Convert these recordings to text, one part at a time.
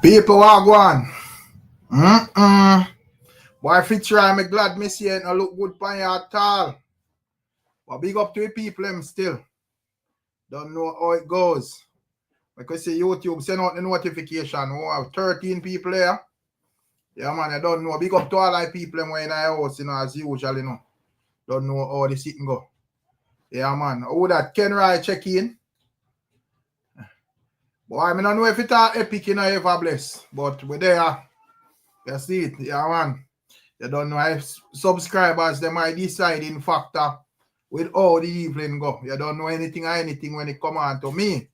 People are going. Boy, if you try, I'm glad me see it no look good for you at all. But big up to the people them still. Don't know how it goes. Because see YouTube send out the notification. We have 13 people there. Yeah, man, I don't know. Big up to all the people them in the house, as usual, Don't know how the sitting go. Yeah, man. Who that Ken Rai check in? Boy, I don't know if it's epic, ever bless. But we're there. You see it. Yeah, man. You don't know if subscribers, they might deciding factor with how the evening go. You don't know anything or anything when it come on to me.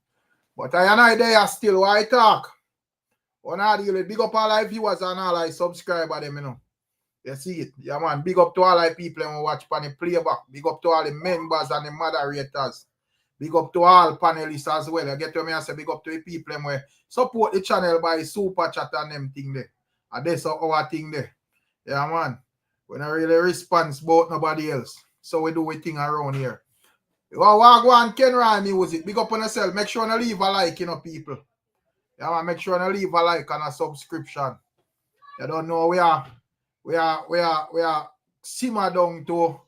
But I and I there still why I talk. When I deal with big up all our viewers and all our subscribers, them. You see it. Yeah, man. Big up to all our people who watch pan the playback. Big up to all the members and the moderators. Big up to all panelists as well. I get to me and say big up to the people who support the channel by super chat and them thing there. And that's our thing there. Yeah, man. We don't really respond about nobody else. So we do a thing around here. Well, go on Ken Ryan music. Big up on yourself. Make sure you leave a like, people. Yeah, man. Make sure you leave a like and a subscription. You don't know we are simmer down to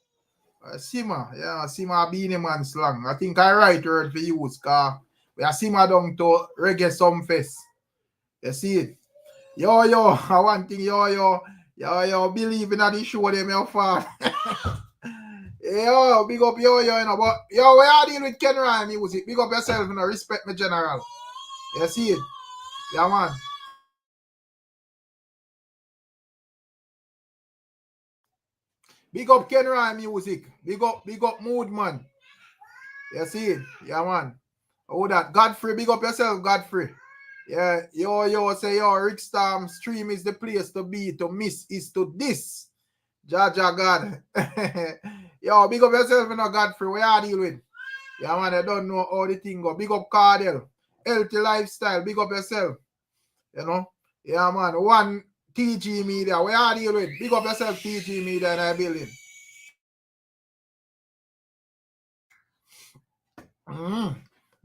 simmer. Yeah, simmer BEENIE man slang. I think I write word for use because we are simmer down to reggae Sumfest. You see it? Yo, I want thing, yo, believe in the show them your fan. Yo, big up yo, but yo, where are you with Ken Ryan music? Big up yourself, respect me general. You see it? Yeah, man. Big up Ken Ryan music. Big up mood, man. You see it? Yeah, man. Oh, that Godfrey, big up yourself, Godfrey. Yeah, yo, say yo, Ricstorm stream is the place to be, to miss is to this. Jaja God. Yo, big up yourself, Godfrey. Where are you deal with? Yeah, man, I don't know how the thing go. Big up KARTEL. Healthy lifestyle. Big up yourself. Yeah, man. One TG Media. Where are you deal with? Big up yourself, TG Media in our building.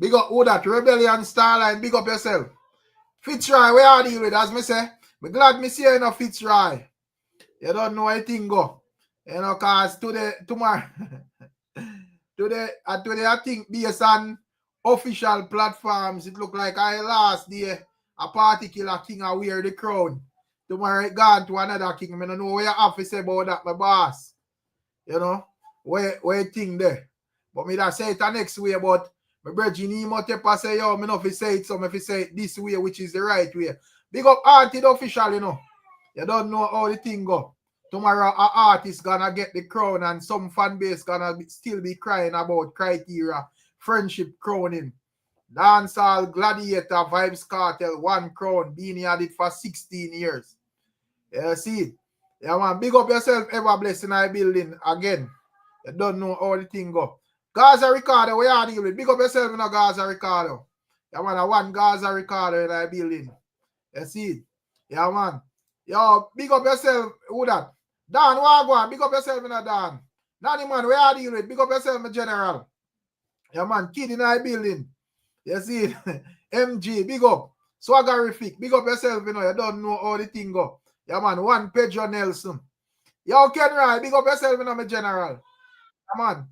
Big up who that? Rebellion Starline. Big up yourself. Fitzroy, where are you deal with? As me say, me glad me see you in a Fitzroy. You don't know anything go. Cause tomorrow, today I think based on official platforms, it look like I last day a particular king I wear the crown. Tomorrow it gone to another king. I don't know what you have to say about that, my boss. Where thing there. But me that say it the next way, but my brother Nemo Tepa say, yo, me not say it so, if you say it this way, which is the right way. Big up Auntie official, You don't know how the thing go. Tomorrow, an artist gonna get the crown and some fan base gonna still be crying about criteria, friendship crowning. Dancehall, Gladiator, Vibes Cartel, one crown. BEENIE had it for 16 years. Yeah, see? Yeah, man, big up yourself, ever blessed in our building again. You don't know how the thing go. Gaza Ricardo, where are you with? Big up yourself in a Gaza Ricardo. Yeah, man, I want Gaza Ricardo in our building. You see? Yeah, man. Yo, big up yourself. Who that? Dan, Wagwan, big up yourself in a Dan. Nanny, man, where are you with? Big up yourself, my general. Yeah, man, kid in our building. You see? MG, big up. Swaggerific, big up yourself, you don't know how the thing go. Yeah, man, one Pedro Nelson. Yo, Kenry, big up yourself, my general. Yeah, man.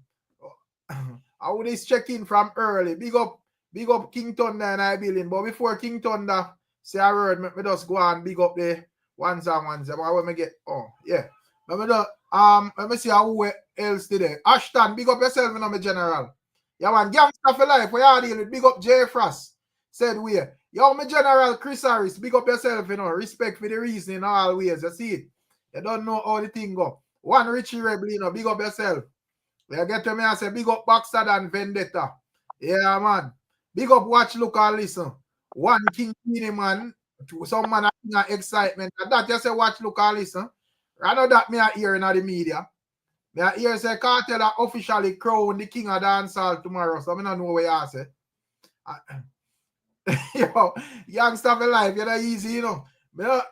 I would just check in from early. Big up King Thunder and I building. But before King Thunder, say a word, me just go and big up the ones and ones. But when me get, yeah. Let me see who else today. Ashton, big up yourself, my general. Yeah, man, gangster for life. Where you deal with? Big up J. Frost. Said we. Yo, my general Chris Harris, big up yourself, Respect for the reasoning always. You see it? You don't know how the thing go. One Richie Rebel, big up yourself. You get to me and say, big up Baxter than Vendetta. Yeah, man. Big up Watch, Look, and Listen. One King BEENIE, man. Some man have excitement. That you say Watch, Look, and Listen. I know that me are here in the media. Me are here say KARTEL are officially crown the king of dancehall tomorrow. So I don't know what you say. Yo, youngster for life, you're not easy, I know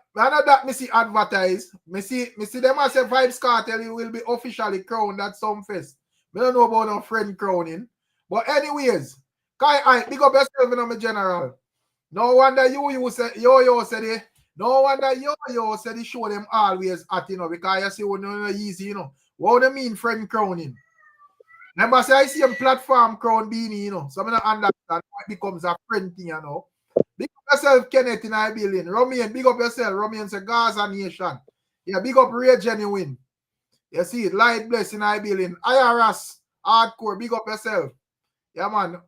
that me see advertise. Me see them as a Vibes Cartel will be officially crowned at Sumfest. I don't know about no friend crowning. But anyways, big up yourself, my general. No wonder you said yo said it. No wonder yo said he show them always at, you know, because you see when no easy, you know. What do you mean friend crowning? Remember say I see a platform crown beanie, you know. So I don't understand why it becomes a friend thing, you know. Big up yourself, Kenneth in I building. Romian, big up yourself. Romian say Gaza Nation. Yeah, big up Ray Genuine. You see it, light blessing I building. IRS, hardcore, big up yourself. Yeah, man.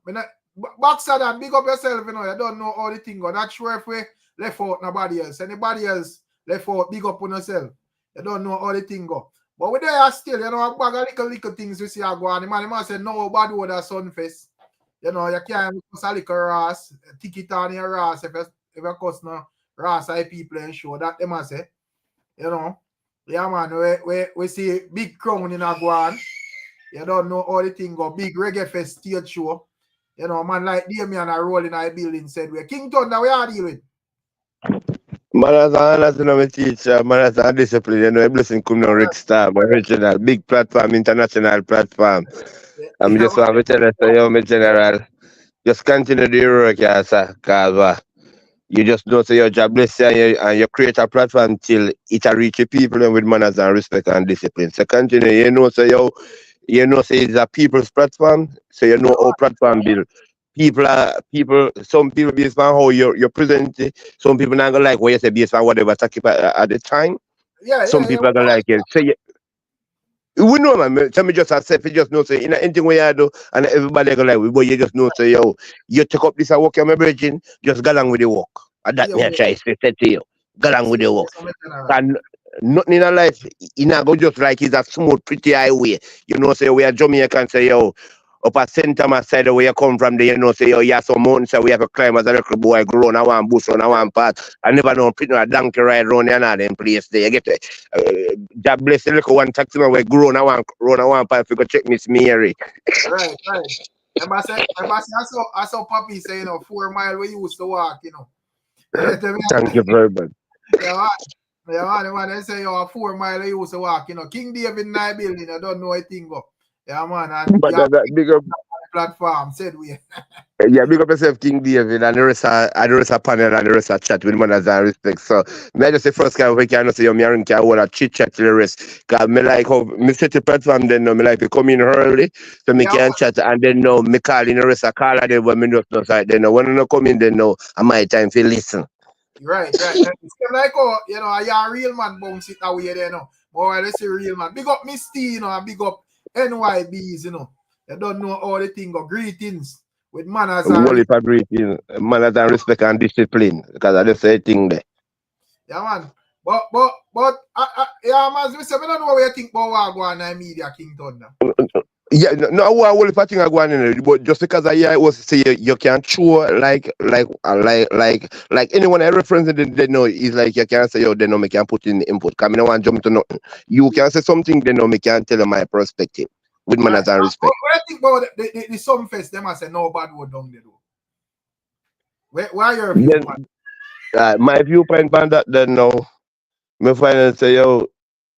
Boxer that, big up yourself, you know. You don't know all the thing. Not sure if we left out nobody else. Anybody else left out, big up on yourself. You don't know all the thing go. But we there still, you know, a bag of little things we see are going. The man say no bad word at Sumfest. You know, you can't use a little Ross, ticket on your Ross if you cost no Ross IP playing show. That they must say. You know. Yeah, man, we see big crown in a guan. You don't know all the thing go. Big reggae fest stage show. You know, man like Damien a roll in our building said we King Thunder, we are deal with. Man, as a teacher, man, as a discipline, you know, a blessing come on Ricstorm, original, big platform, international platform. I'm Yeah, just want to tell you, so, yo, my general, just continue the work, yeah, sir, because you just don't say your job bless you and you create a platform till it a reach the people and with manners and respect and discipline. So continue, you know, so you know, say it's a people's platform, so you know how platform build. People, some people based on how you present it, some people not gonna like what you say based on whatever talk about at the time. yeah, Some yeah, people are gonna like it. So we know, man. Tell me just accept it, just know, say, in anything we do, and everybody gonna like, but you just know, say, yo, you take up this work, my brethren, just go along with the work. And that yeah, me I try to say to you, go along with the work. yeah. And nothing in our life, you know, go just like it's a smooth, pretty highway. You know, say, we are Jamaican, say, yo, up at center, my side where you come from, there, you know, say, yo, yeah, some mountains, so we have a climb as a little boy, grown, I want bush, on I want path. I never know, pretty a donkey ride around there, and them place there. You get it? God bless the little one taxi man, we grown, I want run, I want path, if you go check Miss Mary. Right, right. I saw Papi say, you know, 4 mile we used to walk, you know. Thank you very much. Yeah, man, they say you 4 mile you used to walk, you know. King David Nye building, I don't know a thing go. Yeah, man, and But yeah, big up. platform said we. Yeah, big up yourself, King David, and the rest of panel and the rest of chat with manners and respect. So, may I just say first, we can say, me and can hold a chit chat to the rest. Because me like how me set the platform, then me like to come in early, so me Yeah, can chat, and then now me call in the rest of call, and then when me just know, so then when I come in, then now, I my time to listen. right, right. It's like, oh, you know, you're a real man bounce it away there, you know. More let's say real man. Big up Misty, you know, and big up NYBs, you know. You don't know all the thing go. Greetings with manners and Only for greeting, manners and respect and discipline, because I just say thing there. yeah, man. Yeah, man, as we say, we don't know what you think about what go on in media, King Thunder. Yeah, no, I will if I think I go on in it, but just because I hear it was say you can show like anyone I reference it, they know it's like you can say, yo, they know me can put in the input. Cause me no want jump to nothing. You can say something, they know me can tell you my perspective with Right. manners and respect. What do you think about the Sumfest? Them I say no bad word down there though. Where your view, Then man? my viewpoint on that, then no, me finally say, yo,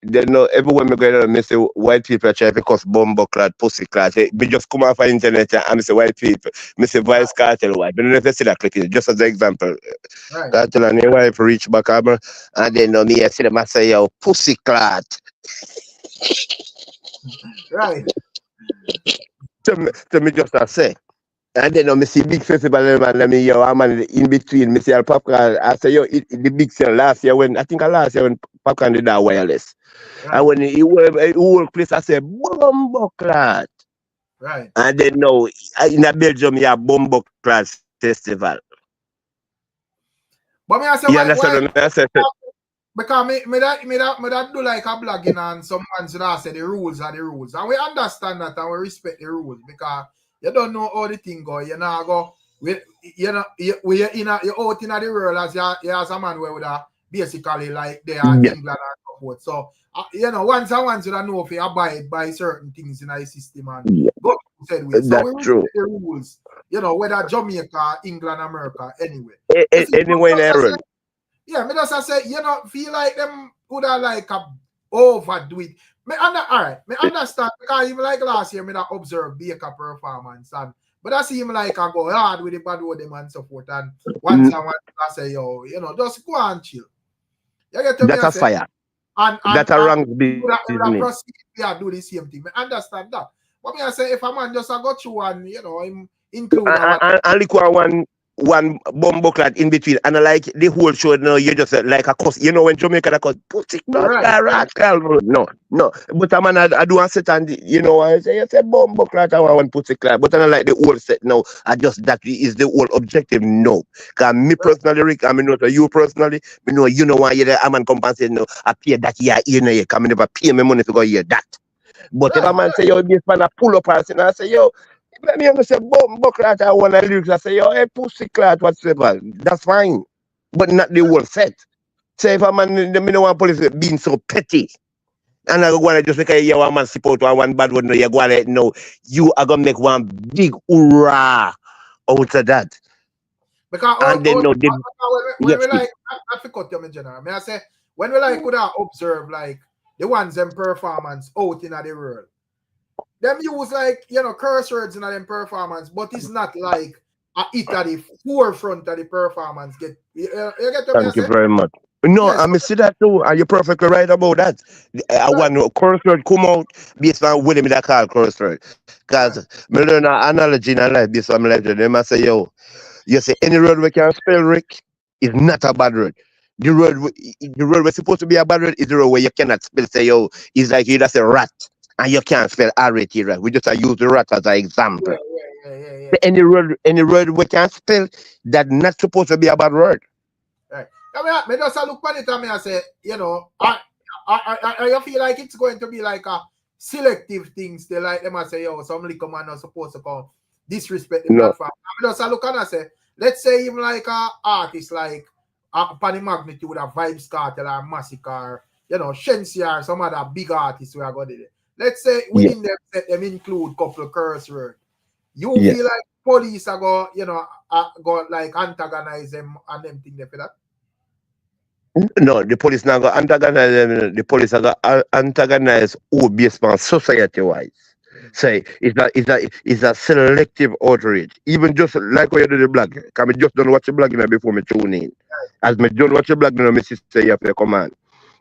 they know everywhere me go, me say white people try to cause bumbo clad, pussy clad. Me just come off the internet and me say white people. Me say voice cartel white. But if you see that clip, just as an example, Right, cartel and your wife reach back up, and then me I see them I say yo pussy clad. right. To me just I say. And then me see big festival and let me yo I'm in between. Me see all popcorn. I say yo the big sale last year when I think last year when popcorn did that wireless. And Right, when he whole place I say bumbo clad. right. And then now in a Belgium, you have Bumbo Class Festival. But me I say You why understand what I say? because me that do like a blogging and some man should have say the rules are the rules. And we understand that and we respect the rules because you don't know how the thing go. You know go you know you're out in the world as you as a man where would basically like they are Yeah, England and so forth. So you know once you know if you abide by certain things in the system and yeah, go said way. So that's we respect true. the rules, you know, whether Jamaica, England, America, anyway. You see, but Anyway, in just Aaron. yeah, me just say, you know, feel like them could have like a overdo it. All right, me understand because even like last year, me that observe Baker performance and But I see him like I go hard with the bad word them and so forth. And once I say, yo, you know, just go and chill. You get to me? That's a fire. And that's a wrong business. Proceed, yeah, do the same thing. I understand that. But me I say if a man just go through and you know him include and look one bumbo clad in between, and I like the whole show now. You just like a cuss. You know when Jamaica that cause pussy not rascal. No. But I do a set and you know I say bumbo clad. I want pussy clad, but I don't like the whole set now. I just that is the whole objective. No, cause me personally, Rick, I mean not you personally. Me know you know why you I'm on compensate no. I pay that year, you know you come never pay me money to go hear that. But if a man say yo, this man a pull up and I say yo. Let me say bumbo clat. I want to lyrics. I say yo, hey pussy clat whatsoever. That's fine, but not the whole set. Say if a man, me no want police being so petty, and I go and just because you want man support one bad one, no, you go and no, you are gonna make one big hoorah out of that. Because and then no, when we like, I forgot them in general. I say when we like could observe like the ones them performance out in the world. Them use like, you know, curse words in them performance, but it's not like it at the forefront of the performance. You get to Thank you very much. No, yes. I see that too, and you're perfectly right about that. I want curse word come out based on what they call curse word. Because I learn an analogy in life based on my life. They must say, yo, you say any word we can spell, Rick, is not a bad word. The word we're supposed to be a bad word is the word where you cannot spell. Say, yo, it's like you just say rat. And you can't spell R-A-T, right? We just use the rat as an example. Yeah. Any word we can spell that not supposed to be a bad word. Right. I mean, just look at it and I say, you know, I feel like it's going to be like a selective things. They like them. I say, yo, some little man not supposed to come disrespect the platform. I mean, just look and I say, let's say even like a artist like upon the magnitude of VYBZ Cartel or Massacre, you know, Shensi or some other big artists we are going to do. Let's say within them set them include couple curse words. You feel like police are go, you know, go like antagonize them and them thing for that? No, the police now go antagonize them. The police are go antagonize who based on society wise. Say it's a selective outrage. Even just like when you do the blog, can me just don't watch the blog before me tune in. As me don't watch the blog, me sister you have to command.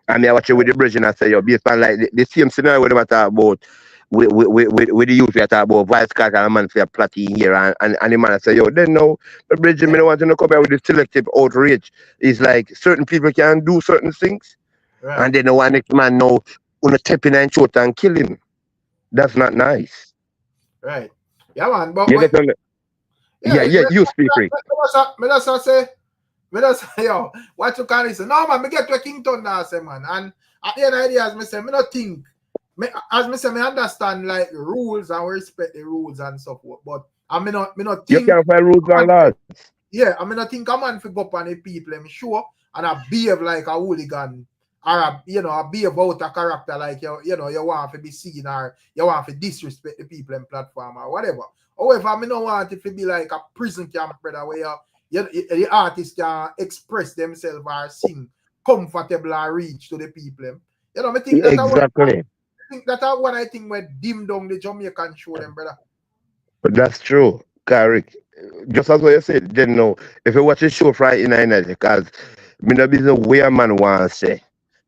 And I watch it with the bridge and I say, yo, based on like the same scenario when I talk about with the youth we talk about VYBZ Cartel and man for a plotting here and the man I say, yo, then no, the bridge me don't want to come here with the selective outrage. It's like certain people can do certain things and then the one next man know gonna step in and shoot and kill him. That's not nice. Right. Yeah, man. But you speak Rick. Me just say, yo, what you can listen. No, man, me get to a Kington now, say, man. And at the end of the day, as me say, me not think. As me say, me understand, like, the rules and respect the rules and so forth. But I me not think. You can't find rules and laws. Yeah, I mean, I think a man for go up on the people, I'm sure, and I behave like a hooligan, or I behave out a character like, you know, you want to be seen, or you want to disrespect the people in platform, or whatever. However, I don't want it to be like a prison camp, brother, where the artists can express themselves or sing comfortable or reach to the people. You know, I think that exactly. I think we're dim down the Jamaican show them, brother. But that's true, Rick. Just as what you said, then no, if you watch the show Friday night, because me no business where a man wants to say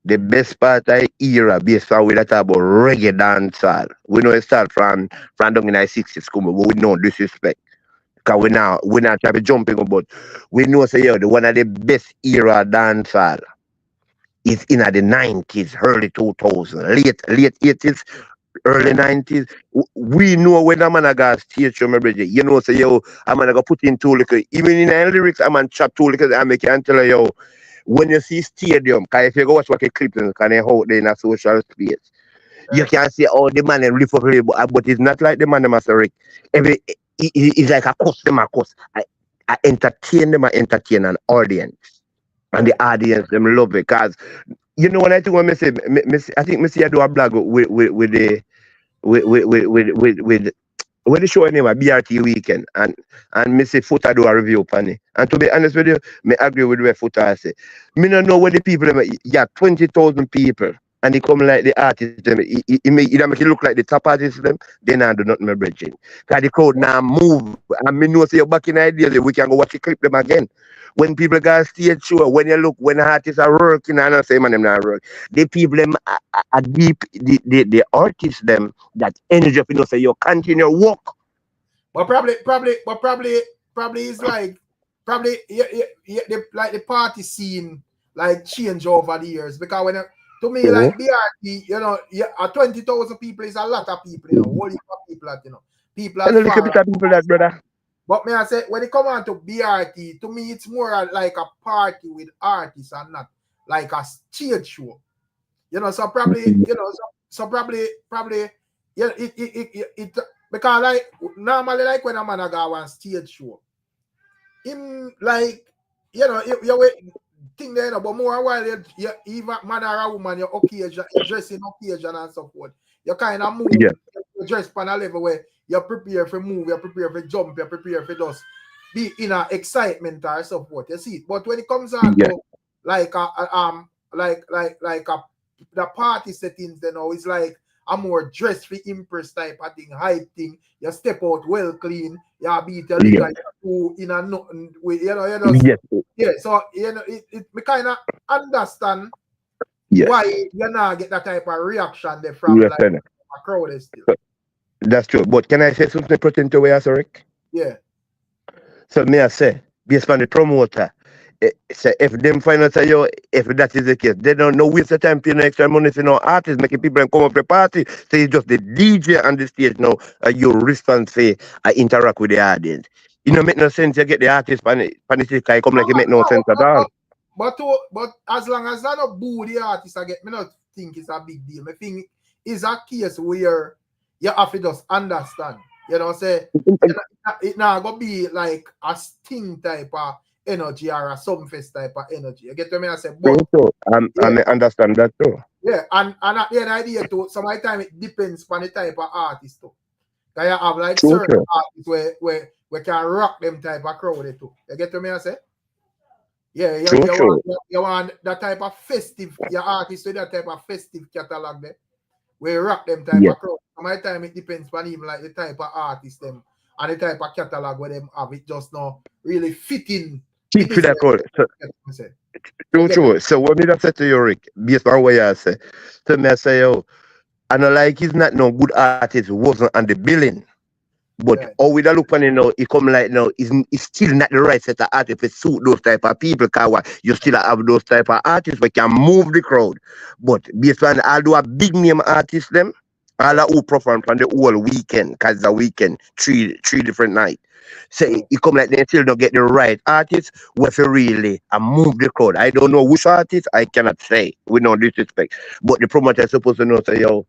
the best part of the era based on we talk about reggae dancehall. We know it start from down in the 60s, but we know disrespect. Because we're not trying to jumping about. We know say the one of the best era dancehall is in the 90s, early 2000s, late 80s, early 90s. We know when a man got stage show, my brother. You know, say I'm gonna go put in too little. Even in the lyrics, I'm gonna chat too little. I make you tell you, when you see stadium, because if you go watch what the clips and kind of out there in a social space, you can see all the man and lift up, but it's not like the man Master Rick. It's like a customer cost. I entertain them, I entertain an audience. And the audience, them love it. Because, you know, when I think when I say, I think I do a blog with the show anyway, BRT weekend. And me say Foota do a review upon it. And to be honest with you, me agree with what Foota say. Me don't know where the people, 20,000 people and he come like the artist them, he make it look like the top artist them, then I do nothing my bridging. Cause the crowd now move, and me know say you're back in ideas, we can go watch the clip them again. When people got stage show, when you look, when the artists are working, I don't say man them not work. The people them are deep, the artists them that energy of say you continue work. But probably it's like like the party scene like change over the years, because when to me like BRT, you know, 20,000 people is a lot of people, you know, whole heap of people that, you know, people are And a little bit of people that, brother. But may I say, when it come on to BRT, to me it's more like a party with artists and not like a stage show. You know, so probably, you know, so probably, yeah, it because like normally like when a man go on stage show, him like, you know, you thing there, you know, but more a while you even man or a woman, your occasion, your dressing occasion and so forth. You kind of move, you dress on a level where you're prepared for move, you're prepared for jump, you're prepared for just be in a excitement or so forth. You see, but when it comes on to like the party settings, you know, it's like a more dress for impress type of thing, hype thing. You step out well clean, you beat your liquor, you in a nothing with, you know, so you know it we kind of understand why you not get that type of reaction there from like a crowd is still. That's true. But can I say something pertaining to where Rick? Yeah. So may I say, based on the promoter, say if them find out say yo, if that is the case, they don't know waste the time paying extra money for no artists, making people come up to the party. So it's just the DJ on the stage now, you respond say I interact with the audience. It don't make no sense you get the artist on the stage, come like it make no sense at all. But as long as I don't boo the artist, I not think it's a big deal. I think it's a case where you have to just understand. You know, say it now gonna be like a sting type of energy or a Sumfest type of energy. You get what I say? But I understand that too. Yeah, and at the end idea too, sometimes it depends on the type of artist too. Cause you have like certain artists where can rock them type of crowd too. You get what I say? Yeah, you want that type of festive, your artist with that type of festive catalog there. We rock them type of crowd. Sometimes it depends on even like the type of artist them and the type of catalog where them have. It just not really fitting. Keep that crowd. True. So what me that say to you, Rick, based on what you say, to me I say, yo, I know like he's not no good artist who wasn't on the billing. But how we look on it now, it come like now, it's still not the right set of artists to suit those type of people, because you still have those type of artists who can move the crowd. But based on although a big name artist them, all who perform from the whole weekend, because it's a weekend, three different nights. So it come like they still don't get the right artists who really move the crowd. I don't know which artist, I cannot say, with no disrespect. But the promoter is supposed to know, say, yo,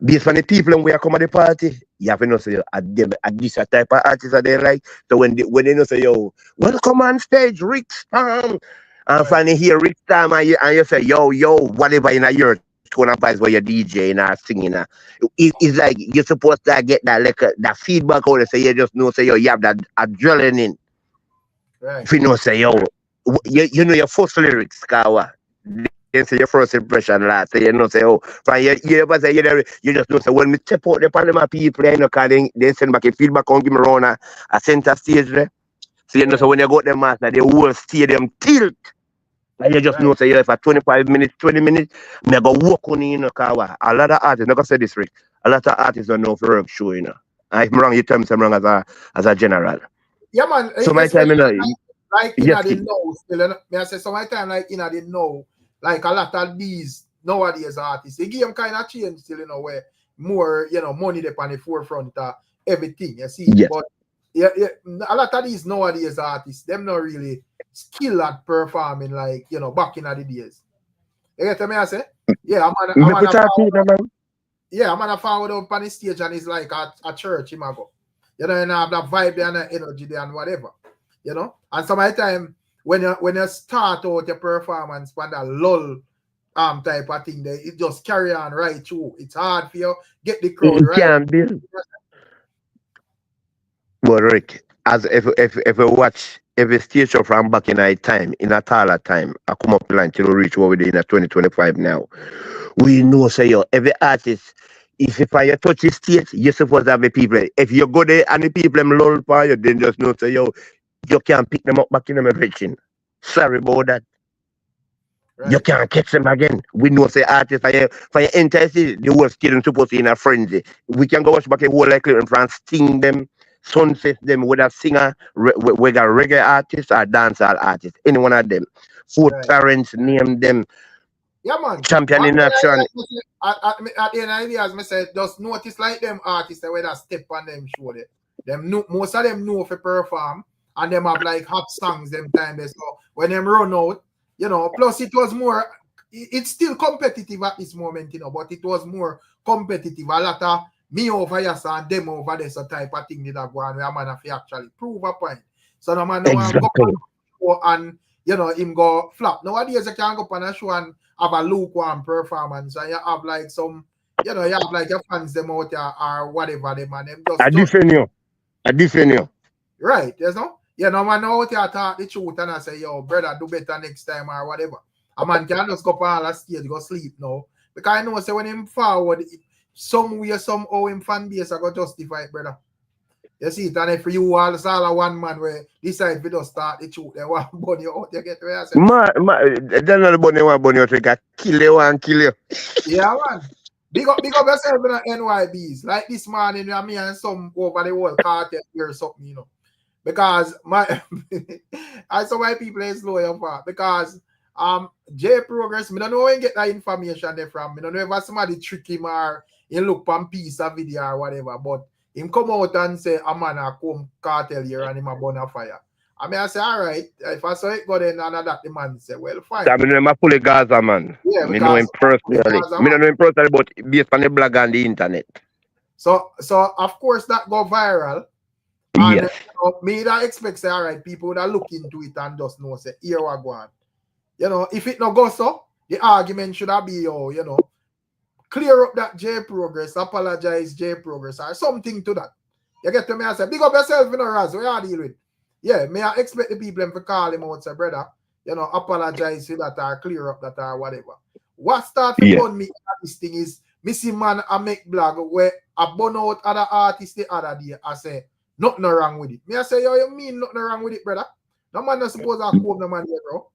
based on the people when we are come at the party, you have to know say this type of artists are they like. So when they know say yo, welcome on stage, Ricstorm, and finally hear Ricstorm and you say yo, whatever in a year tone of voice where you're DJing or singing, it's like you're supposed to get that like that feedback out. Say you just know say yo, you have that adrenaline. Right. If you know say yo, you know your first lyrics, kawa. Then say your first impression, lad. So you know, say, oh, from you ever say you just know, say, when we step out the Panama people, you know, they send back a feedback on give me around a center stage there. So you know, so when you go to the master, the whole stadium tilt. And you just know, say, yeah, for 25 minutes, 20 minutes, me go walk on you know, because a lot of artists, not gonna say this, Rick, a lot of artists don't know for work show, you know. And if I'm wrong, you tell me I'm wrong as a general. Yeah, man. So my time, you know, like in the know, still, I say, so my time, like in the know. Like a lot of these nowadays artists, the game kind of changed still, you know, where more, you know, money up on the forefront of everything, you see. But a lot of these nowadays artists, them not really skilled at performing like, you know, back in the days. You get me, I say? Yeah, I'm gonna forward up on the stage and it's like a church, him go. You know, and have that vibe there and the energy there and whatever. You know? And sometimes when you start out your performance on that lull type of thing, it just carry on right through. It's hard for you get the crowd right. Can be. But Rick, as if we watch every stage show from back in our time, in a taller time, I come up line till we reach what we do in 2025 now. We know say yo, every artist, if you find your touchy state, you're supposed to have the people. If you go there and the people them lull for you, then just know say yo, you can't pick them up back in them reaching. Sorry about that. You Right. can't catch them again. We know say artists for your entire city, the whole student supposed to be in a frenzy. We can go watch back a whole like in France, sting them, sunset them with a singer, whether reggae artist or dancehall artist, any one of them. Food Right. parents name them Yeah, man. champion in action. At the end of the day, as I said, just notice like them artists that when that step on them show there. Most of them know if perform and them have like hot songs them time there. So when them run out, you know, plus it was more, it's still competitive at this moment, you know, but it was more competitive. A lot of me over here and them over there, so type of thing that go on where a man have to actually prove a point. So no man know Exactly. go and you know him go flop. Nowadays you can go up on a show and have a lukewarm performance and you have like some, you know, you have like your fans them out there or whatever them and them just I defend you. I defend you. right, you know? You know, man out there talk the truth and I say, yo, brother, do better next time or whatever. A man can just go up on the stage, go sleep now. Because I know say when him forward, somewhere, somehow him fan base I go justify it, brother. You see it, and if you all a one man where decide we just start the truth, they want bunny out, you get where I say. They're not the bunny one bunny out, they got kill you and kill you. Yeah, man. Big up yourself in the NYBs. Like this morning, you know, me and some over the world cartel or something, you know. Because my I saw why people is loyal for because J Progress, me don't know where you get that information there from. Me don't know if somebody trick him or he look on piece of video or whatever, but him come out and say a man a come cartel here and him a burn a fire. I mean I say, all right, if I saw it go then and that the man say, well fine. I mean I'm fully Gaza man. Yeah, Me know him personally. Me don't know him personally, but based on the blog and the internet. So of course that go viral. And Yes. me that expect say, all right, people that look into it and just know say here we go on. You know, if it no go so, the argument should have be you know, clear up that J Progress, apologize J Progress, or something to that. You get to me, I say, big up yourself, you know, Raz, what you deal with? Yeah, may I expect the people to call him out, say, brother, you know, apologize for that or clear up that or whatever. What start to burn me this thing is missing man I make blog where I burn out other artists the other day. I say, nothing wrong with it. Me I say, yo, you mean nothing wrong with it, brother? No man not supposed to come no man here, bro.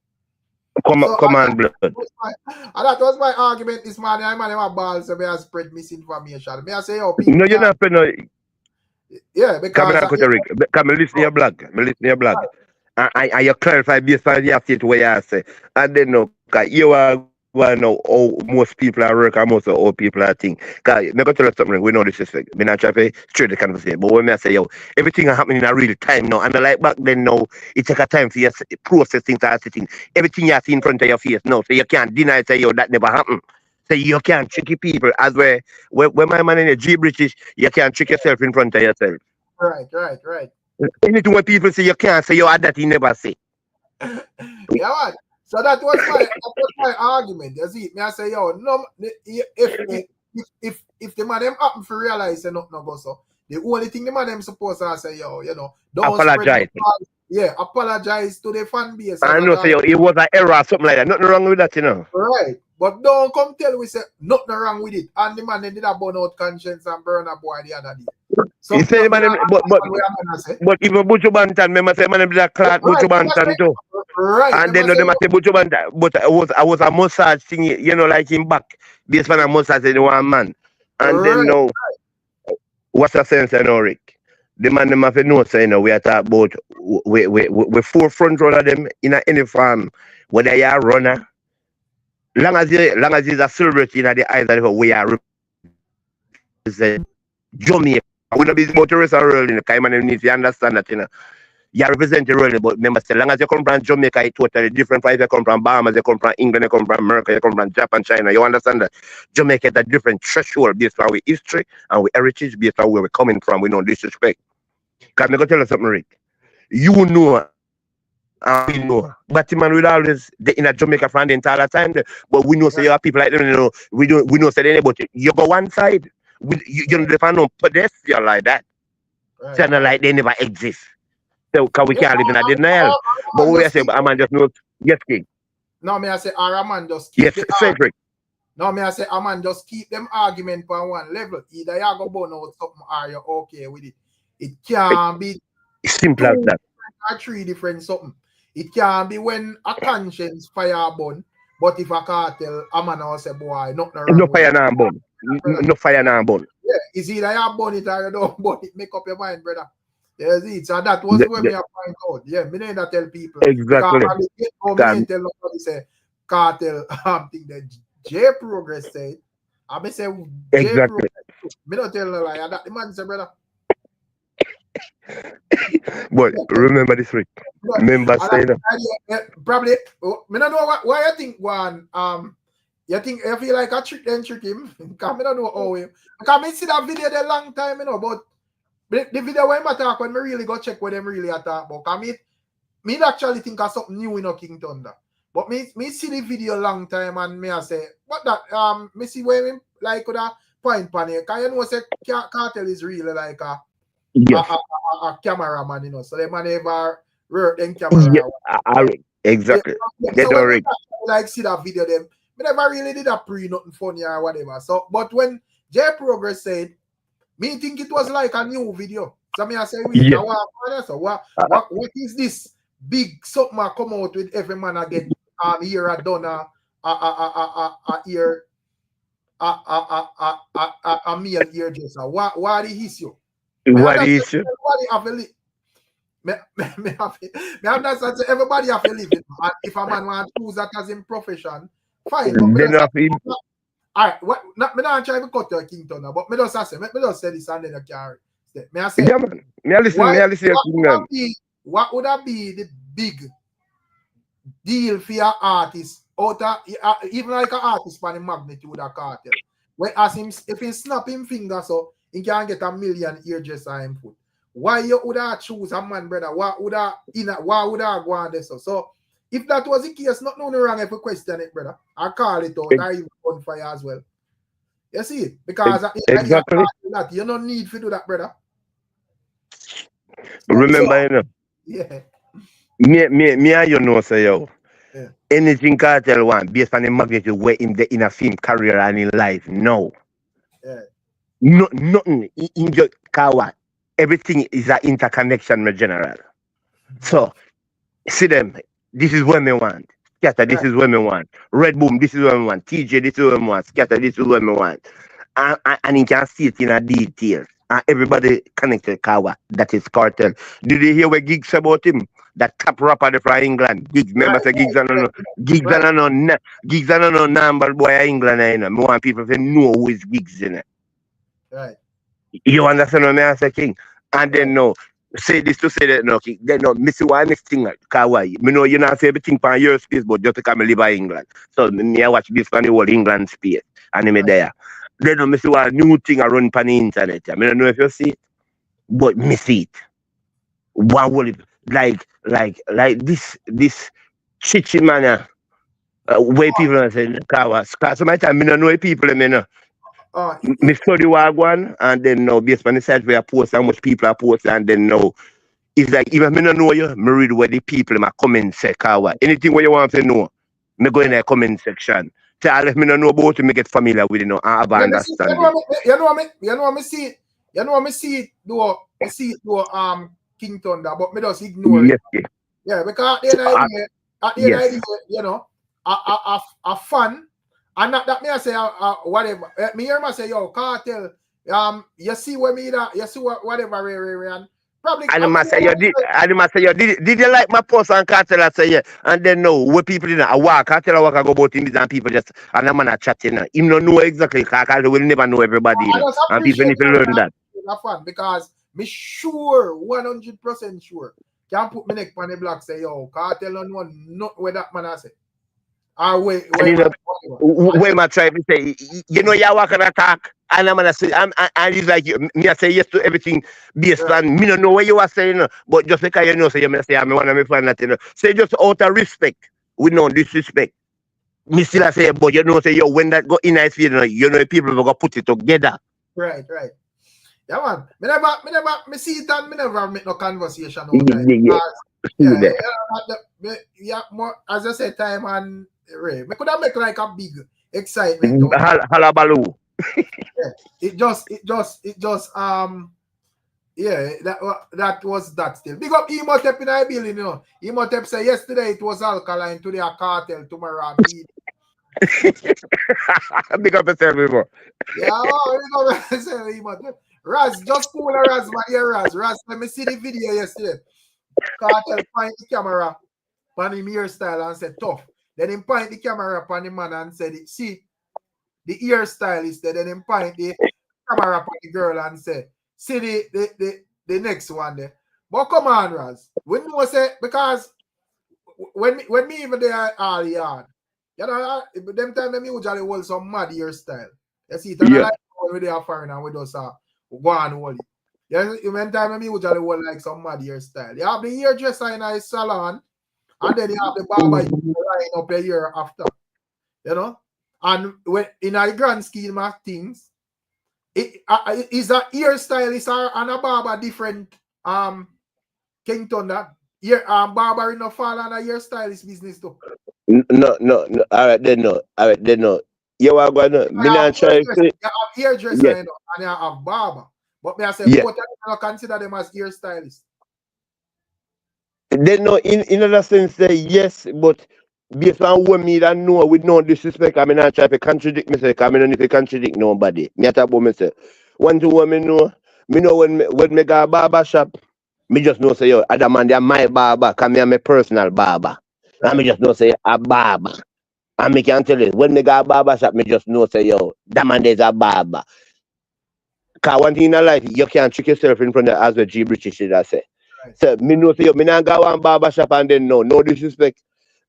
Come on, blood. And that was my argument this morning. I'm on my balls, so I spread misinformation. Me I say, yo, people. No, you're not no. Yeah, because come listen to your blog. And you clarify based on your state where you say. And then no, cause you are going know how most people are work and most of all people are think. Cause me go tell you something, we know this is me not try to straight the conversation. But when I say yo, everything is happening in a real time now. And like back then now, it take a time for you to process things and sitting. Everything you see in front of your face now. So you can't deny say yo that never happened. So you can't trick people as when my man in the G British, you can't trick yourself in front of yourself. Right. Anything when people say you can't say you had that, you never say. Yeah, man. So that was my argument. You see, me I say, yo, no, if the man them happen to realize they not go so, the only thing the man them supposed to say, yo, you know, don't apologize. Yeah, apologize to the fan base. I know, say, yo, it was an error, something like that. Nothing wrong with that, you know. Right. But don't come tell we say nothing wrong with it. And the man then did a burn out conscience and burn a boy the other day. So say, man, but even Buju Banton, remember say man did a clot Buju Banton too. Right. And then they say Buju Banton, but I was a massage thing, you know, like him back. Based on a massage in one man. And then now, what's the sense, you know, Rick? The man them have to know, say, you know, we are talking about we forefront runner them in any farm, whether you are a runner. Long as he's a celebrity in the eyes of we are representing Jamaica. We don't be about the rest of the world in the kind of need to understand that, you know. You represent the world, but remember, so long as you come from Jamaica, it's totally different. If you come from Bahamas, you come from England, you come from America, you come from Japan, China. You understand that Jamaica is a different threshold based on our history and our heritage, based on where we're coming from. We don't disrespect. Because I'm going to tell you something, Rick. You know, and we know. But man will always in a Jamaica from the entire time. But we know, say, you have people like them, you know, we know, say, but you go one side. You don't define no pedestrian like that. Right. So, like they never exist. So, because we can't live in a denial. But we say, a man just knows, yes, King. No, me I say, a man just keep yes, Cedric. No, me I say, a man, just keep them argument on one level. Either you go burn out something or you're okay with it. It can't be Simple as that. or 3 different something. It can be when a conscience fire burn, but if a cartel, a man will say, boy, nothing wrong No with fire it. now burn. No fire now burn. Yeah, it's either you burn it or you don't burn it. Make up your mind, brother. Yes, it. So that was when me I find out. Yeah, me need to tell people. Exactly. Because me ain't tell nobody say cartel think that J Progress said. I may say J Exactly. Progress. Me not tell no lie. That the man say, brother. But remember this, Rick. Remember saying probably me don't know why you think one you think you feel like I trick him because I don't know how him because I see that video there long time, you know, but the video when I talk when me really go check what them really attack about. Cause me actually think of something new in King Thunder. But me see the video long time and me I say, what that me see where him like could have point pan here. Cause you know say Cartel is really like a cameraman, you know, so they man ever work them camera. Yeah, exactly. So when like see that video, them I never really did a pre nothing funny or whatever. So, but when J Progress said, me think it was like a new video. So me I say, wait, so what is this big something I come out with every man again? Here I done a male hairdresser. What the issue? What the issue? Everybody have to live it. And if a man want to choose that as in profession, fine. All right, what? Me not try to cut your King Thunder, but me just say this and then you carry. Me I say, yeah, man. Me listen. What would that be the big deal for your artist? Even like an artist for the magnitude of Cartel. When as him, if he snap him finger so he can get 1 million hairdresser him foot. Why you would have choose a man, brother? Why would I go on this? So if that was the case, not no wrong if you question it, brother. I call it out. I even on fire as well. You see? Because exactly. that you don't need to do that, brother. Remember, you know. Yeah. Me and you know, say yo. Yeah. Anything Cartel want based on the magnitude where in a film career and in life. No. Yeah. Nothing in your car. Everything is an interconnection, my general. So, see them. This is what me want. Scatter, this is what me want. Red Boom, this is what me want. TJ, this is what me want. Scatter, this is what me want. And you can see it in a detail. And everybody connected Kawa. That is Cartel. Did you hear what Gigs about him? That top rapper from England. Gigs, remember say Gigs and no number boy England. I want people to know who is Gigs in it. Right. You understand what I say, King? And then no, say this to say that no, King. Then no, miss one next thing like Kawaii. Me know you not say everything on your space, but just because I live in England. So me I watch this on the whole England space. And me there. Then no, miss one new thing I run on the internet. I don't know if you see it, but me see it. One will like this chichi manner way people are saying Kawa. Sometimes I don't know people me know. Me study one and then now based on the site where I post how much people are posting and then now it's like even me don't know you, me read where the people in my comment section. Anything where you want to know, me go in the comment section. Tell if me don't know about it, me get familiar with it, I have understanding. You know me see it do King Thunder, but me just ignore it. Yeah, because at the end of the day, you know, a fan. And not that me I say whatever. Me hear me say yo Cartel. You see what me that you see whatever and probably. I must say you did you like my post on Cartel? I say yeah. And then no, what people did I walk Cartel I walk I go about things and people just and I'm not chatting. Him don't know exactly. Cartel will never know everybody. And people need to learn that. Fun because me sure 100% sure can't put my neck on the block say yo Cartel don't know not where that man I say. Wait, my tribe say, you know, you walk and attack, and I'm gonna say, and he's like, me I say yes to everything based on me don't know what you are saying, but just because you know, so you may say, I'm one of my friends that you know, say just out of respect, with no disrespect. Me still I say, but you know, say yo, when that go in nice field, you know, people will go put it together. Right. Yeah, man. Me see it and me never make no conversation. More as I said, time and Ray. Me could have make like a big excitement. Halabaloo. Yeah. It just yeah, that was that still. Big up Emotep in our building, you know. Emotep said yesterday it was Alkaline, today a Cartel, tomorrow BEENIE. Big up yourself, before. Yeah, oh, Emotep. Raz, just cool Raz, man. Yeah, Raz, let me see the video yesterday. Cartel point the camera on him hairstyle and said tough. Then him point the camera upon the man and said, see, the hairstyle is there. Then him point the camera upon the girl and said, see the next one there. But come on, Raz. We know say because when me even there all yard, you know, them time them usually hold some mad hairstyle. You see, it's like when they are foreign and we just go and hold it. Yeah, when time them usually hold like some mad hairstyle. You have the hairdresser in a salon, and then you have the barber line up a year after. You know? And when in a grand scheme of things, is a hairstylist and a barber different King Thunder? Barber in a fall and a hairstylist business too. No. All right, then no. You are going to me not try to you have hairdresser, you know, and you have barber. But me I say both of them consider them as hairstylists. They know in other sense say yes, but based on what me that know with no disrespect, I mean not try to contradict myself, I mean don't need to contradict nobody. Me talk about myself. One thing what me know when me go a barber shop, me just know say yo, other man they my barber, cause me am a personal barber. Right. And me just know say a barber. And me can tell you, when me go a barber shop, me just know say yo, that man there's a barber. Cause one thing in life, you can't trick yourself in front of as a G British did I say. Right. So me know say yo, me not go one barber shop and then no disrespect.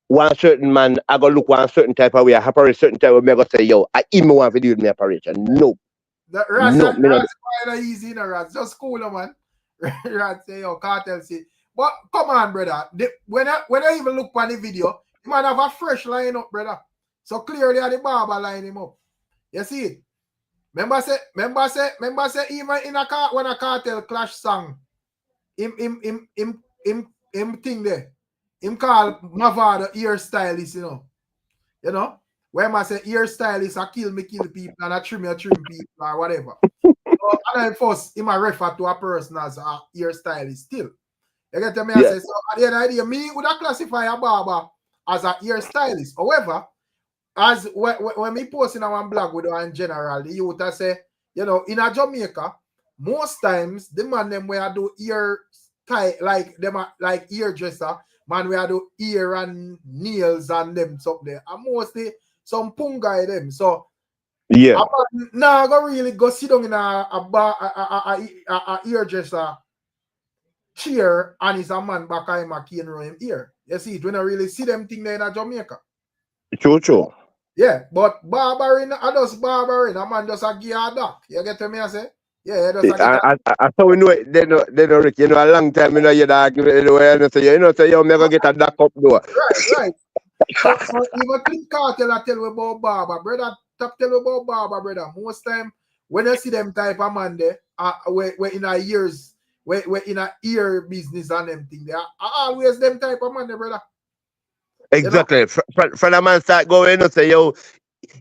One certain man, I go look one certain type of way, I operate certain type of way, I go say, yo, I even want to do with my operation. No. That's quite easy, you know, Raz. Just cool, man. Raz say, yo, Cartel say. But come on, brother. When I even look on the video, you might have a fresh line up, brother. So clearly the barber line him up. You see it? Remember say, even in a car when a Cartel clash song, him thing there. Him call Mavado hairstylist, you know. When I say hairstylist, I kill people and I trim people or whatever. So, and then first, him a refer to a person as a hairstylist still. You get me? I say, so at the end of the day, me would classify a barber as a hairstylist. However, as when me post in our blog with in general, the youth I say, you know, in a Jamaica, most times the man them where do ear tie like them like hairdresser. Man, we do ear and nails and them up there. And mostly some punga them. So yeah. Now go really go sit down in a hairdresser chair and it's a man back in my cane room ear. You see it when I really see them thing there in Jamaica. True. Yeah, but barbering, I just barbering, a man just a give a duck. You get to me, I say? Yeah, I saw we know it. They know Rick. You know, a long time you know you dog. You know, say you never get a duck up door. Right. So even Clint Cartel I tell you about barber, brother. Tell you about barber, brother. Most time when you see them type of man there, we're in our years, we're in a ear business and them thing there. Always them type of man there, brother. Exactly. You know? From the man start going and say, yo,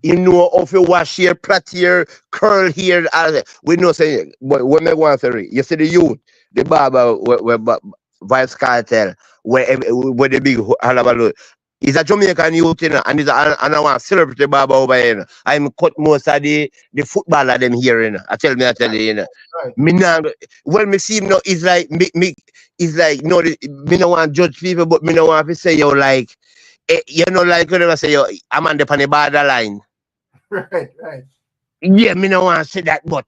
you know, if you wash here, plait here, curl here, we know say, but when me want to say, you see the youth, the barber, where Vybz Cartel, where the big halabaloo. He's a Jamaican youth, you know, and I want celebrity barber over here. You know. I'm cut most of the footballer them here, you know. I tell you, you know. Right. Me now, when me see him now, it's like it's like no, me no want to judge people, but me no want to say yo like. You know, like when I say, yo, I'm on the borderline. Right. Yeah, me no want to say that, but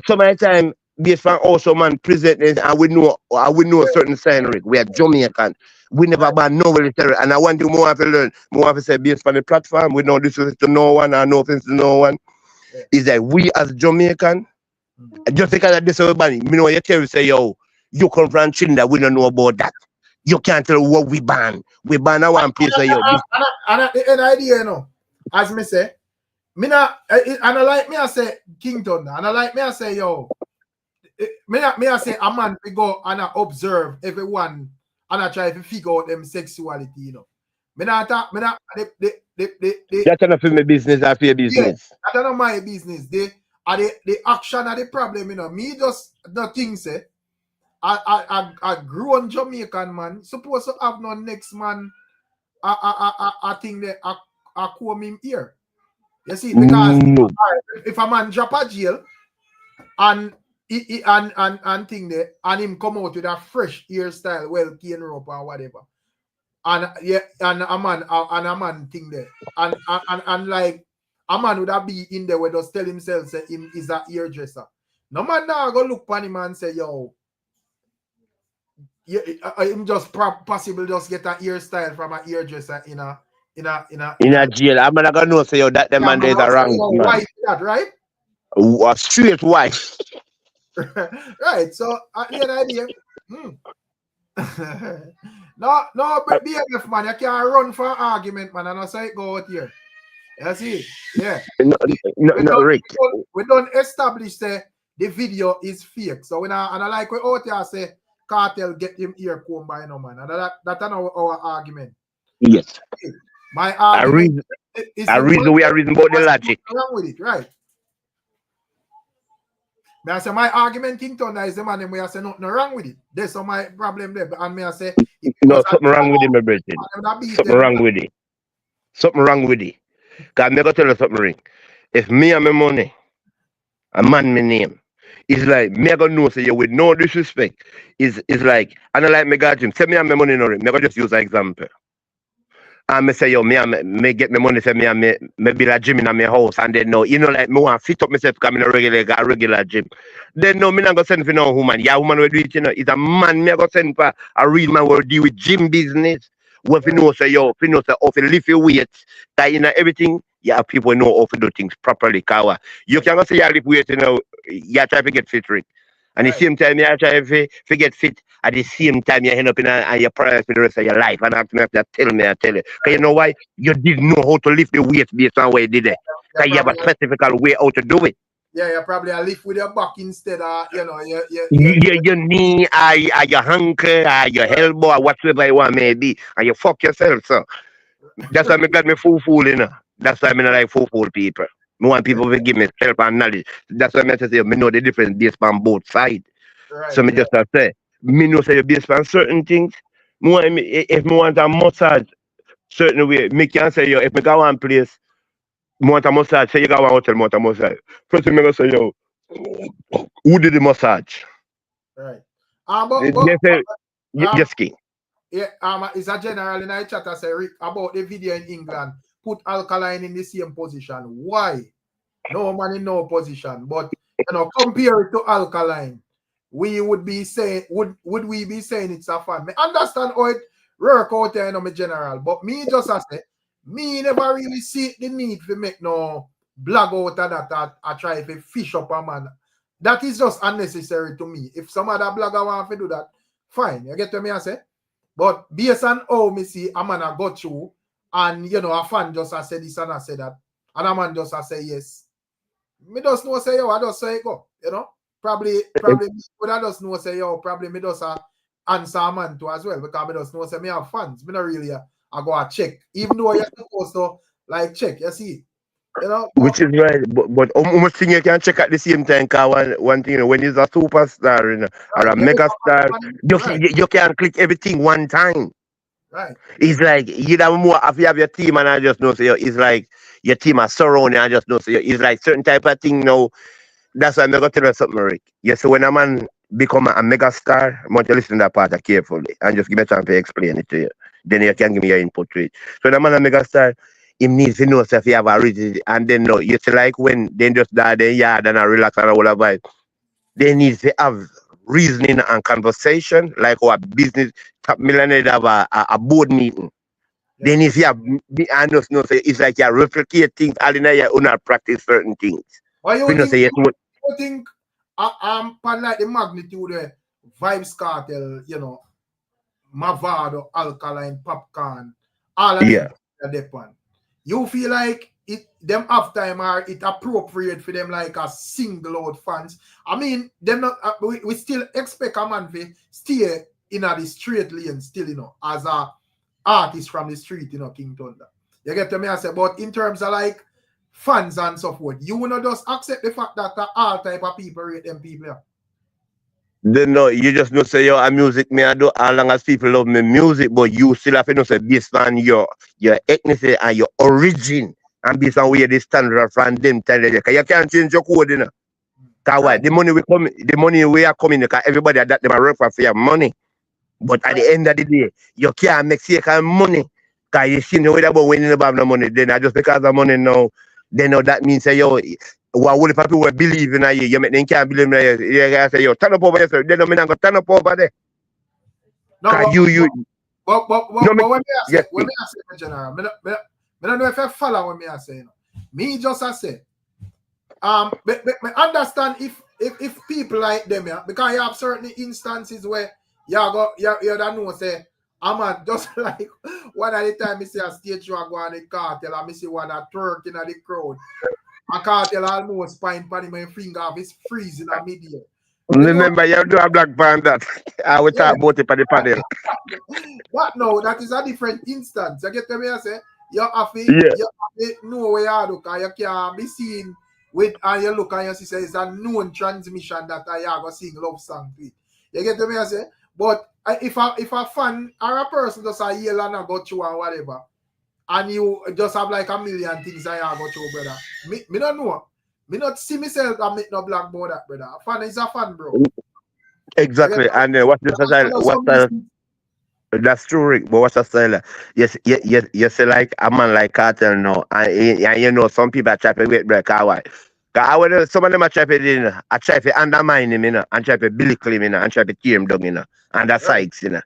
some of the time, based on also man present and we know a certain scenery. We are Jamaican. We never ban no military, and I want you more to learn. More to say based on the platform, we know this is to no one and no offense to no one. Yeah. Is that we as Jamaican, just because of this everybody, me know you tell you say, yo, you come from Trinidad, we don't know about that. You can't tell what we ban. We ban our one place. And an idea, you know, as me say, me not, and I like me I say King Thunder, and I like me I say, yo, me I say a man we go and I observe everyone and I try to figure out them sexuality, you know. Me not talk, me not, That's enough for my business or for your business. I don't know my business. The action of the problem, you know. Me just the thing say, a grown Jamaican man supposed to have no next man a thing that a comb him here. You see, because if a man drop a jail and and thing there, and him come out with a fresh hairstyle, well, cane rope or whatever, and yeah, and a man thing there, and like a man would have be in there where just tell himself say him is a hairdresser. No man now go look upon him and say, yo, yeah, him just possible just get a hairstyle from a hairdresser in a jail. I'm not gonna know say yo that the man there is a wrong man. White that, right? Straight white. Right. So at the end of the day, no, but BMF man, you can't run for argument, man, and I say it go out here. You see? Yeah. No, Rick. We don't establish the video is fake. So when I like we out here say Cartel get him ear comb by no man. And that's our argument. Yes. My argument we are reason about the logic. Wrong with it, right? Me I say my argument in turn is the man and I say nothing wrong with it. That's my problem there. And me I say no, something wrong with it, my brother. Something wrong with it. Something wrong with it. Cause I'm gonna tell you something, Rick. If me and my money, a man my name, it's like me I gonna know say you with no disrespect. Is like I don't like me got him. Say me and my money no Rick. Me gonna just use an example. And me say, yo, me get my money, say me build a gym in my house, and then no, you know, like me want to fit up myself because I a regular gym. Then no, me not go send for no woman. Yeah, woman will do it, you know. It's a man, me go send for a real man will deal with gym business. What if you know say, yo, if you know say, how to lift your weights, that you know everything, yeah, people know how to do things properly. Kawa. You can go say you lift weights, you know, you try to get fit, Rick. And at the same time, you try to get fit. At the same time, you end up in your problems for the rest of your life. And after that, tell me. Because you know why? You didn't know how to lift the weight based on what you did it. Because you have a specific way how to do it. Yeah, you probably lift with your back instead of, you know, your knee, or your ankle, or your elbow, or whatever you want maybe. And you fuck yourself, so. That's why I got me fool, you know. That's why I don't like fool people. I want people to give me self and knowledge. That's why I say, me know the difference based on both sides. Right, so me just say, me know say based on certain things. If me want a massage certain way, me can say, yo, if me go one place, me want a massage, say you go one hotel, me want a massage. First thing me go say, yo, who did the massage? Right. Yes, King. Yeah, it's a general in a chat I say, Rick, about the video in England. Put Alkaline in the same position. Why? No man in no position. But you know, compare it to Alkaline, we would be saying, would we be saying it's a fan? I understand how it work out there, you know, my general. But me just I say, me never really see the need to make no blog out of that. I try to fish up a man. That is just unnecessary to me. If some other blogger want to do that, fine. You get what me I say? But based on how me see a man I go through, and you know, a fan just I say this and I say that, and a man just I say yes. Me just know say yo, I just say go, you know. Probably but I just know say yo, probably me just answer a man too as well, because me just know say me have fans. Me not really I go a check. Even though you're supposed to like check, you see. You know, which is right, but almost thing you can check at the same time. Cause one thing, you know, when he's a superstar, you know, or a mega star, you can click everything one time. Right. It's like you have more if you have your team, and I just know say it's like your team are surrounding. I just know say it's like certain type of thing now. That's why I'm gonna tell you something, Rick. Yes, so when a man become a mega star, I want you to listen to that part carefully and just give me a chance to explain it to you. Then you can give me your input to it. So when a man a mega star, he needs to know if you have a reason, and then no, you see like when they just die the yard and I relax and all about, they need to have reasoning and conversation, like our business top millionaire have a board meeting. Yeah. They need to have and just know say it's like you replicate things and then you own practice certain things. Why you think like the magnitude of Vybz Kartel, you know, Mavado, Alkaline, Popcaan, all of them depend. You feel like them half time are it appropriate for them like a single out fans? I mean, them not we still expect a man to stay in the straight lane still, you know, as artists from the street, you know, King Thunder. You get to me, I say, but in terms of like fans and so forth, you will not just accept the fact that all type of people rate them people. Yeah. Then no, you just know say yo, music me I do as long as people love me music, but you still have to know say based on your ethnicity and your origin and based on where they stand from them tell you. Cause you can't change your code, you know. Cause why? The money we are coming, because everybody that them are work for your money. But at the end of the day, you can't make second money. Cause you see no way about winning about no money. Then just because of money now, then that means say yo, what would the people will believe in you? You make them can't believe in you. You gotta say yo, turn up over yourself. Then I'm gonna turn up over there. No, Cause but when me I say, general, me don't know if I follow what me I say. You know. Me just I say, me understand if people like them, yeah, because you have certain instances where you don't know say, I'm just like one at the time I see a stage show go on the KARTEL and I see one that twerk in the crowd. A KARTEL almost spine pan my finger off his freeze in the middle. Remember, you do a black band that I will talk about it on the panel. But no, that is a different instance. You get me? I say you have to know where you look, and you can't be seen with and you look and you see say it's a known transmission that I go sing love song to it. You get me? I say, but if a fan or a person just a yell and a go through or whatever, and you just have like a million things I go through, brother. Me don't know. Me not see myself and make no black about that, brother. A fan is a fan, bro. Exactly. And what's the style? That's true, Rick. But what's the style? Yes, you say like a man like KARTEL now, and you know some people are trying to wait break. Why? Because some of them are trying to I try to undermine him, you know, and try to belittle him, you know, and try to tear him down, you know, and that's Sykes, you know.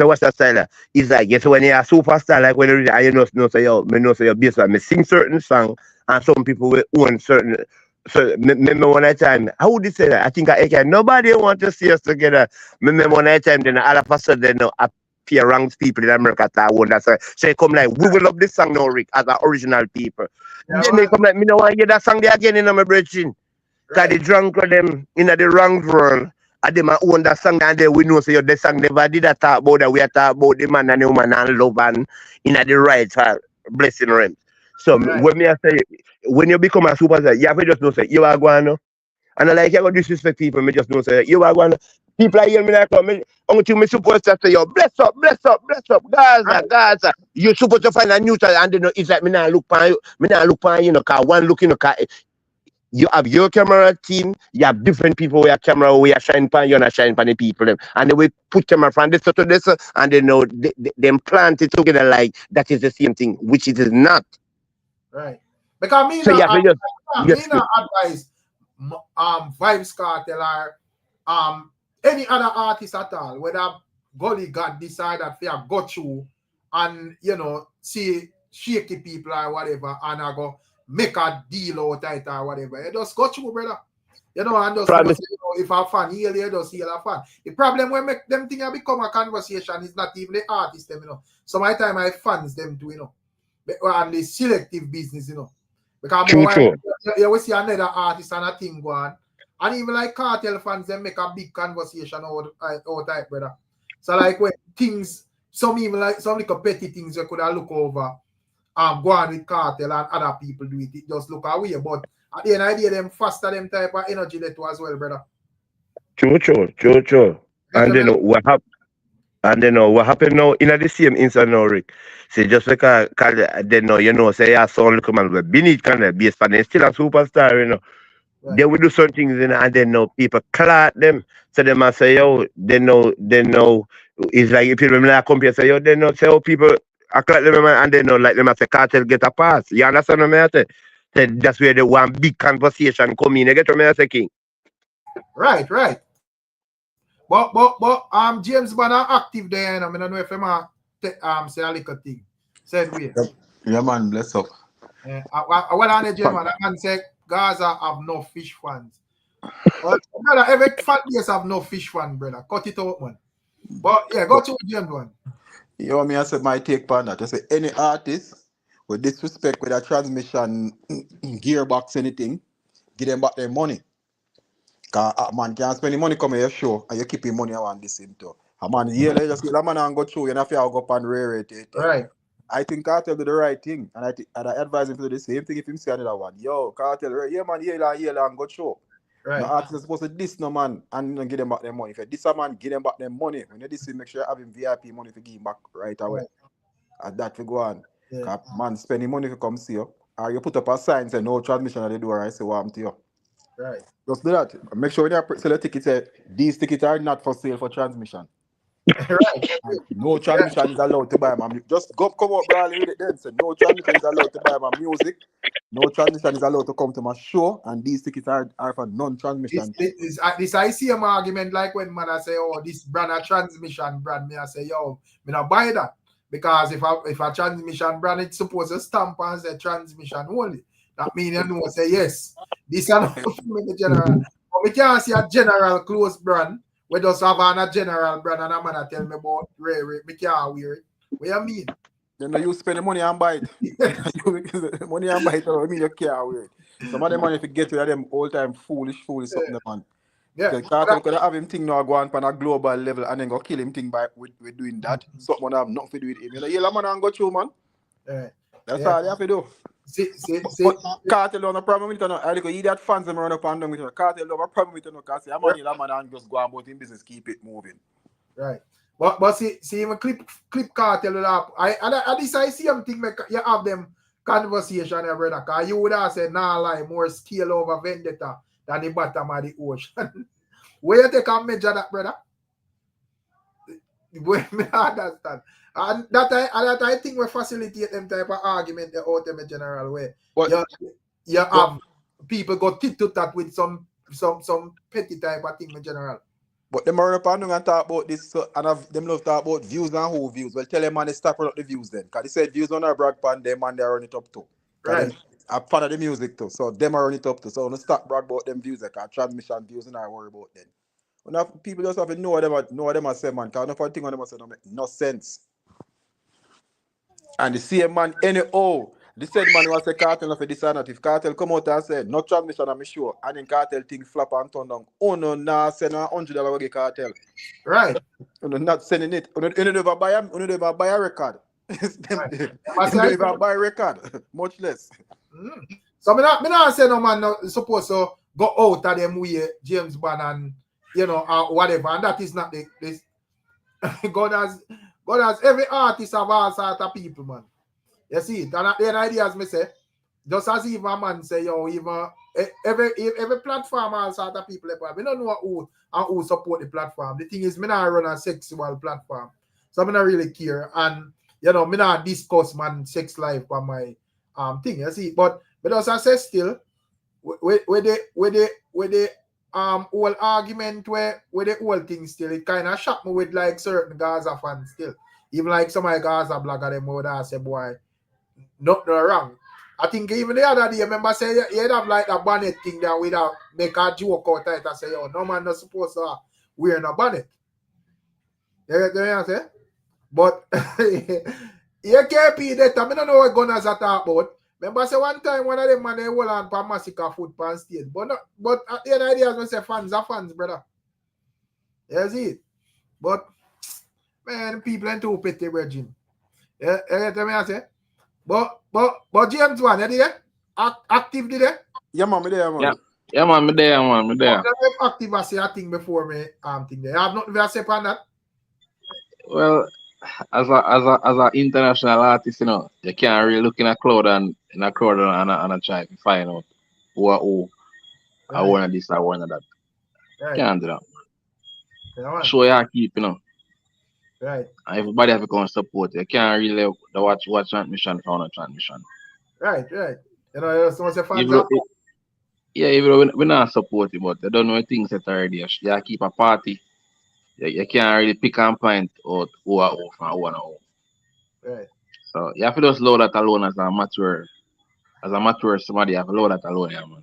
So what's the style? It's like yes, when you're a superstar, like when you know say yo, me know say your bass me sing certain song, and some people will own certain. So remember one time, how would you say that? I think nobody want to see us together. Remember one time, then all of a sudden, appear ranks people in America that one. So they come like, we will love this song now, Rick, as the original people. Yeah, then they come like, me no want to hear that song there again in my bridging. Because they drunk of them in the wrong world. And them own that song and then we know say the song never did a talk about that. We are talk about the man and the woman and love and in the right blessing realm. So when me I say when you become a superstar, you have to just know say you are going to. And I like you going to disrespect people, me just know say you are going to. People are hearing me like until me supposed to say yo, bless up, Gaza. You're supposed to find a neutral and then it's like me not look on you know, cause one looking you have your camera team, you have different people where camera where you shine pan, you're not shining pan the people them. And then we put camera from this to this and they know them plant it together like that is the same thing, which it is not. Right. Because me so not advise Vybz Kartel or any other artist at all, whether Gully God decided to go through and you know see shaky people or whatever and I go make a deal out it or whatever. You just go through, brother. You know, and just say, you know, if a fan heal, you just heal a fan. The problem when make them thing become a conversation is not even the artist, them, you know. So my time I fans them too, you know. And the selective business, you know. Because you will see another artist and a thing go on. And even like KARTEL fans, they make a big conversation out type, brother. So like when things, some even like some little petty things you could have look over. Go on with KARTEL and other people do it. It just look away. But at the end of the day, them faster them type of energy that as well, brother. True. And then what happened? And then what happened now in the same instant now, Rick. See, just because then now, you know, say I saw look man with BEENIE kind of base fan, still a superstar, you know. Right. They will do some things, you know, and then now people clout them. So they must say, yo, they know it's like if people like compare say, yo, they know say, oh, people I clout them and they know like them say KARTEL get a pass. You understand what I say? So that's where the one big conversation come in. You get what I say, King? Right. But James Bond active there, and I don't know if I'm say a little thing. Said we. Yeah, man, bless up. I went on the James and that man said Gaza have no fish fans. Well, brother, every fan base have no fish fan, brother. Cut it out, man. But yeah, go to James one. You know me, I said my take on that. I say any artist with disrespect with a transmission gearbox, anything, give them back their money. Cause man can't spend the money come your show and you keep your money I want listen to. A man, yeah, let's just get that man and go through. You have to go up and rare it. Right. I think Cartel do the right thing, and I advise him to do the same thing if him see another one. Yo, Cartel, yeah man, yeah, and go through. Right. No artist is supposed to diss no man and give them back their money. If you diss a man, give them back their money. When you diss him, make sure you have him VIP money to give him back right away. Right. And that will go on. Yeah. 'Cause man spending money to come see you. Or you put up a sign say no transmission at the door and I say what happened to you. Right. Just do that. Make sure when you sell a ticket, say these tickets are not for sale for transmission. Right. And no transmission is allowed to buy my music. Just come out brawling with it then. Say no transmission is allowed to buy my music. No transmission is allowed to come to my show, and these tickets are for non-transmission. This I see an argument like when man I say, oh, this brand a transmission brand, me I say, yo, me not buy that. Because if a transmission brand, it's supposed to stamp and say transmission only. That means you know say yes. This is not the general. But we can't see a general close brand. We just have a general brand and a man tell me about Ray. We can't wear it. What you mean? You know, you spend the money and buy it. Money and buy it, I mean you can't wear it. Some of them money if you get rid of them all time foolish something man. Yeah. Because Cartel could have him thing now go on a global level and then go kill him thing by with doing that. Something have nothing to do with him. You know, yeah, man and go through, man. That's all you have to do. See. But Cartel don't have a problem with it. I like you that fans them run up and down with it. Cartel don't have a problem with it because I'm on man and just go about in business, keep it moving. Right. But see even clip Cartel up. I see them thing make you have them conversation, brother. Cause you would have said nah lie more scale over vendetta than the bottom of the ocean. Where you take a measure that, brother? Where me understand. And that I think we facilitate them type of argument the ultimate general way. You have people go tit to that with some petty type of thing in general. But them run up and down and talk about this and have them love talk about views and who views. Well, tell them man they stop running up the views then. Because they said views on our brag pan them and they run it up too. Right. I'm fan of the music too. So them are run it up too. So don't stop brag about them views like transmission views and I worry about them. When people just have to know what them are saying, man. Because enough of thing on them are saying don't make no sense. And the same man, the said man was a Cartel of a designer. If Cartel come out and say, no transmission, I'm sure. And then Cartel thing flap and turn down. Oh no, nah, send $100 to Cartel. Right. You know, not sending it. You never buy a record. You never buy a record. Much less. So me not say no man no, supposed to go out of them way James Bond and you know whatever. And that is not this. God has every artist of all sort of people, man. You see it? And at the end ideas me say, just as even a man say, yo, even every platform all sort of people, we don't know who support the platform. The thing is, me not run a sexual platform. So me not really care. And you know, me not discuss man sex life on my thing, you see. But as I say still, with the whole argument where the whole thing still, it kind of shocked me with like certain Gaza fans still. Even like some of my Gaza blogger them would have say, boy, nothing wrong. I think even the other day, remember say you'd have like a bonnet thing that we'd have make a joke out of it and say, yo, no man not supposed to wear a bonnet. You know what I'm saying? But you can't be that. I don't know what gunners are talking about. Remember, say one time one of them man they hold on for massacre foot pan stage. But at the end of the day, as I say, fans are fans, brother. You see it? But man, people ain't too petty, virgin. You get me I say? But James one, you there? Active there? Yeah, man, me there, man. Yeah, man, me there, man, me there. Active I say a thing before me thing there. I have nothing to say on that. Well, as a international artist, you know, you can't really look in a crowd and try to find out who I want this, I want that. Right. Can't do that. Yeah, show you keep, you know. Right. And everybody have to come support. You can't really watch transmission from a transmission. Right. You know, someone say fans even though we're not supporting, but they don't know things that already. You keep a party. You can't really pick and point out who are who from who and who. Right. So you have to just load that alone as a mature somebody, you have to load that alone, yeah, man.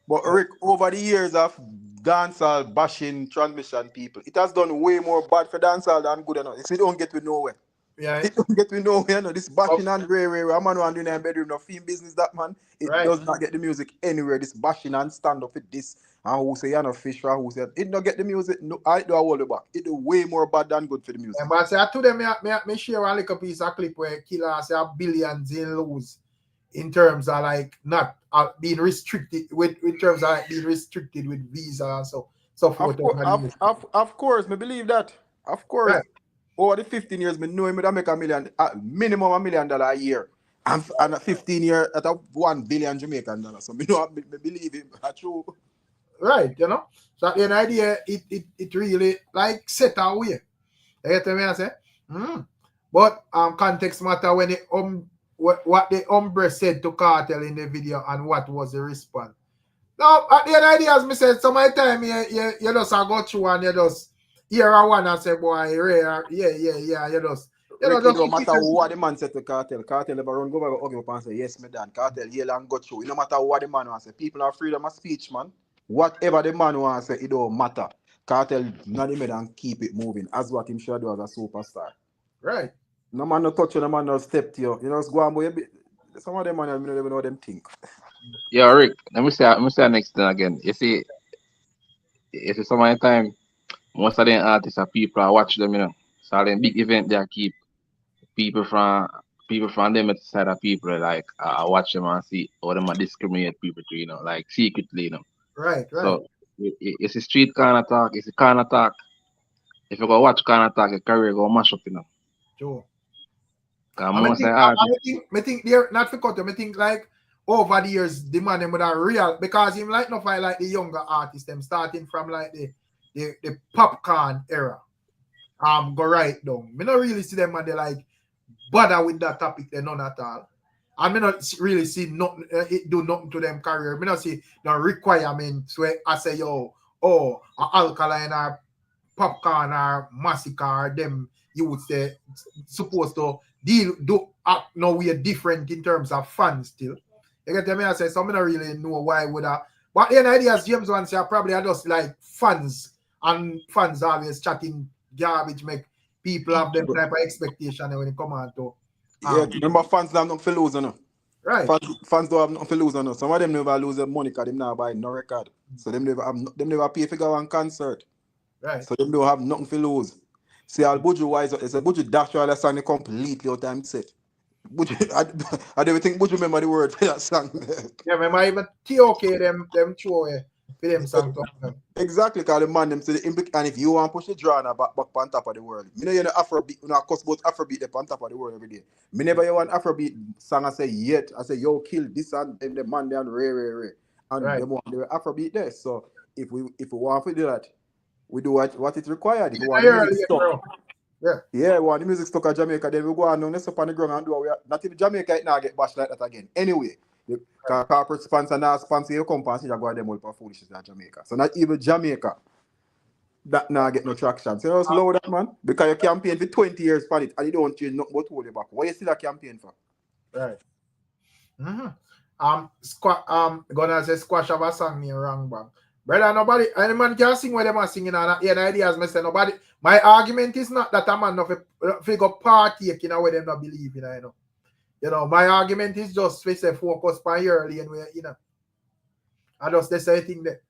But Rick, over the years of dancehall bashing transmission people, it has done way more bad for dancehall than good enough. It don't get to nowhere. Yeah. It don't get to nowhere. No, this bashing and a man who doing in bedroom, no film business, that man. It does not get the music anywhere. This bashing and stand up with this and who say you're not fish for who say it don't get the music. No, I do hold it back. It do way more bad than good for the music. Yeah, but say to them, me share a little piece of clip where Killer say billions in lose in terms of like not being restricted with in terms of like being restricted with visa and so forth. Of course, me believe that. Of course. Right. Over the 15 years, me know him that make minimum $1 million a year. And at 15 years, at $1 billion Jamaican dollars. So me know me believe him. That's true. Right, you know. So the idea it really like set away. You get what I say? But context matter when the what the Umbre said to Cartel in the video and what was the response. Now at the end idea, as me said, some of the time you just go through and you just hear a one and say, boy, rare, yeah, you just no matter what the man said to Cartel ever run go over up and say, yes, me done. Cartel yell and go through. No matter what the man wants to say. People are freedom of speech, man. Whatever the man wants to say, it don't matter. Cartel not him and keep it moving. As what him should do as a superstar. Right. No man no touch you, no man no step to you. You know, go on, boy. Some of them man, I don't even know what them think. Yeah, Rick, let me say next thing again. You see some of the time, most of them artists are people I watch them, you know. So then big event they keep people from them side of people like I watch them and see how them discriminate people to, you know, like secretly, you know. Right. So it's a street kind of talk, it's a kind of talk. If you go watch kind of talk, your career go mash up, you know. True. I think they're not for cut. I think like over the years, the man them with a real because him like no fight like the younger artists, them starting from like the Popcaan era. Go right down. Me not really see them and they like bother with that topic, they none at all. And me not really see nothing it do nothing to them career. Me not see no requirements where I say Alkaline or Popcaan or Massacre, them you would say supposed to do act no way different in terms of fans still. You get me? I say so. I don't really know why would I. But the idea as James once say probably are just like fans and fans always chatting garbage make people have them type of expectation when it come on to. Remember fans have nothing to lose, no. Right. Fans don't have nothing to lose, no. Some of them never lose their money because them now buy no record. So them never pay for go on concert. Right. So them don't have nothing to lose. See, Al Buju wise up. It's a Buju dash all that song completely out time set. Buju, I don't think Buju remember the word for that song. Yeah, remember even TOK them throw for them song. Exactly, because the man them say and if you want to push the draw back on top of the world. Me know you know Afrobeat, you know cuss about Afrobeat they on top of the world every day. Me never hear one Afrobeat song I say yet. I say yo kill this and the man down rare. And right. them want the Afrobeat there. So if we want to do that, we do what it required. If we want the music stuck. Yeah, we want the music stuck at Jamaica, then we go on let's up on the ground and do what not even Jamaica it now get bashed like that again. Anyway, the corporate sponsor now sponsor your company, you go them all for foolishness at Jamaica. So not even Jamaica that now get no traction. So just low that man. Because you campaign for 20 years for it and you don't change nothing but hold you back. Why you still a campaign for? Right. Gonna say squash of a song me wrong bang. Brother, nobody, any man can sing what them are singing and the idea as me say nobody. My argument is not that a man no figure party you know where them not believe in, you know. You know, my argument is just we say focus on your lane where you know. I just they say thing there.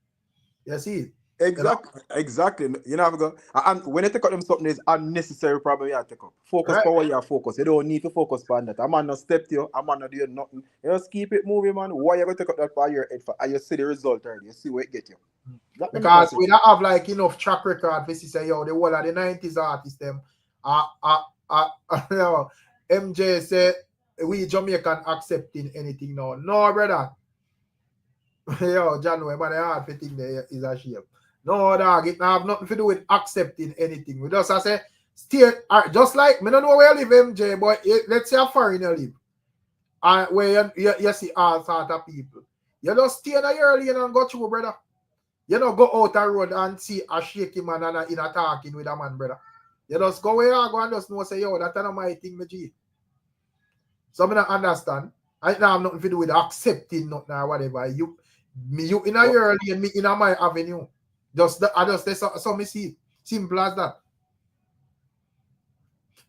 You see it? Exactly. You know, go, and when you take out them something is unnecessary problem you have to take up. Focus for what you are focused. You don't need to focus on that. A man not step to you, a man not do nothing. You just keep it moving, man. Why you going to take up that for your head for? And you see the result already. You see where it get you. Because we don't have like enough track record to say, yo, the whole of the 90s artists them MJ say we Jamaican accepting anything now. No, brother. Yo, John, but the hard thing there is a shame. No, dog, it have nothing to do with accepting anything. We just say, stay, just like, me don't know where you live, MJ, but let's say a foreigner live. And where you see all sorts of people. You just stay in your lane and go through, brother. You don't go out the road and see a shaky man and in a talking with a man, brother. You just go where you go and just know, say, yo, that's not my thing, me G. So I don't understand. I don't have nothing to do with accepting nothing or whatever. You in a your lane, me in a my avenue. So me see simple as that.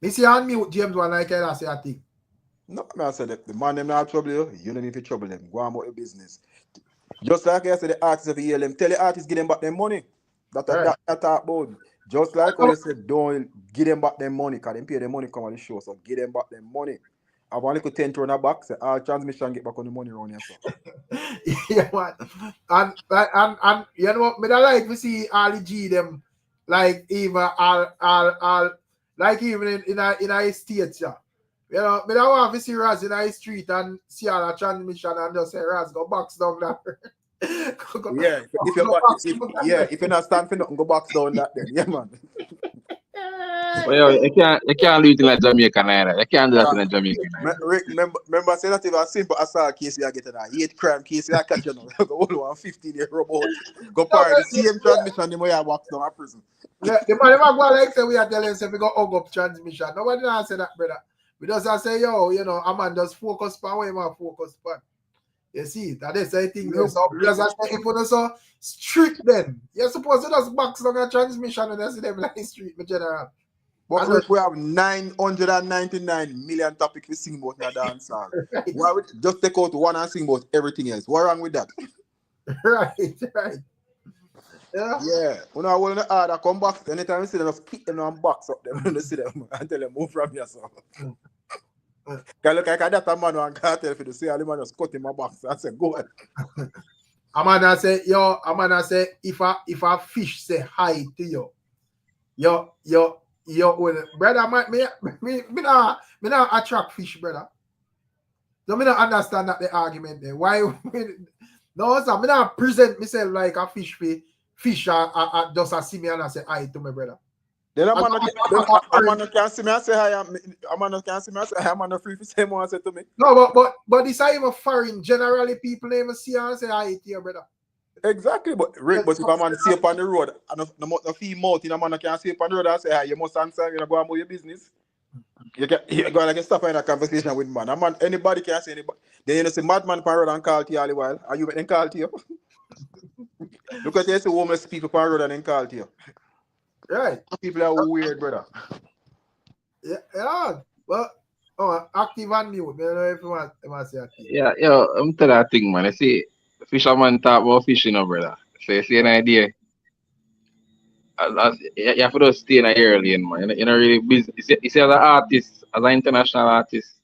Me see unmute James one like I say a thing. No, I said the man them not trouble you. You don't need to trouble them. Go on about your business. Just like I said, the artists of the ELM, tell the artists give them back their money. That talk about. Just like when you said, don't give them back their money, because they pay their money come on the show, so give them back their money. I want to 10 to run a back, say all transmission get back on the money around here. So. Yeah, man. And you know what, me da like we see all the G them like even all like even in a states, yeah. You know, me da want to see Raz in a street and see all the transmission and just say Raz go box down that. Yeah, if you're not stand for nothing, go box down that then. Yeah, man. Well, you can't do it in like Jamaica either. You can't do that in Jamaica. Remember, say that if a simple assault case you get a hate crime case you catch you now. Go all 15-year robot. Go party the same transmission the way I walk down a prison. Yeah, the man never go like say we are telling say we go hug up transmission. Nobody not say that, brother. We just say, yo, you know, a man just focus on where man focus on. You see, that is the thing. So because I say if you so strict then, you're supposed to just box down a transmission and see them like street in general. But we have 999 million topics we sing about in the dancehall. Right. Why we just take out one and sing about everything else? What's wrong with that? Right. Yeah. When I want to add, I come back. Anytime you see them, just kick them and box up them. You see them and tell them move from here. So. Can look like that man on KARTEL for the say, all the man just cut in my box. I say, go ahead. Amanda say, if a fish say hi to you, brother, me not attract fish, brother. So me not understand that the argument there. Why? No, sir, me not present myself like a fish just a see me and I say hi to my brother. Then a man can't see me and say hi. A man can't see me and say hi. A man free to say more and say to me. No, but this is even foreign. Generally, people never see and say hi to your brother. Exactly, but Rick, but if a man see up on the road and no feel mouth in a man can't see up on the road and say hi, you must answer, you know, go and move your business. You go like stop in a conversation with man. A man, anybody can say anybody. Then you know say madman on the road and call to you all the while. Are you make them call to you? Look at you, see homeless people on the road and then call to you. Right. People are weird, brother. Yeah. Well, active and mute. I don't know if you want to say active. Yeah, I'm telling that thing, man. I see fisherman talk about fishing, brother. So you see an idea. You have to just stay in a area lane, man. You're not really busy. You see as an artist, as an international artist,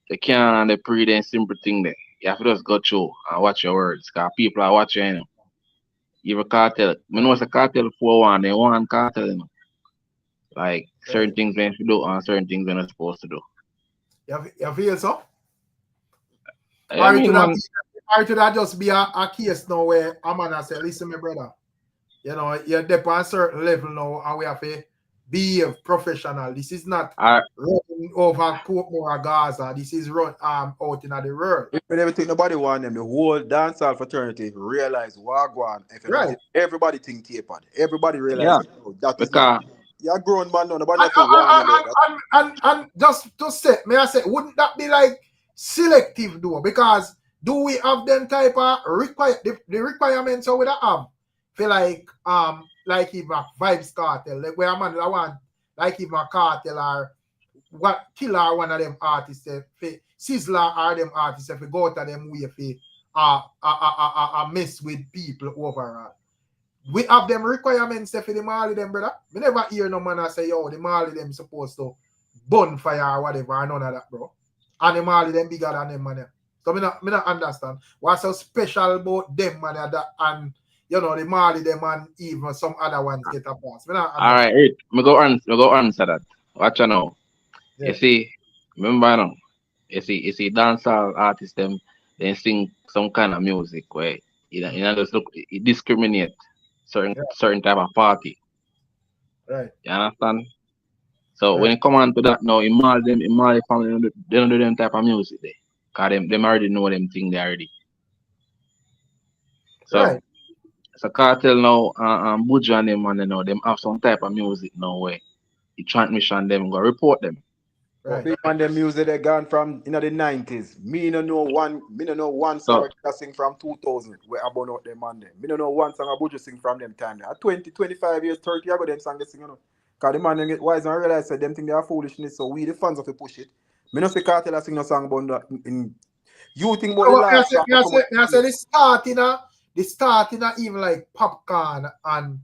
you can't the pre and simple thing there. You have to just go through and watch your words, because people are watching, you know. Even KARTEL. I know it's a KARTEL 4-1, they want KARTEL, you know. Like certain things they should do and certain things they're not supposed to do. You feel so? I mean, or to that just be a case now where a man say, listen, my brother, you know, you're there on a certain level now and we have to be professional. This is not running over Portmore or Gaza. This is run out in the world. If everything nobody want them, the whole dancehall fraternity realize Wagwan. Right. Everybody think tapered. Everybody realize that is not. You're a grown man now. Nobody and just to say, may I say, wouldn't that be like selective though? Because do we have them type of the requirements we have? Feel like if a Vibes Cartel, like where a man I want, like if a Cartel or what Killer one of them artists, Sizzler or them artists, if we go to them way for mess with people overall. We have them requirements for the Mali them, brother. We never hear no man say, yo, the Mali them supposed to bonfire or whatever, none of that, bro. And the Mali them bigger than them, man. So me not understand what's so special about them, man, and you know, the Mali them and even some other ones get a pass. Alright, me go answer that. Watch you now. Yeah. You see, remember now, you see dancehall artists them, they sing some kind of music where you know just look, it discriminate certain type of party. Right. You understand? So when it come on to that now, in Mali family, they don't do them type of music there. Because them already know them thing they already. So so KARTEL now Buju and them and you know, them have some type of music now where the transmission them go report them. Right. And the music they gone from the 90s. Me no know one song I sing from 2000 where I burn out them and them. Me no know one song I Buju sing from them time. 20, 25 years, 30 years ago them song they sing, you know. Because the man get wise and realize that them think they are foolishness, so we the fans of to push it. Me no say KARTEL sing no song about that in You think about the last track? I say the starting even like Popcaan and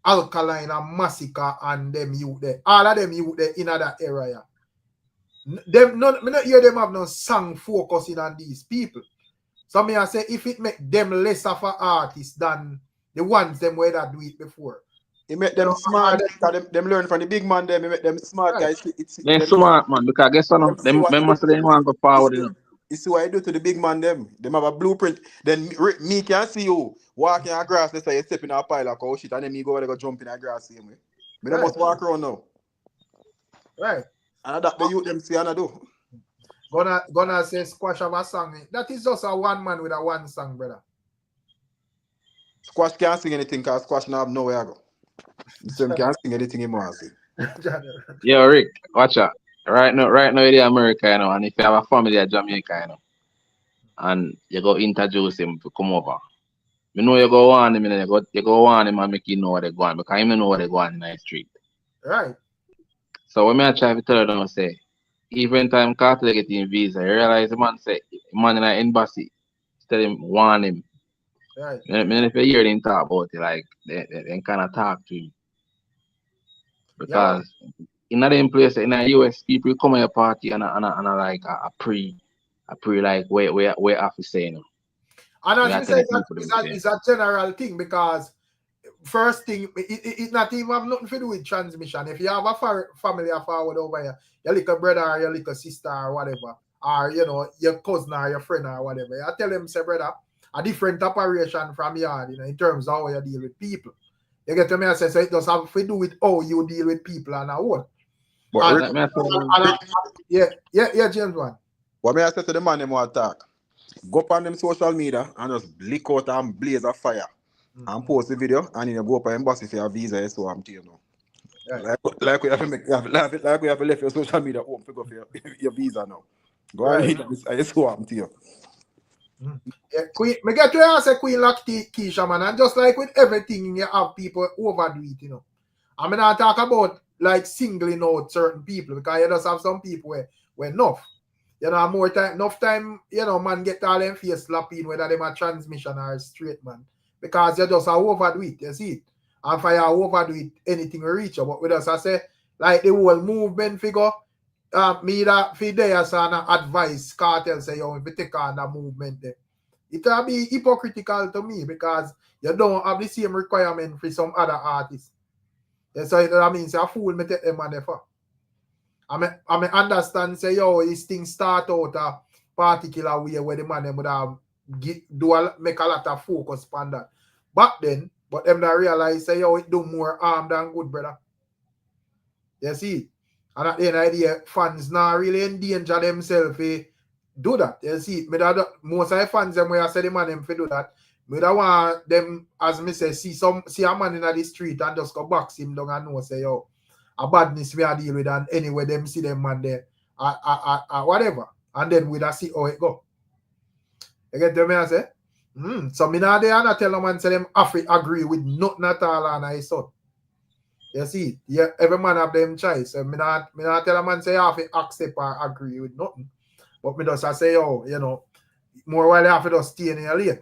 Alkaline and Massacre and them youth there. All of them youth there in that area. Them me not hear them have no song focusing on these people. So me I say if it make them less of an artist than the ones them where that do it before. It make them smart because them learn from the big man them. It make them smart guys. They're smart man because I guess them must they want to go forward. You see what I do to the big man them. Them have a blueprint. Then me can see you walking on grass. Let's say you step in a pile of cow shit and then me go over there go jump in a grass same way. Me don't must walk around now. Right. And that the youth them see and I do. Gonna say Squash have a song. That is just a one man with a one song, brother. Squash can't sing anything because Squash now have nowhere to go. So he can't sing anything he wants to sing. Yo, Rick, watch out. Right now you're in America, you know, and if you have a family in Jamaica, you know, and you go introduce him to come over. You know you go on him, you go on him and make you know where they're going because you know where they're going in the street. Right. So when I try to tell them, I say, even time KARTEL getting visa, you realize the man say, man in the embassy, tell him, warn him. Right. And if you hear them talk about it, like, they kind of talk to him. Because in that place, in the US, people come to your party and like a pre like where have to say, you know. And as we say, it's a general thing because first thing, it not even have nothing to do with transmission. If you have a family forward over here, your little brother or your little sister or whatever, or you know, your cousin or your friend or whatever, I tell them, say, brother, a different operation from yard, you know, in terms of how you deal with people. You get to me, I say, so it does have to do with how you deal with people and how. Yeah, James one. What may I say to the man them want talk? Go up on them social media and just lick out and blaze a fire and post the video and then you go up on embassy for your visa, so I'm telling you. Right. Like we have to make like we have to left your social media home to go for your visa now. Go ahead, I so I'm telling you. Yeah, Queen, me get to ask a Queen like Keisha, man, and just like with everything, you have people overdo it, you know. I mean, I talk about like singling out certain people because you just have some people where enough. You know, enough time, you know, man, get all them face slapping whether them a transmission or straight, man. Because you just overdo it, you see it. And for you overdo it, anything will reach you. But with us, I say, like the whole movement figure, me that for there as an advice, KARTEL say, yo, if you take on that movement there, it will be hypocritical to me because you don't have the same requirement for some other artists. Yeah, so that means you fool me take them on there for. I mean understand say yo this thing start out a particular way where the man them would have make a lot of focus on that. But them not realize say yo it do more harm than good, brother. You see? And at the end of the day, fans now really endanger themselves do that. You see, most of the fans them where I say the man them for do that. Me don't want them, as me say, see a man in the street and just go box him down and know say yo a badness we are deal with and anyway them see them man there whatever. And then we see how it go. You get to me I say? So me now there and I tell them and say them have to agree with nothing at all and I son. You see, yeah, every man have them choice. So me not tell a man say I have to accept or agree with nothing. But me just I say, oh, you know, more while you have to just stay in your lane.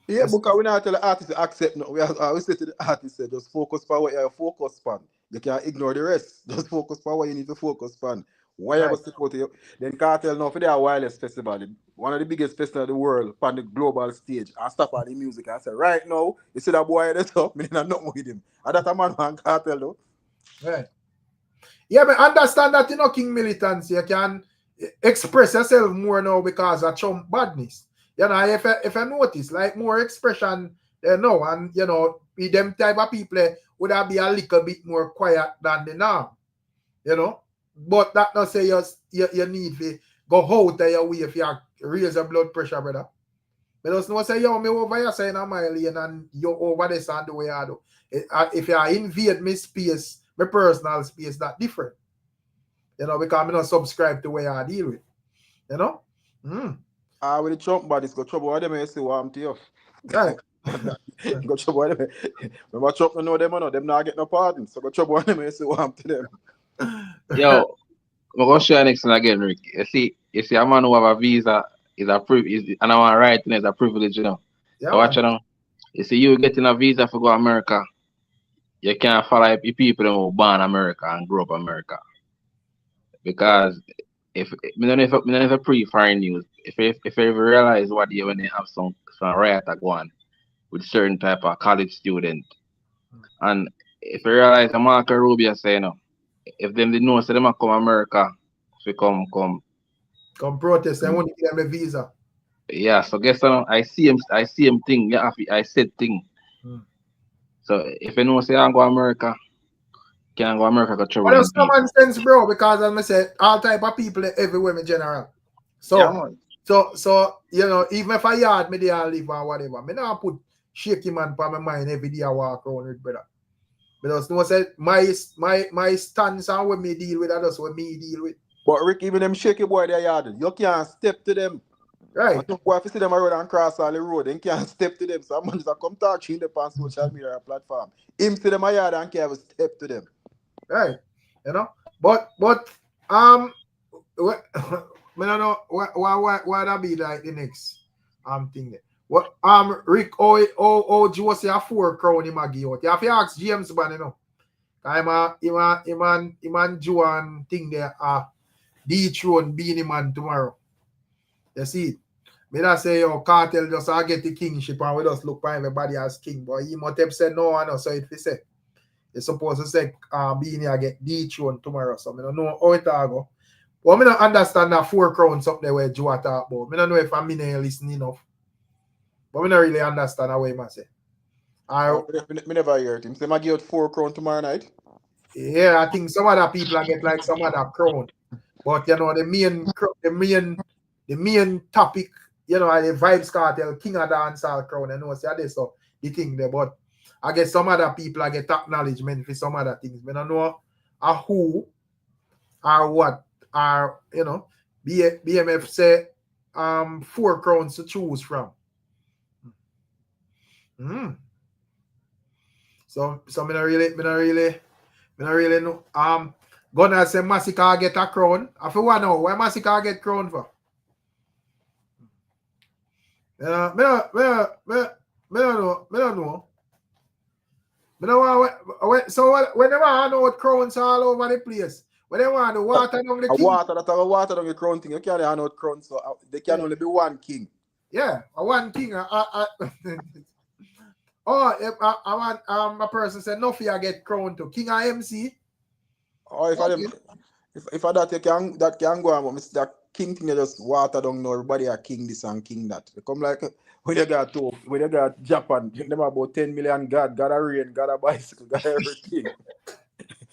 Yeah, because we not tell the artist to accept no. We always say to the artist say just focus on what you focus on. You can't ignore the rest. Just focus on what you need to focus on. Why you support you? Then KARTEL now for their wireless festival, one of the biggest festivals in the world on the global stage. I stop all the music. I say right now, you see that boy that's up, me not know with him. And that a man on KARTEL though. Right. Yeah, but understand that you know King militants, you can express yourself more now because of Trump badness. You know, if I notice, like more expression, you know, and you know, with them type of people would have be a little bit more quiet than the norm. You know, but that not say you need to go out of your way if you raise your blood pressure, brother. But just know say, yo, me over here saying I'm my lane and you over this and the way I do. If you invade my space, my personal space, that different. You know, because I'm not subscribe to the way I deal with. You know? With the Trump bodies go trouble with them and say what I'm to you. Right. Go trouble with them. Remember Trump no know them or no, them not get no pardon. So go trouble with them and say what I'm to them. Yo, I'm gonna show you next one again, Rick. You see a man who have a visa is a privilege, and I want writing is a privilege, you know. Yeah, So watch it now. You see, you getting a visa for go America. You can't follow the people who were born America and grow up America. Because if me don't never pre foreign news, if you ever realize what you when they have some riot that go on with certain type of college student, and if you realize Marco Rubio say no, if them they know say them a come America, if you come protest, I want to give them a visa. yeah, so guess what? I see him thing, yeah, I said thing. So if you know say I go America, can't go America go trouble. But it's common sense, bro, because as I said, all type of people everywhere in general. So yeah, so you know, even if I yard me there live or whatever, me not put shaky man for my mind every day I walk around with brother. Because no say my stance and what me deal with, that's what me deal with. But Rick, even them shaky boy they yard, you can't step to them. Right. I think if you see them road and cross all the road, they can't step to them. Someone just come talk to them on social media platform. Him see them a yard and can't step to them. Right. You know? But I don't know why that be like the next thing there. What Rick Joe say a 4 crown him a give out. You have to ask James Ban, you know. I'm Joe and thing there Dethroning BEENIE man tomorrow. You see, me not say yo KARTEL just get the kingship and we just look for everybody as king. But he might have said no, I know. So if he say you're supposed to say BEENIE get Dethroning tomorrow. So I don't know how it go. But I don't understand that 4 crowns up there where Joe talk about. I don't know if I'm listening enough. But I don't really understand how he must say. I never heard him. Say I give out 4 crown tomorrow night. Yeah, I think some other people get like some other crown. But you know, the main topic, you know, the Vybz Kartel, King of Dancehall crown, and know say this so the thing there. But I guess some other people I get acknowledgement for some other things. I don't know who or what are, you know, BMF say 4 crowns to choose from. So I don't really know. Gonna say Massacre get a crown. I feel want to know why Massacre get crown for. Me don't know. So when they want to know what crowns all over the place, when they want to water down the king. Water down the crown thing. You can't have no crown, so there can only be one king. Yeah, one king. Oh, if I want a person said no fear get crowned to King of MC. Oh, if I that can go on, but Mr. King thing just water down now. Everybody are king this and king that. They come like when you got Japan, them about 10 million God a rain, God a bicycle, God everything.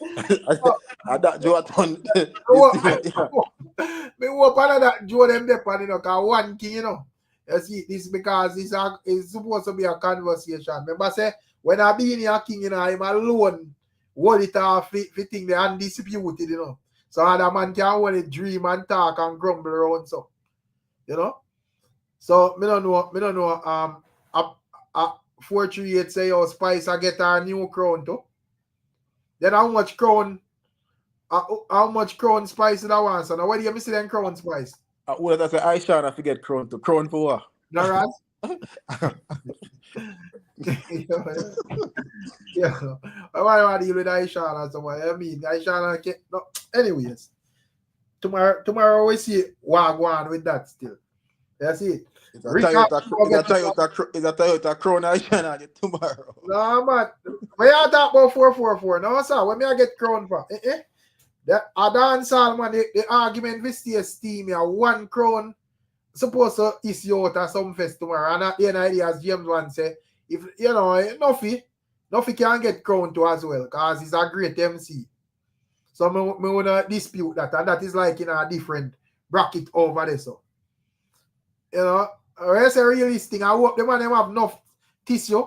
And that Joatan. Me hope that Joe them depend, you know, cause one king, you know. You see, this because it's supposed to be a conversation. Remember, say when I be a king, you know, I'm alone. Hold it off, thing the undisputed, you know. So other man can only dream and talk and grumble around, so you know. So me don't know. 438 say your Spice I get a new crown too. Then how much crown Spice that wants? So now where do you see them crown Spice? Well, that's I shall forget crown to crown for what? Naraz? Yeah. Why deal with Aisha and someone? I mean, Aisha can't. No. Anyways, tomorrow we see what go on with that still. That's it. It's a Toyota crown Aisha get tomorrow. No, man. When you talk about 444, no, sir. When me I get crown for? That a dancehall man, the argument we stay steam here, 1 crown supposed to issue out at Sumfest tomorrow. And at the end of the day, as James Wan say, if you know, Nuffy can get crowned too as well, because he's a great MC. So me wanna dispute that, and that is like in a different bracket over there. So you know, it's a realistic. I hope the man them have enough tissue.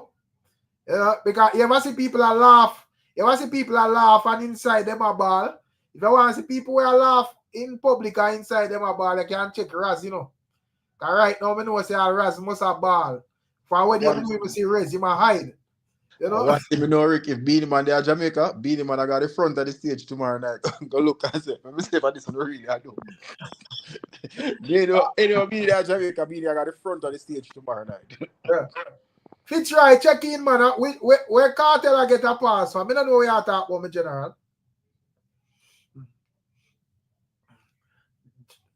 You know, because you ever see people a laugh, and inside them a ball. If you want to see people who laugh in public or inside them a ball, you can check Raz, you know. Because right now, I know say Raz must have ball. For when you see Raz, you might hide. You know? What me know, Rick, if Beenie Man there Jamaica, Beenie Man I got the front of the stage tomorrow night. Go look and say, let me say for this one really I do. Anyway, Beenie there Jamaica, Beenie I got the front of the stage tomorrow night. Yeah. Fitzroy, check in, man. Where Cartel I get a pass from? I don't know where you talk about, my general.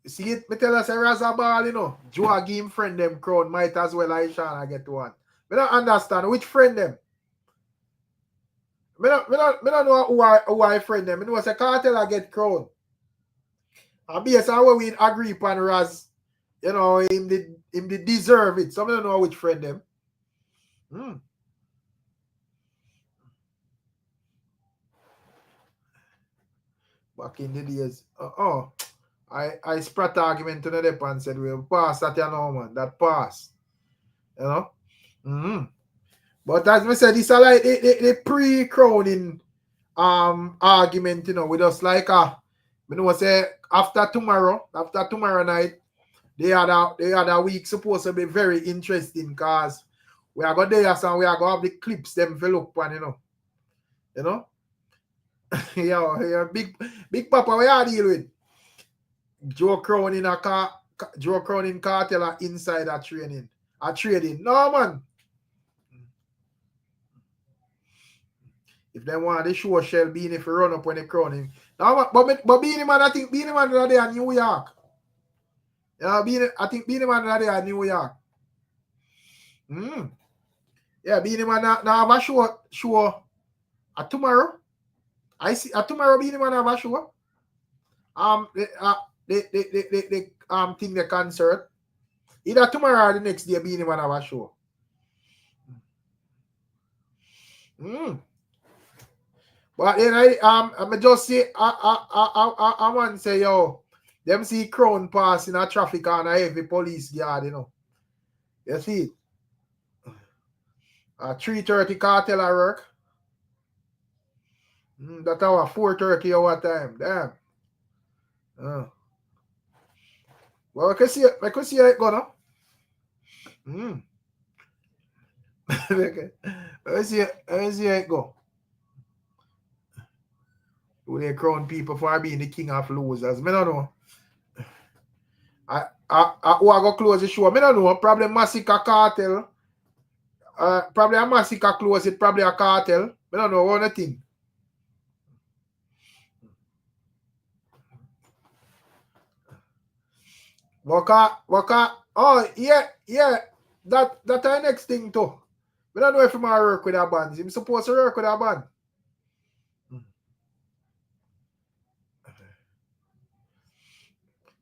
See it, me tell us a Razabal, you know. Joe give him friend them crown, might as well Aisha get one. Me don't understand which friend them. Me don't know who I friend them. Me know say Cartel I get crown. And based on where we agree upon Raz, you know, him did deserve it. So I don't know which friend them. Back in the days. I spread argument to the dep and said we'll pass that, you know, man. That pass. You know? But as we said, it's a like the pre-crowning argument, you know, with us like you know say after tomorrow night, the other week supposed to be very interesting because we are going to there and we are going to have the clips them fill up on, you know. Yeah, big papa we are deal with. Joe Crown in a car, Joe Crown in Cartel inside a trading. No man. If they want the show shell Beenie if you run up when they crowning. No, but Beenie Man, I think Beenie Man are there in New York. Yeah, I think Beenie Man are there in New York. Yeah, Beenie Man now have a show tomorrow. I see tomorrow Beenie Man have a show. The thing the concert. Either tomorrow or the next day Beenie Man have a show. But then I just say I want to say yo, them see Crown pass in a traffic on a heavy police guard, you know. You see? 3:30 Cartel at work. That our 4:30 our time. Damn. Well, I can see how it go now. I see how it go. Do they crown people for being the king of losers? I don't know. I go close the show. I don't know. Probably Massacre Cartel. Probably a Massacre close it. Probably a Cartel. I don't know one thing. Waka. Oh yeah. That the next thing too. I don't know if I'm work with a band. I'm supposed to work with a band.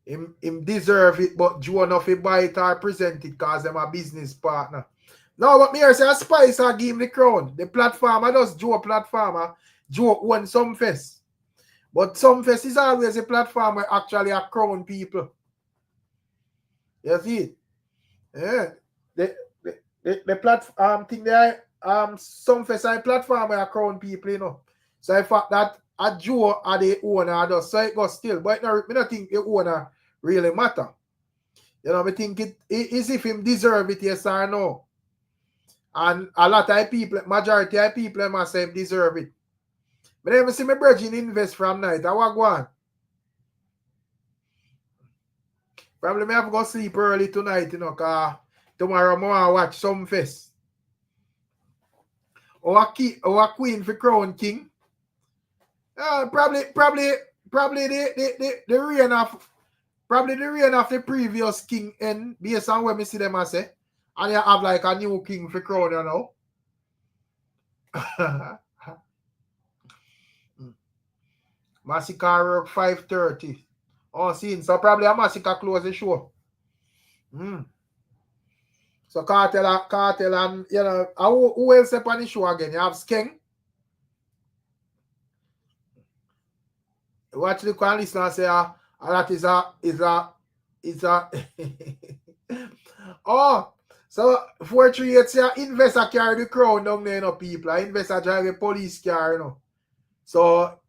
Him deserve it, but Joe enough to buy it or present it because I'm a business partner. No, but me here say a Spice I give him the crown. The platform, I just Joe platform. Joe won Sumfest. But Sumfest is always a platform where actually a crown people. You see it? Yeah. The platform thing there, Sumfest a platform where a crown people, you know. So in fact that a Joe are the owner does, so it goes still. But I don't think the owner really matter. You know, I think it is if him deserve it, yes or no. And a lot of people, majority of people must say him deserve it. But then I see my brother invest from night. I walk one. Probably me have to go sleep early tonight, you know, because tomorrow I want to watch Sumfest. Or a queen for crown king. Probably the reign of the previous king end based on what me see them I say. And you have like a new king for crown, you know. Massacre work 5:30. Oh, seen. So probably a Massacre close the show. So Cartel and you know who else up on the show again? You have Skeng. Watch the call listener say that is a oh, so 438 say investor carry the crown down there, you know, people. Investor drive a police car, you know. So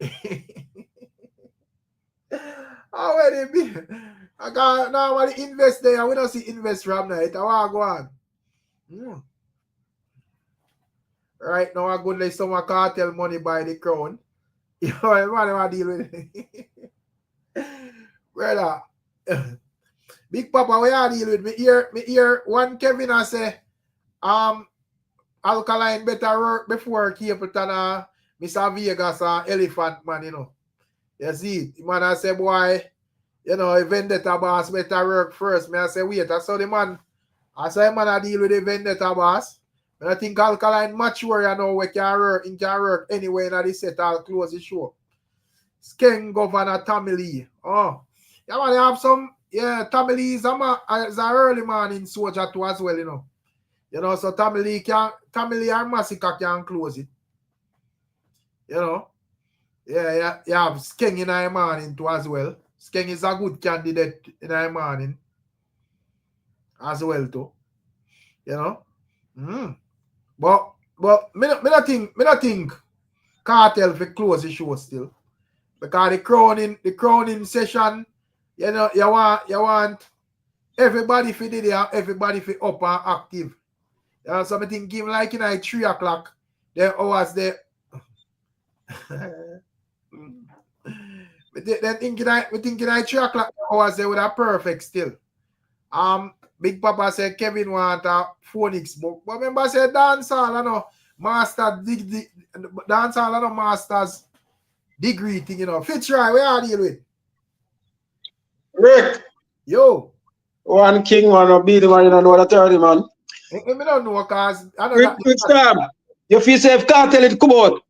how will they be? I got normally invest there. We don't see invest from night. I want to go on. Right now, I go like some cartel money by the crown. You know, what I deal with it. Brother. Big Papa, where I deal with me hear one Kevin I say, Alkaline better work before Capleton Mr. Vegas Elephant man, you know. You see, the man I say, boy, you know, Vendetta boss better work first. Me I say, wait, I saw the man. I say, man, I deal with the Vendetta boss. And I think Alkaline mature, you know, we can work anyway. Now they set, I'll close the show. Skeng Governor Tommy Lee. Oh, yeah, man, they have some, yeah, Tommy Lee is an early man in Soldier too as well, you know. You know, so Tommy Lee and Massacre can close it. You know. Yeah, you have Skeng in the morning too as well. Skeng is a good candidate in the morning as well too. You know. But me not think Cartel for close the show still. Because the crowning session, you know, you want everybody for there, everybody for up and active. You know, so I think give like in 3 o'clock, the hours there. Then thinking 3 o'clock hours they would have perfect still. Big Papa said Kevin want a phonics book. But remember I said dancehall, I know, dancehall, I know, masters degree thing, you know. Fitzroy, where are you deal with? Rick. Yo. One king, one of BEENIE, man, you don't know the 30, man. I don't know, because I know Rick, Rickstorm, you feel safe, cartel it come out.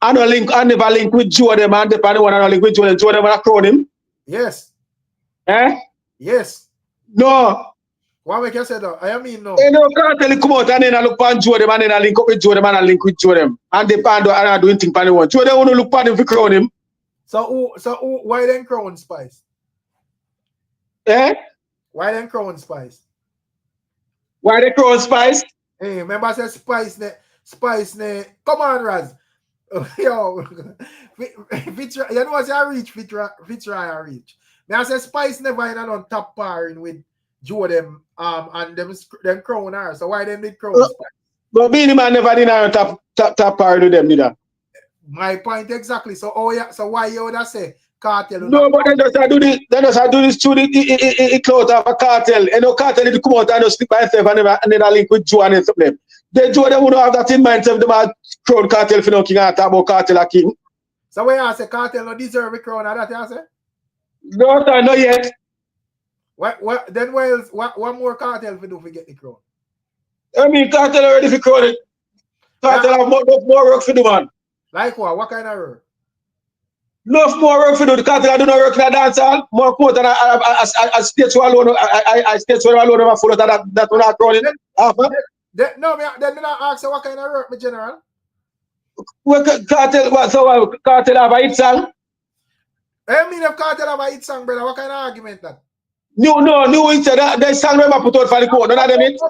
I never link with Joe them, and the one I link with Joe them and I crown him. Yes. Eh? Yes. No. What make you say that? I mean no. Hey, no, cartel it come out and then I look on Joe them and then I link up with Joe them and I link with Joe them. And they and I doing things for the one. Joe them want to look on him for crown him. So why then crown Spice? Eh? Why then crown Spice? Why they crown Spice? Hey, remember I said Spice ne. Come on, Raz. Yo, Fitzroy, you know what I reach, Fitzroy I reach. Me I say Spice never in on top pairing with Joe them and them crown her. So why them did crown Spice? But BEENIE man never did on top pairing with them, neither. My point exactly. So so why you would say cartel? No, but they just do this through the clout of a cartel. And no cartel it come out and just stick by itself and then link with Joe and something. They Joe them would have that in mind of them are crown cartel for no king and talk about cartel a king. So when you say cartel no deserve a crown, that you say? No, not yet. What then what more cartel for do for get the crown? I mean cartel already for crown it. Cartel have more work for do, man. Like what? What kind of work? Enough more work for do. The cartel do not work in a dancehall. More than a stage alone. I stage alone never follow that one not crown it. No, then me not ask you what kind of work, my general. What cartel? So cartel have a hit song? I mean, if cartel have a hit song, brother, what kind of argument that? No, it's that song never put out for the court. None of them it.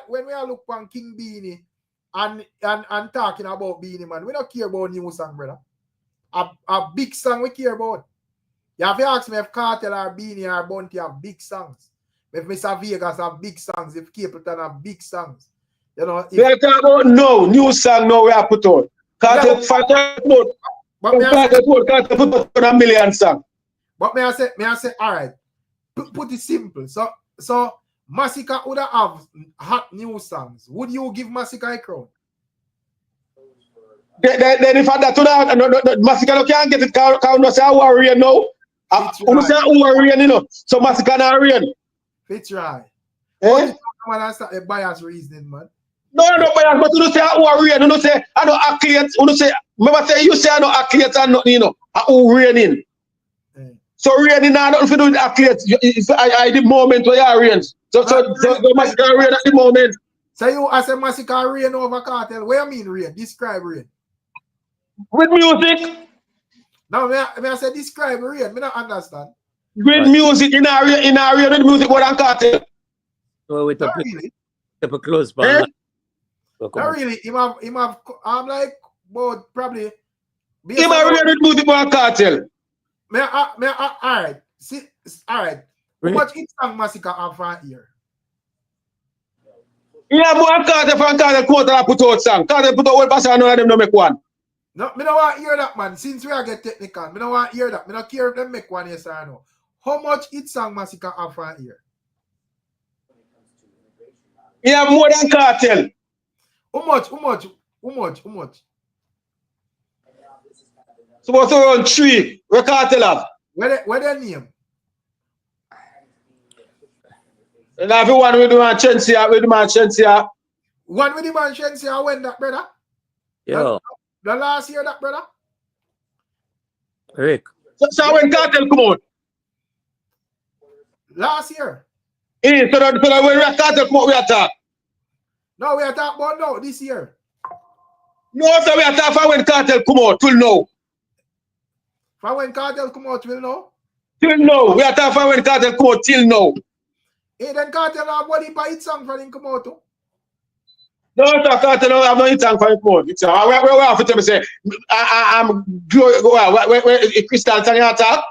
When we are look on King BEENIE and talking about BEENIE, man, we don't care about new song, brother. A big song we care about. You have to ask me if Cartel or BEENIE or Bounty have big songs. If Mr. Vegas have big songs, if Capleton have big songs. You know, if, they talk about no new song no we have put out. Cartel put out 1 million song. But may I say, all right, put it simple. So Massacre would have hot new songs. Would you give Massacre a crown? Then if that Massacre can't get it, can't say how warrior now. Who say how warrior, you know? So Massacre not real. Fitzroy. Eh? Man, start a bias reasoning, man. No bias, but you say how warrior, you say I don't accolades, you say, remember say you say I don't accolades and nothing, you know. Who reigning? So reigning now nothing to do with accolades. I the moment where you are reigning. So Massacre reign at the moment. So you as a Massacre reign over Cartel. What you mean reign? Describe reign. With music. No, I say describe reign. I don't understand. With music in area with music more than Cartel. So with not really. A close Eh? Not really. Him have I'm like about probably. Him have real with music more than Cartel. All right. See, all right. How much hit song Massacre have for here? Yeah, boy, Cartel from Cartel quote and put out song. Cartel put out one pass and none of them don't make one. No, me don't want to hear that, man. Since we are get technical, me don't want to hear that. Me don't care if them make one, yes or no. How much each song Massacre have for here? He have more than Cartel. How much? Supposed to run 3. Where Cartel have? Where their name? And everyone with the man Chensia. One with the man Shensia when that, brother? Yo. The last year that, brother? Rick. So when Cartel come out? Last year. So that when we Cartel come out, we attack. No, we are talking about now, this year. No, so we attack for when Cartel come out, till now. For when Cartel come out, will know? Till now. We attack for when Cartel come out, till now. Hey, then Cartel have body by its song for him come out too. No, so Cartel no have no song for him come out. It's where have to tell me say I'm Christian song attack.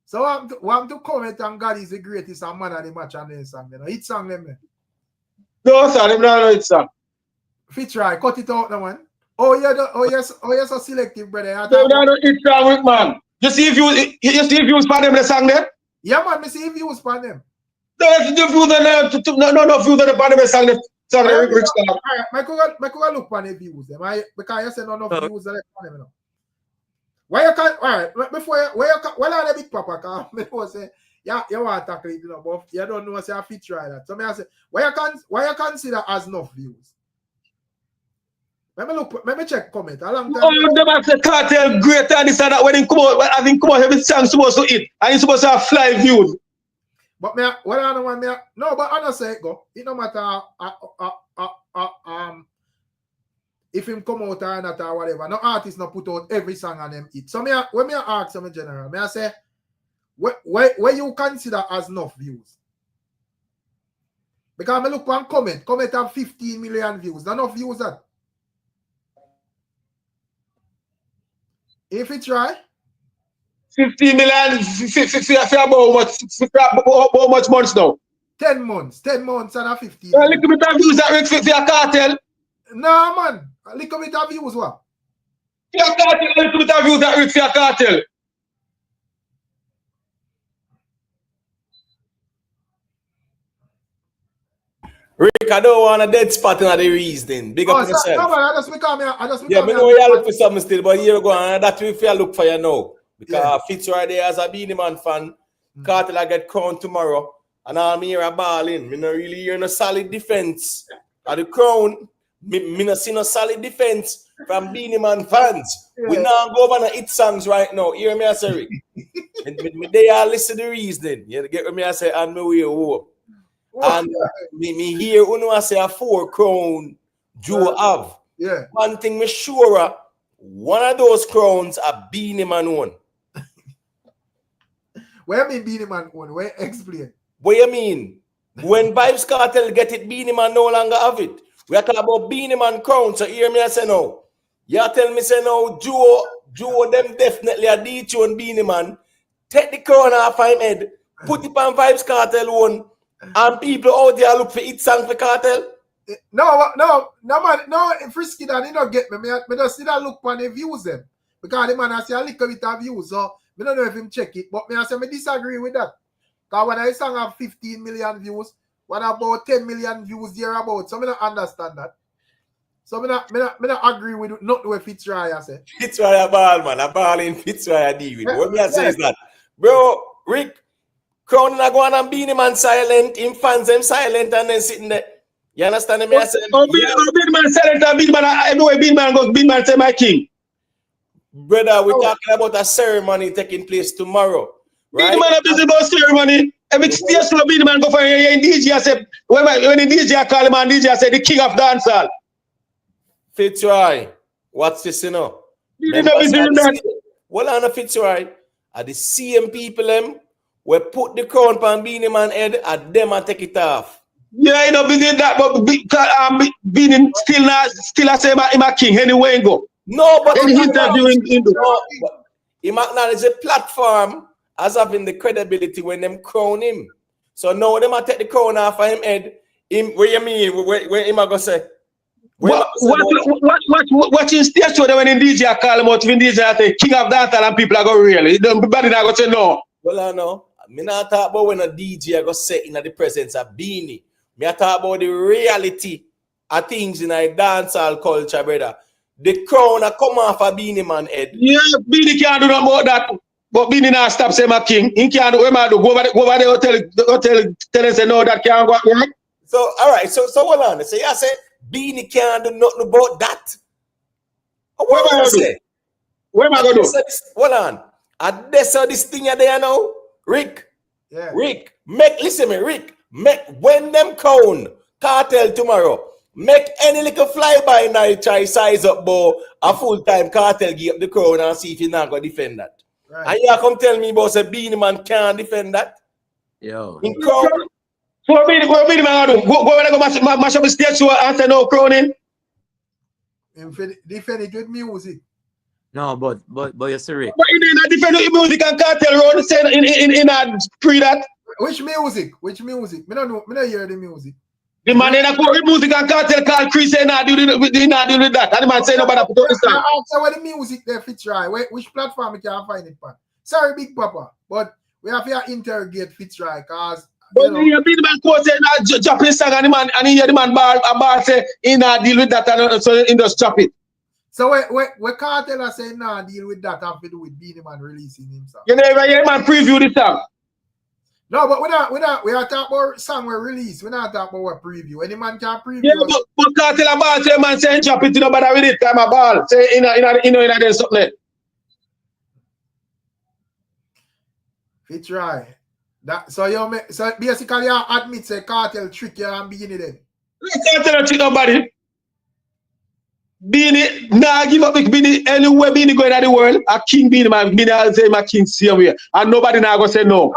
So I'm to comment and God is the greatest and man of the match and then song. You know, it's song them. No, sir, them don't know it's song. Fit try, cut it out now, man. Oh yes, so selective, brother. They don't know it's song with man. You see if you span them the song there? Yeah, man, me see if you span them. No views on the bottom song the Ricstorm. All right, I could look on the views them. Because you say no views on them, you know. Why you can't? All right, before where are the big papa? Because me know say you want to tackle it, you know, but you don't know say I fit try that. So me I say why you consider as enough views? Let me check comment. A long time. Oh, them have the Cartel great and this and that when he come out, I think come out every song supposed to hit and he's supposed to have fly views. But me, what I don't want me, no, but I don't say it go. It no matter if him come out or not or whatever. No artist no put out every song on them hit. So me, when me ask them in general, me I say, where you consider as enough views? Because I look one comment have 15 million views. Not enough views that. If you try 15 million for how much months now? 10 months and a 15. A little bit of views that for your Cartel. No man, a little bit of views what? Your Cartel, a little bit of views that for your Cartel. Rick, I don't want a dead spot in the reason. Big up yourself. No, man, I just become yeah, me know you look for something still, but here we go, and that's if you look for you now. Because Fitz right there as a Beenie Man fan, Cartel I get crowned tomorrow, and I'm here a balling. Me not really hear no solid defense of the crown. Me not see no solid defense from Beenie Man fans. We now go over the hit songs right now. Hear me I say, Rick. They all listen to the reasoning. You get what me I say, and me we hope. And me hear uno I say a 4 crown Joe have. Yeah. One thing me sure one of those crowns a Beenie Man one. Where mean Beenie Man one? Where explain? What you mean? When Vybz Cartel get it, Beenie Man no longer have it. We are talking about Beenie Man crown. So hear me I say no. You tell me say no, Joe them definitely a dethrone Beenie Man. Take the crown off him head, put it on Vybz Cartel one. And people out there look for it song for Cartel? No, man, no, Frisky that he don't get me. Me just see that look on the views them. Because the man has a little bit of views, so I don't know if him check it. But me I say me disagree with that. Because when I song have 15 million views, what about 10 million views thereabout? So I don't understand that. So I don't agree with not the way Fitzroy I say. Fitzroy a ball, man. A ball in Fitzroy a deal with. What me I say is that, bro, Rick, Crown not going and Beenie Man silent, him fans them silent and then sitting there. You understand me? I said, Beenie Man silent and Beenie Man everywhere Beenie Man goes, Beenie Man say my king. Brother, we're talking about a ceremony taking place tomorrow. Right? Beenie Man a busy about ceremony. Every stage for Beenie Man go for in DJ I say when the DJ call him and DJ I say the king of dancehall. Fitzroy, what's this you know? Well on a Fitzroy are the same people them we put the crown on Beenie Man head and them and take it off. Yeah, you know, busy that, but Beenie still I say him a king anywhere he go. No, but any interview in he acknowledge a platform as having the credibility when them crown him. So now them a take the crown off of him head. What you mean? Where him I go say? Watching stage show when in DJ call him out, when DJ say king of dancehall and people are go really. Nobody not go say no. Well, I know. Me not talk about when a DJ go say in the presence of Beenie. Me I talk about the reality of things in a dancehall culture, brother. The crown a come off a Beenie man head. Yeah, Beenie can't do nothing about that. But Beenie not stop say my king. He can't do what do. Go over the hotel, tell him say no, that can't go work. So all right, so hold on. So you say Beenie can't do nothing about that. What am I say? What am I gonna do? Hold on. And this thing you there now, Rick. Yeah. Rick, listen me, Rick. When them crown cartel tomorrow, make any little flyby night try size up bow a full-time cartel give up the crown and see if you're not gonna defend that. Right. And you come tell me about say Beenie man can't defend that. Yo. In crown. So what Beenie man gonna do? Go when I go mash up the stage show and say no crowning? Defend it with music. No, but you see, Rick. But you didn't defend the music and cartel road say in a pre that. Which music? Me don't hear the music. The man in a court music and cartel called Chris say not do with that. And the man say nobody put up the song. So where the music there fit try? Which platform you can find it on? Sorry, Big Papa, but we have to interrogate fit try cause but you be the man court say not Japanese song and the man and hear the man bar say he not deal with that and so he just chop it. So we can't tell us say nah deal with that have to do with Beenie Man releasing himself. You never hear man preview the song. No, but we are talking about song we release. We're not talking about a preview. Any man can preview. Yeah, but cartel a ball say man say chop it, you know, but with it time a ball. Say in a something. Fit try. That so basically you admit say cartel trick you and Beenie then. Cartel trick nobody. Beenie, nah give up Beenie anywhere Beenie going in the world. A king Beenie man, Beenie I'll say my king same way. And nobody now go say no.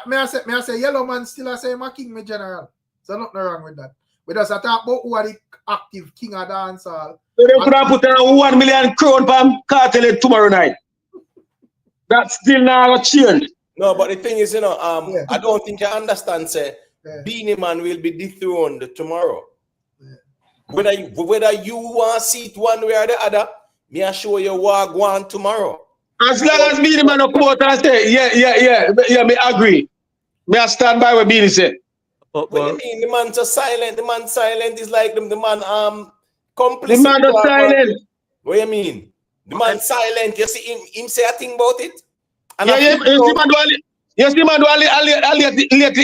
May I say yellow man still I say my king my general. So nothing wrong with that. We just talk about who are the active king of dancehall. So they put on 1 million crown per cartel tomorrow night. That still now gonna change. No, but the thing is, you know, I don't think you understand, say Beenie Man will be dethroned tomorrow. Whether you want to see it one way or the other, me assure you what go on tomorrow. As long as Beenie Man come out and say, yeah, me agree. Me I stand by what Beenie said. What do you mean? The man so silent. The man silent is like the man complicit. The man is silent. What do you mean? The man silent. You see him say a thing about it? And you see man do a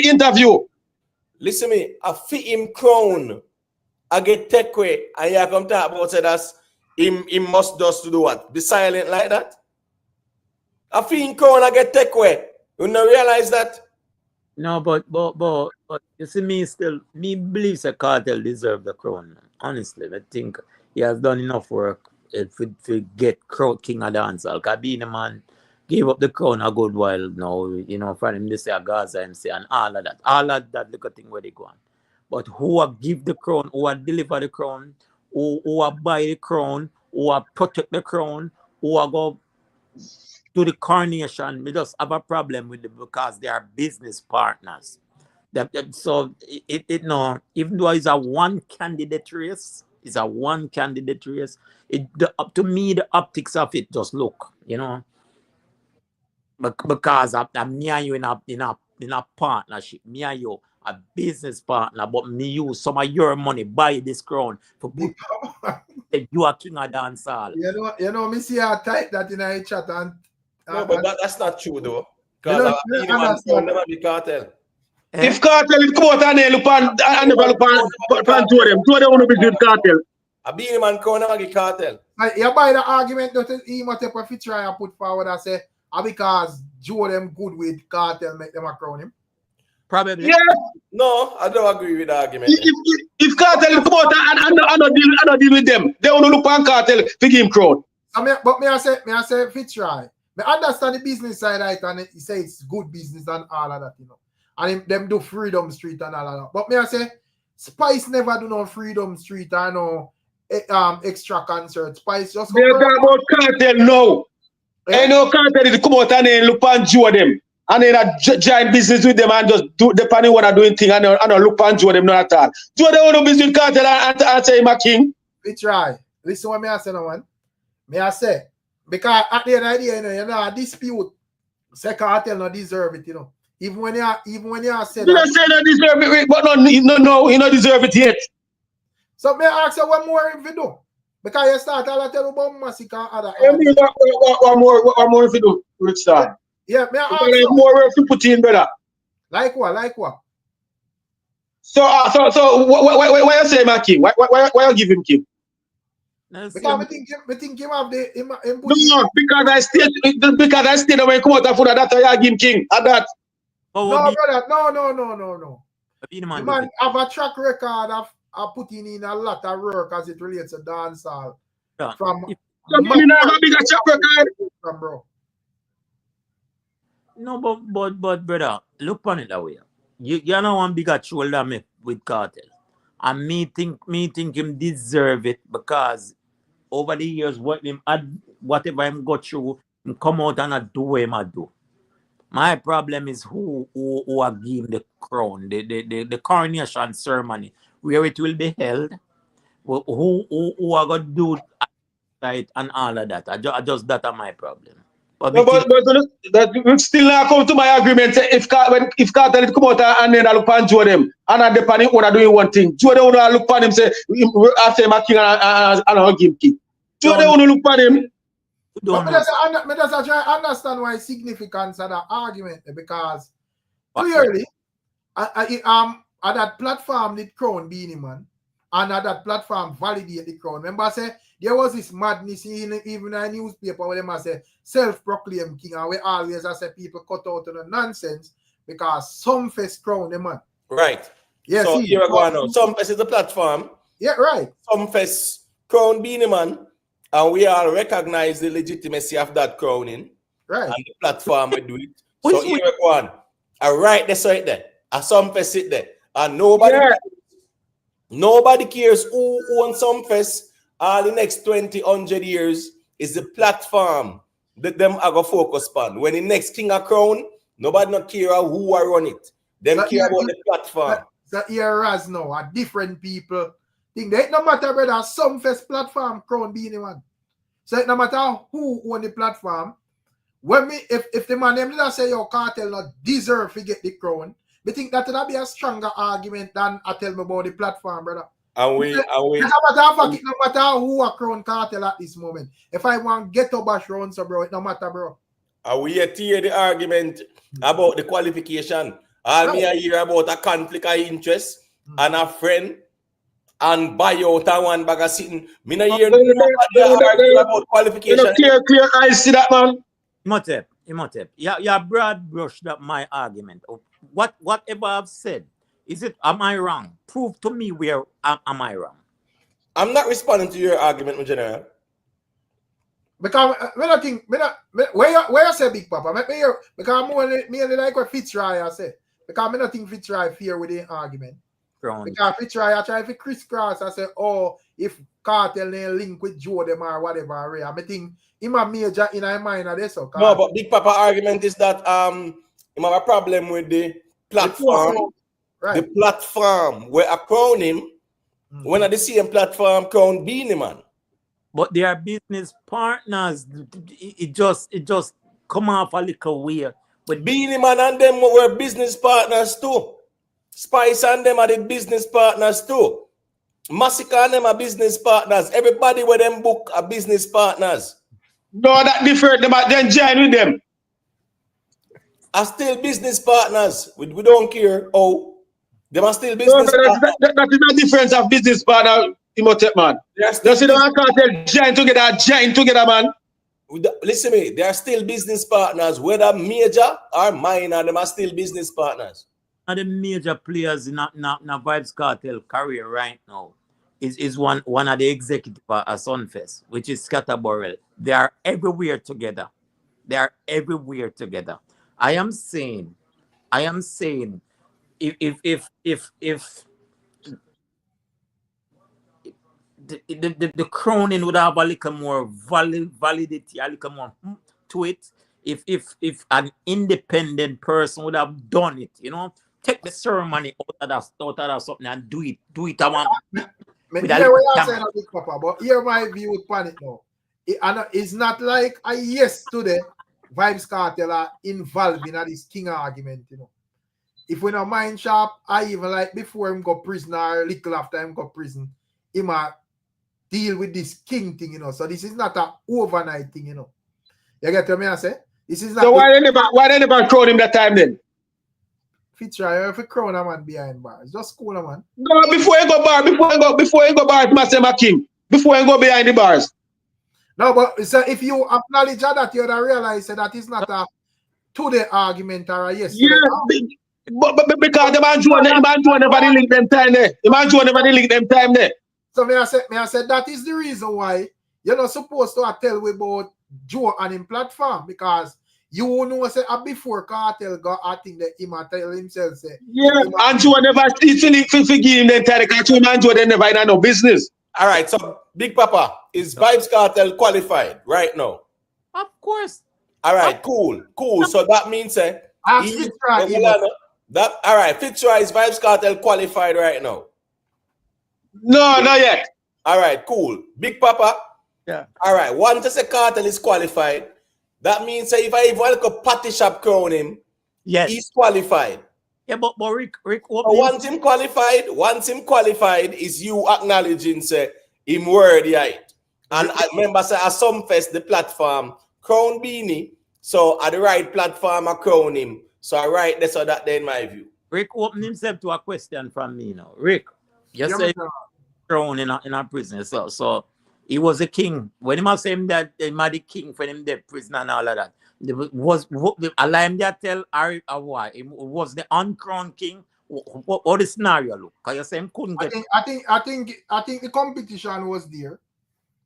interview. Listen me, I fit him crown. I get take away and you come talk about say that's him must just to do what? Be silent like that? I feel in crown I get take away. You don't realize that? No, but you see me believes a cartel deserve the crown. Honestly, I think he has done enough work to get crowd king of dancehall. Because being a man gave up the crown a good while now, you know, for him to say a Gaza MC and all of that. All of that little thing where they go on. But who are give the crown, who are deliver the crown, who are buy the crown, who are protect the crown, who are go to the coronation, we just have a problem with them because they are business partners. So it no, even though it's a one candidate race, to me the optics of it just look, you know. Because I'm near you in a partnership, me and you a business partner, but me use some of your money buy this crown for you are king of dancehall. You know, me see how type that in a chat and no, but that's not true though. Because never be cartel. If cartel is come out and they look on and never look on two of them want to be good cartel. A Beenie Man crown never get cartel. You buy the argument that he must take a feature and put forward and say because Joe them good with cartel make them a crown him. Probably. Yeah. No, I don't agree with the argument. If cartel come out and I don't deal with them, they want to look on cartel to give him crown. But may I say Fitzroy, I understand the business side right and he say it's good business and all of that, you know. And them do Freedom Street and all of that. But may I say Spice never do no Freedom Street or no extra concert. Spice just they talk about cartel now. I know cartel is come out and they look on Joe them. and then I join business with them and just do depending what I'm doing thing and I look and Joe them not at all. Joe they want to business with Cartel and say my king. We try. Listen what me I say now, man. Me I say because at the end of the day, you know, a dispute. Say Cartel not deserve it, you know. Even when you say you don't say not deserve it, but no, you don't deserve it yet. So me ask you what more if you do. Because you start all tell about Massacre and other. What more if you do, Rich Star? Yeah, me ask you. More if you put in, brother. Like what? So why you say my king? Why you give him king? Because we think him have the him no, because I stayed when he come out of food, that's why I give him king. At that. No, brother, no. The man have a track record of putting in a lot of work as it relates to dancehall. Yeah. From track record. Bro. No, but brother, look on it that way. You know one bigger shoulder me with Cartel. And me think him deserve it because over the years whatever him got through, him come out and I do what him I do. My problem is who are giving the crown, the coronation ceremony, where it will be held, who are gonna do it and all of that. I just that are my problem. But that still not come to my agreement. If Cartel come out and then I look on Joe them and I depend on doing one thing. Joe they wanna look on him say I say my king and I'll give him king. Joe they wanna look on him. But I just try to understand why significance of that argument because clearly at that platform the crown BEENIE man and at that platform validate the crown. Remember I say there was this madness in even a newspaper where they say self-proclaimed king and we always I say people cut out on the nonsense because Sumfest crown the man. Right. Yes. So here we go now. Sumfest is the platform. Yeah, right. Sumfest crown BEENIE man. And we all recognize the legitimacy of that crowning. Right. And the platform we do it. So here we go on. I write this right there. A Sumfest sit there. And nobody cares who owns Sumfest all the next 100 years is the platform that them are going to focus on. When the next king a crown, nobody not care who I run it. Them care about the platform. The eras now are different people. Think that no matter whether Sumfest platform crown BEENIE man. So it no matter who own the platform. When me if the man them did say your Cartel not deserve to get the crown, we think that would be a stronger argument than I tell me about the platform, brother. And we no matter who a crown Cartel at this moment. If I want get to bash round, so bro, it no matter, bro. And we hear the argument about the qualification. All me I hear about a conflict of interest and a friend. And buy out one bag of sitting. Me not hear nobody about qualification. Clear eyes see that man. Imhotep. Yeah, broad brush that my argument. Whatever I've said, am I wrong? Prove to me where am I wrong. I'm not responding to your argument, my general. Because when I think where you say Big Papa, because me only like what Fitzroy I say. Because I don't think Fitzroy fear with the argument. Because if I try to crisscross, I say, oh, if Cartel link with Joe them or whatever, I think him a major in my mind of this. No, but Big Papa argument is that he have a problem with the platform. Right. The platform where I crown him, when at the same platform crown BEENIE man. But they are business partners. It just come off a little weird. But BEENIE man and them were business partners too. Spice and them are the business partners too. Massacre and them are business partners. Everybody with them book are business partners. No, that different. Them are then join with them. Are still business partners. We don't care. Oh, they are still business partners. That is the difference of business partner, Imhotep man. You see the Cartel join together, man. Listen to me. They are still business partners. Whether major or minor, them are still business partners. One of the major players in Vybz Cartel career right now is one of the executive at Sumfest, which is Scatterburrell. They are everywhere together. I am saying, if the crowning would have a little more validity, a little more to it, if an independent person would have done it, you know, take the ceremony out of that something and do it I want. Yeah, we are saying a big papa, but here my view upon it now. It's not like I yesterday Vybz Kartel are involved in this king argument, you know. If we not mind sharp, I even like before him go prison or little after him go prison, he might deal with this king thing, you know. So this is not an overnight thing, you know. You get what I say? This is not. So why they never crown him that time then? Feature if you crown a man behind bars, just cool a man. No, before you go bar, before you go bar, it must say my king. Before you go behind the bars. No, but so if you acknowledge that, you would realize that it's not a today argument or a yesterday. Yeah, but because the man Joe never link them time there. The man Joe never link them time there. So may I say that is the reason why you're not supposed to tell we about Joe and him platform, because you know say before Cartel got I think that he might tell himself say and Joe never easily give him the entire country. Man Joe they never had no business. All right, so Big Papa, is Vybz Kartel qualified right now? Of course. All right, cool. So that means that all right, Fitzroy, is Vybz Kartel qualified right now? No, not yet. All right, cool. Big Papa. Yeah. All right, once I say Cartel is qualified, that means that if I even like a party shop crown him, yes, he's qualified. Yeah, but Rick, once him qualified is you acknowledging say him worthy it. And I remember say at Sumfest the platform crown BEENIE, so at the right platform I crown him. So I write this or that there in my view. Rick opened himself to a question from me now. Rick, you said crown in a prison, so he was a king. When he must say him that he made the king for him the prison and all of that. Was allow him to tell Harry why it was the uncrowned king. What the scenario look? Because you say him couldn't get. I think the competition was there.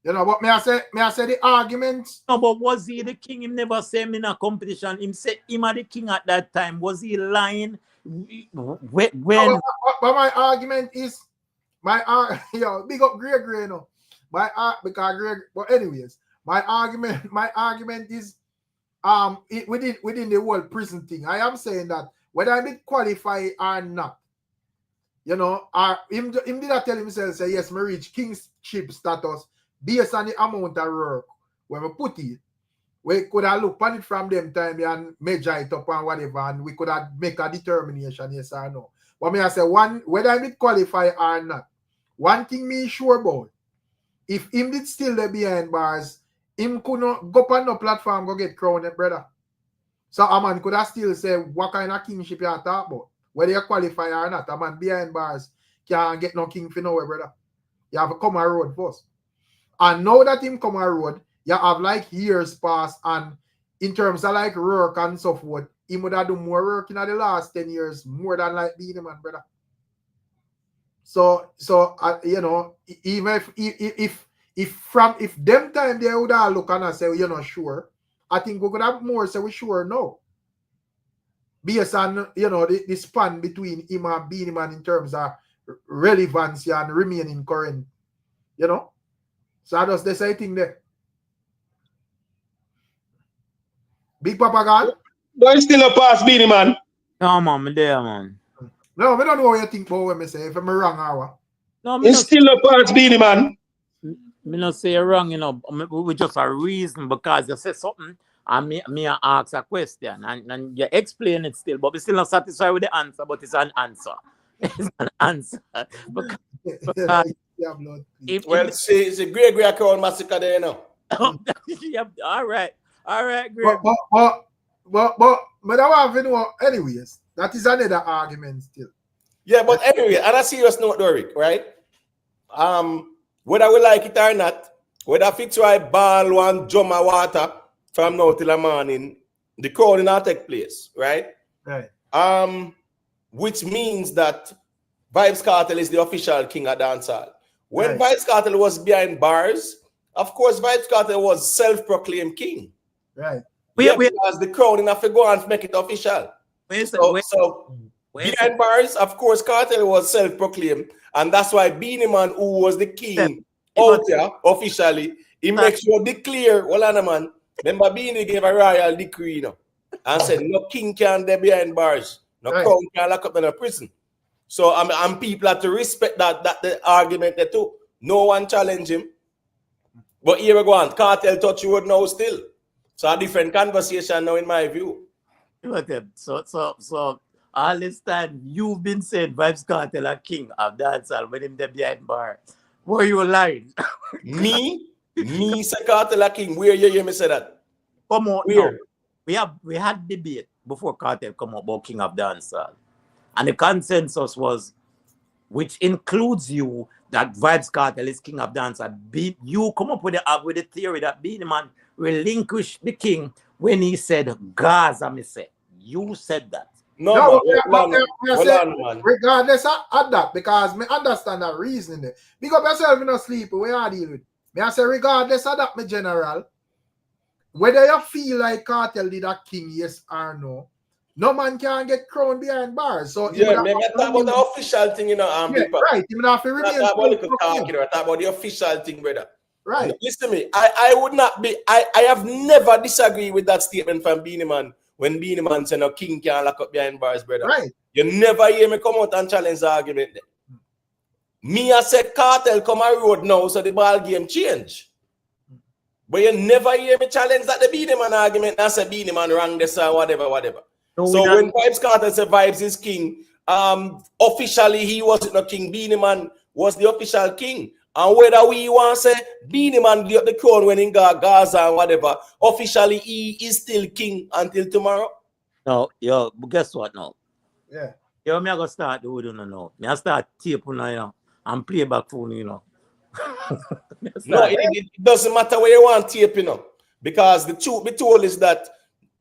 You know, but may I say the arguments. No, but was he the king? Him never say him in a competition. Him said him the king at that time. Was he lying? When? No, but my argument is yo, big up Greg, no. Because Greg, but anyways, my argument is within the whole prison thing. I am saying that whether I did qualify or not, you know, him did not tell himself say yes, me reach kingship status based on the amount of work when we put it. We could have looked on it from them time and measure it up and whatever, and we could have make a determination, yes or no. But me I say whether I did qualify or not, one thing me sure about, if him did still there behind bars, him could not go on no platform go get crowned, brother. So a man could have still say what kind of kingship you talk about. Whether you qualify or not, a man behind bars can't get no king for nowhere, brother. You have to come a road first. And now that him come a road, you have like years passed, and in terms of like work and so forth, he would have done more work in the last 10 years, more than like BEENIE man, brother. So you know, even if them time they would have look and say, well, you're not sure, I think we could have more say we sure no. Based on, you know, the span between him and BEENIE man in terms of relevancy and remaining current, you know. So I just say thing there. Big Papa gone? But you still a pass BEENIE man. No man, me there man. No, I don't know what you think about when I say if I'm wrong or no, it's still a pass BEENIE man. Me not say you're wrong, you know. We just a reason because you say something and me ask a question and you explain it still, but we still not satisfied with the answer, but it's an answer. It's an answer. Because well, see, it's a great account massacre there, you know. Yep, all right, great. But I have to know, anyways, that is another argument still. Yeah, but anyway, on a serious note, Rick, right? Whether we like it or not, whether Fitzroy ball one drum of water from now till the morning, the crowning will take place, right? Right. Which means that Vybz Kartel is the official king of dancehall. When Vybz Kartel was behind bars, of course, Vybz Kartel was self-proclaimed king. Right. Because the crowning have to go and make it official. So behind bars, of course, Kartel was self-proclaimed, and that's why BEENIE man, who was the king out there officially, he makes sure declare, well, man, Remember, Beenie gave a royal decree, you know, and said no king can be behind bars, no crown can lock up in a prison. So and people have to respect that the argument there too. No one challenge him. But here we go on, Cartel touch you would know still. So a different conversation now in my view. So all this time you've been saying Vybz Kartel a king of dancehall when him there behind bar. Were you lying? Me say Cartel a king. Where you hear me say that? Come on, where? No. We had debate before Cartel come up about king of dancehall. And the consensus was, which includes you, that Vybz Kartel is king of dancehall. You come up with the theory that Beenie Man relinquished the king when he said Gaza, me say. You said that. No, man. Regardless of that, because me understand that reasoning there. Because yourself in a sleep, where I deal with. Me I say regardless of that, my general, whether you feel like Cartel did a king, yes or no, no man can get crowned behind bars. So yeah, maybe I talk about the official thing, you know, right. Even if you remain I talk about the official thing, brother. Right. Listen to me. I would not be. I have never disagreed with that statement from Beenie Man when Beenie Man said no king can lock up behind bars, brother. Right. You never hear me come out and challenge the argument there. Me I said Cartel come a road now, so the ball game change. But you never hear me challenge that the Beenie Man argument. I said Beenie Man wrong this or whatever. No, so when Vybz Kartel said Vybz is king, officially he wasn't no king. Beenie Man was the official king. And whether we want to say Beenie Man get the crown when in Gaza and whatever, officially he is still king until tomorrow. No, yo, but guess what now? Yeah. Yo, me I go start the video now. Me I start tape now, you know, and play back phone, you know. No, it doesn't matter where you want tape, you know. Because the truth be told is that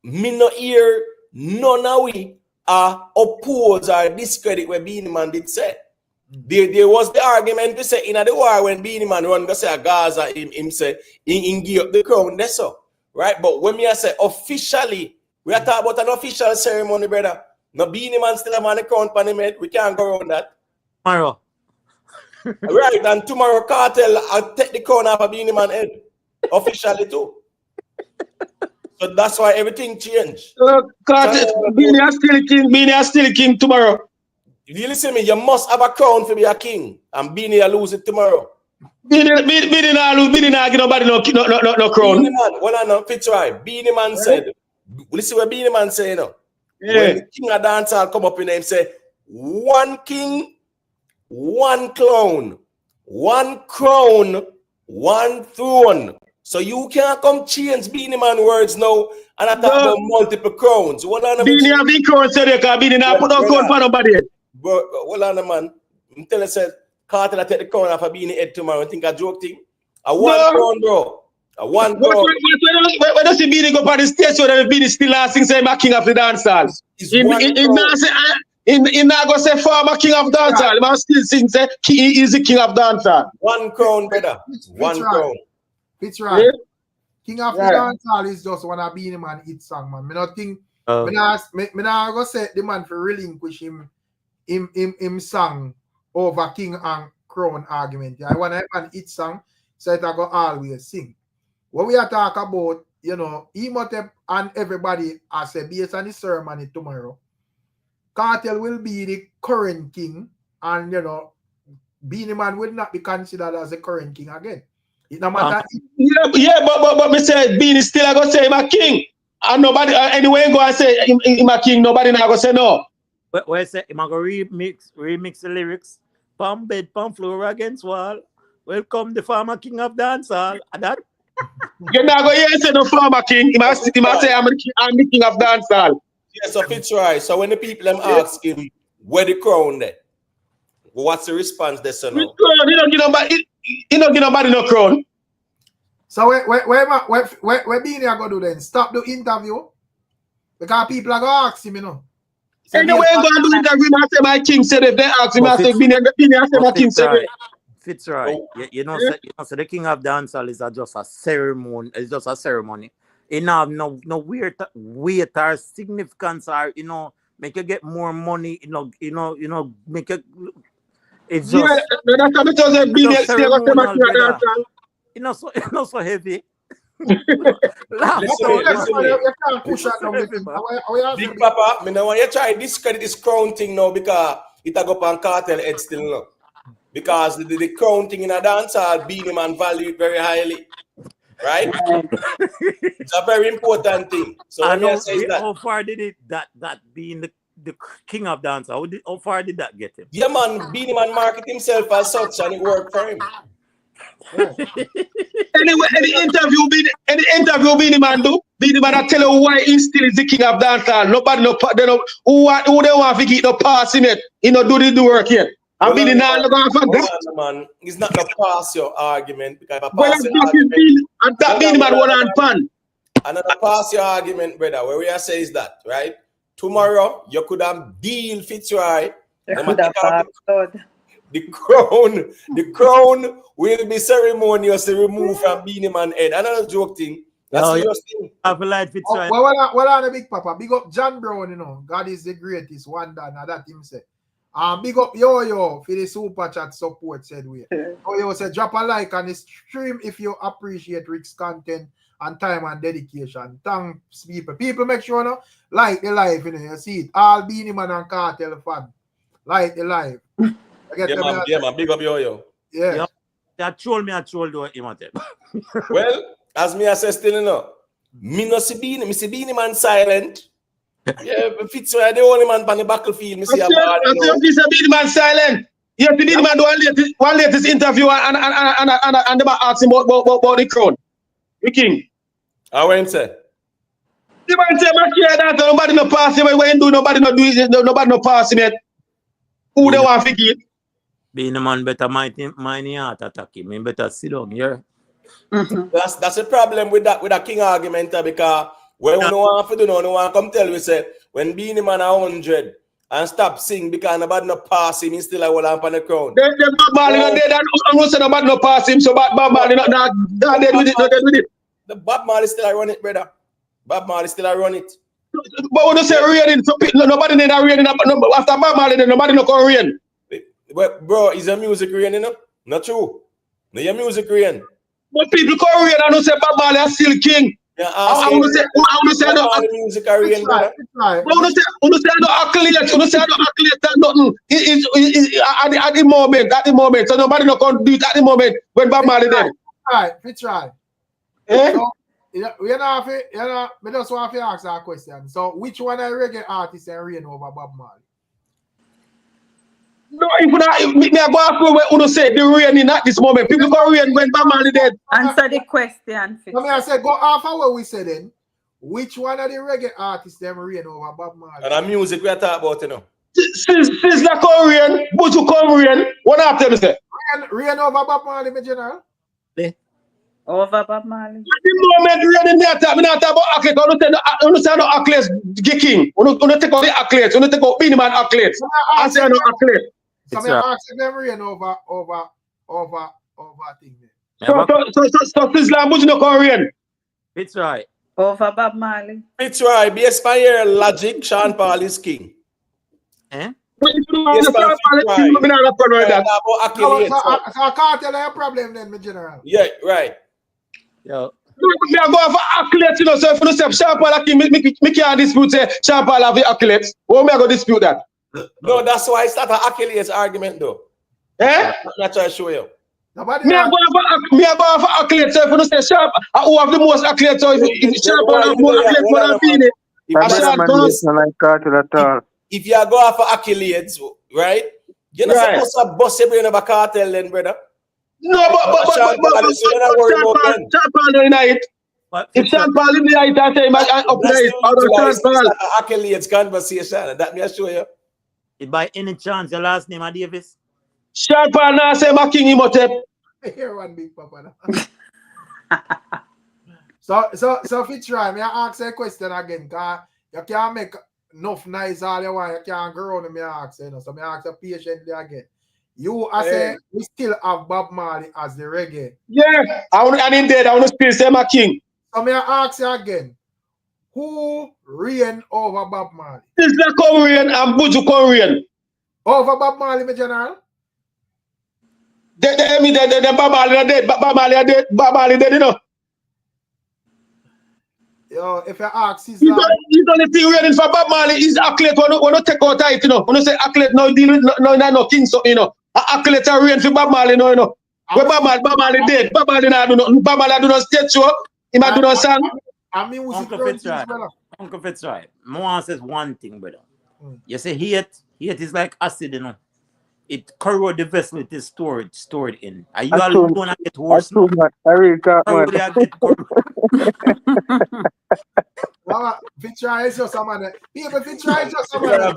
me no hear none of we are oppose or discredit what Beenie Man did say. There was the argument to say in the war when Beenie Man run go say a Gaza him say in give up the crown that's so right. But when me I say officially, we are talking about an official ceremony, brother. No Beenie Man still have on the crown pan him head. We can't go around that. Tomorrow. Right, and tomorrow Cartel I'll take the crown off of Beenie Man head. Officially too. So that's why everything changed. Cartel, Beenie are still king. Beenie are still king tomorrow. You listen to me, you must have a crown to be a king. And Beenie will lose it tomorrow. Beenie not lose. Beenie not give nobody no crown. Beenie Man, well, I know, it's right. Beenie Man said, listen what Beenie Man say, you know. Yeah. When the king of dancehall come up in him, say, one king, one clown, one crown, one throne. So you can't come change Beenie Man words now and I talk about multiple crowns. Beenie have been crown, so they can Beenie not put no crown for nobody. Bro, hold on, man. I'm telling you, said Cartel take the crown off of Beenie head tomorrow. I think a joke thing. A one crown, bro. A one crown. When does the Beenie go for the stage so that Beenie still asking say I'm king of the dancehall? He not go say former king of dancehall. He must still sing say he is the king of dancehall. One crown, brother. One crown. It's right. Yeah. King of the dancehall is just one of Beenie Man hit song, man. Me not think. Me not go say the man for relinquish him song over king and crown argument. I want to have an hit song, so it I go always sing. What we are talking about, you know, Imhotep and everybody as a based on the ceremony tomorrow. Cartel will be the current king, and you know, Beenie Man will not be considered as the current king again. It no matter. But me say Beenie still I go say him a king. And nobody anyway go and say him a king, nobody not go say no. Where say I'm gonna remix the lyrics. Palm bed, palm floor against wall. Welcome the farmer king of dancehall. That you not go here say no farmer king. He must say I'm the king of dancehall. Yes, so it's right. So when the people ask him where the crown there, what's the response they say no? He don't give nobody no crown. So where Beenie are gonna do then? Stop the interview because people are gonna ask him, you know. So anyway, I'm going to do interview. I say my king said if they ask him, I say Beenie, I say my king said. Fits right. You know, so the king of dancehall is just a ceremony. It's just a ceremony. It have no weird weight or significance or you know make you get more money. You know make it. It's just that's how it was. Beenie still got so much dancehall. It's not so heavy. Big Papa, me no want you try discredit this crown thing now because it a go on cartel head still now. Because the crown thing in a dancehall, Beenie Man value it very highly. Right? It's a very important thing. So I let me know say that. how far did it that being the king of dance? How far did that get him? Yeah, man, Beenie Man market himself as such and it worked for him. Anyway, any interview Beenie Man do, Beenie Man I tell you why he still is the king of dancehall. Nobody no they no who they want to get no pass in it. He no do the work yet. And Beenie man no go for that. Man, it's not no pass your argument because if I Well, pass your argument, and that Beenie Man one and pan. Another pass your argument, brother. Where we are say is that, right? Tomorrow you could have deal Fitzroy. The crown will be ceremoniously removed from Beenie Man head. Another joke thing. That's serious thing. Well, on the Big Papa. Big up John Brown, you know. God is the greatest wonder. Now that him say. Big up Yo for the super chat support, said we. Yo said drop a like on the stream if you appreciate Rick's content and time and dedication. Thanks, people. People make sure no like the live, you know. You see it. All Beenie Man and Cartel fan. Like the live. Yeah, man, big up Yo. Yeah. That troll me a troll do him at it. Well, as me I say still you know, me no see Beenie Man silent. Yeah, Fitzroy the only man on the battlefield. Me see a bad. I say this a Beenie Man silent. Yeah, the Beenie Man do one latest interview and they ask him about the crown. The king. I went say. The man say that nobody no pass him when do nobody no do it, nobody no pass him yet. Who they want to get? Beenie Man better mind heart attack him. He better sit down here. That's a problem with that king argument because when no one to do no one come tell we say when Beenie Man 100 and stop sing because nobody no pass him, he still a hold on the crown. The Bob Marley not dead and almost said nobody no pass him, so Bob Marley not dead with it. The Bob Marley still a run it, brother. Bob Marley still a run it. But when you say rain, nobody need a rain after Bob Marley, nobody no come rain. Well, bro, is a music rain, you know? Not true. No, your music rain. But people come rain and don't say Bob Marley is still king. Yeah, I want to say no music rain, brother. I want to say no accolades, no accolades and nothing. At the moment. So nobody no can do it at the moment when Bob Marley dead. Right, Fitzroy. So, we just want to ask that question. So, which one of the reggae artists are reign over Bob Marley? No, if me go after what you say, the rain in at this moment. People go rain when Bob Marley dead. Answer the question. So I say go after what we say then. Which one of the reggae artists them reign over Bob Marley? And the music we are talking about, you know. Since the Korean, Buju Korean, what after me say? Reign over Bob Marley, my general. Over Bob Marley. At the moment, reign in there, me not talk about accolades. I don't say no accolades, king. We don't take out the accolades. We don't take out Beenie Man accolades. I say no accolades. So I ask them reign over thing there. So Islam Buju no Korean. It's right. Over Bob Marley. It's right. Based on your logic, Sean Paul is king. Eh? So Cartel have a problem then, my general. Yeah, right. Yo. Me go for accolades, you know. So if you say Sean Paul king, me can't dispute say Sean Paul have the accolades. Why me go dispute that? No, that's why it's not an accolades argument though. Eh? I'm not trying to show you. Me go for accolades. So if you say Sean, who have the most accolades? So if Sean Paul have more accolades for Beenie, if you go for accolades, right? You're not supposed to bust your brain of a cartel then, brother. No, but Sean Paul in it. If Sean Paul in the night, I say up there, accolades conversation, that me assure you. If by any chance your last name is Davis? Sean Paul now say my king Imhotep. Here one Big Papa. So Fitzroy, me ask a question again, cause you can't make enough noise all you want, you can't go around and me ask, you know. So me ask you patiently again. You I say we still have Bob Marley as the reggae. Yeah, and in there I want to still say my king. So me ask you again. Who reign over Bob Marley? It's the Korean and Buju Korean. Over Bob Marley, my general? The Bob Marley dead, Bob Marley dead, you know. Yo, if you ask He's only thing ready for Bob Marley is accolade when you take out it, you know. When you say accolade now deal with no king so you know. Accolade are reign for Bob Marley now, you know. When Bob Marley dead, Bob Marley not do nothing. Bob Marley do no stage show, he might do no song. I mean, Uncle Fitzroy, Moan says one thing, brother. You say hate is like acid, you know. It corrodes the vessel it is stored in. Are you all gonna get worse now? Fitzroy is just someone. People, Fitzroy is just someone.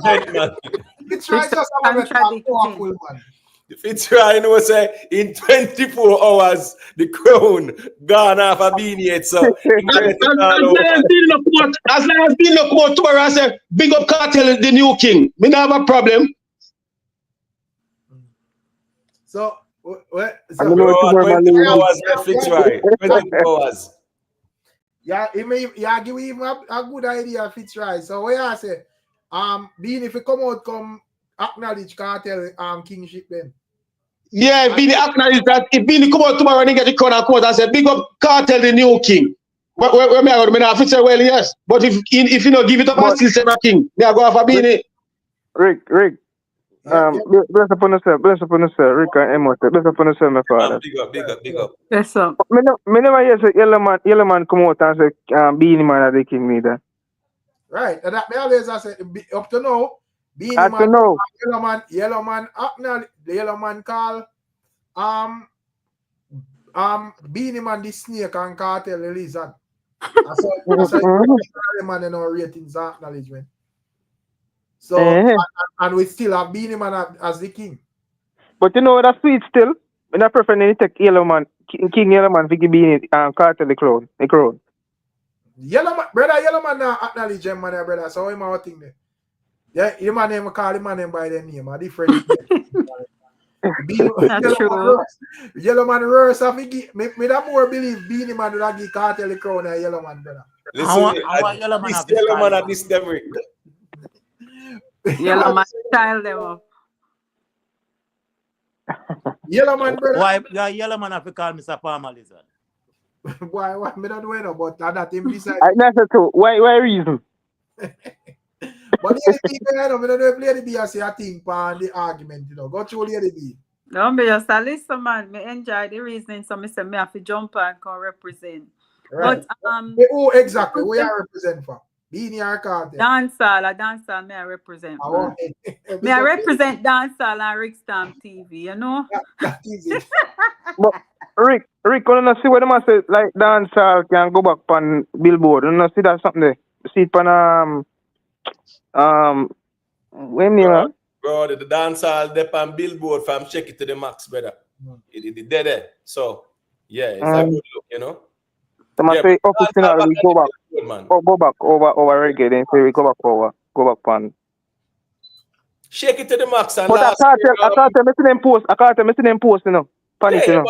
Fitzroy is just someone powerful, man. Fitzroy know say in 24 hours the crown gone off a BEENIE, so as long as Beenie no come out tomorrow and say big up KARTEL the new king. Me not have a problem. So, Fitzroy, 24 hours. Yeah, it may give him a good idea, Fitzroy. So what I say, Beenie, if you come acknowledge KARTEL Kingship then. Yeah, if Beenie acknowledge that, if Beenie come out tomorrow and he get the crown and come out and say big up KARTEL the new king. Where me I go? Me not say well yes, but if you know give it up and still say king, me I go off a Beenie. Rick. Bless upon yourself, Rick and Amos. Bless upon yourself, my father. Big up. Yes, sir. Me never hear say yellow man come out and say Beenie man are the king neither. Right, and that me always I say up to now, Beenie Up to now. yellow man acknowledge the yellow man call Beenie man the snake and KARTEL the lizard. That's how man in our ratings and acknowledgement. So and we still have Beenie man as the king. But you know that's sweet still. When I prefer to take yellow man, King Yellow Man, to give Beenie KARTEL the crown. Yellow man now acknowledge him, man, brother. So him our thing there. Yeah, the man name call the man name by their name, a different. Yellow man worse. Me that more believe Beenie man would give KARTEL the crown and Yellow man, brother. Listen, Yellow man at this memory. Yellow man style them up. Yellow man, brother. Why Yellow man have to call Mr. Palmer lizard? Why me not know about that him decide. That's true. Why reason? But Lady B, I don't know if Lady B has a thing for the argument, you know. Go through Lady B. No, me just a listen, man. Me enjoy the reasoning, so me say me have to jump and can represent. Right. But who exactly? Who you represent for? Beenie or KARTEL? Dancehall, me I represent. Me I represent dancehall and Ricstormtv, you know. That is it. But Rick, when you see what them say, like dancehall can go back on Billboard, you know, see that something there. See it on when you Bro, the dancehall dep on Billboard from check it to the max, brother. It dead there. So yeah, it's a good look, you know. Say officially we go back. Go back over reggae, then say we go back on. Shake it to the max and but I can't missing them post, you know. Funny, you know.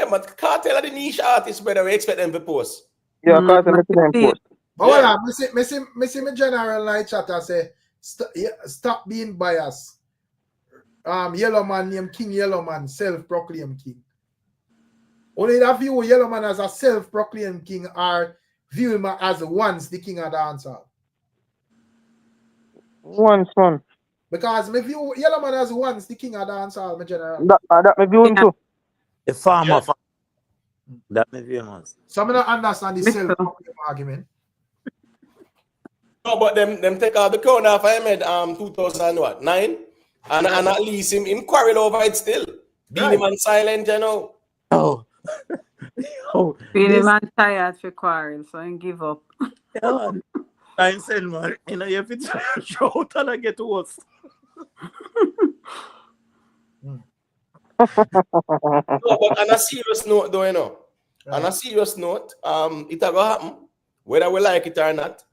But KARTEL are the niche artists, brother. We expect them to post. Yeah, can't missing them post. But hold on, me general like chatter say stop being biased. Yellow man named King Yellow Man, self-proclaimed king. Only that view Yellow Man as a self-proclaimed king or view him as once the king of dancehall. Once, man. Because me view Yellow Man as once the king of dancehall, my general. That me view too. The farmer. That me view once. So I don't understand the self-proclaimed argument. No, but them take out the crown off I made 2009 and at least him quarrel over it still. Beenie man silent, you know. Oh. Beenie man tired for quarrel, so he give up. Yeah, I said, man, you know, if it's short and I get worse. No, but on a serious note, though, you know, on a serious note, it will happen, whether we like it or not.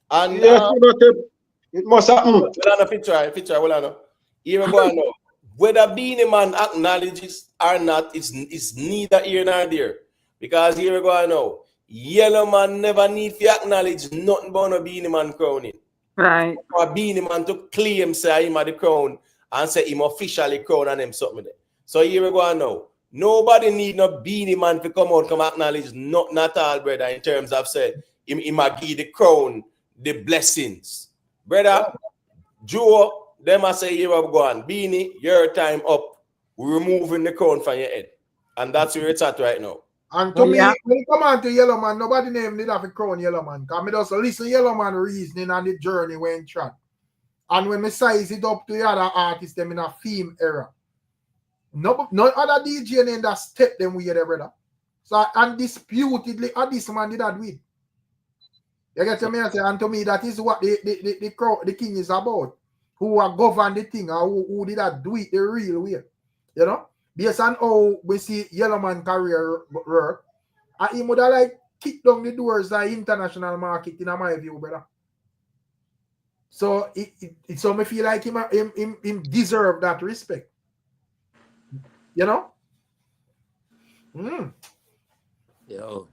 And it must happen. Well, I know, Fitzroy, well, I know. Here we go now. Whether Beenie man acknowledges or not, it's neither here nor there. Because here we go now. Yellow man never need to acknowledge nothing about no Beenie man crowning. Right. For Beenie man to claim say him at the crown and say him officially crown and him something there. So here we go now. Nobody need no Beenie man to come acknowledge nothing at all, brother, in terms of say he might give the crown, the blessings. Brother, Joe, them I say you have gone. Beanie, your time up. We're removing the crown from your head. And that's where it's at right now. And to me, when it come on to Yellow Man, nobody name need have a crown Yellow Man. Because I just listen Yellow Man reasoning on the journey when track. And when me size it up to the other artists, them in a theme era. No other DJ name that step them with there, brother. So undisputedly, this man did that with. You get to me and say, and to me, that is what the king is about. Who are govern the thing, or who did that do it the real way. You know? Based on how we see Yellow Man career work, and he would have like kicked down the doors of the international market in my view, brother. So it so me feel like him deserve that respect. You know? Yo.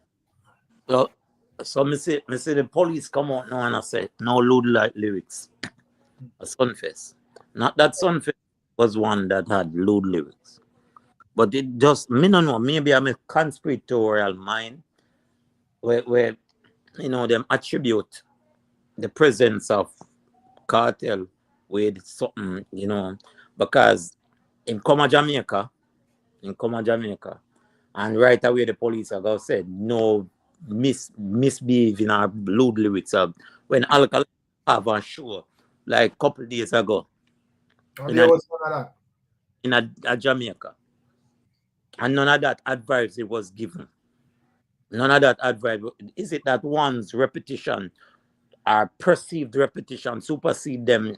So me say the police come out now and I say no load like lyrics. A Sumfest. Not that Sumfest was one that had load lyrics. But it just, me no know, maybe I'm a conspiratorial mind where you know them attribute the presence of KARTEL with something, you know, because in Jamaica, and right away the police have got said no misbehaving or load lyrics of when Alkaline have a show like a couple days ago in a Jamaica. And none of that advice it was given. None of that advice. Is it that one's repetition or perceived repetition supersede them?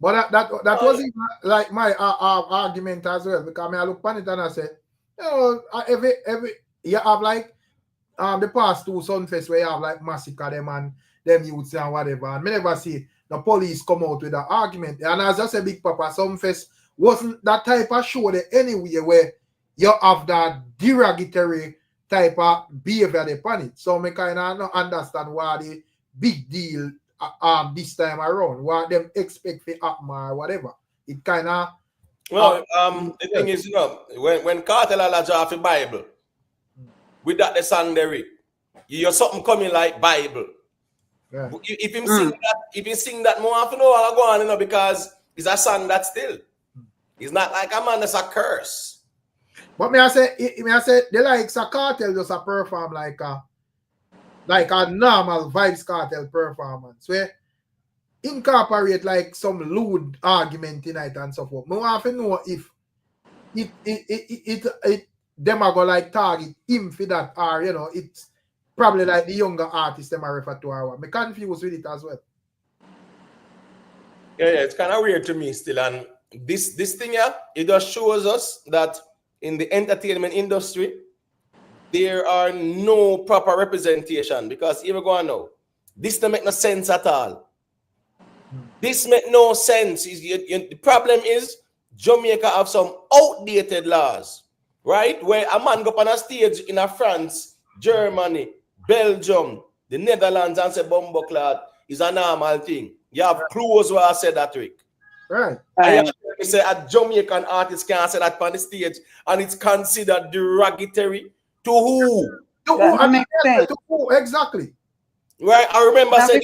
But that wasn't like my argument as well, because I look on it and I say, you know, every you have like the past two Sumfest where you have like massacre them and them youths and whatever, and me never see the police come out with an argument. And as I say, Big Papa, Sumfest wasn't that type of show there anyway where you have that derogatory type of behavior upon it. So me kind of not understand why the big deal this time around, what them expect to happen or whatever. It kind of well, the thing is, you know, when KARTEL a draft the Bible, with that the song there, you something coming like Bible. Yeah. If him sing that more often, no, I go on, you know, because it's a song that still. It's not like a man that's a curse. But may I say the likes of KARTEL just a perform like a normal vibes KARTEL performance where incorporate like some lewd argument tonight and so forth. I want to know if them are gonna like target him for that, or you know, it's probably like the younger artists them are refer to our. I'm confused with it as well. Yeah, it's kind of weird to me still, and this thing here, it just shows us that in the entertainment industry there are no proper representation, because here we go now. This don't make no sense at all. This make no sense. The problem is Jamaica have some outdated laws, right? Where a man go on a stage in France, Germany, Belgium, the Netherlands and say bumbo clad is a normal thing. You have clues where I said that, Rick. Right. And you say a Jamaican artist can't say that on the stage, and it's considered derogatory to who? To who exactly? Right. I remember saying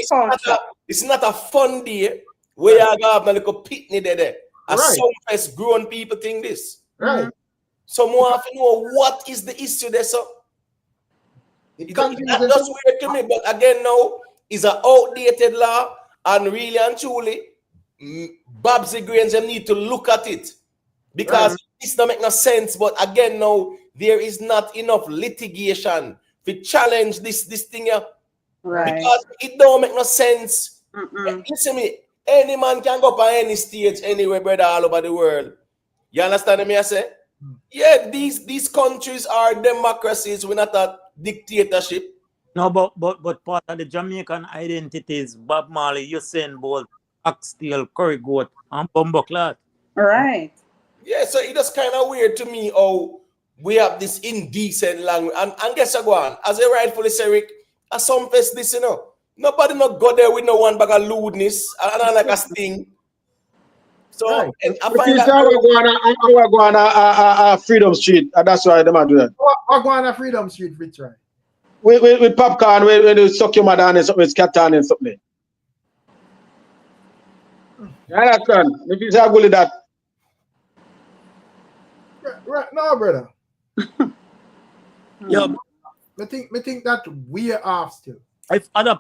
it's not a fun day where you have a little pitney there. A Sumfest grown people think this. Right. So more have to know what is the issue there, so. It's not just weird to me, but again now, it's an outdated law, and really and truly, BEENIE Grains them need to look at it, because this don't make no sense. But again now, there is not enough litigation to challenge this thing here, because it don't make no sense. Listen me, any man can go up on any stage anywhere, brother, all over the world. You understand me? I say, yeah, these countries are democracies. We're not a dictatorship. No, but part of the Jamaican identity is Bob Marley, Usain Bolt, Oxtail, Curry Goat, and Bumbleclad. Right. Yeah, so it is kind of weird to me how we have this indecent language. And guess what? As a rightfully say, Rick, at Sumfest this, you know, nobody not go there with no one bag of lewdness and like a sting. So and I find that I go on Freedom Street, and that's why they might do that. I go on Freedom Street, Rich, right? with popcorn when you suck your mother and something, it's cat and something. You understand? If you say good that. Right now, brother. Yo, I think that we are off still. If other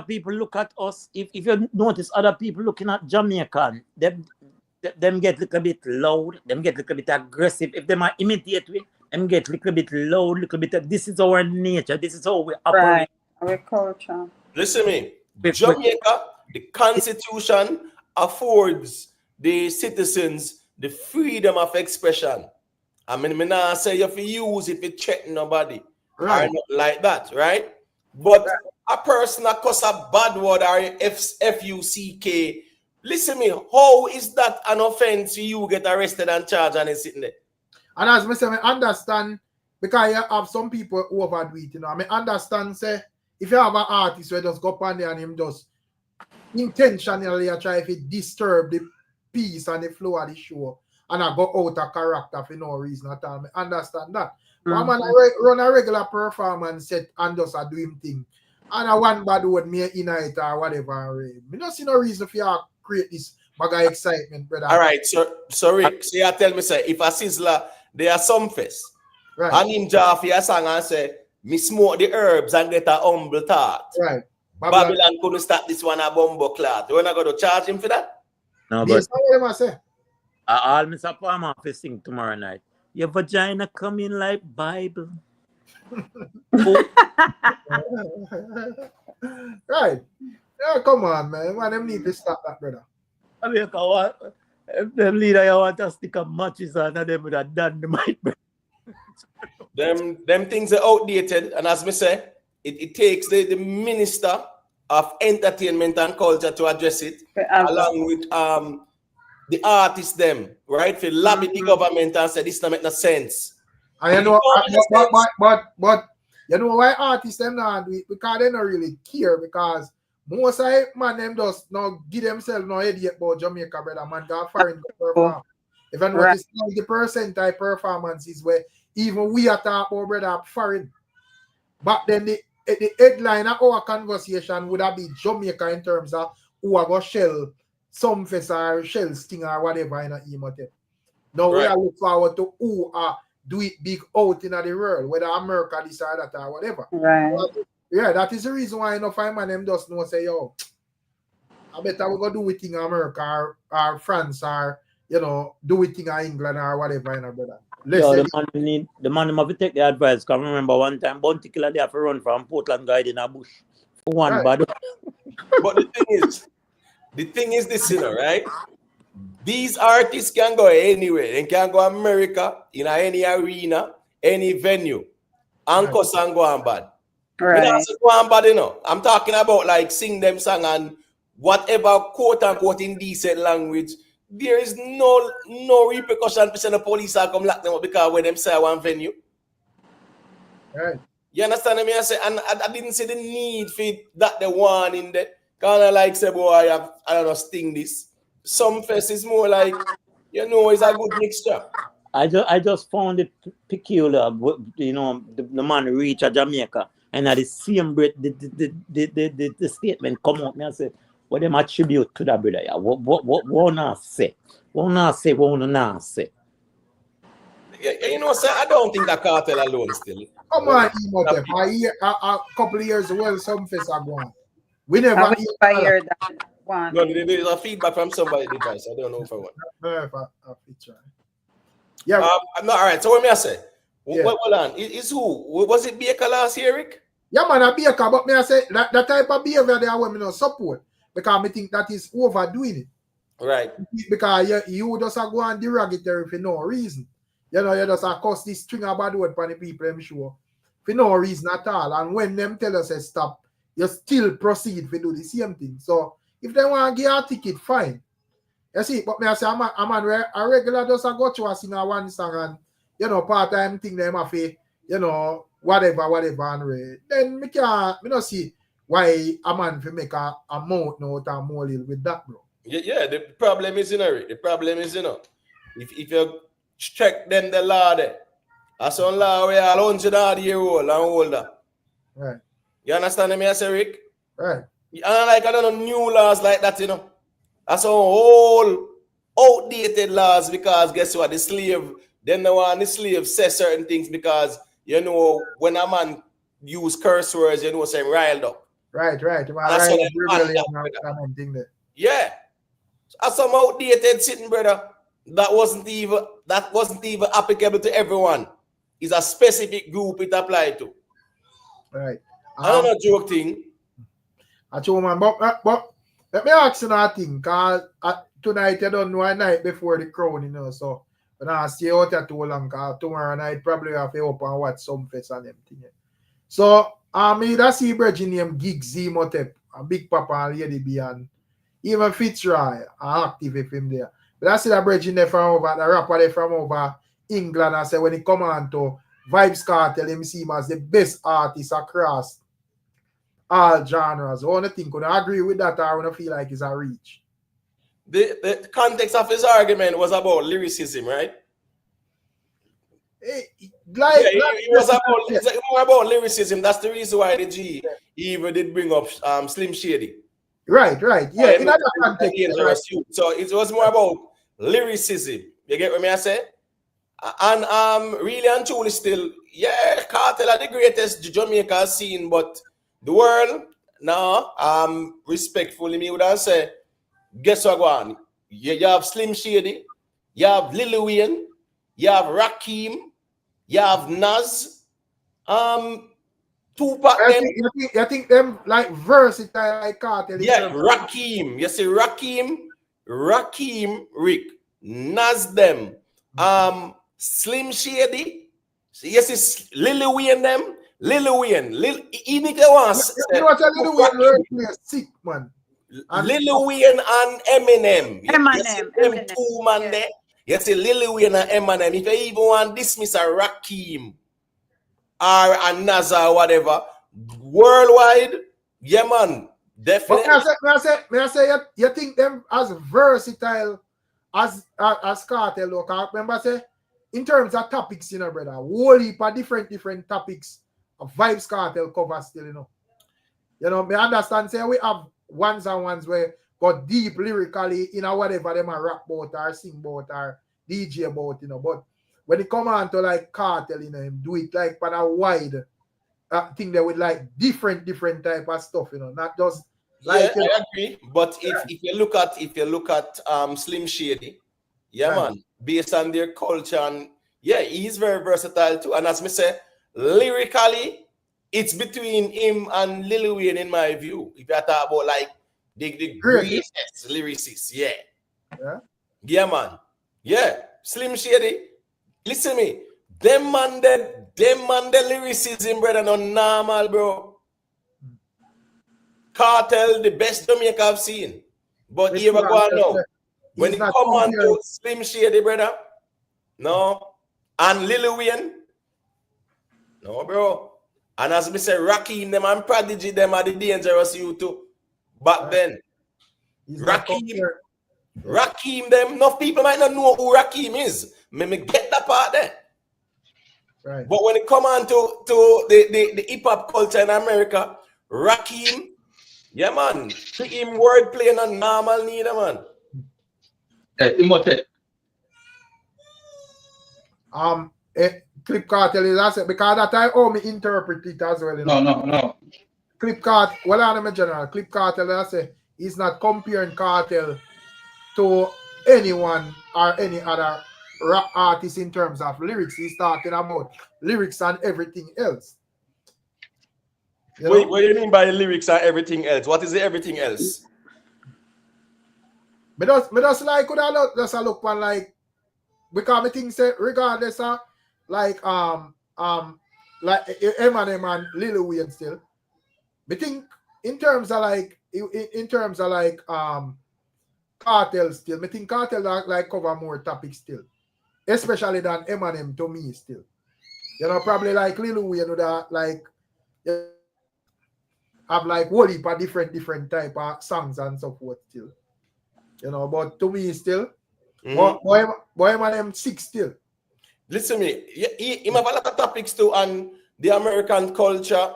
people look at us, if you notice other people looking at Jamaican, them get a little bit loud, them get a little bit aggressive. If they might imitate we, them get a little bit loud, little bit. This is our nature. This is how we operate. Right. Our culture. Listen to me. Jamaica, the constitution affords the citizens the freedom of expression. I mean, me not say if you use it, if you threaten nobody. Right. Or not like that, right? But a person that cuss a bad word or F-U-C-K, listen me, how is that an offense you get arrested and charged and it's sitting there? And as I say, I understand, because you have some people who overdo it, you know. I mean, understand, say, if you have an artist who just go up on there and him just intentionally try to disturb the peace and the flow of the show and I go out of character for no reason at all, I understand that. But man, I run a regular performance set and just do him thing. And I one bad word me in it or whatever. I don't see no reason for you to create this bag of excitement, brother. All right, so Rick, so you tell me, say, if a sizzler, they are Sumfest, right, and him draw for your song and say, me smoke the herbs and get a humble thought. Right. Babylon couldn't start this one a bumbo cloud. You're not going to charge him for that? No, but I'll miss a farmer for sing tomorrow night. Your vagina coming like Bible. Right. Yeah, come on, man. Why them need to stop that, brother? I mean, if them leader you want to stick up matches on them would have done the mic. Them things are outdated, and as me say, it takes the minister of entertainment and culture to address it, along with the artists them, right? For lobby the government and say this don't make no sense. And you know, but you know why artists them not do it? Because they don't really care, because most of man them just not give themselves no idea about Jamaica, brother. Man got foreign perform. If you notice, 90% type performances where even we are talking about, brother, foreign. But then the headline of our conversation would have been Jamaica in terms of who are going to shell Sumfest or shell Sting or whatever in a emote. Now we are look forward to who are do it big out in the world, whether America this or that or whatever. Right. But, yeah, that is the reason why enough man them just know say, yo, I better we go do it in America or France or you know, do it in England or whatever, you know, brother. Yo, the man have to take the advice. Because I remember one time Bounty Killer they have to run from Portland guide in a bush. For one bad. But the thing is this, you know, right? These artists can go anywhere. They can go America, in any arena, any venue, and cuss and go on bad. Right. Go on bad, you know. I'm talking about like sing them song and whatever quote unquote indecent language. There is no repercussion for the police are come lock them up because when them say one venue. Right. You understand me? I say, and I didn't see the need for that the one in there. Kind of like say, boy, I don't know, sting this. Sumfest is more like, you know, it's a good mixture. I just found it peculiar, you know, the man reach a Jamaica and at the same breath the statement come out. Me I say, what them attribute to that brother? Yeah? What not say? What not say? What not say? Yeah, you know, sir, I don't think that cartel alone still. Come on, a couple of years well, Sumfest are gone. We never hear that one. No, there's a feedback from somebody device. I don't know if I want. Yeah. No, all right. So what me I say? Hold on. Is who? Was it Baker last year, Rick? Yeah, man, a Baker. But me I say that type of behavior they are women not support because I think that is overdoing it. Right. Because you just are going derogatory for no reason. You know, you just cause this string of bad word for the people, I'm sure, for no reason at all. And when them tell us to stop, you still proceed to do the same thing. So if they want to get a ticket, fine. You see, but me I say, a regular just go to a singer one song and, you know, part-time thing them have to, you know, whatever, and then me don't see why a man for make a mouth note or more with that, bro. Yeah, the problem is, you know, Rick. The problem is, you know, if you check them the law there, that's on law where 100-year-old and older. Right. You understand me, I say, Rick? Right. And like, I don't know, new laws like that, you know. That's a whole outdated laws because guess what? The slave, then the one the slave says certain things because, you know, when a man use curse words, you know, say riled up. Right. That's yeah. That's some outdated sitting, brother. That wasn't even applicable to everyone. It's a specific group it applied to. Right. I don't know joke thing. I told man, but let me ask you that thing, because tonight I don't know a night before the crown, you know, so when I stay out there too long, because tomorrow night probably have to open and watch Sumfest and everything. So me that see Bridget named Gig Z Motep, and Big Papa and Lady B and even Fitzroy are active with him there. But I see that Bridget there from over, the rapper there from over England, I say when he come on to VYBZ Cartel, him see him as the best artist across all genres. I want to think, could I agree with that or I want to feel like it's a reach? The context of his argument was about lyricism, right? It was more about lyricism. That's the reason why the G even did bring up Slim Shady. Right. Yeah, in that context. Right. So it was more about lyricism. You get what me I say? And really and truly still, yeah, Cartel are the greatest Jamaica scene, but the world now, respectfully, me would have say, guess what, go on? You have Slim Shady, you have Lil Wayne, you have Rakim, you have Nas, Tupac. I think them like versatile like Cartel. Yeah, Rakim. You see Rakim, Rick, Nas them, Slim Shady. Yes, it's Lil Wayne them. Lil Wayne, even if they want Lil Wayne sick man. Lil Wayne and Eminem. Them two man there. You see Lil Wayne and Eminem. If you even want dismiss a Rakim or a Nas or whatever, worldwide, yeah man, definitely. May I say you think them as versatile as Cartel, look, remember say in terms of topics, you know, brother, whole heap of different topics. A VYBZ Cartel cover still, you know. You know, me understand, say we have ones and ones where got deep lyrically, you know, whatever them a rap about or sing about or DJ about, you know. But when it come on to like Cartel, you know, him do it like for a wide thing that with like different type of stuff, you know, not just like I agree. But if you look at Slim Shady, yeah right. Man, based on their culture and yeah, he's very versatile too. And as me say, lyrically, it's between him and Lil Wayne in my view. If you talk about like the greatest lyricists, yeah, man, yeah. Slim Shady, listen to me. Them man, the lyricism, brother, no normal, bro. Cartel, the best Jamaica I've seen, but you ever go on now. When it come on to Slim Shady, brother, no, and Lil Wayne. No, bro. And as we say, Rakim, them and Prodigy, them are the dangerous you too. Back then. Rakim, them, enough people might not know who Rakim is. Me get that part there. Right. But when it come on to the hip-hop culture in America, Rakim, yeah, man, treat him wordplay and a normal need, man. Clip Cartel is asset because that I me interpret it as well. You know? No. Clip Cartel, well, I'm a general. Clip Cartel, I say, is not comparing Cartel to anyone or any other rap artist in terms of lyrics. He's talking about lyrics and everything else. Wait, what do you mean by lyrics and everything else? What is the everything else? Me just like could I just look one like because I think say regardless of like Eminem and Lil Wayne still. I think in terms of like Cartel still, I think Cartel like cover more topics still. Especially than Eminem to me still. You know, probably like Lil Wayne would have like have like whole heap of different type of songs and so forth still. You know, but to me still, boy Eminem 6 still. Listen to me, he have a lot of topics too on the American culture,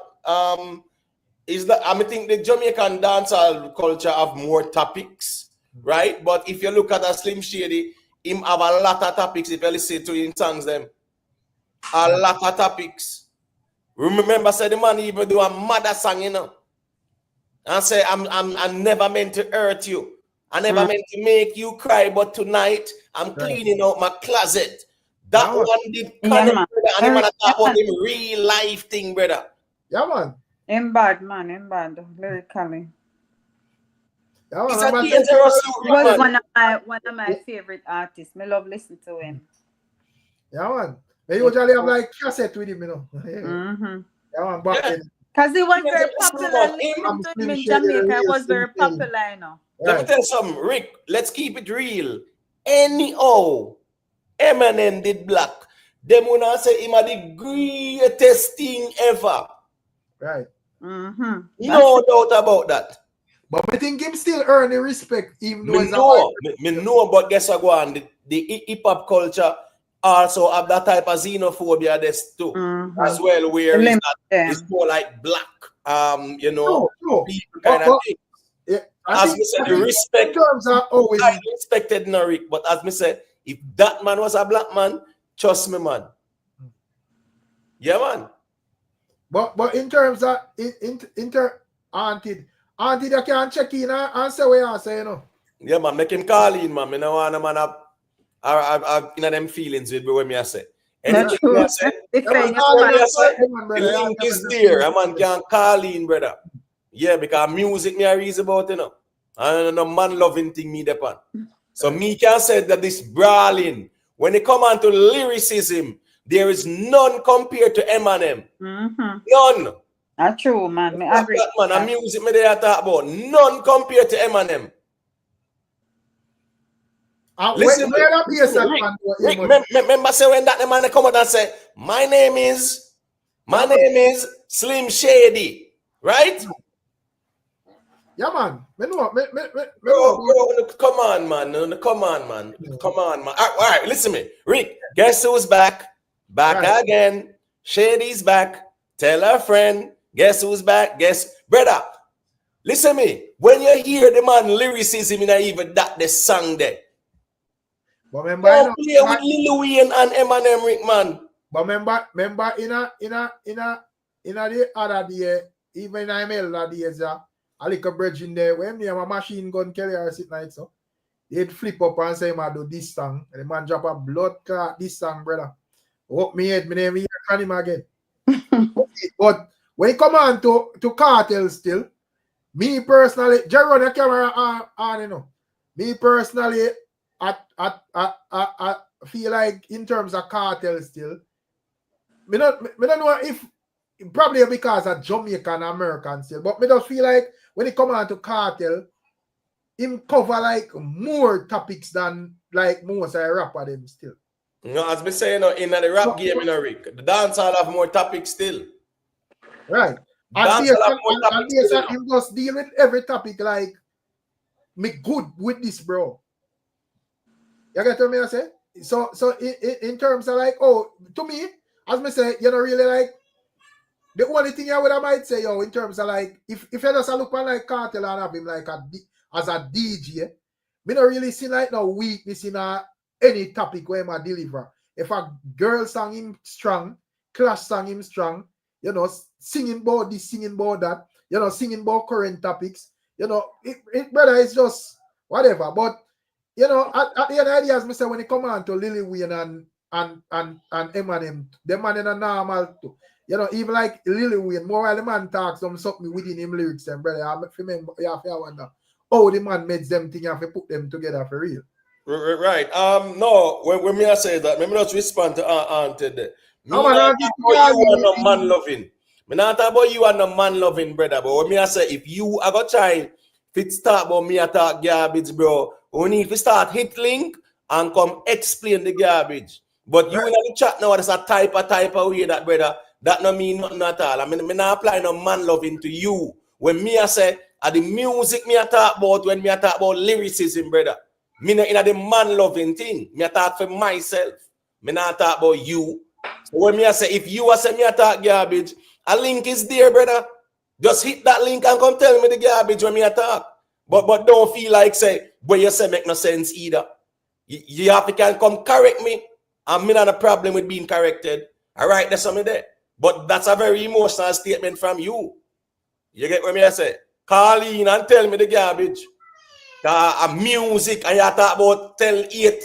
is that I think the Jamaican dancehall culture have more topics, right? But if you look at a Slim Shady, him have a lot of topics. If you listen to him songs, them a lot of topics. Remember, say the man even do a mother song, you know, and say I'm never meant to hurt you. I never meant to make you cry, but tonight I'm cleaning out my closet. That one did connect, brother, and the man talk about him real life thing, brother. Yeah, man. In bad, lyrically. Yeah, He's man. a dangerous He was one of my favorite artists. I love listening to him. Yeah, man. They usually have like cassette with him, you know. Yeah, man. Back then. Because he was very popular. Listening to him in Jamaica, he was very popular, you know. Let me tell you something, Rick. Let's keep it real. Anyhow, Eminem did black. Them when I say him are the greatest thing ever. Right. No doubt about that. But I think him still earn the respect, even though me know, but guess what? Go on, the hip hop culture also have that type of xenophobia this too, as well, where it's more like black, you know, people kind of thing. Yeah, as me said, the respect are always I respected Norik, but as me said, if that man was a black man, trust me, man. Yeah, man. But in terms of auntie, that can check in and say what you say, you know. Yeah, man, make him call in, man. I don't want a man have in them feelings with what me I say. That's true. The link is there. A man can call in, brother. Yeah, because music me I reason about, you know. And no man loving thing me depend. So me can say that this brawling, when it come on to lyricism, there is none compared to Eminem. None. That's true, man. Me agree. That man, a music me there talk about. None compared to Eminem. Listen, remember say when that the man come out and say, my name is Slim Shady, right? Yeah, man. Bro, come on, man. Come on, man. All right, listen to me. Rick, guess who's back? Back again. Shady's back. Tell a friend. Guess who's back? Brother, listen to me. When you hear the man lyricism in even that the song there. But remember, don't play with Lil Wayne and Eminem, Rick, man. But remember in the other day, even in the days, a little bridge in there, when me have a machine gun carrier sit like so, they'd flip up and say, man, do this song. And the man drop a blood clot, this song, brother. Walk me head, me name here, can him again. But when it come on to KARTEL still, me personally, Jerry run the camera on, you know. Me personally, I feel like in terms of KARTEL still, me don't know if probably because of Jamaican American still, but me just feel like when it come on to KARTEL, him cover like more topics than like most of the rapper them still. No, as me say, you know, in the rap game, you know, Rick, the dancehall have more topics still. Right. And him just deal with every topic like me good with this, bro. You get what I say? So in terms of like, oh, to me, as me say, you know, really like the only thing I might say, yo, in terms of like, if you just look on like KARTEL and have him like as a DJ, me don't really see like no weakness in any topic where I deliver. If a girl song him strong, Clash song him strong, you know, singing about this, singing about that, you know, singing about current topics, you know, brother, it's just whatever. But you know, at the end of the day, as I say, when it come on to Lil Wayne and Eminem, them man in a normal too. You know, even like Lil Wayne, more while the man talks something within him lyrics, and brother, I remember, you have to wonder how the man makes them thing, you have to put them together for real. Right. No, when me I say that, let me not respond to Auntie there. No, man, you are no man loving. Me not talk about you are no man loving, brother. But when me I say, if you are gonna try, if it start about me I talk garbage, bro, only if you start hit link and come explain the garbage. But you in the chat now, there's a type of way that, brother, that no mean nothing at all. I mean, me not apply no man loving to you. When me I say, the music me I talk about, when me I talk about lyricism, brother. Me not in the man loving thing. Me I talk for myself. Me not talk about you. So when me I say, if you say me I talk garbage, A link is there, brother. Just hit that link and come tell me the garbage when me attack. But don't feel like say what you say make no sense either. You have to can come correct me. I'm not a problem with being corrected. All right, that's something there. But that's a very emotional statement from you. You get what me I say? Call in and tell me the garbage. A music and you talk about tell 8.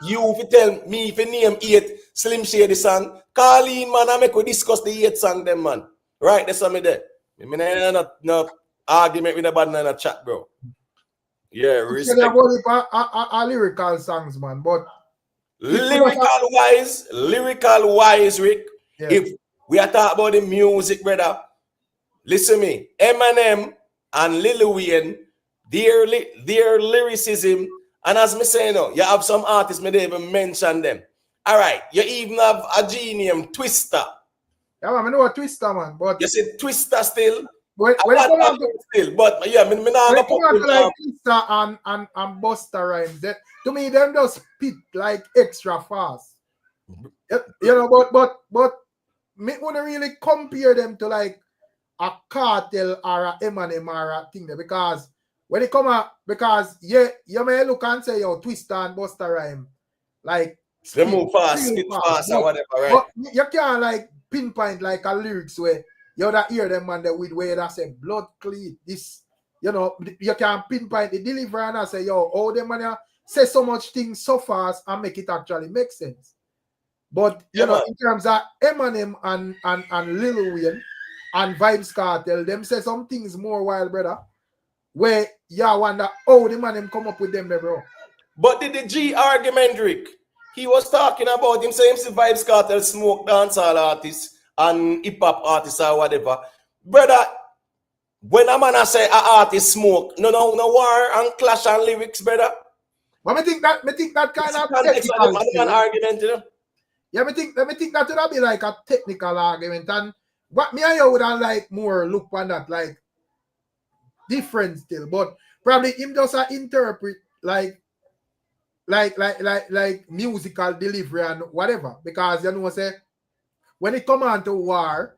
You if you tell me if you name 8 Slim Shady song. Call in, man, and make we discuss the 8 song them, man. Right, that's something there. I mean, no argument with a bad in a chat, bro. Yeah, respect. A lyrical songs, man, but lyrical wise, Rick. Yeah. If we are talking about the music, brother, listen me. Eminem and Lil Wayne, their lyricism, and as me say, you have some artists, me they even mention them. All right, you even have a genius Twister. Yeah, man, I know a Twister, man, but you say Twister still. When it come on to, still, but yeah, me not like Twister and Busta Rhymes, that to me them just spit like extra fast. You know, but me wanna really compare them to like a Cartel or a Eminem or a thing there, because when it come out, because yeah, you may look and say yo Twister and Busta Rhymes like they move fast, spit fast or whatever, right? But you can't like pinpoint like a lyrics where you that hear them man that with where that say blood clean. This, you know, you can pinpoint the delivery and I say, yo, all them man say so much things so fast and make it actually make sense. But you know, in terms of Eminem and Lil Wayne and VYBZ Cartel, them say some things more wild, brother. Where you wonder how the man them come up with them there, bro. But the G argument, Rick, he was talking about him saying VYBZ Cartel smoke dancehall artists and hip-hop artists or whatever. Brother, when a man say an artist smoke, no war and clash and lyrics, brother. But I think that kind of technical argument, you know? Yeah, I think that would be like a technical argument. And what me and you would have like more look on that, like different still. But probably him just interpret like musical delivery and whatever. Because you know say when it come on to war,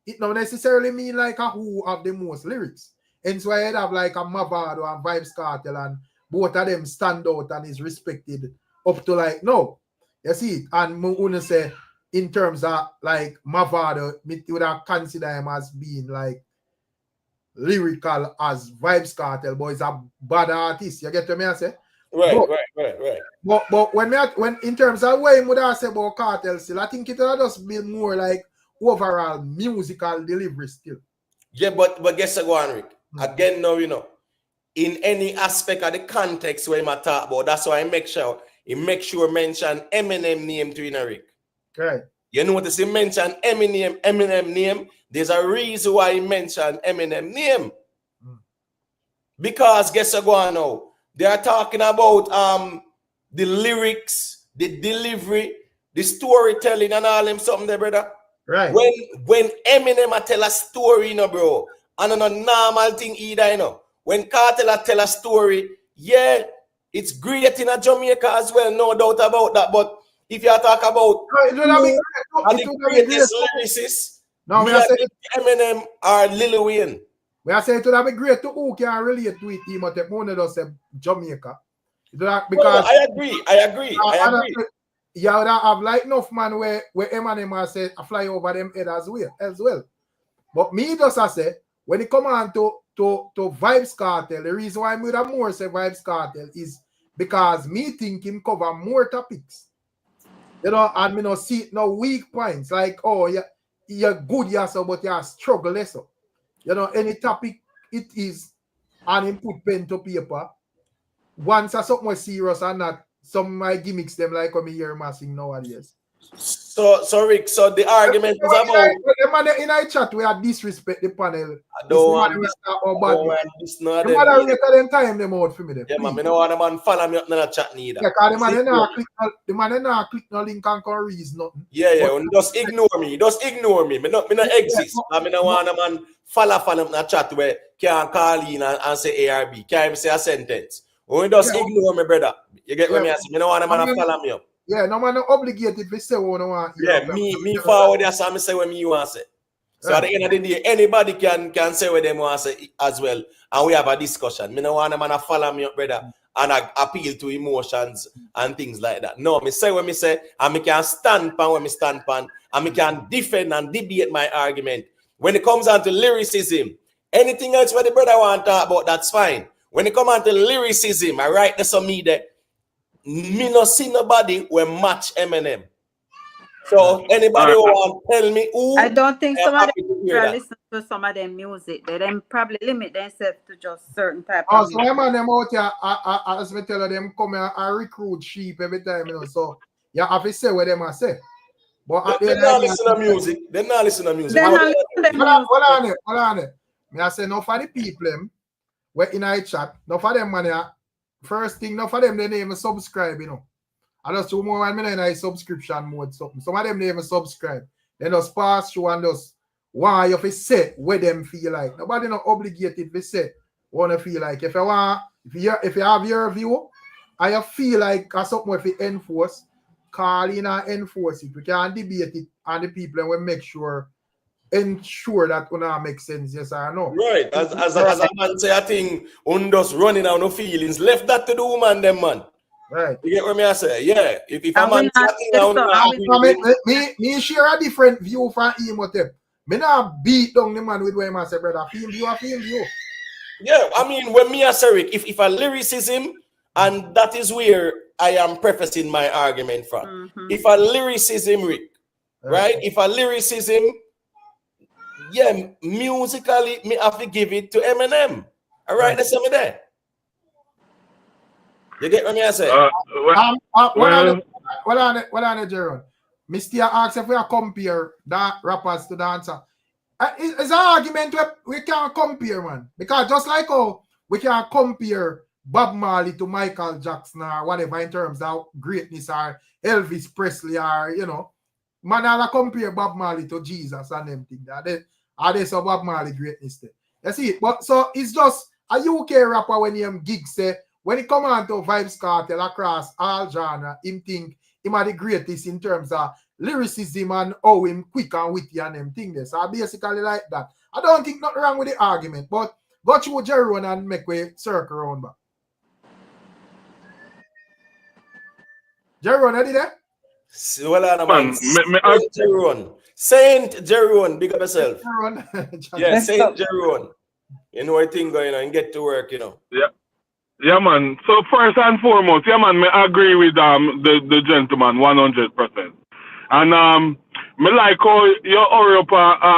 it don't necessarily mean like a who have the most lyrics. And so I have like a Mavado and VYBZ Cartel, and both of them stand out and is respected up to like no. You see it? And I want to say in terms of like Mavado, me would have consider him as being like lyrical as VYBZ Cartel, but he's a bad artist. You get what I say? Right. But when in terms of what I would have said about Cartel still, I think it would just be more like overall musical delivery still. Yeah, but guess what, Rick? Again, no, you know, in any aspect of the context where I talk about, that's why I make sure mention Eminem name to you, Rick. Right. You notice he mention Eminem name. There's a reason why he mentioned Eminem name. Because guess what now? They are talking about the lyrics, the delivery, the storytelling, and all them something there, brother. Right. When Eminem tell a story, you know, bro, and on a normal thing either, you know. When Cartel tell a story, yeah, it's great in a Jamaica as well, no doubt about that. But if you talk about the greatest lyricists, Eminem or Lil Wayne. We are saying it would be great to who can relate to it, even if one does say Jamaica. Because I agree. You would have like enough man where Eminem say I fly over them head as well. But me just I say when it come on to VYBZ Cartel, the reason why I would have more say VYBZ Cartel is because me think him cover more topics. You know, and me no see no weak points like you're good yourself, but you're struggle less. You know, any topic it is, and him put pen to paper. Once something more serious and not some of my gimmicks them like when me hear him sing nowadays. So Rick, so the argument is about the man in I chat we are disrespect the panel. I don't want this not them time them out for me them. Yeah, man, I don't want a man follow me up in a chat neither. Yeah, because the man not click no link and can reason nothing. Yeah, just ignore me. Me not exist. I don't want a man follow up in a chat where can call in and say ARB. Can't even say a sentence. Only just ignore me, brother. You get what I say? Me don't want a man to follow me up. Yeah, no man obligated to say what I want. Yeah, me forward there, so I say what me want to say. So at the end of the day, anybody can say what they want to say as well. And we have a discussion. Me no want them to follow me up, brother, and I appeal to emotions and things like that. No, me say what me say, and me can stand pan when me stand pan, and me can defend and debate my argument. When it comes down to lyricism, anything else what the brother want to talk about, that's fine. When it comes down to lyricism, I write this on me there. Me no see nobody will match Eminem. So anybody who want to tell me who, I don't think some of them listen to some of them music. They then probably limit themselves to just certain type of music. So I'm on them out here, as me tell them, come here and recruit sheep every time, you know. So you have to say what them I say. But they not listen to music. They not listen to music. Hold on. Me I say no for the people them where in I chat, no for them man. First thing, no for them they name subscribe, you know. I just 2 more 1 minute in a subscription mode. Something. Some of them they even subscribe. They just pass through and just why you say where them feel like. Nobody not obligated to say what they feel like. If you want, if you have your view, and you feel like something if you enforce, call in and enforce it. We can debate it and the people and we make sure ensure that it makes sense, yes or no. Right. As a man say, I think on just running out no feelings. Left that to the woman, them man. Right. You get what I say? Yeah. If a man me share a different view from him or them. Me not beat down the man with what I say, brother. Film view. Yeah, I mean when me as Rick, if a lyricism, and that is where I am prefacing my argument from. If a lyricism, Rick, right? If a lyricism, yeah, musically, me have to give it to Eminem. All right, that's me there. You get what I say? What on it, Jerome? Mr. asks if we are compare that rappers to dancer. It's an argument we can't compare, man. Because just like how we can compare Bob Marley to Michael Jackson or whatever in terms of greatness or Elvis Presley or, you know, man, I'll compare Bob Marley to Jesus and them things. Are they some Bob Marley greatness there? You see it? But so it's just a UK rapper when him gigs say, when it come on to Vybz Kartel across all genre, him think him are the greatest in terms of lyricism and how him quick and witty and them thing there. So I basically like that. I don't think nothing wrong with the argument, but go through Jerome and make way circle around back. Jerome, are you there? Saint Jerome, big up yourself. Yeah, Saint Jerome. You know what thing going on and get to work, you know. Yeah. Yeah, man. So first and foremost, yeah, man, I agree with the gentleman 100%. And me like how you hurry up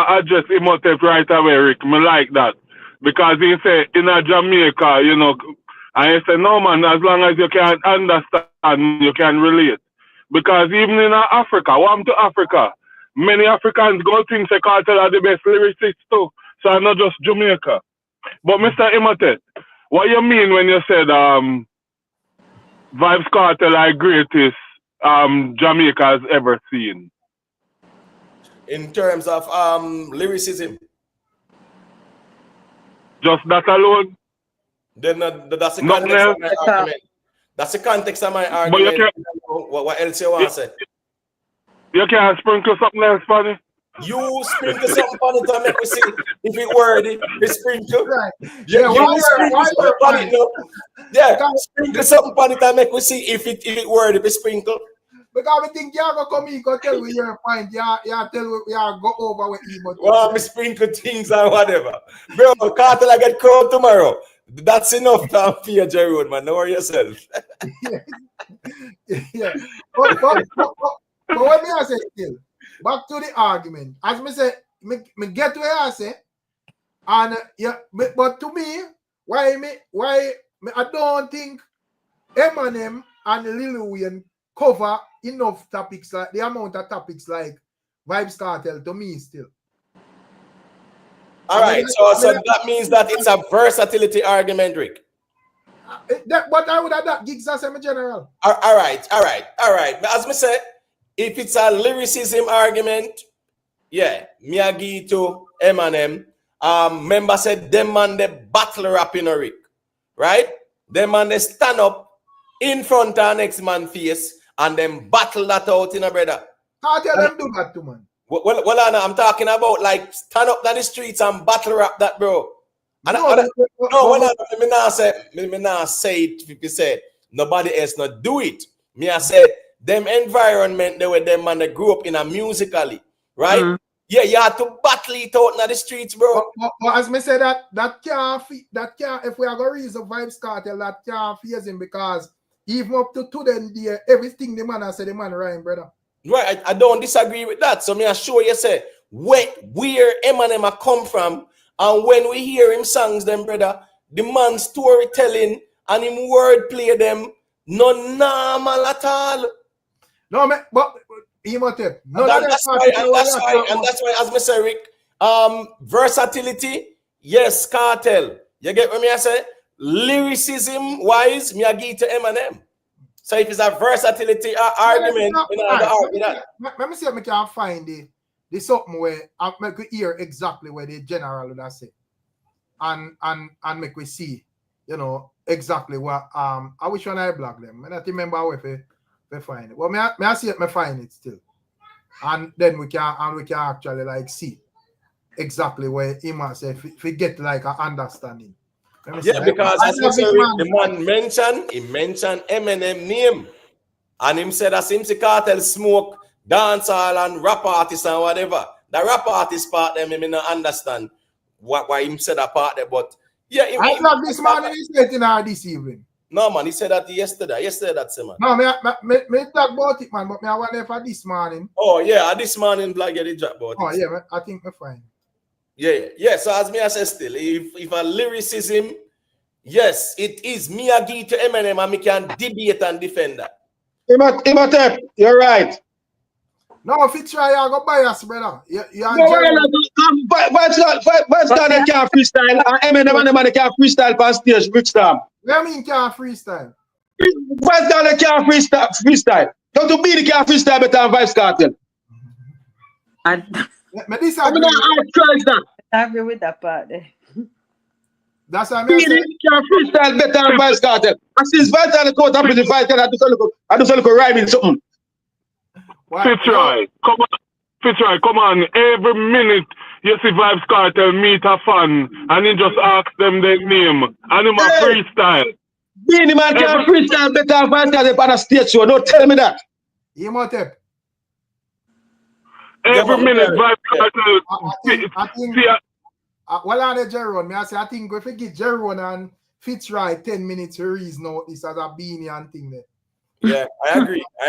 address Imhotep right away, Rick. Me like that. Because he say in a Jamaica, you know, and he say, no man, as long as you can understand, you can relate. Because even in Africa, welcome to Africa, many Africans go think say KARTEL are the best lyricists too. So I'm not just Jamaica. But Mr. Imhotep, what you mean when you said Vybz Kartel are greatest Jamaica has ever seen? In terms of lyricism. Just that alone? Then that's the context of my argument. That's the context of my argument. What else you want to say? You can't sprinkle something else, buddy? You sprinkle something on it to make me see if it worthy. You sprinkle. Right. Yeah, sprinkle something on it to make me see if it worthy. You sprinkle. Because I think you are going to come in and tell me your point. You tell me we are go over with him. Well, I sprinkle things and whatever. Bro, KARTEL I get crowned tomorrow. That's enough time for you, Jerome, man. Don't worry yourself. Yeah. But what me I say still, back to the argument. As me say, me get to where I say, and yeah, but to me, why I don't think Eminem and Lil Wayne cover enough topics like the amount of topics like Vybz Kartel to me still. All right, so that means that it's a versatility argument, Rick. But I would have that gigs as a general. All right. But as me say, if it's a lyricism argument, yeah, me agree to Eminem. Member said them man they battle rapping, Rick, right? Them man they stand up in front of next man face and then battle that out in a brother. How tell them do that to man? Well, I'm talking about like stand up in the streets and battle rap that, bro. And me not say it if you say nobody else not do it. Me I say them environment they were them man they grew up in a musically, right? Yeah, you have to battle it out in the streets, bro. But as me say that can't if we are going to raise a Vybz Kartel, that can't phase him because even up to today, everything the man I say the man rhyme, brother. Right, I don't disagree with that. So me I show you say where Eminem a come from, and when we hear him songs, them brother, the man storytelling and him wordplay them no normal at all. No, man, but that's why, as me say, Rick, versatility, yes, Kartel. You get what me I say? Lyricism wise, me I give it to Eminem. So if it's a versatility argument, let me see if I can find the something where I make we hear exactly where the general would say, and make we see, exactly what I wish when I block them. I don't remember where we find it. Well, may I see it, me find it still, and then we can actually like see exactly where he must say if we get like an understanding. Yeah, because as the man mentioned Eminem name. And him said as him see Kartel smoke, dancehall and rap artists and whatever. The rap artist part them, me not understand why him said that part there. But yeah, I thought this morning he said it this evening. No man, he said that yesterday. Yesterday that same man. No, me talk about it, man, but me I wonder for this morning. Oh yeah, this morning black get it drop about it. Yeah, I think we're fine. Yeah. So as me I say still, if a lyricism, yes, it is me I give to Eminem and me can debate and defend that. Imhotep, you're right. No, if you try, I go bias, brother. Vybz Kartel can't freestyle, and Eminem and the man can't freestyle on stage, Ricstorm. What do you mean can't freestyle? Vybz Kartel can't freestyle. Don't to BEENIE can't freestyle better than Vybz Kartel. I agree with that part there. That's what I mean. BEENIE can't freestyle better than Vybz Kartel. And since Vybz Kartel comes up with the Vybz Kartel, I do some rhyming something. Fitzroy, come on. Every minute you see Vybz Kartel meet a fan and he just ask them their name and him a freestyle. BEENIE man can't freestyle better than Vybz Kartel on a stage show. Don't tell me that. Imhotep. Every minute Vybz Kartel. Well, on the Jerome, I think if we give Jerome and Fitzroy 10 minutes to reason out this as a BEENIE and thing there. Yeah, I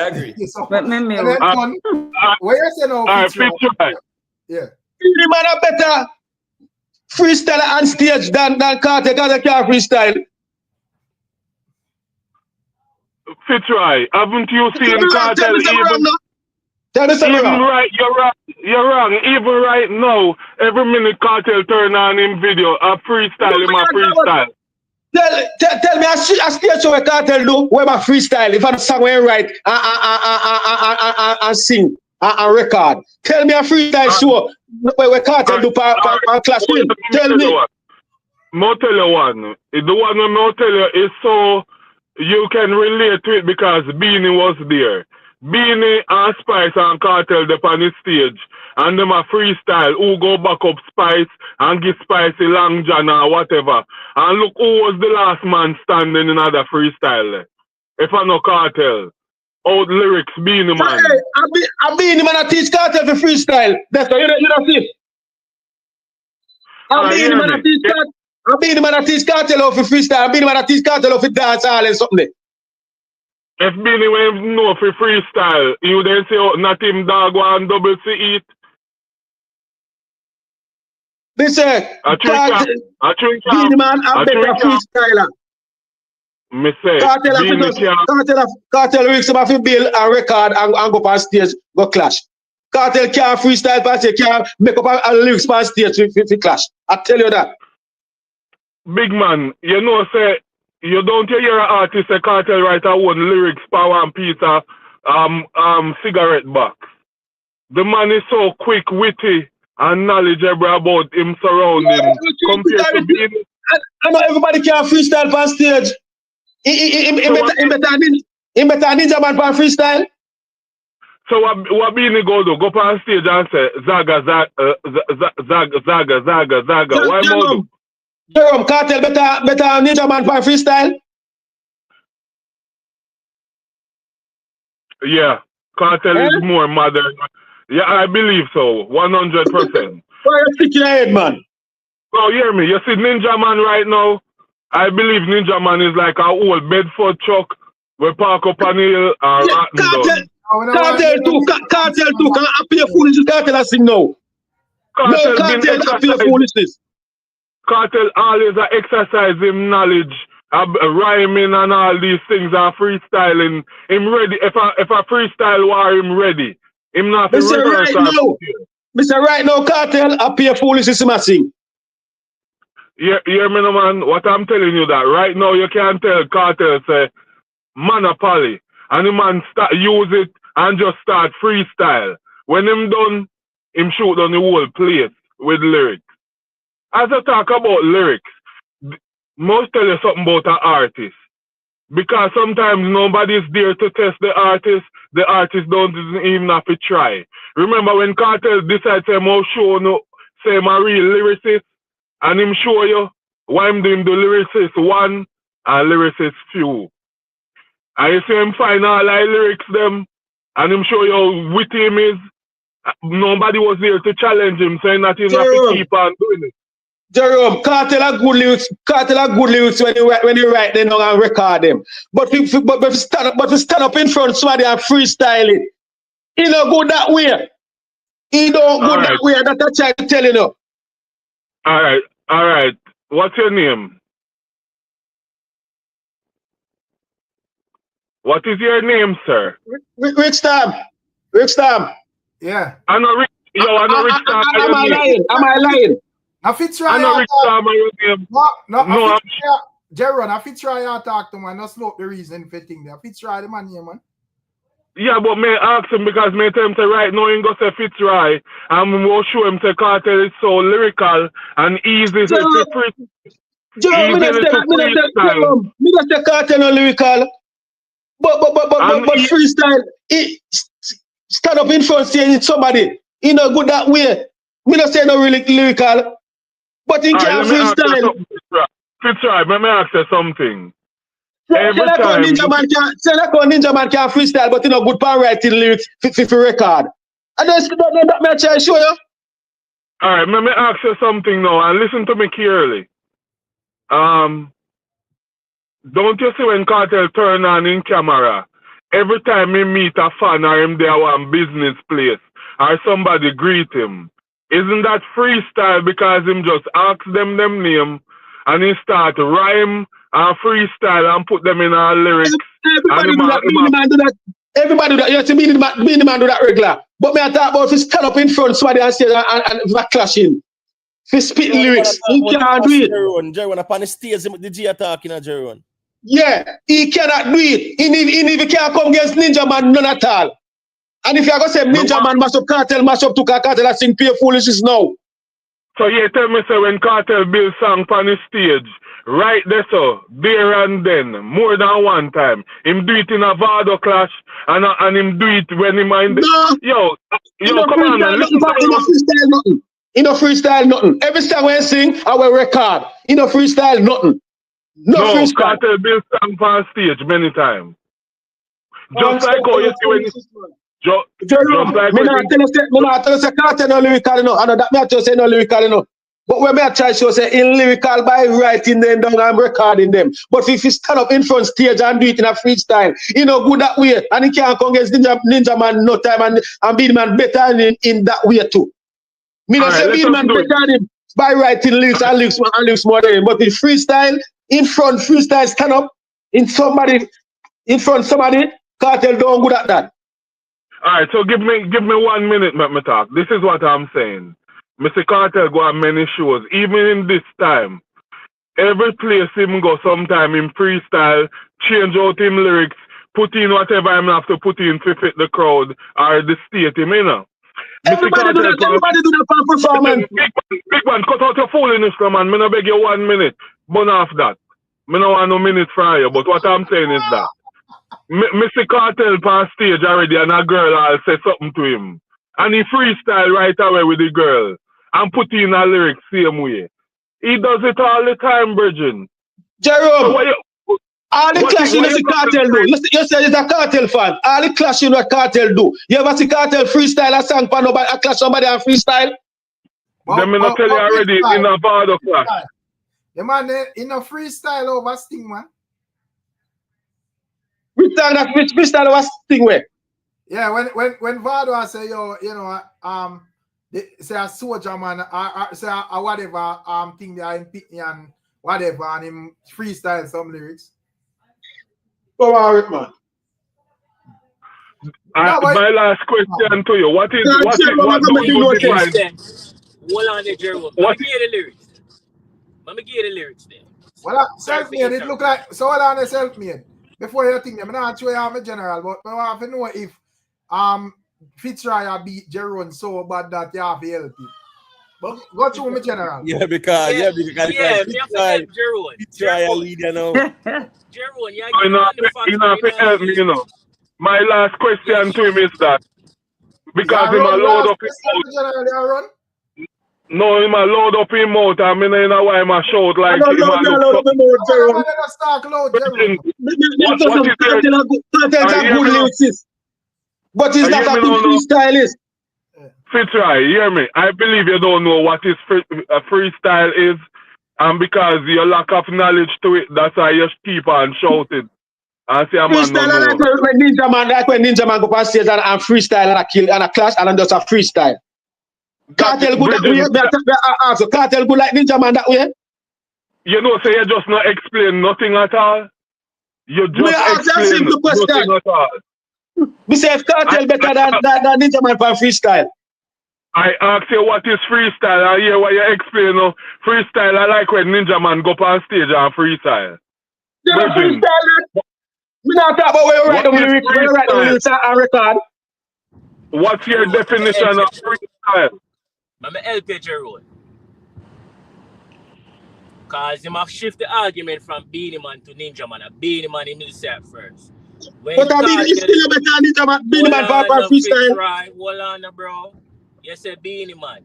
agree. So, where you say now, Fitzroy? Yeah. BEENIE man a better freestyler on stage than Kartel because they can't freestyle. Fitzroy, haven't you seen Kartel even? You're wrong. Even right now, every minute Kartel turn on him video, a freestyle, him a freestyle. Tell me a stage show where Kartel do where my freestyle. If I song where write and sing and record. Tell me a freestyle show where Kartel do and clash with. Tell me. I'll tell you one. The one I'll tell you is so you can relate to it because BEENIE was there. BEENIE and Spice and Kartel up on the stage and them a freestyle who go back up Spice and give Spice a long john or whatever. And look who was the last man standing in other freestyle. If I know Kartel. Out lyrics, BEENIE man. Hey, I BEENIE man I teach Kartel for freestyle. That's what you don't see. BEENIE man I teach Kartel. BEENIE man I teach Kartel off for freestyle. BEENIE man I teach Kartel off for dancehall and something. If BEENIE when know for freestyle, you then say, oh, not him dog one double C eat. Listen, BEENIE man a better freestyler. Me say, Kartel Ricstorm have to build a record and go on stage, go clash. Kartel can't freestyle, but he can't make up a lyrics on stage to clash. I tell you that. Big man, you know, say, you don't hear an artist say Kartel write a one lyrics power and Peter cigarette box. The man is so quick, witty, and knowledgeable about him surrounding compared to BEENIE. I know everybody can freestyle on stage. He better ninja man on freestyle. So what BEENIE go do? Go up on stage and say Zaga, Zaga. Why more? Jerome, KARTEL better Ninja Man for freestyle. Yeah, KARTEL is more modern. Yeah, I believe so. 100%. Why you stick your head, man? Oh, hear me. You see Ninja Man right now? I believe Ninja Man is like a old Bedford truck. We park up on the hill and KARTEL too. Can I appear foolishness? KARTEL I sing now. No KARTEL appear foolishness. KARTEL always exercise him knowledge, rhyming and all these things and freestyling. Him ready. If I freestyle war, him ready. Him not to rehearse. Mr. Right now, KARTEL appear foolishness him a sing. Yeah, hear me no man. What I'm telling you that right now you can't tell KARTEL say monopoly and the man start use it and just start freestyle. When him done, him shoot on the whole place with lyrics. As I talk about lyrics, must tell you something about an artist. Because sometimes nobody's there to test the artist don't even have to try. Remember when KARTEL decides to show no say I'm a real lyricist and him show you why I'm doing the lyricist 1 and lyricist few. And you see him find all the lyrics them and him show you how witty him is. Nobody was there to challenge him, saying that he's not to keep on doing it. Jerome, KARTEL are good lyrics. KARTEL are good lyrics when you write them down and record them. But we stand up in front of somebody and freestyle it. He don't go that way. He don't go that way. That's what I'm telling you. All right. What's your name? What is your name, sir? Ricstorm. Yeah. I know Ricstorm. Am I lying? I fit try. I know Ricstorm your name. No. Jerron, I fit try and talk to man. Not slow the reason for thing there. I fit try the man here, man. Yeah, but may ask him because may tell him say right now he go say Fitzroy and we'll show him say KARTEL is so lyrical and easy to freestyle. Me not say KARTEL no lyrical, but freestyle. Stand up in front saying somebody. He no good that way. Me not say no really lyrical, but he can freestyle. Fitzroy, let me ask you something. Every time Ninja Man can freestyle, but he no good for writing lyrics for record. And that's that me try show you. All right, let me ask you something now, and listen to me clearly. Don't you see when KARTEL turn on in camera, every time he meet a fan or him there one business place or somebody greet him, isn't that freestyle because him just ask them name and he start rhyme and freestyle and put them in our lyrics? Everybody do that. Everybody do that. You have to BEENIE Man do that regular. But me I talk about if you stand up in front of somebody and say and clashing. If you spit lyrics, he can't do it. Jerron upon the stage, the G talking at Jerron. Yeah, he cannot do it. He can't come against Ninja Man none at all. And if you are going to say Ninja Man mash up KARTEL, mash up to KARTEL, I sing pure foolishness now. So you tell me, say when KARTEL build song on the stage, right there, so there and then, more than one time, him do it in a Vado clash, and him do it when he mind. No. Yo, come on, man. He no freestyle nothing. Every song we sing, our record. He no freestyle nothing. No freestyle. KARTEL build song on stage many times. Just like how you see when Jerome, me not tell you say KARTEL no lyrical no. I know that me just say no lyrical no. But when me I try to say in lyrical by writing them down and recording them. But if you stand up in front stage and do it in a freestyle, you know good that way. And he can't come against Ninja Man no time and BEENIE Man better in that way too. Me not say BEENIE Man better than him by writing lyrics and lyrics more than him. But in freestyle, in front freestyle stand up in front somebody, KARTEL don't good at that. All right, so give me 1 minute, let me talk. This is what I'm saying. Mr. KARTEL go on many shows, even in this time. Every place him go, sometime in freestyle, change out him lyrics, put in whatever I'm have to put in to fit the crowd or the state him, you know. Everybody do that for performance. Big man, cut out your foolishness, man. Me no beg you 1 minute. Burn off that. Me no want no minute from you, but what I'm saying is that Mr. Cartel past stage already and a girl I'll say something to him. And he freestyle right away with the girl and put in a lyric same way. He does it all the time, Virgin. Jerome, so all the clashing you see Cartel do. You say it's a Cartel fan. All the clashing what Cartel do. You ever see Cartel freestyle a song for nobody, a clash somebody and freestyle? Them me not tell you already in a Vado clash. The man in a freestyle over Sting, man. Which time that freestyle over Sting way? Yeah, when Vado say yo, you know, they say a soldier man, say a whatever thing they are in Pitney and whatever, and him freestyle some lyrics. Go on, man. My last question to you: what Hold on there, Jerome. Let me get the lyrics. Let me get the lyrics there. Well, self-made, it look like so. Hold on, self-made. Before you think, I'm not sure I'm a general, but I want to know if Fitzroy beat Jerome so bad that you have to help him. But go through me general. Yeah, because Fitzroy lead, you know. Jerome, you know, help me, you know. My last question to him is that because him a load up his mouth. No, him a load up his mouth and I know why him a shout like him a load up his mouth. But he's not a good freestylist. Fitzroy, hear me. I believe you don't know what is freestyle is, and because you lack of knowledge to it, that's why you keep on shouting. And say, freestyle like when Ninja Man go on stage and freestyle and a kill and a clash and just a freestyle. Cartel good that way. Cartel good like Ninja Man that way. You know, so you just not explain nothing at all. You just explain nothing at all. We say if Cartel better than Ninja Man for freestyle. I ask you what is freestyle. I hear what you explain. No? Freestyle, I like when Ninja Man go on stage and freestyle. You know freestyle. We not talk about where you write the lyrics and record. What's your definition of freestyle? I'm going to help you, Jerome. Because you must shift the argument from Beenie Man to Ninja Man. Beenie Man himself first. But I mean, it's still better than Ninja Man. Beenie Man for freestyle. Right, hold on, bro. You say Beenie Man.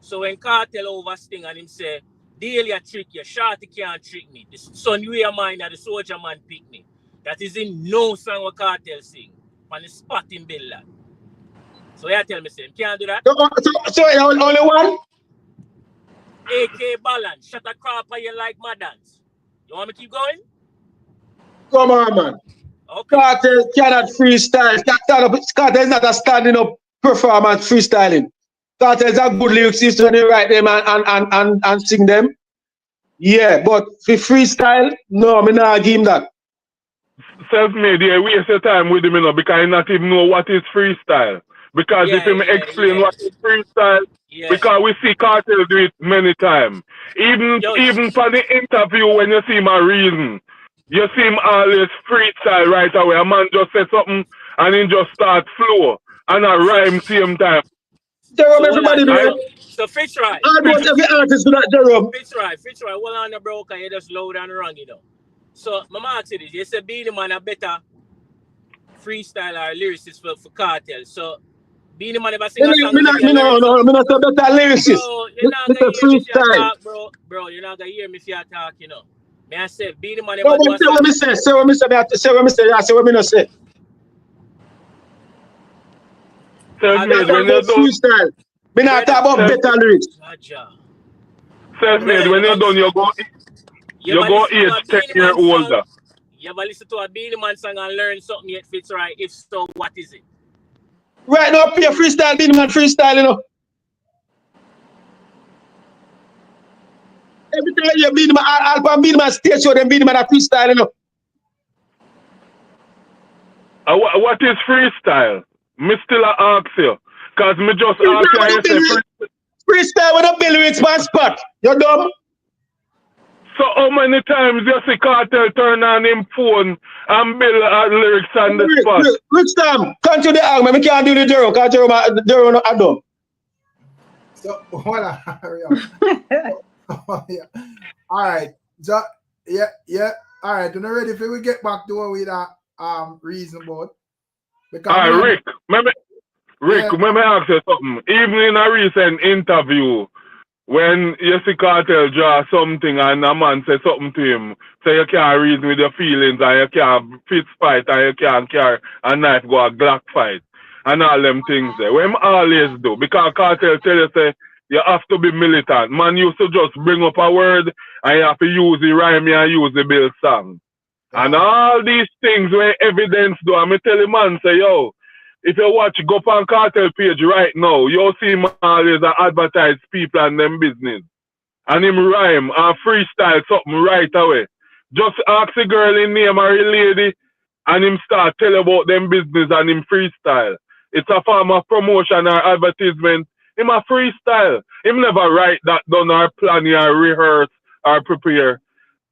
So when Cartel over Sting and him say, Deal you trick you, Shorty can't trick me. The son you your mind that the soldier man pick me. That is in no song what Cartel sing. On the spot in Bill. So you tell me, say, can't do that? So only one? AK balance, shut a crop on you like Madans. You want me to keep going? Come on, man. Okay. Cartel cannot freestyle. Cartel is not a standing up performance freestyling. Cartel is a good lyricist when you write them and sing them. Yeah, but for freestyle, no, I'm not give him that. Self-made, yeah, waste your time with him, you know, because he not even know what is freestyle. Because if him explain what is freestyle, because we see Cartel do it many times. Even for the interview, when you see him a reason, you see him always freestyle right away. A man just say something and he just start flow and a rhyme same time. Jerome, everybody do it. So Fitzroy. Almost every artist do that, Jerome. Fitzroy, hold on the bro, because you just loud and wrong, you know. So, my ask you this. You say Beenie Man a better freestyler or lyricist for Cartel. So, Beenie Man never sing a song. No, I'm not a better lyricist. Bro, you're not going to hear me if you talk, bro. Bro, you're not going to hear me if you talk, you know. May I say, Beenie Man never do a song. Say what me say. Freestyle. Me not talk about better lyrics. Self-made, when you're done, you go age 10 years older. You ever listen to a Beenie Man song and learn something yet, Fitzroy? If so, what is it? Right now, pay freestyle, Beenie Man freestyle, you know. Every time you Beenie Man, I'll Beenie Man stage show, then Beenie Man a freestyle, you know. What is freestyle? Me still ask you. Because me just ask you. Freestyle with a bill lyrics man spot. You dumb? So how many times you see Cartel turn on him phone and build lyrics on the spot? Ricstorm, come to the argument. We can't do the Jerome because Jerome not dumb. So hold on, hurry up. All right. So yeah. All right. You're ready for we get back to what we that reason about. Because Rick, let me ask you something. Even in a recent interview, when you see Cartel draw something and a man say something to him, say you can't reason with your feelings and you can't fist fight and you can't carry a knife go a Glock fight and all them things there. What him always do, because Cartel tell you say you have to be militant. Man used to just bring up a word and you have to use the rhyme and use the bill song. And all these things where evidence do, and me tell the man say, yo, if you watch go on Cartel page right now, you'll see him always advertise people and them business. And him rhyme and freestyle something right away. Just ask a girl in name or a lady and him start tell about them business and him freestyle. It's a form of promotion or advertisement. Him a freestyle. Him never write that down or plan or rehearse or prepare.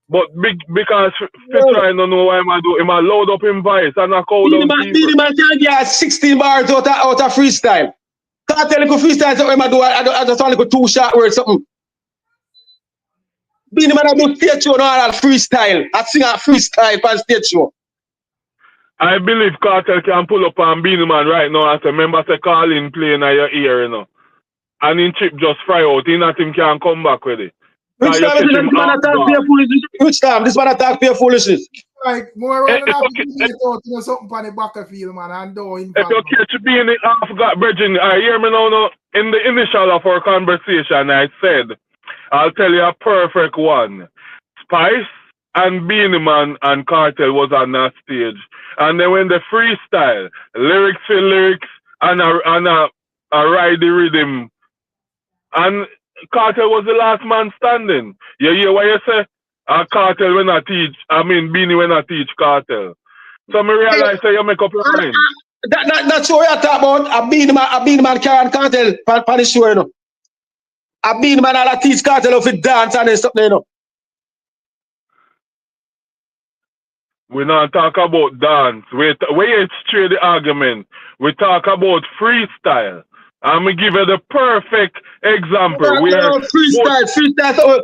But because trying to know why him a do, him a load up him voice and a call down people. BEENIE man can get 16 bars out of freestyle. Can't tell you freestyle something him a do, I just want to go 2 short words something. BEENIE man a do stage show, not freestyle. I sing a freestyle for stage show. I believe Cartel can pull up on BEENIE man right now and say, remember say call in playing in your ear, you know. And in chip just fry out, he not him can come back with it. Which time this man attack pure foolishness? Which time this man attack pure foolishness? Like more than something on the battlefield, man, and do in if you catch BEENIE, I forgot, Bridging, hear me now, in the initial of our conversation, I said, I'll tell you a perfect one. Spice and BEENIE man and Cartel was on that stage. And then when the freestyle, lyrics for lyrics, and a ride the rhythm, and Cartel was the last man standing. You hear what you say? Cartel when I teach, I mean BEENIE when I teach Cartel. So I realize say you make up your mind. That's what we talk about. A BEENIE man carry Cartel for the show, you know. A BEENIE man that teach Cartel of it dance and something, you know. We not talk about dance. We straight the argument. We talk about freestyle. I'm going to give you the perfect example. Freestyle. So,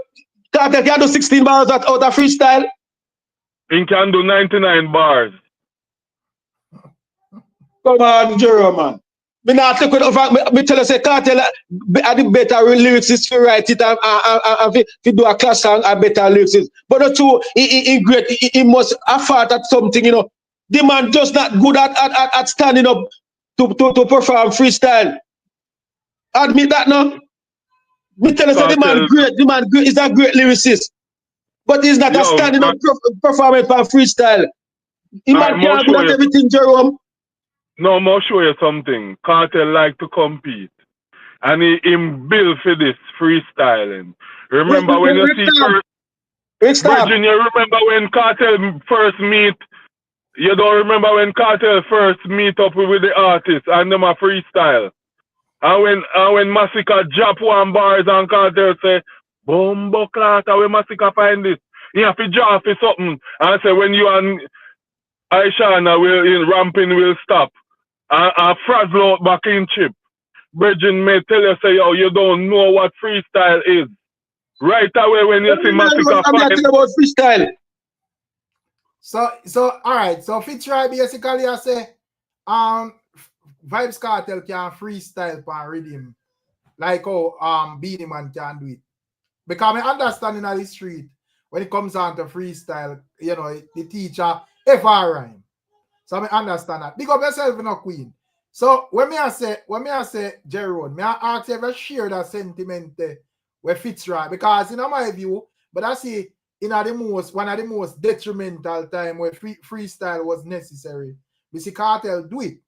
Cartel can do 16 bars out of freestyle. He can do 99 bars. Come on, Jerome, man. Me not take it over. Me tell you, say Cartel are the better lyricist to write it and to do a class song a better lyricist. But the two, he great. He must afford at something, you know. The man just not good at standing up to perform freestyle. Admit that, no? Me tell you, say the man great. The man great is a great lyricist, but he's not a standing up performance for freestyle. The man can't do everything, Jerome. No, I'm going to show you something. Cartel like to compete. And him built for this freestyling. Remember when you see Virgin, you remember when Cartel first meet, you don't remember when Cartel first meet up with the artists and them a freestyle. And when Massacre drop one bars and Cartel say, Bumbo Clata, where Massacre find this? You have to draw for something. And say when you and Aishana will ramping will stop. And frazzle out back in chip. Bridging may tell you, say, yo, you don't know what freestyle is. Right away when you see Massacre I'm talking about freestyle. So all right. So Fitzroy basically I say Vybz Cartel can freestyle for rhythm. Like how BEENIE man can do it. Because I understand in the street when it comes on to freestyle, you know, the teacher ever rhyme. So I understand that. Big up yourself, you know, Queen. So when I say Jerome, I ask you to share that sentiment with Fitzroy, because in my view, but I see one of the most detrimental time where freestyle was necessary. We see Cartel do it.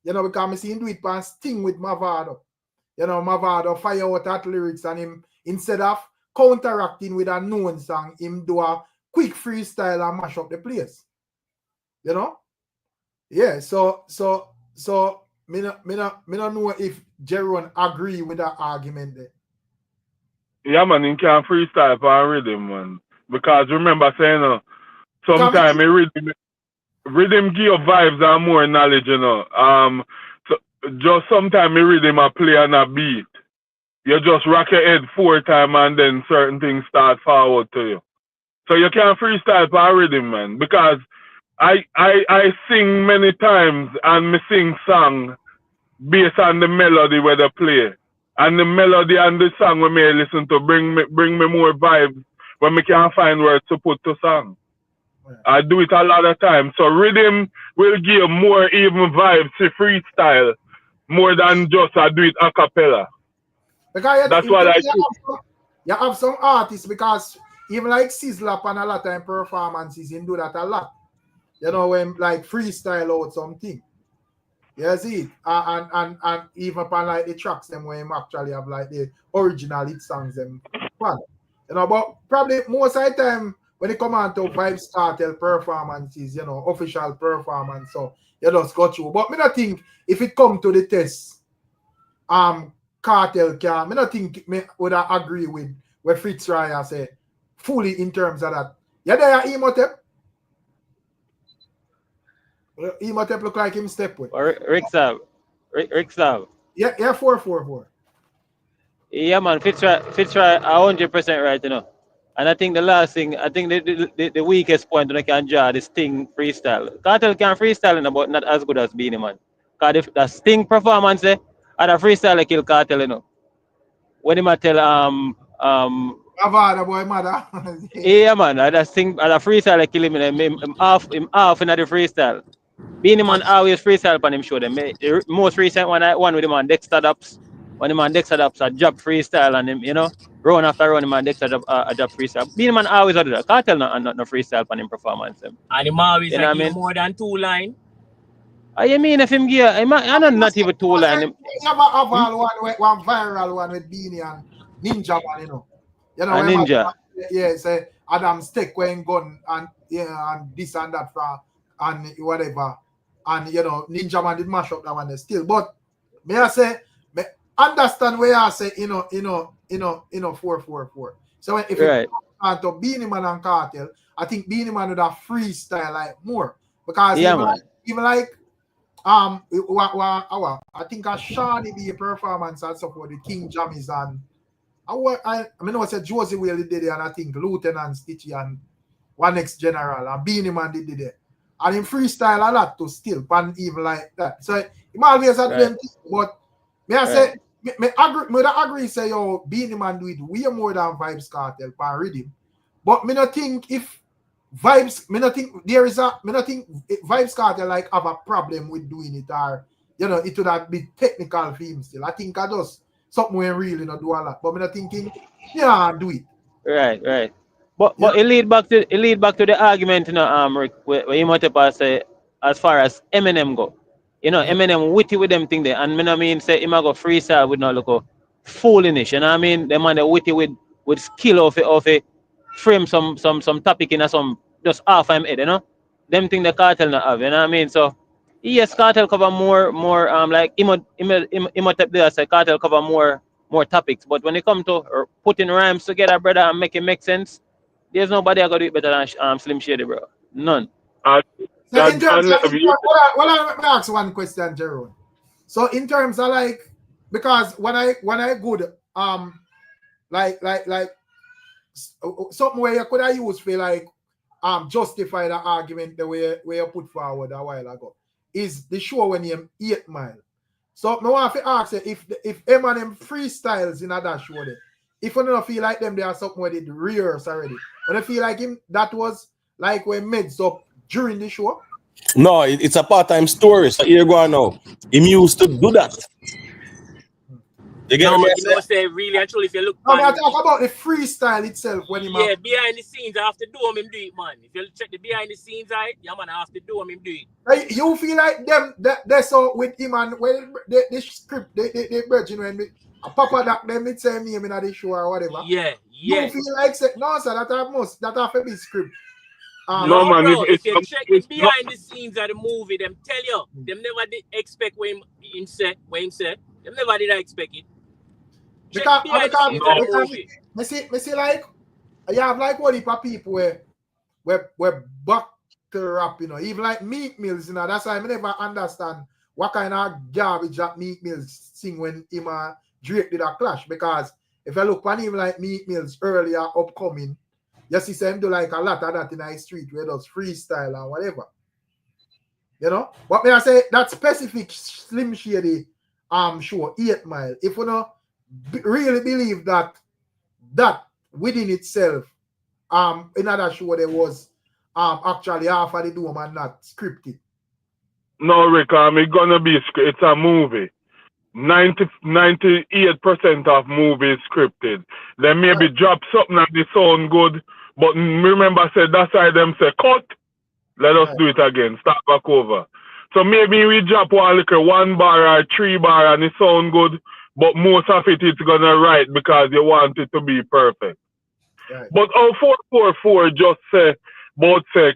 You know, because I see him do it and sting with Mavado. You know, Mavado fire out at lyrics and him, instead of counteracting with a known song, him do a quick freestyle and mash up the place. You know? Yeah, so me not know if Jerome agree with that argument there. Yeah, man, he can't freestyle for rhythm, man. Because remember saying, sometimes rhythm give you vibes and more knowledge, you know. So just sometimes rhythm a play and a beat. You just rock your head 4 times and then certain things start forward to you. So you can't freestyle for rhythm, man. Because I sing many times and me sing song based on the melody where they play. And the melody and the song we may listen to bring me more vibes when me can't find words to put to song. I do it a lot of times. So rhythm will give more even vibes to freestyle more than just I do it a cappella. Because that's what I do. You have some artists, because even like Sizzla and a lot of time performances, he do that a lot. You know, when like freestyle out something. You see it? And even upon like the tracks them when him actually have like the original hit songs them fun. You know, but probably most of the time when it come on to Vybz Kartel performances, you know, official performance, so you just got you. But me not think if it come to the test, Kartel can, me not think me would I agree with what Fritz Raya say fully in terms of that. Yeah, there Emotep. Emotep look like him step with. Ricstorm. Yeah, 444. Yeah, man, Fitzroy 100% right, you know. And I think the last thing, I think the weakest point when I can draw the Sting freestyle. Kartel can freestyle, but not as good as BEENIE, man. Because if the Sting performance, and the freestyle kill Kartel, you know. When him tell Avada boy mother. yeah, man, the Sting, the freestyle kill him, him off in the freestyle. BEENIE man always freestyle on him show them. The most recent one with him on Dexter Daps. When him on Dexter Daps a job freestyle and him, you know, round after round him on Dexter Daps a job freestyle. BEENIE man always do that. Kartel no freestyle on him performance. And him always you know give more than 2 lines. I mean if him give I not even 2 lines. You have a one viral one with BEENIE and Ninja man, you know. You know, Ninja. Yeah, say Adam stick when gun and yeah and this and that from and whatever. And you know, Ninja man did mash up that one still. But may I say, understand where I say, you know, 444. So if you want to BEENIE man and Kartel, I think BEENIE man would have freestyle like more. Because even like I think a Shawnee be a performance and so for the King Jammies and I mean I said Josie Whale did it and I think Lieutenant Stitchy and One Next General and BEENIE man did it. And him freestyle a lot to still, but even like that. So he always had them things, but may I say, me agree say yo BEENIE man do it way more than Vybz Kartel per rhythm. But me not think if Vybz, me not think Vybz Kartel like have a problem with doing it or you know it would have been technical for him still. I think I just something we really not do a lot. But me not thinking, yeah, do it. Right. But it lead back to the argument, you know, Rick, where you might say as far as Eminem go. You know, Eminem witty with them thing there. And I mean say him go freestyle with no look foolish. You know what I mean? Them man they witty with skill of a frame some topic in some just half him head, you know? Them thing the Kartel not have, you know what I mean? So yes, Kartel cover more like Imhotep there say Kartel cover more topics. But when it comes to putting rhymes together, brother, and make it make sense, there's nobody I got do it better than Slim Shady, bro. None. So in terms of, well, let me ask one question, Jerome. So in terms of like, because when I good like something where you could have used for like justify the argument the way you put forward a while ago is the show when you 8 Mile. So I want to ask you if Eminem freestyles in that show there, if you don't feel like them, they are something where they rehearse already. When I feel like him, that was like when meds up during the show. No, it's a part-time story. So here you go now. Him used to do that. You get me? You know, say really and truly, if you look. No, I talk about the freestyle itself when he behind the scenes, I have to do him do it, man. If you check the behind the scenes, man, I have to do him do it. Like, you feel like them they saw with him and when the script they virgin when me Papa that them it say me in the show or whatever. Yeah. You feel like say no sir that have a big script. No man, bro, if you check the behind the scenes of the movie, them tell you them never did expect what him said. Them never did expect it. Because me see like you have like one heap of people where back to rap, you know, even like Meek Mills, you know, that's why I never understand what kind of garbage that Meek Mills sing when him Drake did a clash. Because if I look on him like Meek Mills earlier upcoming, you see him do like a lot of that in the street where does freestyle and whatever. You know? What may I say, that specific Slim Shady show, 8 Mile, if you know really believe that within itself, in other show there was actually half of the dome and not scripted. No, Rick, it's gonna be it's a movie. 98% of movies scripted. They maybe drop something and they sound good, but remember I said that's why them say cut. Let us do it again. Start back over. So maybe we drop one bar or 3 bar and it sound good, but most of it's gonna write because you want it to be perfect. Right. But 444 just say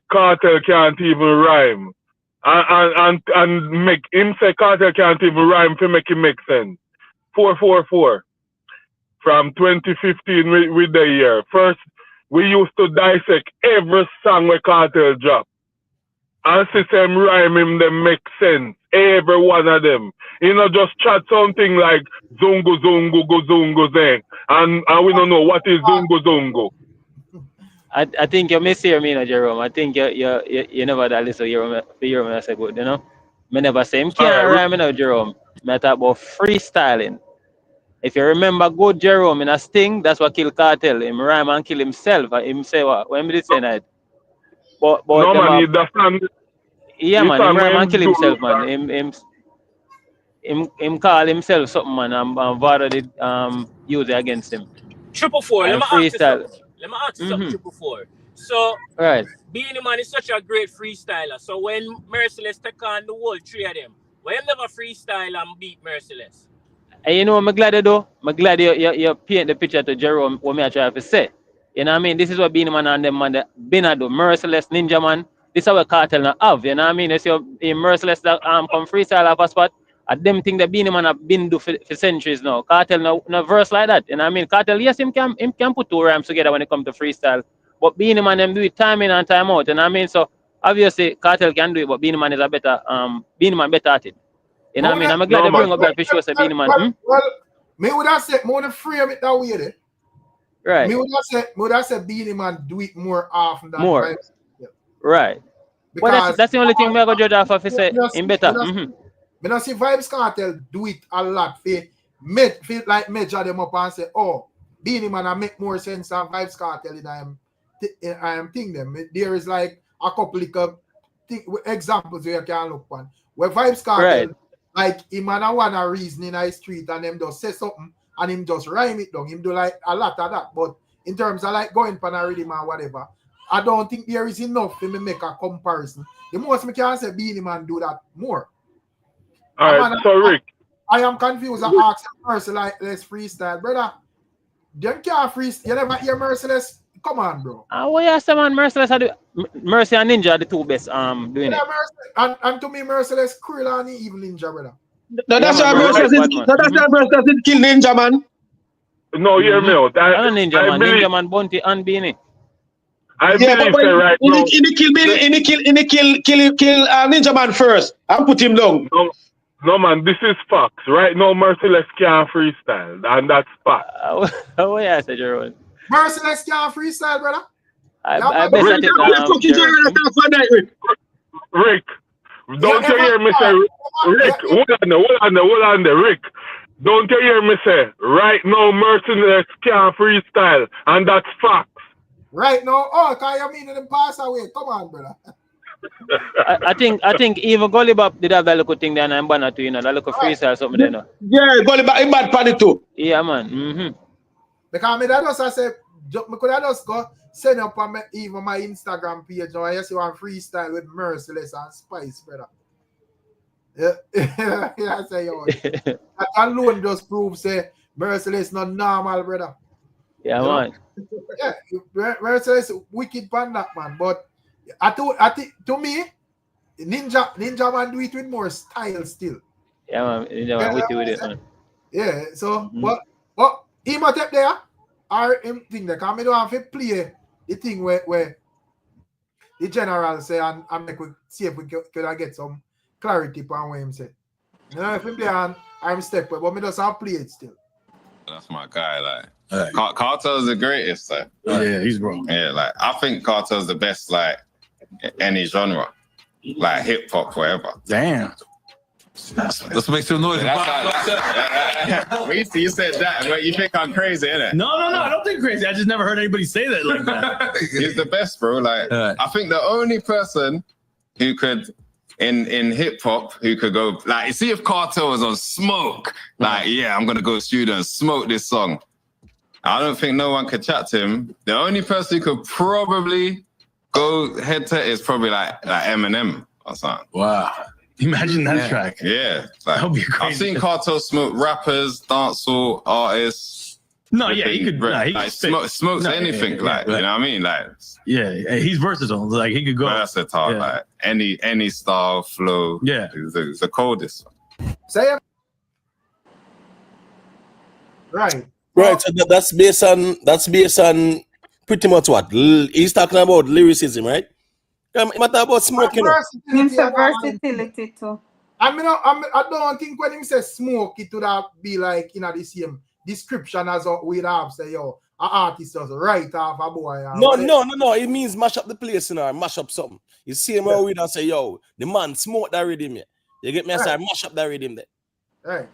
Cartel can't even rhyme. And make him say Cartel can't even rhyme to make it make sense. 444 from 2015 with the year. First, we used to dissect every song where Cartel drop. And see them rhyme him, them make sense. Every one of them. You know, just chat something like Zungu Zungu Go Zungu Zeng. And we don't know what is Zungu Zungu. I think you mishear me, Jerome. I think you never that listen to Jerome I say good, you know. I never say him can't rhyme, you know, Jerome. I talk about freestyling. If you remember good Jerome in a Sting, that's what kill Cartel. Him rhyme and kill himself. Him say what? When did say that? But no man, yeah man, him rhyme and kill himself, man. Him call himself something, man, and Vado did use it against him. 444, let me ask you something. Let me ask you something, 444. So, right. BEENIE Man is such a great freestyler. So when Merciless take on the whole 3 of them, why him never freestyle and beat Merciless? And you know, I'm glad you do. I'm glad you paint the picture to Jerome what me I try to say. You know what I mean? This is what BEENIE Man and them man been a do. Merciless, Ninja Man. This is what Cartel now have. You know what I mean? You see Merciless that come freestyle off a spot. And them thing that BEENIE Man have been do for centuries now. Cartel no verse like that. You know what I mean? Cartel, yes, him can put 2 rhymes together when it comes to freestyle. But BEENIE Man them do it time in and time out. You know what I mean? So obviously Cartel can do it, but BEENIE Man is a better BEENIE Man better at it. You know what I mean? I'm glad they bring up that for say BEENIE Man. Well, me would have said more than frame it that way there. Right. Me would have said BEENIE Man do it more often than more. Yeah. Right. Well, that's the only thing we are going to judge off of say him better. Me not see Vybz Kartel do it a lot. Feel like measure them up and say, oh, BEENIE Man I make more sense than Vybz Kartel I am thinking them. There is like a couple of examples where you can look on. Where Vybz Kartel, like him and one a reason in the street and them just say something and him just rhyme it down. Him do like a lot of that. But in terms of like going for a rhythm or whatever, I don't think there is enough for me to make a comparison. The most me can say BEENIE Man do that more. All right, so Rick. I am confused. I ask Merciless, let's freestyle, brother. Them can't freestyle. You never hear Merciless? Come on, bro. What you say, man? Merciless Mercy and Ninja are the 2 best doing it. And to me, Merciless, Krill and even Ninja, brother. No, that's why Merciless did kill Ninja Man. No, hear me out. Ninja Man, Bounty and BEENIE. I believe that right now. Kill Ninja Man first and put him down. No man, this is facts. Right now, Merciless can't freestyle, and that's facts. What you say, Jerome? Merciless can't freestyle, brother. I bet Rick, don't you hear me say, Rick, hold on there, Rick. Don't you hear me say, right now, Merciless can't freestyle, and that's facts. Right now, oh, can you mean them pass away? Come on, brother. I think even Gollybop did have that little thing there and I'm banner too, you know, that little freestyle something there, no? Yeah, Gollybop in bad party too. Yeah, man. Because I said, I could have just go send up on even my Instagram page now. I see one freestyle with Merciless and Spice, brother. Yeah, I say, yo, that alone just proves say Merciless not normal, brother. Yeah, man. Yeah, Merciless wicked pan that, man. But I think to me, Ninja Man do it with more style still. Yeah, man. Ninja Man with it, man. Yeah, so but he might up there or him thing there. Because I don't have to play the thing where the general say and make we see if we could get some clarity on what him say. You know, if him there and I'm step but me just have to play it still. That's my guy, like Cartel's the greatest, like. Yeah, he's wrong. Yeah, like I think Cartel's the best, like any genre. like hip hop forever. Damn. Let's make some noise. You said that, but you think I'm crazy, innit? No, I don't think crazy. I just never heard anybody say that like that. He's the best, bro. Like, I think the only person who could in hip hop who could go like, see if KARTEL was on smoke, like, yeah, I'm gonna go to studio and smoke this song. I don't think no one could chat to him. The only person who could probably go head to is probably like Eminem or something. Wow. Imagine that track. Yeah. Like, I've seen KARTEL smoke rappers, dancehall artists. No, yeah, he could smokes anything, you know what I mean? Like, he's versatile. Like, he could go versatile, like any style, flow. Yeah. He's the coldest. Say it. Right. Right, so that's based on pretty much what he's talking about, lyricism, right? He matter about smoking. Versatility too. I don't think when him say smoke, it would have be like the same description as we'd have say, yo, an artist does right off a boy. No. It means mash up the place, mash up something. You see him where we don't say, yo, the man smoke that rhythm here. You get me? I say mash up that rhythm there.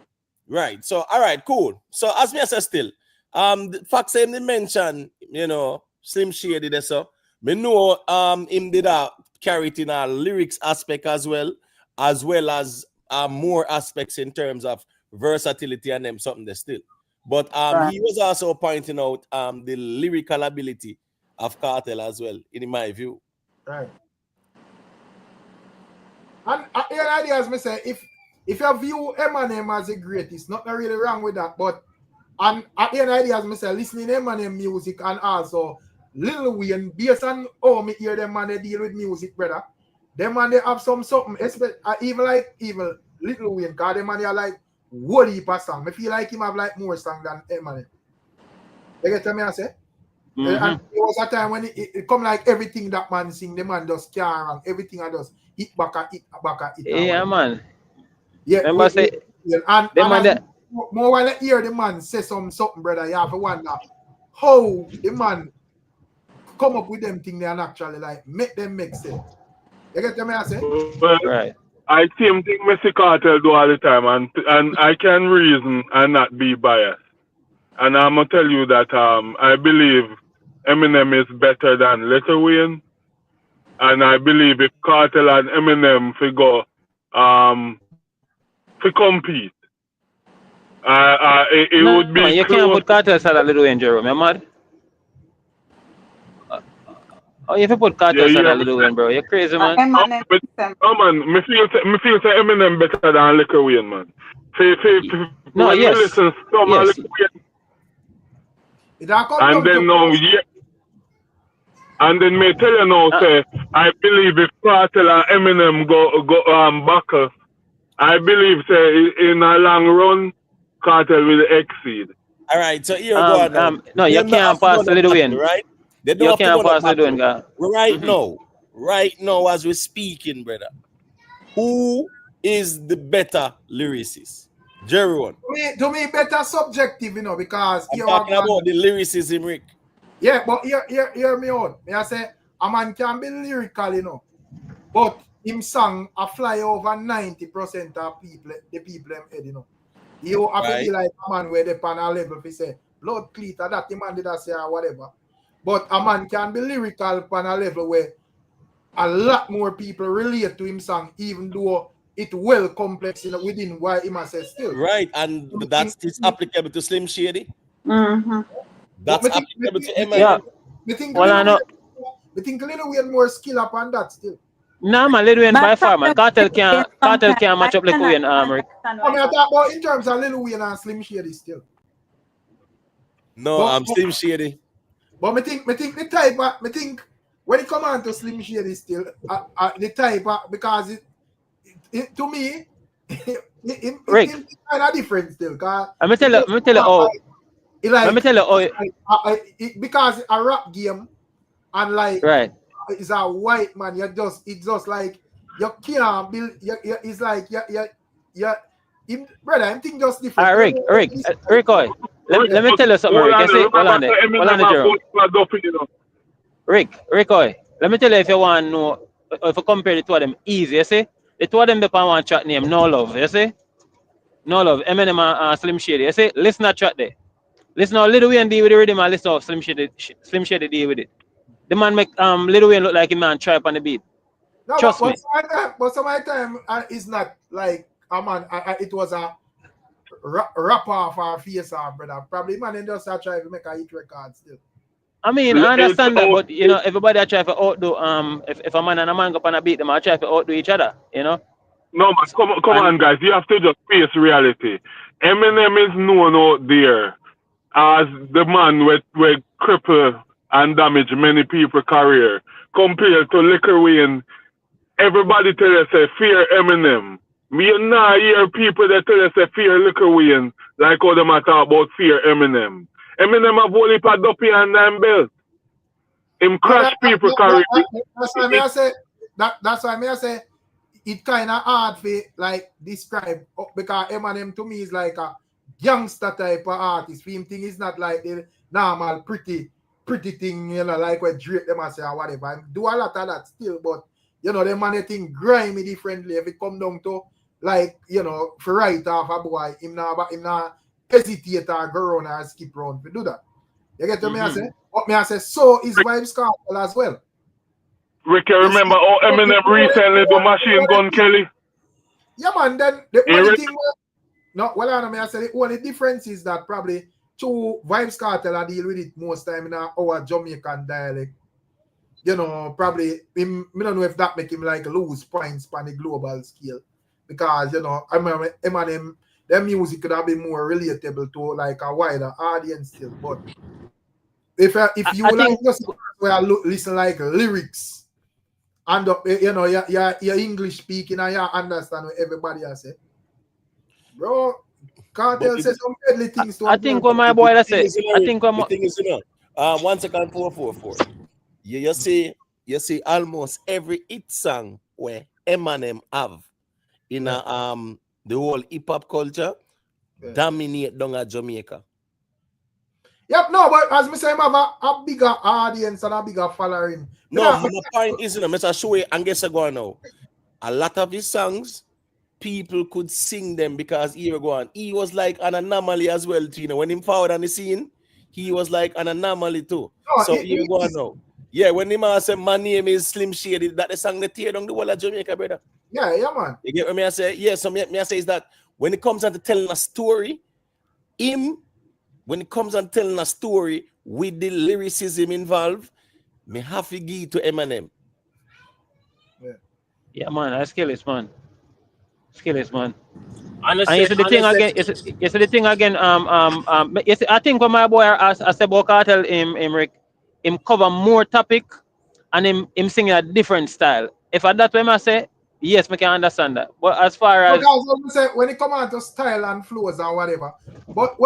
Right. So all right, cool. So as me I say still, the fact say him mention, Slim Shady there, so me know him did carry it in a lyrics aspect as well as more aspects in terms of versatility and them something there still. But he was also pointing out the lyrical ability of KARTEL as well, in my view. Right. And your idea, as me say, if you view Eminem as the greatest, nothing really wrong with that. But at the end idea, as me say, listening to Eminem music and also Lil Wayne, based on how me hear them man they deal with music, brother. Them man they have something, even Lil Wayne, because them man they are like what heap of song. I feel like him have like more song than Eminem. You get me I say? And there was a time when it come like everything that man sing, the man does care and everything I does hit back and hit. Yeah, man. Yeah, remember say more while I hear the man say something, brother, you have to wonder how the man come up with them things and actually like make them make sense. You get me I say? Right. I same thing Messi KARTEL do all the time, and I can reason and not be biased. And I'm gonna tell you that I believe Eminem is better than Lil Wayne, and I believe if KARTEL and Eminem figure to compete, it would be. You can't put KARTEL aside a Lil Wayne, Jerome. You're mad? Oh, you have to put KARTEL aside a Lil Wayne, bro. You're crazy, man. Man, me feel say Eminem better than Lil Wayne, man. No, yes. Listen, yes. And then now, and then me tell you now, say I believe if KARTEL and Eminem go buckle, I believe say in a long run, KARTEL will exceed. All right, so here go on. No, you can't pass Lil Wayne, right? You can't pass Lil Wayne, guy. Right now, as we're speaking, brother, who is the better lyricist? Jerry. To me, better subjective, because I'm talking about the lyricism, Rick. Yeah, but hear me out. I say a man can be lyrical, but him song a fly over 90% of the people them head, You have to be like a man where they pan a level if say blood cleat or that the man did say or whatever. But a man can be lyrical pan a level where a lot more people relate to him song, even though it well complex within why he must say still. Right, and that's applicable to Slim Shady. That's applicable to Emma. Yeah. I think Lil Wayne more skill up on that still. Nah, man, Lil Wayne by far, man. KARTEL can't match up Lil Wayne, Rick. I talk about in terms of Lil Wayne and Slim Shady still. No, I'm Slim Shady. But I think the type I think when it come on to Slim Shady still the type because it to me it's kind of different still. Let me tell you because a rap game and like it's a white man. It's just like you can't build. It's like brother. I'm thinking just different. Rick, let me tell you something. Rick, Rick, let me tell you if you want to know if you compare the two of them, easy, you see? The two of them depend on one track name, No Love, you see? No Love, Eminem and Slim Shady, you see? Listen to track there. Listen how Lil Wayne deal with the rhythm and listen how Slim Shady deal with it. The man make Lil Wayne look like a man try up on the beat. No, Trust me. But some of the time it's not like it was a rap off or face off, brother. Probably man and just try to make a hit record still. I mean, I understand that, but you know, everybody try to outdo if a man and a man go on a beat them, I try to outdo each other, you know. No, but come on, guys. You have to just face reality. Eminem is known out there as the man with cripple and damage many people's career. Compared to Liquor Wayne, everybody tell us say fear Eminem. Me now hear people that tell us say fear Liquor Wayne, like how them talk about fear Eminem. Eminem have only pad up here and nine belt. Him crash people career. That's why I say it kind of hard for like describe because Eminem to me is like a gangster type of artist. For him thing is not like the normal pretty thing, you know, like what Drake them say or whatever. I do a lot of that still, but you know, the man think grimy differently. If it come down to like, you know, for right off a boy, him not hesitate or go around or skip around to do that. You get to me I say? What me I say, so is Vybz Kartel as well. Ricky, remember how Eminem recently do Machine Gun Kelly? Yeah, man. Then the only thing, I say the only difference is that probably two Vybz Kartel I deal with it most time in our Jamaican dialect. You know, probably him. I don't know if that make him like lose points on the global scale because you know, I remember Eminem, their music could have been more relatable to like a wider audience still, but. If you like just where listen like lyrics and you know your English speaking and you understand what everybody has said, bro. Kartel says some deadly things. I think what my boy has said. I think what the thing is, you know, 1 second 444. You see almost every hit song where Eminem have in the whole hip hop culture dominate down at Jamaica. Yep, no, but as me say, I have a bigger audience and a bigger following. No, my point is, you know, Mr. Show and guess I go now. A lot of his songs, people could sing them because he was like an anomaly as well. You know, when he forward on the scene, he was like an anomaly too. No, so here we go now. Yeah, when him said my name is Slim Shady, that the song that tear down the whole of Jamaica, brother. Yeah, man. You get what I say? Yeah, so me I say is that when it comes down to telling a story, when it comes on telling a story with the lyricism involved, me have to give it to Eminem. Yeah, man, that's skillless, man. Skillless, man. And you see the thing again. You see the thing again. You see, I think when my boy I said about Kartel, him cover more topic, and him sing a different style. If I that way I say, yes, I can understand that. But as far as when it come out to style and flows or whatever, but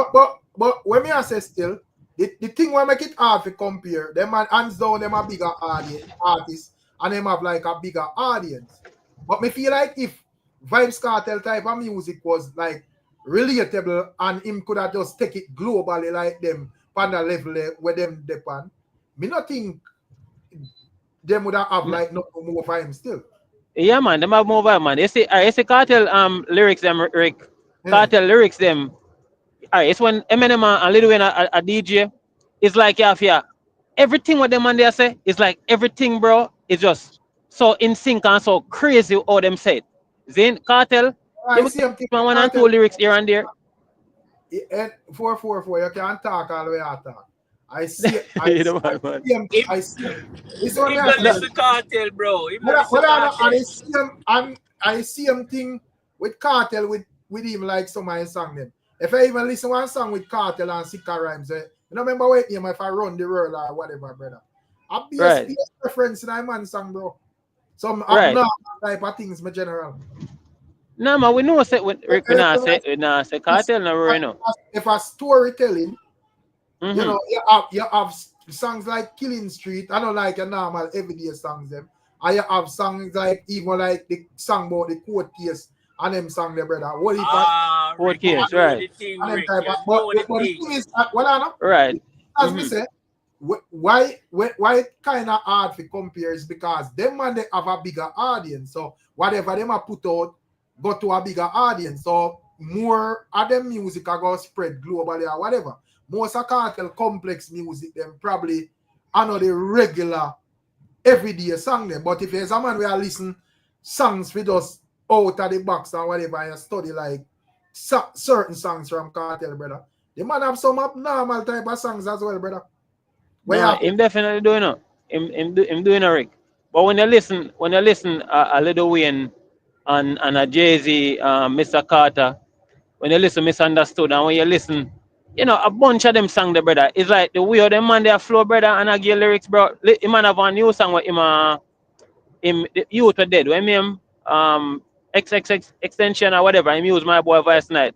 when me I say still, the thing will make it hard to compare. Them man hands down, them a bigger artists, and them have like a bigger audience. But me feel like if Vybz Kartel type of music was like relatable and him could have just take it globally like them on the level where them depend, me not think them would have like no more for him still. Yeah, man, them have more vibe, man. You see Kartel lyrics them Rick. Kartel lyrics them. Alright, it's when Eminem and Lil Wayne a DJ. It's like everything what them man there say is like everything, bro. It's just so in sync and so crazy how them say it. Then Kartel, you see one and two lyrics here and there. 444, you can't talk all the way out. I see. I see Kartel, bro. I see him thing with Kartel with him like some of his song them. If I even listen to one song with Kartel and Sika rhymes, you don't remember what name if I run the world or whatever, brother. I'll be a reference in that man song, bro. Some abnormal type of things, my general. No, man, we know say when say Kartel no worry no. If a storytelling, you know, you have songs like Killing Street. I don't like your normal everyday songs them. And you have songs like even like the song about the court case and them song there, brother. Court case, right? But the thing is, what I know? Right. As me say, why it kind of hard to compare is because them man they have a bigger audience. So whatever them are put out go to a bigger audience. So more of them music are going to spread globally or whatever. Most of Kartel complex music them probably are not the regular everyday song them. But if there's a man where listen songs with us out of the box or whatever and study like certain songs from Kartel, brother, the man have some abnormal type of songs as well, brother. No, him definitely doing it. Him doing it, Rick. But when you listen a Lil Wayne and a Jay-Z, Mr. Carter, when you listen Misunderstood, and when you listen, you know, a bunch of them song there, brother. It's like the way of them man they flow, brother, and I give lyrics, bro. Him man have a new song with him the youth were dead. When him XXX extension or whatever, him use My Boy Voice Night.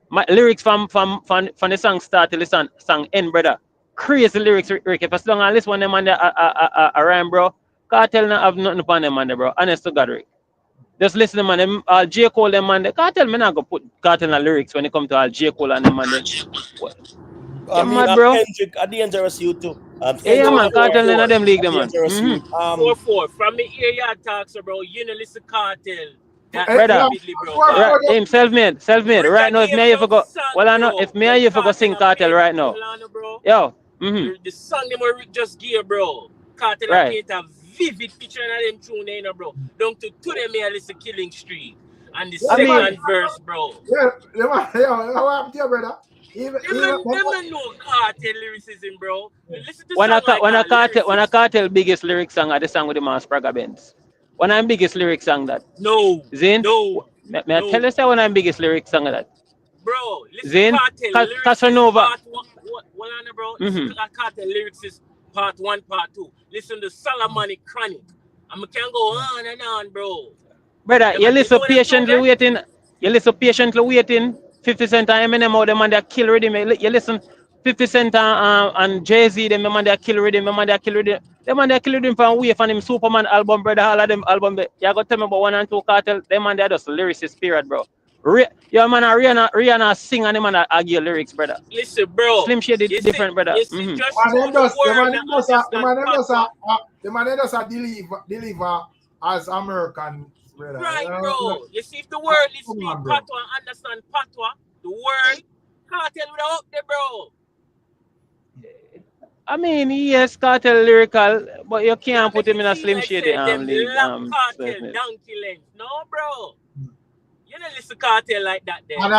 My lyrics from the song start till the song end, brother. Crazy lyrics, Rick. If as long as listen them man there a rhyme, bro, Kartel not have nothing upon them man there, bro. Honest to God, Rick. Just listen to them, J. Cole them man there. Kartel me not go put Kartel in lyrics when it come to all J. Cole and them man there. I mean, mad, bro. Kendrick, a dangerous youth too. Yeah, man, Kartel in them league, them man. Dangerous youth. 4-4. From the area talks, bro, you know, listen Kartel. Brother, right, him self-made. Right now, if me and you go, well, I know if me and you go sing Kartel right now. Yo, the song them Rick just give, bro. Kartel right. paint a vivid picture of them tune, you know, bro. Don't to them here listen Killing Street and the second verse, bro. Yeah, how happened to you, brother? Them know Kartel lyricism, bro. Listen to when song a Kartel biggest lyric song are the song with the man Sprague Benz. When I'm biggest lyric song that. No. Zin? No. May I tell you say when I'm biggest lyric song of that. Bro, listen Zin? to Kartel Casanova. part 1, bro. Listen to Kartel lyrics is part 1, part 2. Listen to Solomonic Chronic. And we can go on and on, bro. Brother, you listen patiently waiting. You listen patiently waiting. 50 Cent and Eminem out them man they kill rhythm. You listen 50 Cent and Jay-Z them man they kill rhythm. Them man they kill rhythm. Them man they kill rhythm from way from them Superman album, brother. All of them album. You got tell me about 1 and 2 Kartel. Them man they just lyricist period, bro. Your man Rihanna sing and them man argue lyrics, brother. Listen, bro. Slim Shady different, brother. The man just deliver as American. Brother. Right, bro. You see, if the world is speak Patois and understand Patois, the world Kartel would up there, bro. I mean, yes, Kartel lyrical, but you can't put him in a Slim Shady league. Kartel, donkey length. No, bro. You don't listen to Kartel like that, then. And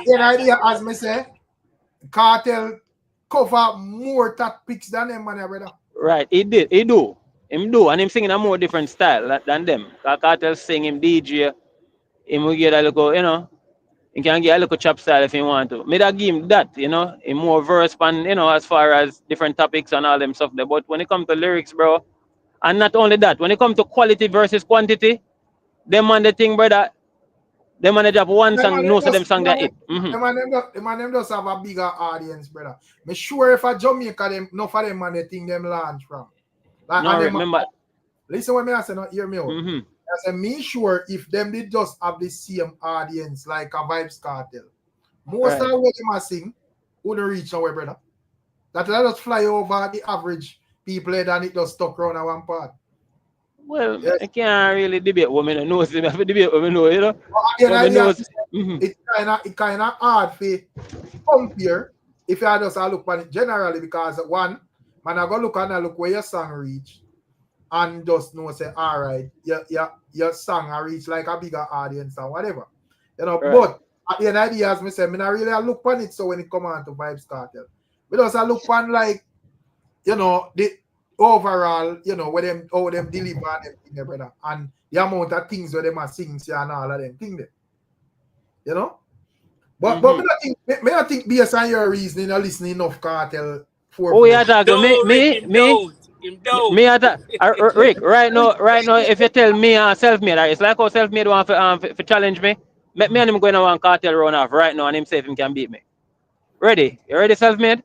an idea, as me say, Kartel cover more topics than them, man, brother. Right, he do. Him do, and him singing a more different style than them. Kartel sing him DJ, him will get a little, you know, he can get a little chop style if he want to. Me that give him that, you know, him more verse pan, you know, as far as different topics and all them stuff there. But when it comes to lyrics, bro, and not only that, when it comes to quality versus quantity, them man the thing, brother, them man drop one song, no so them song that it. The man them just have a bigger audience, brother. Me sure if a Jamaica them, no for them man the thing them launch from. Like, no, remember. Listen what me I say, not hear me out. I say, me sure if them did just have the same audience like a Vybz Kartel, most of what them are sing wouldn't reach our brother. That let us fly over the average people and it just stuck around at one part. Well, I can't really debate women and knows. I have to debate women know, you know. It's kind of hard to compare if you just look at it generally because one, man, I go look and I look where your song reach and just know say, all right, your song reach like a bigger audience or whatever. You know, but at the end of the day, as me say, I not really look on it so when it come on to Vybz Kartel. We just look on like, you know, the overall, you know, where them how them deliver and them brother. And the amount of things where them are singing and all of them things there. You know? But me I think based on your reasoning or listening enough Kartel. Oh yeah, that me Rick, right now, if you tell me self-made, it's like how self-made want to challenge me. Me and him going to one Kartel run off right now and him say if him can beat me. Ready? You ready, self-made?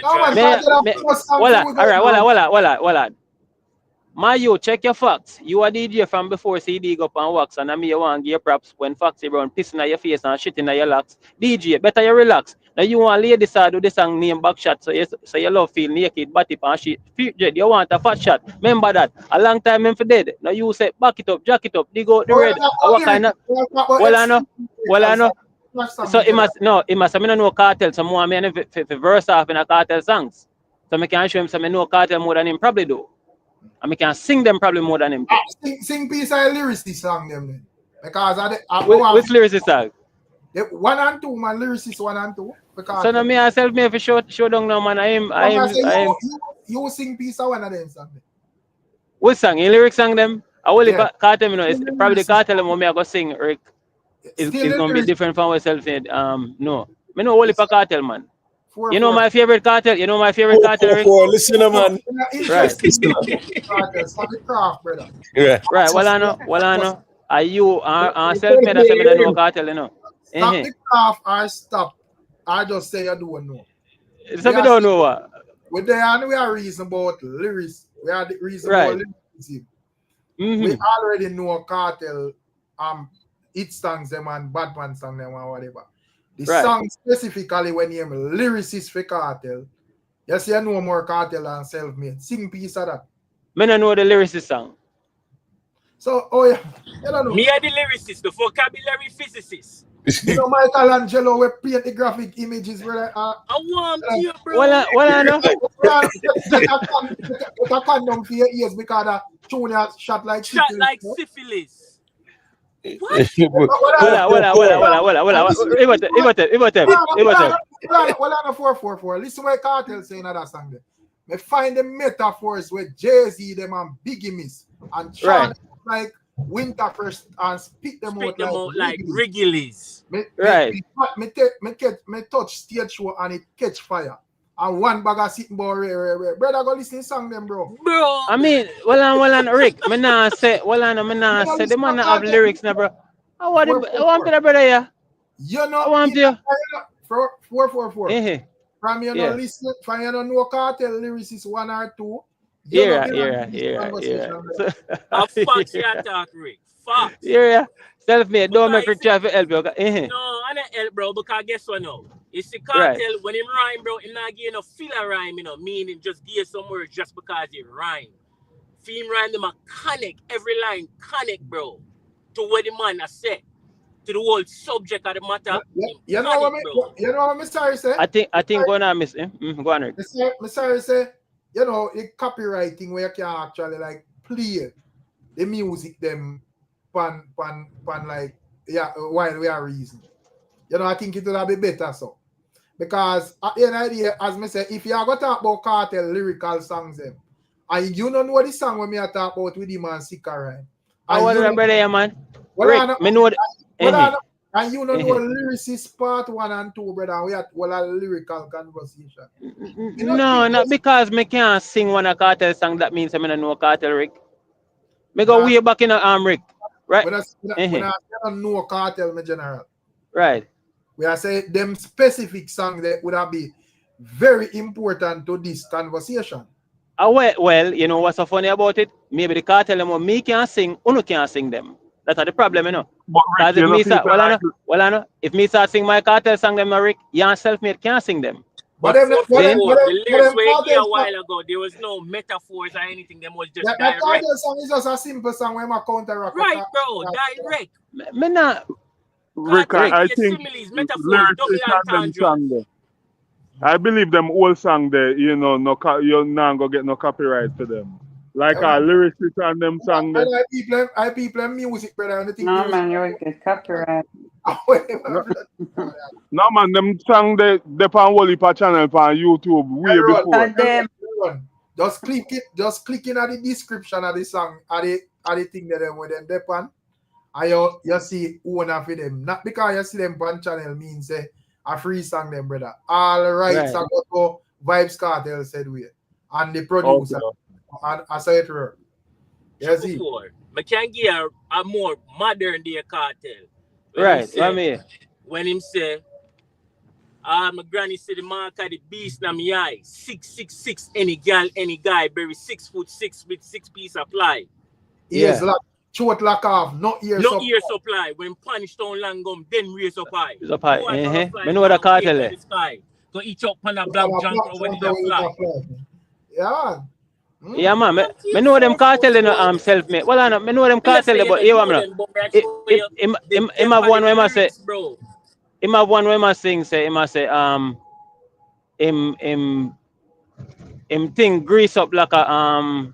Voila. My you check your facts. You a DJ from before CD go up and wax and I me you want give you props when Foxy Brown pissing at your face and shitting at your locks. DJ, better you relax. Now you want lady side do the song name back shot, so you love feel naked, body and shit. You want a fat shot. Remember that. A long time for dead. Now you say back it up, jack it up, dig out the red. What kind of well I know. So it must I mean no cartel, so more I mean for verse off in a cartel songs. So I can show him some no cartel more than him probably do. And I can sing them probably more than him. Sing piece of lyricist song them then. Because which lyricist song? 1 and 2, man, lyricist 1 and 2. Because so now me myself me if show down now man you sing piece of one of them song. What song? You lyrics song them? I will cartel, you know, it's probably the cartel me I go sing Rick. It's gonna be different from myself. No. Me know only for cartel man. You know my favorite cartel? You know my favorite cartel? Rick? Listen, man. Right. Right. Well I know. Are you self-made as I know cartel, you know? Stop the craft or stop. I just say I don't know. So we don't know what. We are reason about lyrics. We are the reason about lyricism. We already know cartel it songs them and Batman song them and whatever. The song specifically when you lyricist for cartel, you see I know more cartel than self-made. Sing piece of that. Me don't know the lyricist song. So you don't know. Me are the lyricist, the vocabulary physicist. You know Michelangelo will paint the graphic images where I want you, bro. Well I know. It's a condom for your ears because the tune shot like syphilis. What? Well, 444. Listen what Cartel saying that song there. Me find the metaphors where Jay-Z them and Biggie miss and try like Winterfest and spit them out like Wrigley's. Me touch stage show and it catch fire. And one bag of sitting ball brother go listen to song them bro. I mean, well Rick, me nah say the man have lyrics now, bro. I want to the brother yeah. You know I want you 444. From you know listen, from you know cartel lyricist 1 or 2. Yeah. Facts you talk, Rick. Facts. Yeah. Self-made, don't make Rick try to help you. No, I don't help, bro, because guess what now? It's the cartel, when him rhyme, bro, him not give no filler rhyme, you know, meaning just give some words just because it rhyme. For him rhyme, them a connect, every line connect, bro, to what the man has said, to the whole subject of the matter. You know what I'm sorry say? I think go on, miss him. Go on, Rick. I'm sorry say, you know, the copywriting where you can actually like play the music them pan like while we are reason. You know, I think it would be better so. Because at the end of the day, as I say, if you are going to talk about cartel lyrical songs them, and you don't know the song when me I talk about with him and Sika right? I want to remember there, man. Rick, me know and you don't know lyricist part 1 and 2, brother. We have a lyrical conversation. No, not because me can't sing one a cartel song. That means I don't know cartel, Rick. Me go way back in the Rick. Right? When I don't know cartel, my general. Right. We are saying them specific song that would have be very important to this conversation. Well, you know what's so funny about it? Maybe the cartel them me can't sing, Uno can't sing them. That's the problem, you know. Because if me start sing my cartel song them, Rick, you self-made can't sing them. But the lyrics were a while ago, there was no metaphors or anything. Them was just direct. That cartel song is just a simple song where my counteract. Right, bro, direct. Me not. Rick, I think I believe them old song there, you know, you're not gonna get no copyright to them. Like our lyricists and them song there. I people music, brother. No man, you get copyright. No man, them song they on Wolipa channel on YouTube way before. Just click it, in at the description of the song, at the thing that them with them depend. And you see one for them. Not because you see them on channel means a free song them, brother. All rights are go Vibes Cartel said we. And the producer. Okay. And I say it right. You see? I can give a more modern day cartel. When him say, my granny said the mark of the beast na me eye. 666 any girl, any guy, bury 6'6" with 6 piece of ply. Yes, throat lock off, no ear No supply. ear supply. When punish down Langum, then raise up high. Raise up high. Who are gonna fly Me know the down KARTEL to eh. the sky? To each up on a black jumper when it a fly. Yeah. Yeah, man. Me know them KARTEL in self-made. Well, I know, me know them KARTEL, but yeah, man. Him have one where I say, bro. Him have one where I sing, say, him say, him thing grease up like a,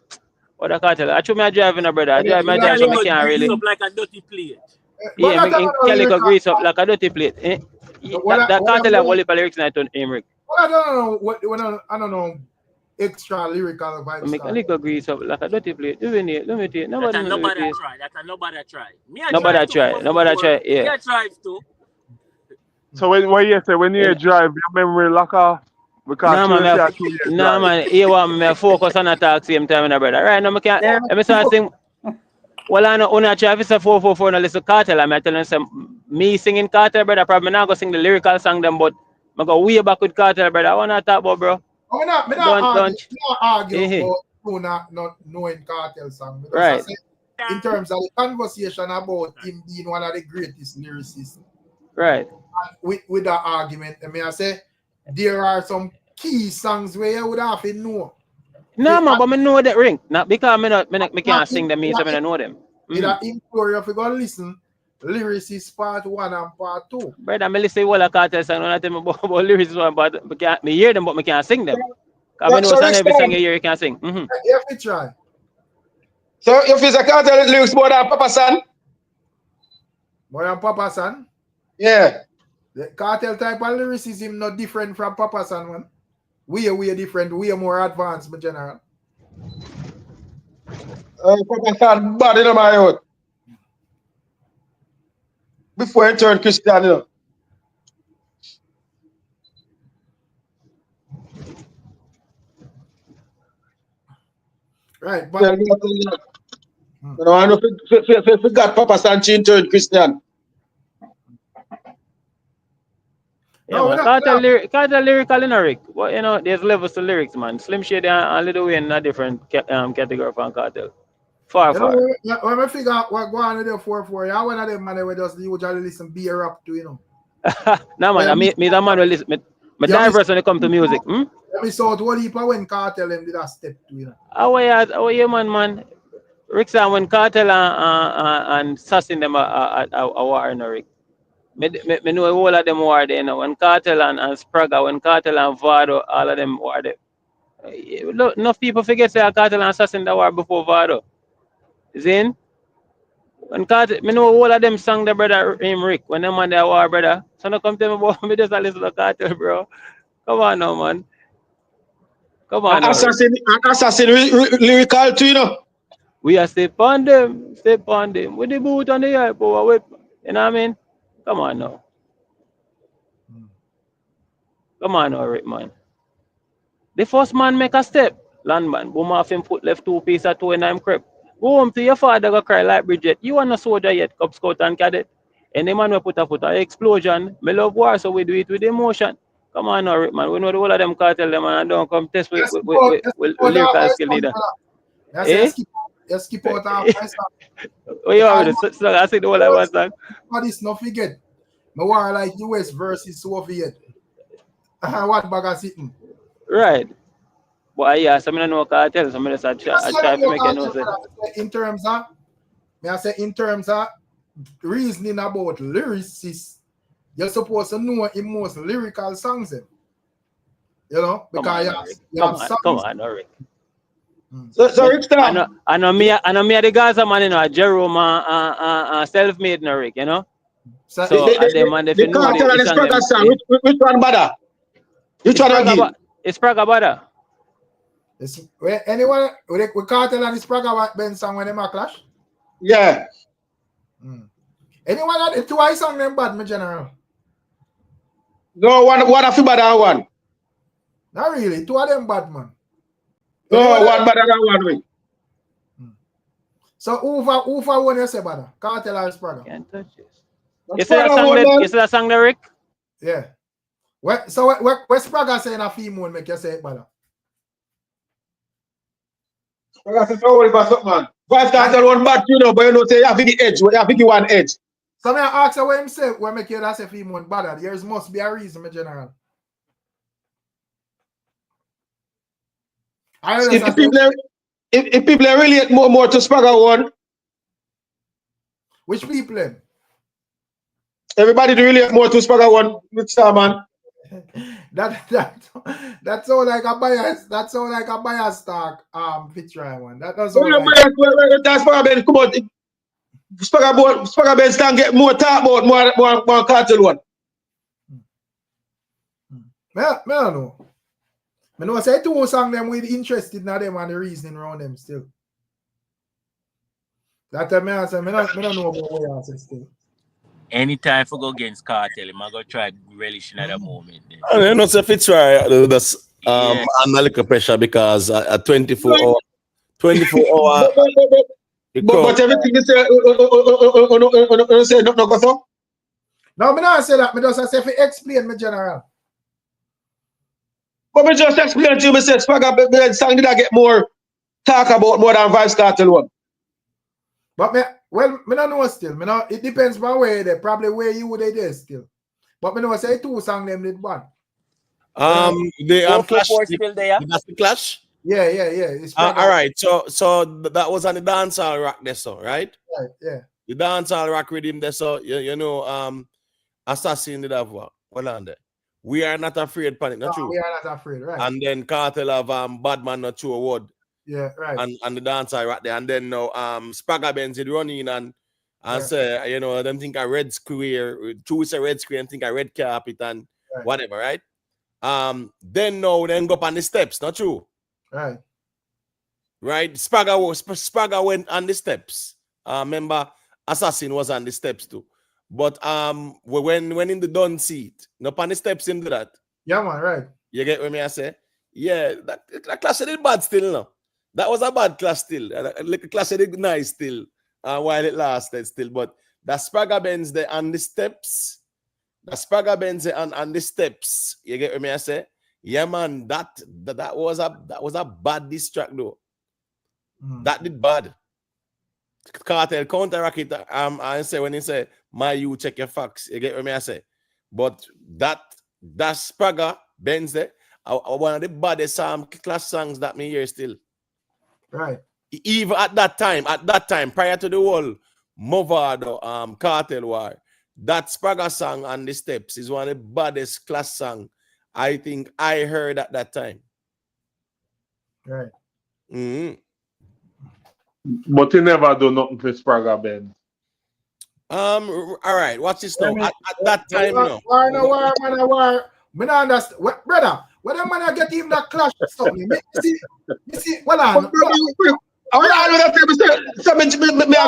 what I KARTEL? I me driving a brother. I drive my drive, so me can't really. Up like a dirty plate. Yeah, me calico grease up like a dirty plate. Eh? That KARTEL have all the lyrics night on Emric. Well, I don't know extra lyrical vibes. Make a little grease up like a dirty plate. Do we need? Let me tell you. Nobody try. That's a nobody try. Nobody try. Nobody try. Yeah. Yeah, drive too. So when you say when you drive, your memory lock off. Because nah, man, you want me to focus on the talk same time, brother. Right now, I can't. Let me start saying, well, I know when I drive, it's a 444 and I listen to KARTEL. I'm telling you, me singing KARTEL, brother, probably not go sing the lyrical song, them, but I go way back with KARTEL, brother. I want to talk about, bro. I'm not argue about not knowing KARTEL song. Because right. I say, in terms of the conversation about him being one of the greatest lyricists. Right. With that argument, I mean, I say, there are some key songs where you would have to know. No, man, but I know that ring. Not because I can't sing them, means I don't know them. It's an inquiry if you go listen, Lyricist Part 1 and Part 2. Brother, I listen to all the KARTEL songs, I tell me about Lyricism, but I hear them, but I can't sing them. Because I know every song you hear you can sing. You have to try. So if it's a KARTEL lyrics more than Popcaan? More than Popcaan? Yeah. The KARTEL type of lyricism not different from Popcaan, man. We are different, we are more advanced, my general. Popcaan bad in my own. Before I turn Christian, you know. Right, but I know if you got Popcaan, she turned Christian. Yeah, no, KARTEL lyrical in a Rick. Well, you know, there's levels to lyrics, man. Slim Shady and Little Wayne in a different category from KARTEL. Far. When I figure out what go on with the 4-4, yeah, one of them man we just usually listen beer up to, you know. No, man, I mean the man will listen. Me diverse when it comes to music. Let me saw what heap when KARTEL them did a step to, you know. How are you, man? Ricstorm when KARTEL and Sassin them are war in a Rick. Me know all of them war there, you know. When KARTEL and Spraga, when KARTEL and Vado, all of them war there. Enough people forget say KARTEL and Assassin that war before Vado. Zin? When KARTEL, me know all of them sang the brother Rick when them man they war, brother. So no come tell me about me just a listen to KARTEL, bro. Come on now, man. Come on now. Assassin lyrical too, you know. We are step on them. With the boot on the air, power whip. You know what I mean? Come on now. Come on now, Rick, man. The first man make a step. Landman, boom off him foot left 2 piece of 2 in him crib. Go home to your father go cry like Bridget. You are not soldier yet, Cub Scout and Cadet. Any man will put a foot an explosion. Me love war, so we do it with emotion. Come on now, Rick, man. We know the whole of them KARTEL them and don't come test with lyrical skill leader. Eh? You skip out our first song. Oh, you already so I see the whole of one song. But it's not forget. Me war like US versus Soviet. What bag of sitting? Right. But yeah, some I know KARTEL, some I try to make it know. In terms of reasoning about lyricists, you're supposed to know in most lyrical songs. You know, because you have songs. Come on, Rick. So Ricstorm. I know me the Gaza man, you know, Jerome self-made, no Rick, you know. So the KARTEL and the Spraga song, which one better? Which one again? It's Spraga better. Anyone with KARTEL and the Spraga band song when they clash? Yeah. Anyone that two I song them bad, my general? No, one of you better one. Not really, two of them bad, man. No, one better than one way. So who for one you say better? KARTEL or Spraga? Can't touch this. You see that song there, Rick? Yeah. So what Spraga say in a theme one make you say it better? Spraga say so what about something, man? Vice Cartel one bad, you know, but you know, say you have the edge, you have the one edge. So I ask what him say, when make you that say him one bad. There must be a reason, my general. If people relate more to Spagga one. Which people? Everybody relate more to Spagga one with man. That sound like a bias. That sound like a bias talk. Fitzroy one. That doesn't sound like. That's Spagga Ben. Come on, Spagga Ben can get more talk about more Cartel one. I don't know. I know I say two songs them with interested in them and the reasoning around them still. That time I say I don't know about what I say still. Anytime for go against Cartel, I'm gonna try relish in that moment. I don't know if it's right. That's under little pressure because at 24 hour. But everything you say, no go so. No, I don't say that. I just say if you explain me general. But I just explain to you, I said Spagga song did I get more talk about more than Vice Cartel one. But I don't know still. It depends by where they probably where you would there still. But I know say two songs them did one. They Clash still there. That's the Clash. Yeah. It's all right. So that was on the dancehall rock there, so right? Right. Yeah. The dancehall rock rhythm there, so you know, Assassin did have what? Well on there. We are not afraid, panic, not true. We are not afraid, right? And then Cartel have Badman not true award. Yeah, right. And the dancehall right there, and then now Spagga Benz did run in and say, you know, them think a red square, choose a red square and think a red carpet and whatever, right? Then go up on the steps, not true. Right. Right. Spagga went on the steps. Remember, Assassin was on the steps too. But when in the done seat, no on the steps into that. Yeah, man, right. You get what I say? Yeah, that class did bad still, no. That was a bad class still. Like class did nice still, while it lasted still. But the Spagga Benz there on the steps. The Spagga Benz there on the steps. You get what I say? Yeah, man, that was a bad distract though. That did bad. Cartel counteract it. I say when he say my you check your facts. You get what I say? But that Spagga Benz there, one of the baddest class songs that me hear still. Right. Even at that time, prior to the whole Movado Cartel war, that Spagga song on the steps is one of the baddest class song I think I heard at that time. Right. But he never do nothing for Spagga Benz. All right, watch this now. At that time, war. I don't understand. Brother, when a man get him that clash something, me see, well on. I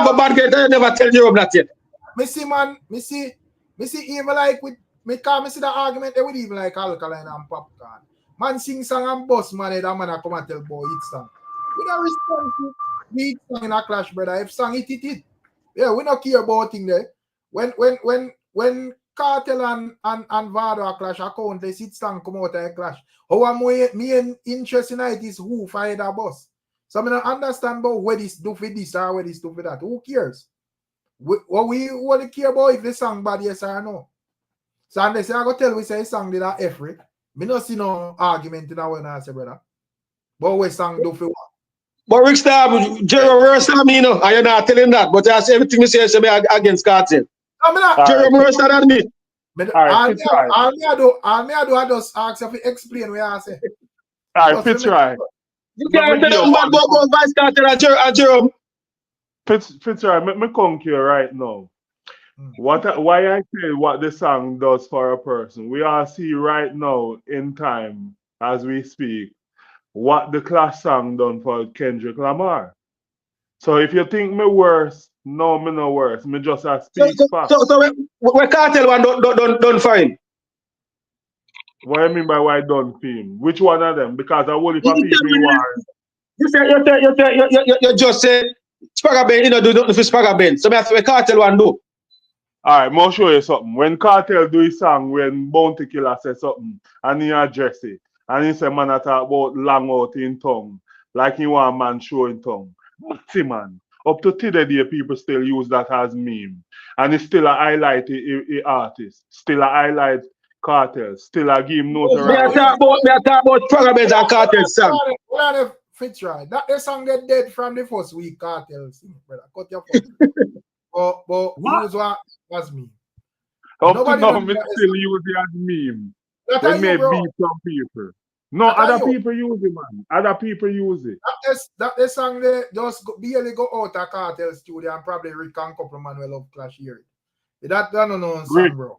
go bad get. I never tell you that yet. Me see even like with me come me see the argument they would even like Alkaline and Popcaan. Man sing song and boss man, that man come and tell boy it song. We don't respond to the song in a clash, brother. If song it. Yeah, we don't care about thing there. When Cartel and Vado a clash account, they sit song come out of a clash. How am me interest in it is who fired a boss. So I don't understand about where this do for this or where this do for that. Who cares? What we care about if the song bad, yes or no. So and they say I go tell we say song did a effort. Me not see no argument in our answer, brother. But what song do for what? But Ricstorm, Jerome Rosa, me, you know, and you're not telling that, but that's everything you say against Cartel. Jerome Rosa than me. All me I do, I just ask if you explain what I say. All right, Fitzroy. You can't tell them about Vice Cartel and Jerome. Fitzroy, me come here right now. Why I say what the song does for a person. We all see right now in time as we speak what the Clash song done for Kendrick Lamar. So if you think me worse, no, me no worse. Me just a speak fast. So where Cartel one done for him? What do you mean by why done for him? Which one of them? Because I will if I people war. You just say Spagga Ben, you know, do nothing for Spagga Ben. So that's where Cartel one do. Alright, I'll show you something. When Cartel do his song, when Bounty Killer says something, and he address it, and he say, man, I talk about long out in tongue, like he want man showing tongue. Maxi man, Up to today, people still use that as meme. And it's still a highlight a artist. Still a highlight Cartel. Still a give notoriety. Me I talk about Fragabez and Cartel song. What are the Fitzroy? That the song that dead from the first week Cartel sing, brother. Cut your phone. but use what was me. Up to now, me still use it as meme. They may beat some people. No, other people use it, man. Other people use it. That the song they just barely go out of Cartel studio and probably Rick and couple man will love Clash here. That no song, bro.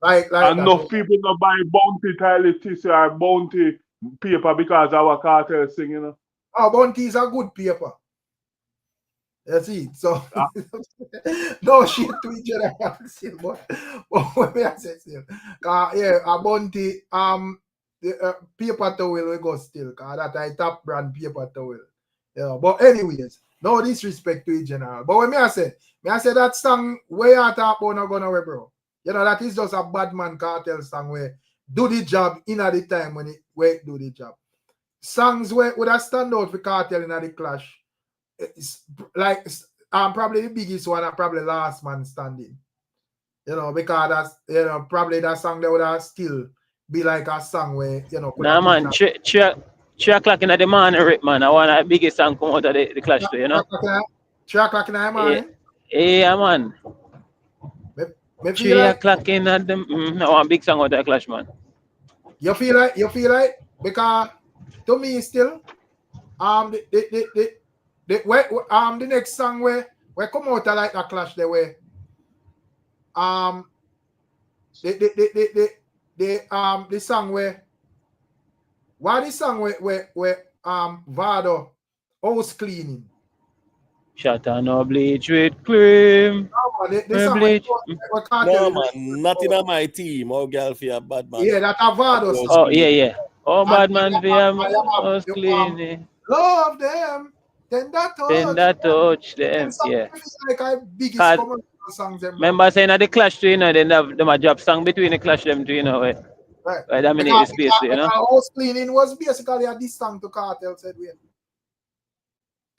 Like enough people don't buy bounty title or bounty paper because our Cartel sing, you know. Oh, bounty is a good paper. You see, so no shit to each other still, but what me I say still. Yeah, a bounty the paper towel will go still, cause that I top brand paper towel. Yeah, but anyways, no disrespect to it general. But when me I say that song where you talk about not gonna away, bro. You know, that is just a bad man Cartel song where do the job in at the time when it do the job. Songs where would have stand out for Cartel in the Clash. It's like probably the biggest one and probably Last Man Standing. You know, because that's probably that song that would have still be like a song where nah man, 3 o'clock in the morning, Rick, man. I want the biggest song come out of the Clash too, you know? 3 o'clock in the morning? Yeah, man. 3 o'clock in the I want big song out of the Clash, man. You feel like because to me still the next song where come out of like a Clash the way the song where Vado house cleaning. Shut on no bleach with cream. No man, not in my team. Oh girl for a bad man. Yeah, that a Vado song. Oh yeah. Oh bad man for house cleaning. Love them. Then that touch them. Yeah. Like our biggest commercial songs. Remember saying at the Clash too, you know, then have them a drop song between the Clash them two, you know, right? Dominate the space, you know. House cleaning was basically a diss song to Cartel said we.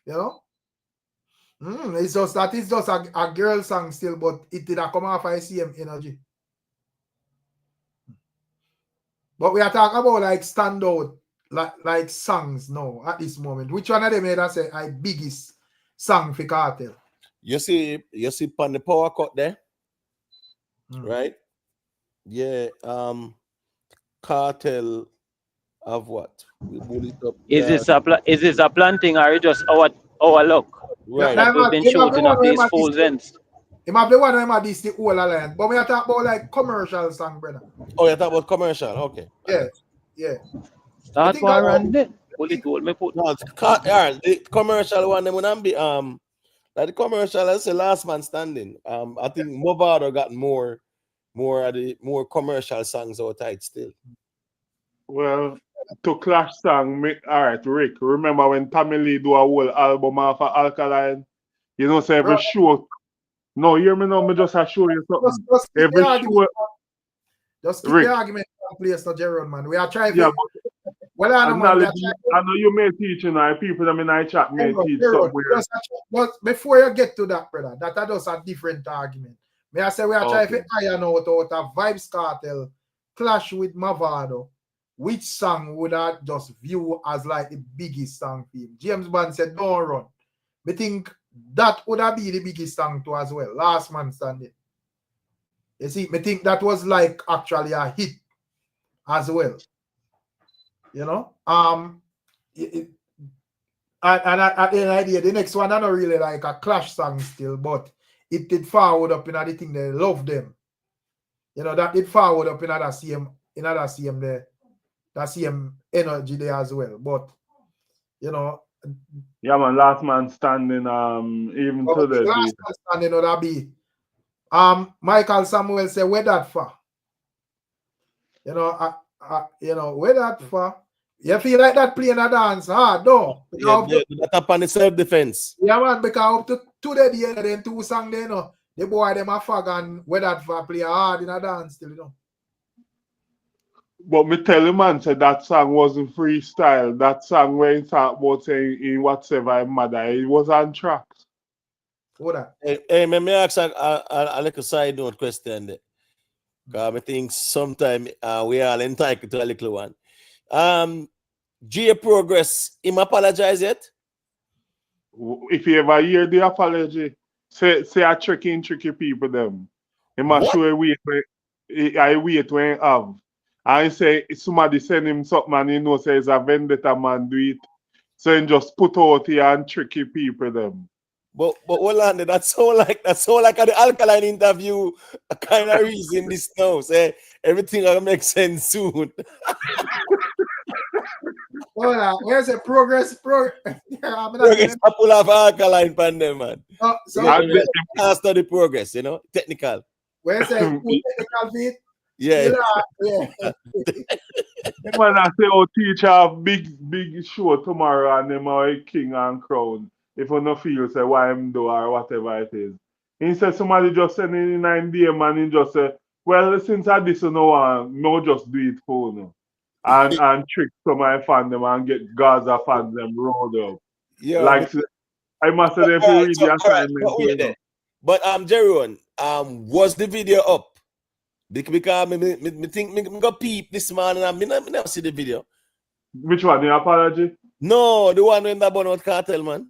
You know? It's just a girl song still, but it didn't come off ICM energy. But we are talking about like standout like songs now at this moment. Which one of them made us say I biggest song for Cartel? You see on the power cut there, right? Yeah. Cartel of what? We pull it up. Is this a planting or just our luck? Right. That we've been shooting up these full ends. It might be one of them this the whole alliance. But we are talking about like commercial song, brother. Oh, you're talking about commercial, okay. Yeah. Start for and then pull it all me put. No, the commercial one them wouldn't be like the commercial is the Last Man Standing. I think Movado got more commercial songs outside still. Well, to Clash song, all right, Rick. Remember when Tommy Lee do a whole album off of Alkaline? You know, say every show. No, hear me now. Me just show you something. Every show. Just keep the argument in place, no Jerome, man. We are trying. Yeah, well, I know you may teach, you know, people that in my chat may teach somewhere. But before you get to that, brother, that is a different argument. May I say we are trying to iron out a Vibes Cartel clash with Mavado. Which song would I just view as like the biggest song for him? James Bond said, don't run. I think that would have be the biggest song too as well. Last Man Standing. You see, I think that was like actually a hit as well. You know? And at the end idea, the next one I don't really like a Clash song still, but it did forward up in the thing they love them. You know, that did forward up in another CM there. That same energy there as well. But you know. Yeah, man, Last Man Standing, even today. Last Man Standing would that be Michael Samuel say, where that for? You know, where that for? You feel like that playing a dance hard, no? That up on the self-defense. Yeah, man, because up to today, then 2 songs there, you know, the boy them a fag and where that for play hard in a dance still, you know. But me tell you, man, said that song wasn't freestyle. That song where he talk about saying in whatever mother, it was on tracks. Hold on. Hey, me ask a little side note question there. Because I think sometimes we are entitled to a little one. G Progress, him apologize yet? If you ever hear the apology, say I tricky people them. He must show a wait when have. I say somebody send him something and he know say it's a vendetta man do it. So he just put out here and tricky people them. But hold on, that's all like the Alkaline interview a kind of reason this now. Say everything will make sense soon. Hold on, where's the progress? Progress a pull off Alkaline pan them, man. So I study progress, you know, technical. Where's the technical feet? Yeah. When I say oh teacher have big show tomorrow and them are king and crown. If you no feel say why him do or whatever it is. He said somebody just send in 9 DM and he just say, well, since I this no one, no just do it for no. And trick some of my fan them and get Gaza fans them rolled up. Yeah. Like I must say if you read the assignment. But Jeroen, was the video up? Because me think me go peep this morning and me never see the video. Which one? The apology? No, the one when that bun out KARTEL, man.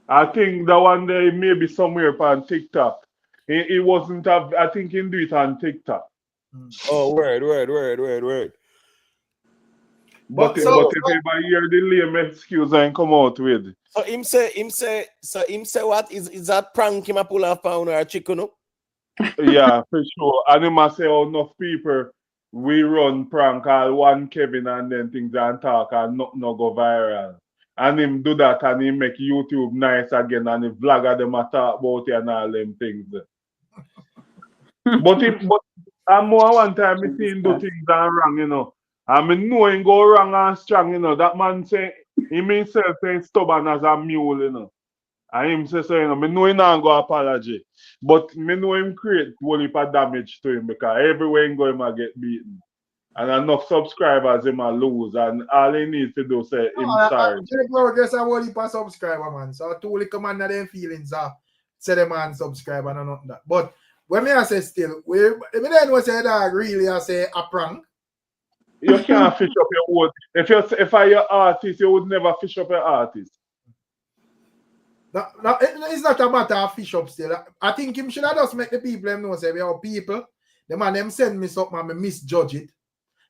I think the one there may be somewhere on TikTok. It wasn't I think he do it on TikTok. Oh, word. But if everybody hear the lame excuse and come out with. So him say what? Is that prank him a pull off pound or a chicken? No? Yeah, for sure. And he must say enough people we run prank all one Kevin and then things and talk and not go viral. And him do that and he make YouTube nice again and the vlogger them a talk about it and all them things. but more one time I see him do things and wrong, you know. And I know him go wrong and strong, you know. That man say he himself saying stubborn as a mule, you know. And him say so, you know, I know he not go apology. But I know him create whole heap of damage to him because everywhere he go him a get beaten. And enough subscribers him a lose. And all he needs to do say him sorry. Progress a whole heap of subscriber, man. So to only come under them feelings say the man subscribe and not that. But when me I say still, we don't know say that really I say a prank. You can't fish up your own. If I your artist, you would never fish up your artist. No, it's not a matter of fish up still. I think him should have just make the people know say we are people. The man them send me something and me misjudge it.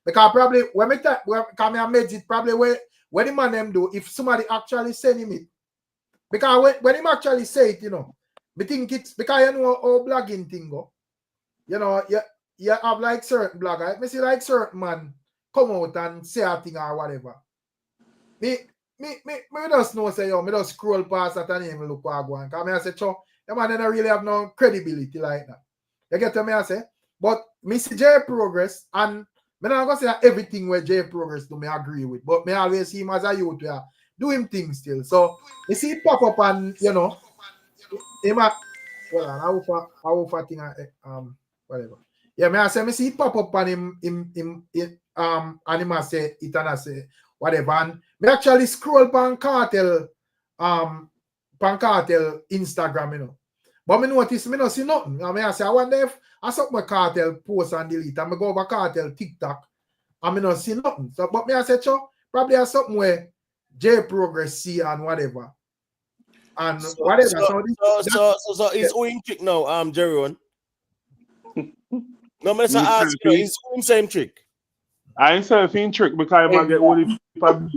Because probably when I made it probably when the man them do, if somebody actually send him it. Because when him actually say it, you know, I think it's because you know how blogging thing go. You know, you have like certain blogger. I see like certain man come out and say a thing or whatever. Me just know say yo, me just scroll past that and even look what I go on. Because I say, cho, the man don't really have no credibility like that. You get what I say? But me see J Progress and I'm not gonna say that everything where J Progress do me agree with, but me always see him as a youth where do him things still. So you see it pop up and you know him well how far thing whatever. Yeah, me I say me see it pop up and him and him say it and I say whatever. And me actually scroll pan KARTEL Instagram, you know. But me notice me not see nothing. I mean I say I wonder if I saw my KARTEL post and delete and I go over KARTEL TikTok and I don't see nothing. So but me I say probably have something where J Progress see and whatever. And whatever. So he's owing trick now, Jeroen. No, man, ask you, he's owing same trick. I ain't say in trick because I might get all the people.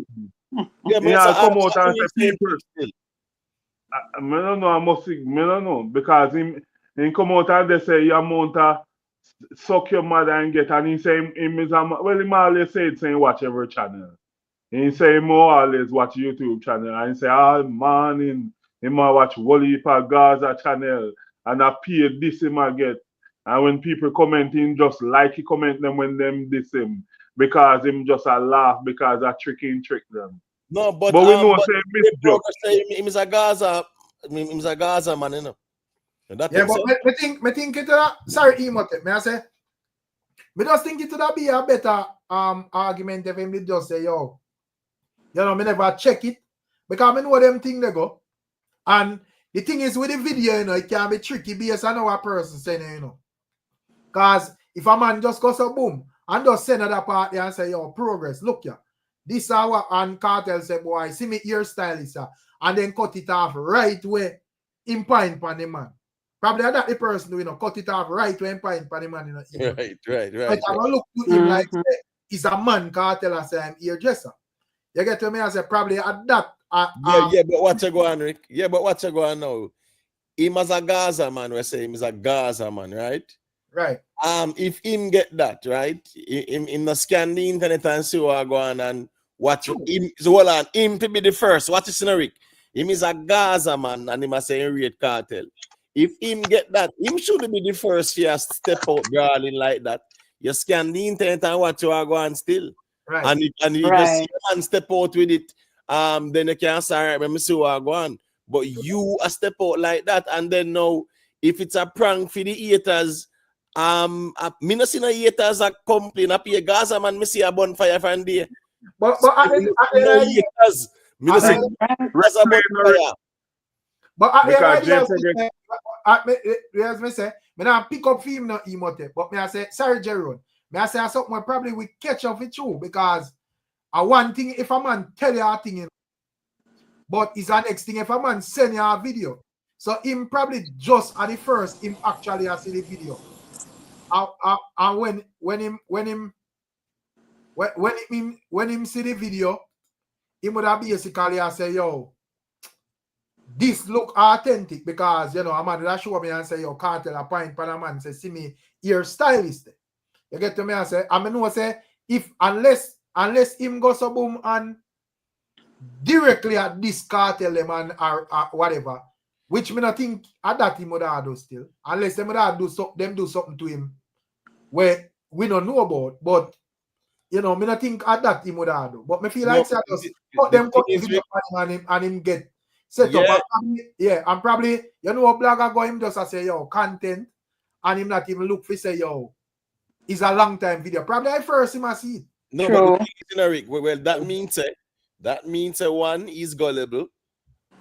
Yeah, come out and say people. I don't know because him come out and they say you amount to suck your mother and get and he say him is well him always say it saying watch every channel. He say him always watch YouTube channel and he say all morning him watch whole heap of Gaza channel and I pay this him I get. And when people comment him just like he comment them when them diss him because him just a laugh because I trick them. No, but we know say him is a Gaza. Him is a Gaza man, you know. But me think it sorry, Emote. May I say? Me just think it would be a better argument if him just say, yo, you know, me never check it because I know them thing they go. And The thing is with the video, you know, it can be tricky based on how a person saying it, you know. Because if a man just goes a boom and just send another part there and say, yo, progress, look ya. This is what and Cartel say, boy, see me hairstylist, and then cut it off right where in point pan the man. Probably that the person doing, you know, cut it off right where in point pan the man, you know. Right. But I look to him like he's a man, Cartel, I say I'm hairdresser. You get to me, I say probably at that. Yeah, but what you go on, Rick? Yeah, but what you go on now? Him as a Gaza man, we say him is a Gaza man, right? Right. If him get that, right? Him the scan the internet and see what go on and watch him. So hold on, him to be the first. What is Rick? Him is a Gaza man and him a say rate Cartel. If him get that, him should be the first to step out brawling like that. You scan the internet and watch you are going still. Right. And you just see a man step out with it. Then you can say, all right, let me see what I go on. But you a step out like that, and then now, if it's a prank for the haters, me not see no haters a complain. I pay Gaza man, me see a bonfire from there. But no haters. Me not see Gaza bonfire. But as me say, me not pick up film no emote. But me I say, sorry, Jerome. Me I say something probably we catch up with you because one thing if a man tell you a thing, you know, but it's the next thing if a man send you a video. So him probably just at the first him actually see the video. And when him see the video, he would have basically say, yo, this look authentic because you know a man that show me and say, yo, Cartel a point pan a man say, see me here stylist. You get to me and say, I mean no say if unless him go so boom and directly at this Cartel them and or whatever, which me not think at that him would have do still, unless them would have do something to him where we don't know about, but you know, me not think at that him would have do. But me feel like just cut them cut the video and him get set up. And probably you know a blogger go him just say yo content and him not even look for say yo it's a long time video. Probably I first him I see it. No, but the thing is, well, that means one is gullible.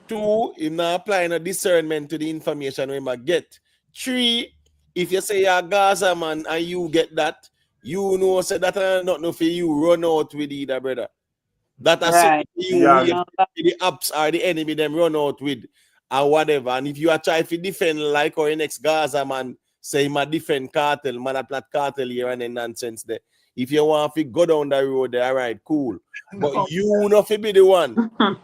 Two, him not applying a discernment to the information we might get. Three, if you say you're a Gaza man and you get that, you know say that not for you run out with either, brother. That is you the apps are the enemy them run out with and whatever. And if you are trying to defend like our next Gaza man, say my defend Cartel, man at Cartel here and then nonsense there. If you want to go down the road there, all right, cool. But you not to be the one. Probably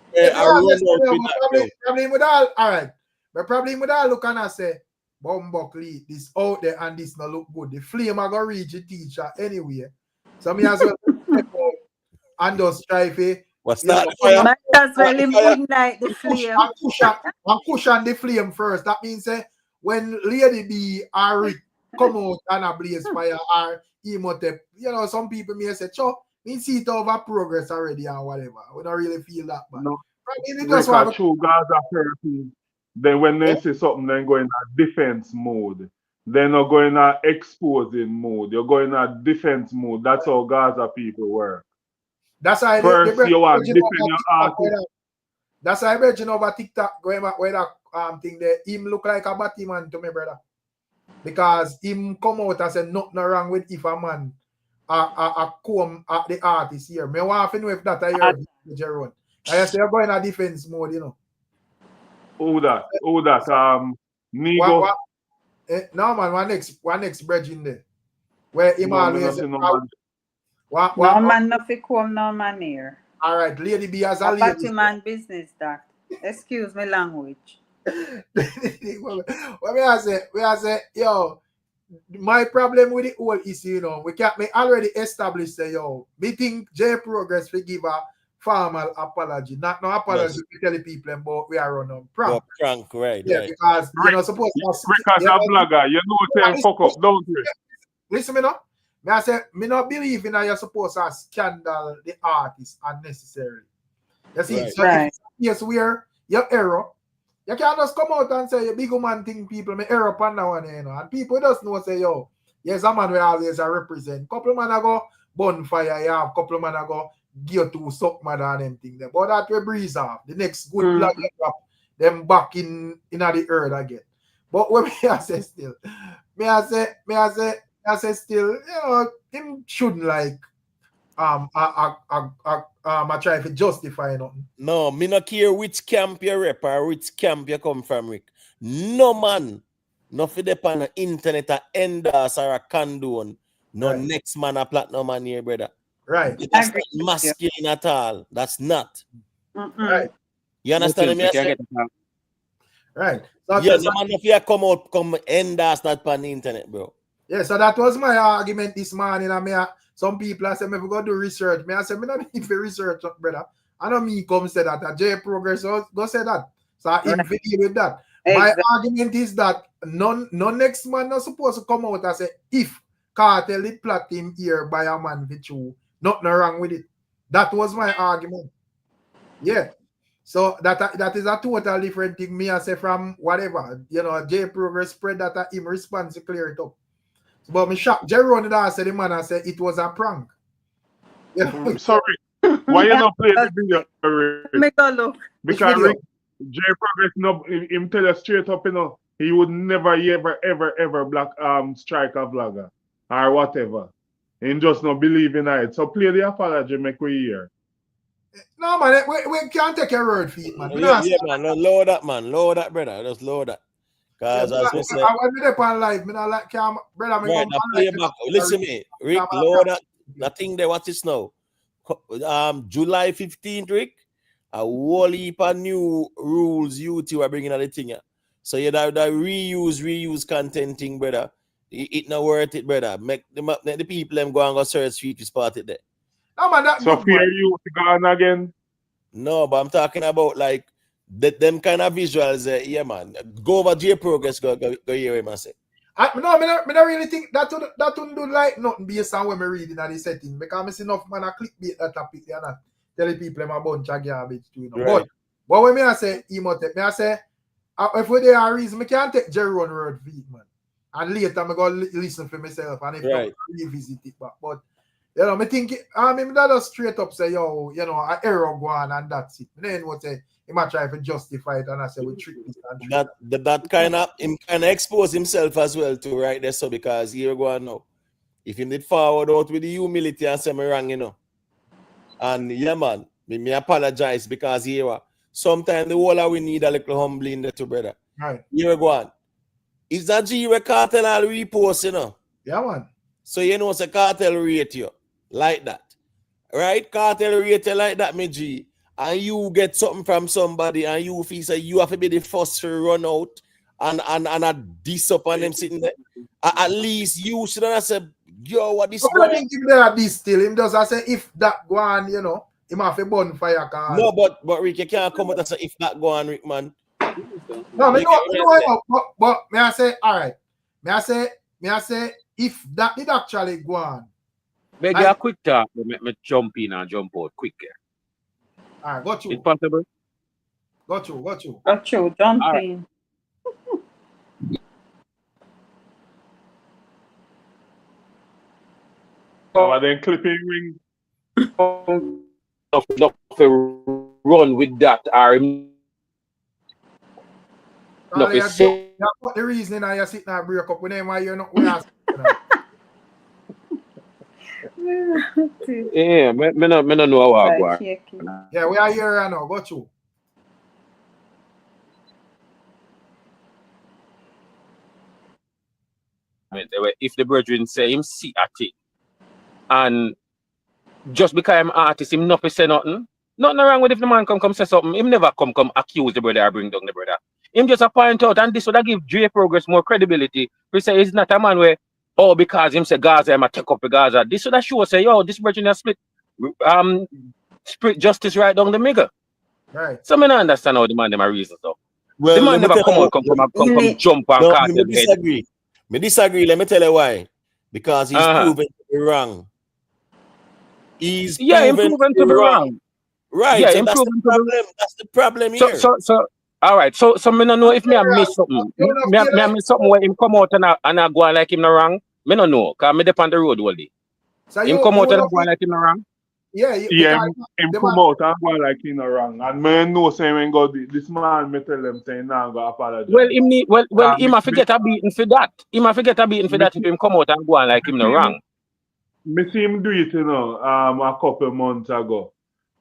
with all right. But probably with all look and say, Bumbugly, this out there and this not look good. The flame are gonna reach the teacher anyway. So me as well and just try to what's that? Might as well ignite the flame. And cushion the flame first. That means when Lady B or Rick come out and a blaze fire or emote, you know, some people may say, we see it over progress already or whatever. We don't really feel that bad. No. True Gaza therapy. Then when they say something, then go in a defense mode. They're not going to exposing mode. You're going to defense mode. That's how Gaza people work. That's how first you want to defend your artist. That's how I mentioned over TikTok going back where that thing there. Him look like a batty man to me, brother. Because him come out and say nothing wrong with if a man come at the artist here. Me want to know if that I heard Jerome. I say you're going to defense mode, you know. Who that? Nigo. No man, one next bridge in there. Where him always no man nothing come, no man here. All right, Lady B as a lady. Batty man business that. Excuse me language. What we say, yo, my problem with the whole issue, you know, we already established that, yo, we think J Progress will give a formal apology. Not no apology to tell the people about we are on prank. Prank, right. Yeah, right. because you know, suppose because a blogger, you know, say fuck up, don't you? Listen, me no. Me I say, me not believe in that you're supposed to scandal the artist unnecessarily. You see, right. So yes, where your error. You can't just come out and say, big man thing people, me error upon that one, you know. And people just know, say, yo, yes, a man will always represent. Couple man go bonfire, you have couple man go gear to suck mother and them thing there. But that will breeze off. The next good blog you drop, them back in the earth again. But when me I say still, me I say still, you know, him shouldn't like I try to justify nothing. No, me not care which camp you rep or which camp you come from, Rick. No man, no for the on the internet a endorse or a condone. No Right. next man a platinum man here, brother. Right. That's not masculine at all. That's not. Right. You understand me? I say? Right. So Yeah, no man if you come endorse that on the internet, bro. Yeah, so that was my argument this morning. And some people I said, if we go do research, I said, I don't need to research, brother. I don't mean come say that. J Progress go say that. So I deal with that. My argument is that no next man not supposed to come out and say, if Cartel did plot him here by a man with you, nothing wrong with it. That was my argument. Yeah. So that is a total different thing. Me I say from whatever, you know, J Progress spread that him response to clear it up. But me shocked. Jerry that said the man I said it was a prank. You know? Sorry. Why you not play the video? Make a look. Because J Progress no him tell us straight up, you know, he would never ever black strike a vlogger or whatever. He just not believe in it. So play the apology, make we hear. No man, we can't take a word for it, man. Yeah, man, no, lower that, man. Lower that, brother. Just lower that. Because as we said, I went up on live, I like brother. Right, now play back. Listen to me, Rick, lower that. Nothing there, what is now? July 15th, Rick, a whole heap of new rules YouTube are bringing out the thing. So you that reuse content thing, brother. It not worth it, brother. Make the people them go and go search for it, spot it there. No, man, that so fear you gone again? No, but I'm talking about like them kind of visuals. Yeah, man. Go over J Progress. Go hear him. I say. I don't really think that wouldn't do like nothing based on when me reading at the setting because I see enough man a clickbait that topic and not tell people I'm a bunch of garbage too, you know. Right. But when me I say emote, me I say if there are reason me can't take Jerry on word for it, man. And later I go listen for myself and if I revisit it back. But you know, me think that just straight up say, yo, you know, an error go on and that's it. Then what say he might try to justify it and I say we trick this and trick that kind of him kind of expose himself as well too, right there. So because here go on now. If he did forward out with the humility and say me wrong, you know. And yeah, man, me apologize because here sometimes the whole we need a little humbling there too, brother. Right. Here go on. Is that G Cartel all repost, you know? Yeah, man. So you know say Cartel rate you like that. Right? Cartel rate you like that, me G. And you get something from somebody and you feel say you have to be the first to run out and a diss up on them sitting there. At least you should have said, yo, what this I think if they are this still, him does I say if that go on, you know, him have a bonfire car. No, but Rick, you can't come out and say if that go on, Rick, man. No, but may I say, all right. May I say if that did actually go on. Make a quick talk, me jump in and jump out quick here. All right, got you. It's possible? Got you. Jump in. Oh, then clipping ring. Not to run with that or the reason I you sit now break up with them why you're not with us. Yeah, me no know how to work. Yeah, we are here right now. Got you. If the brethren say him see a thing, and just because I'm artist, him not say nothing. Nothing wrong with if the man come say something. Him never come accuse the brother or bring down the brother. Him just a point out, and this would give J Progress more credibility. We say he's not a man where, oh, because him say Gaza, I'm a take up the Gaza. This would show say, yo, this brethren has split justice right down the middle. Right. So I don't understand how the man them a reason so. Well, the man never come jump on Cartel head. Me disagree. Let me tell you why. Because he's proven to be wrong. He's proven to be wrong. Right. Yeah, so that's the problem. That's the problem here. So all right. So me no know if me I miss something. Me I miss something where him come out and I go on like him no wrong. Me no know. Cause me dep on the road all day. So him come out and I go on like him no wrong. Yeah, him come out and go like he no wrong. And me know say when go this man me tell them say nah go apologize. Well, him have to get a beating for that. Him have to get a beating for that if him come out and go on like him no wrong. Me see him do it, you know, a couple months ago.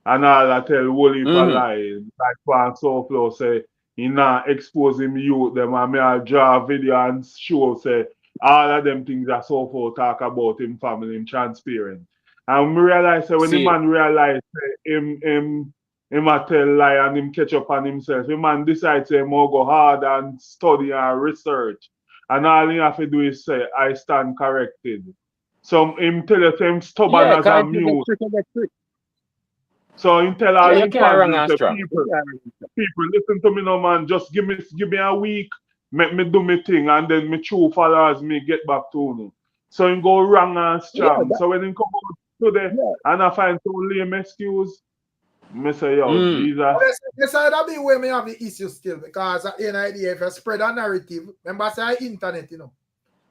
And all I tell whole heap of lies. Like Pan Soulflow say he not expose him youth them and me I draw a video and show say all of them things that Soulflow talk about him family, him transparent. And me realize when the man realize him a tell lie and him catch up on himself, the man decide say more go hard and study and research. And all he have to do is say I stand corrected. So him tell us him stubborn as a mute. So him tell all him fans, people listen to me now, man. Just give me a week, make me do me thing, and then me true followers me get back to you. So him go wrong and strong. So when him come out today and I find some lame excuse, me say yo, Jesus. Yes, that be where me have the issue still, because at the end of the day, if you spread a narrative, remember say internet, you know,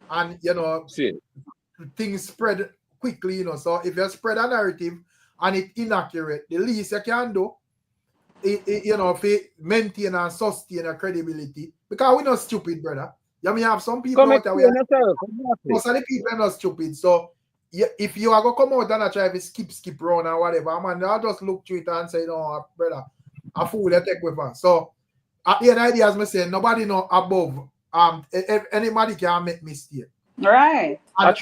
and you know things spread quickly, you know. So if you spread a narrative and it's inaccurate, the least you can do, you know, to maintain and sustain a credibility. Because we're not stupid, brother. You may have some people out there. Most of the people are not stupid. So if you are going to come out and try to skip round or whatever, man, I'll just look through it and say, no, brother, a fool they take with us. So at the end of the day, as I say, nobody know above. Anybody can make mistake. Right. And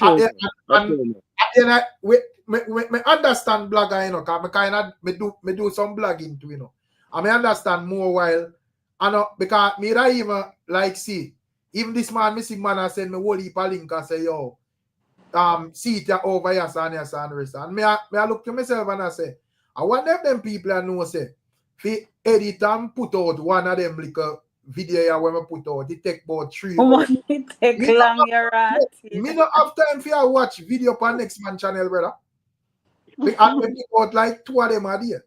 me understand blogger, you know, because me do some blogging too, you know. I may understand more while I know because me that even like see even this man missing man I send me whole heap of link and say yo see it over here and rest. And me I look to myself and I say I wonder if them people I know say if edit and put out one of them like a video when we put out it take about 3 hours. It take long your rat. Me not have time for you watch video on next man channel, brother. We out like 2 of them a day.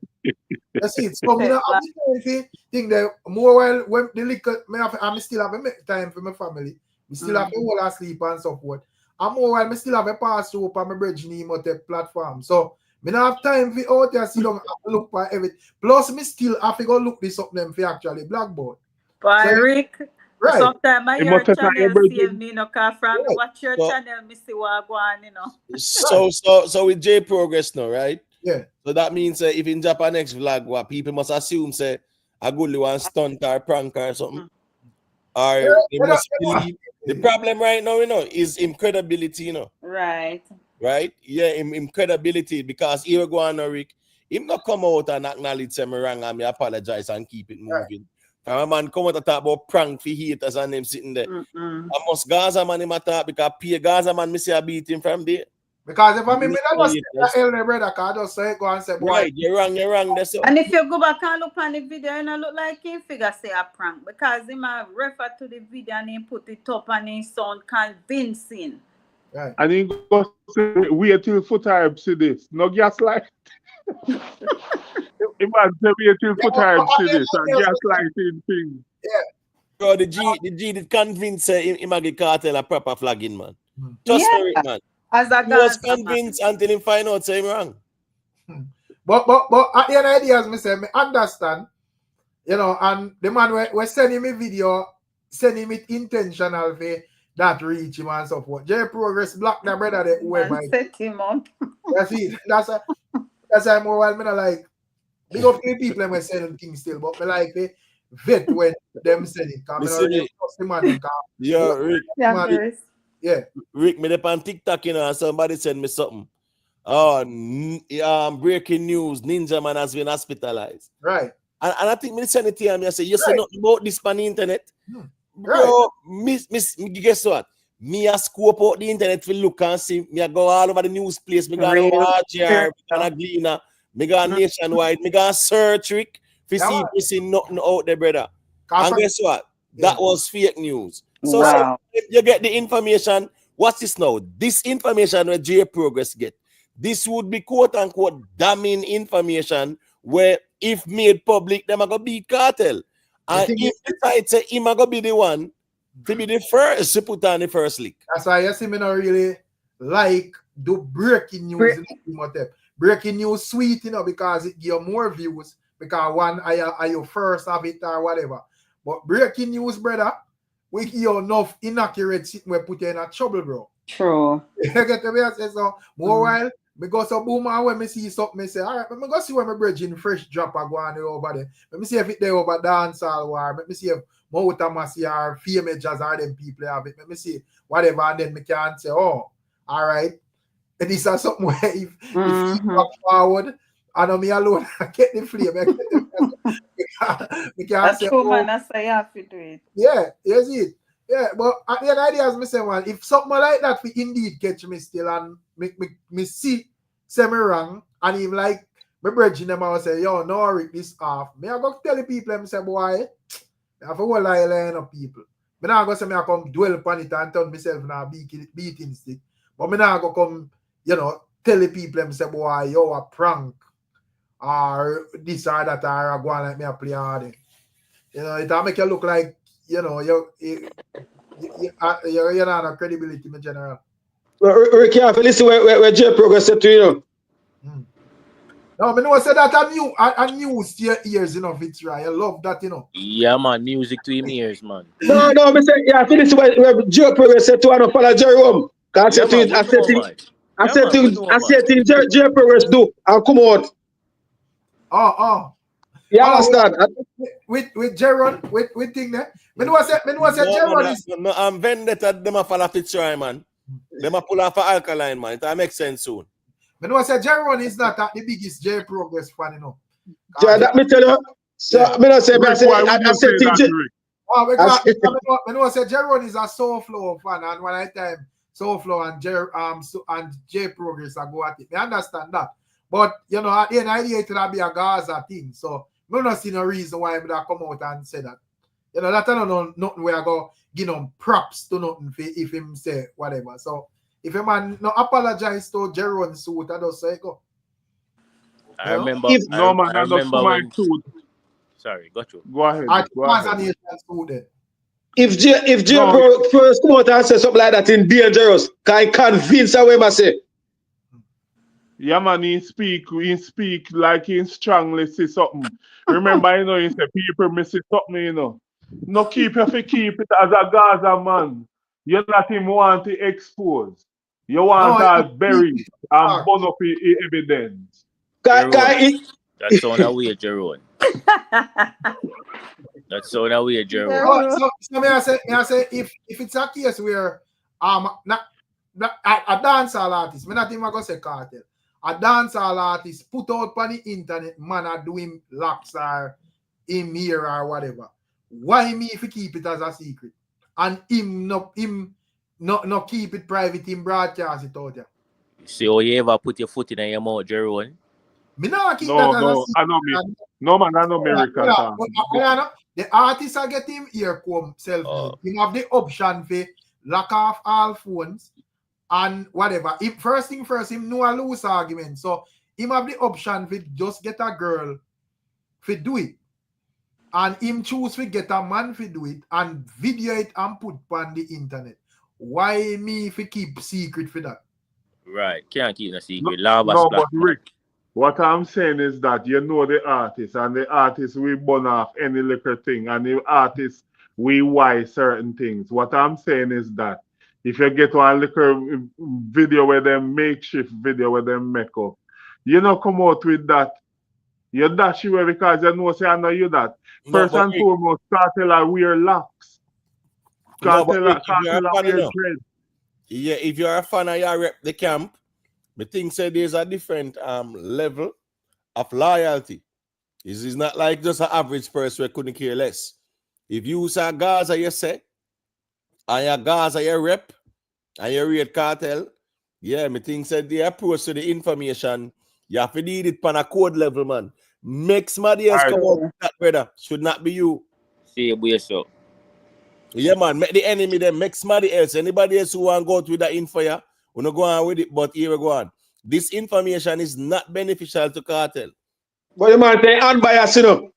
That's it. So me not have the thing that more while when the liquor I still have a time for my family. We still have to hold asleep and so forth. And more while I still have a pass through on my bridging platform. So me not have time for out there sit down and look for everything. Plus me still have to go look this up them for actually blackboard. But so, Rick, right. Sometimes my your channel save me, you know, cause from watch your channel, me see what go on, you know. So with J Progress now, right? Yeah. So that means if in Japan next vlog, what people must assume say a good one stunt or prank or something. Or they must believe. The problem right now, you know, is credibility, you know. Right. Right? Yeah, in credibility, because here go on, Rick, him not come out and acknowledge say me wrong and me apologize and keep it moving. Right. A man come out and talk about prank for haters and them sitting there. I must Gaza man him attack because Pierre Gaza man me see a beat him from there. Because if I mean, I just say elder brother, I just say go and say, boy. Right, you're wrong. That's all. And if you go back and look on the video, and I look like him figure say a prank because he might refer to the video and he put it up and he sound convincing. Right. And he goes wait till Foothype see this. No gaslight. Imagine wait till Foothype see this and gaslighting things. Yeah. Bro, the G did convince him a KARTEL a proper flagging, man. Just for it, man. As a he was convinced until he find out say him wrong. But at the end of the day, as me say, me understand, you know, and the man we sending me video, sending it intentional for that reach him and so forth. J Progress block the brother that whoever set him up. That's it. That's why more while me not like big up the people when sending things still, but me like the vet when them send it. Yeah, Rick. Yeah. Rick, me up on TikTok, you know, and somebody sent me something. Oh, breaking news, Ninja Man has been hospitalized. Right. And I think me send it to him and say, you say nothing about this on the internet. Right. Bro, guess what? Me a scope out the internet to look and see. Me a go all over the news place. Me go on RGR, me go on Gleaner, me go on Nationwide, me go on Search, Rick, to see nothing out there, brother. And guess what? That was fake news. So, so if you get the information, what's this now? This information where J Progress get. This would be quote unquote damning information where if made public, them are gonna be KARTEL. And if decide say him are gonna be the one to be the first to put on the first leak. That's why you see me not really like do breaking news in the breaking news sweet, you know, because it give you more views. Because one, are you first of it or whatever. But breaking news, brother, we give you enough inaccurate shit we put you in a trouble, bro. True. You get to me? I say so. More while, me go so boom, and when me see something, me say, all right, me go see where my bridging fresh drop are going over there. Let me see if it there over dancehall war. Let me see if Mouta Masi or female jazz or them people have it. Let me see whatever, and then me can say, oh, all right. And this is something where if you walk forward, I know me alone, I get the flame. That's say, true, man. That's how you have to do it. Yeah, yes, it. Yeah, but at the end of the day, as me say, man, if something like that we indeed catch me still and me see say me wrong, and even like my brethren them I say, yo, no Rick this off. Me I go tell the people them say, boy, I have a whole line of people. Me not go say me I come dwell upon it and turn myself now beating stick. But me not go come, you know, tell the people them say, boy, yo, a prank or this or that or I go on like me a play hard. You know, it'll make you look like, you know, you're not a credibility in general. Well, Rick, you have to listen where J Progress said to you. No, I know I said that I news to your ears, you know, it's right. I love that, you know. Yeah, man, music to him ears, man. No, I say, yeah, I listen where J Progress said to one of Jerome. I said to him, I said to J Progress do and come out. You understand? With Jerome, with thing there. Me know I said Jerome is no, I'm vendetta them a follow Fitzroy, man. Them a pull off for Alkaline, man. That makes sense soon. Me know I said Jerome is not the biggest J Progress fan, you know. Yeah, that me tell you. So me not say, I said to I know I said Jerome is a Soul Flow fan, and one at time Soul Flow and J Progress I go at it. I understand that. But you know, at the end of the day, it'll be a Gaza thing. So we don't see no reason why I come out and say that. You know, that I don't know nothing where I go give him props to nothing if him say whatever. So if a man no apologize to Jerome suit, I just say go. I remember. I remember my suit. Sorry, got you. Go ahead. If J Pro first come out and say something like that in Dangerous, can convince her what I say. Yeah, man, he speak like he strongly say something. Remember, you know, he say people miss something, you know. No keep it as a Gaza man. You not him want to expose. You want to bury and burn up evidence. That's on our way, Jerome. That's on our way, Jerome. So may I say if it's a case where not a dancehall artist, me not even gonna say KARTEL. A dancehall artist put out on the internet, man, are doing locks or him here or whatever. Why me if you keep it as a secret? And him not keep it private, him broadcast it out there. See how you ever put your foot in your mouth, Jerome? Me not keep that as a secret. No, man, I know American. The artists are getting earcomb self-made. You have the option for lock off all phones and whatever. If first thing first, him no a loose argument. So him have the option for just get a girl for do it. And him choose to get a man for do it and video it and put on the internet. Why me if keep secret for that? Right, can't keep a secret. No, but Rick, what I'm saying is that you know the artist, and the artist will burn off any little thing, and the artist will why certain things. What I'm saying is that if you get one little video where them makeshift video where them make up, you know come out with that. You dash you because you know say I know you that. First and foremost, KARTEL wear locks. KARTEL wear dread. Yeah, if you're a fan of your rep the camp, I think say there's a different level of loyalty. It's not like just an average person who couldn't care less. If you say Gaza, you say, and your Gaza, your rep, and you read KARTEL, yeah, I think say the approach to the information, you have to need it on a code level, man. Make somebody else come out with that, brother. Should not be you. See you, so. Yeah, man, make the enemy then make somebody else. Anybody else who want to go with that info, yeah, we're not going with it, but here we go on. This information is not beneficial to KARTEL. But you man say unbiased, you know.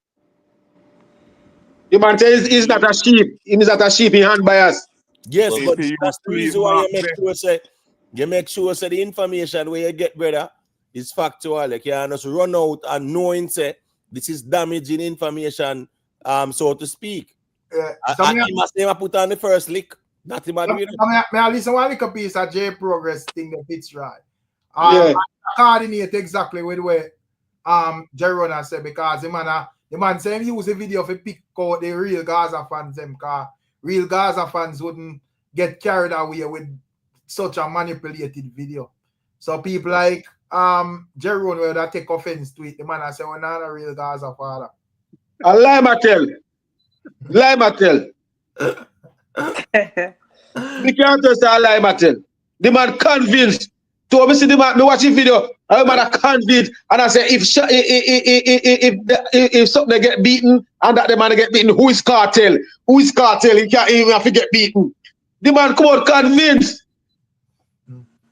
You man say he's not a sheep. He is not a sheep, he unbiased. Yes, but that's the reason why you make sure say the information where you get, brother, It's factual. You can't just run out and knowing say this is damaging information, so to speak. And he must never put on the first lick. That's him doing. I listen one little piece of J Progress thing that fits right. I coordinate exactly with where Jerona said, because the man saying he use a video to pick out the real Gaza fans them, because real Gaza fans wouldn't get carried away with such a manipulated video. So people like Jerome will that take offense to it. The man I say, we're not a real Gaza father. A lie Mattel. Lie Mattel. The character say a lie Mattel. The man convinced. So obviously the man, me watching video, I man convinced, and I say if something get beaten and that the man get beaten, who is Cartel? Who is Cartel? He can't even have to get beaten. The man come out convinced.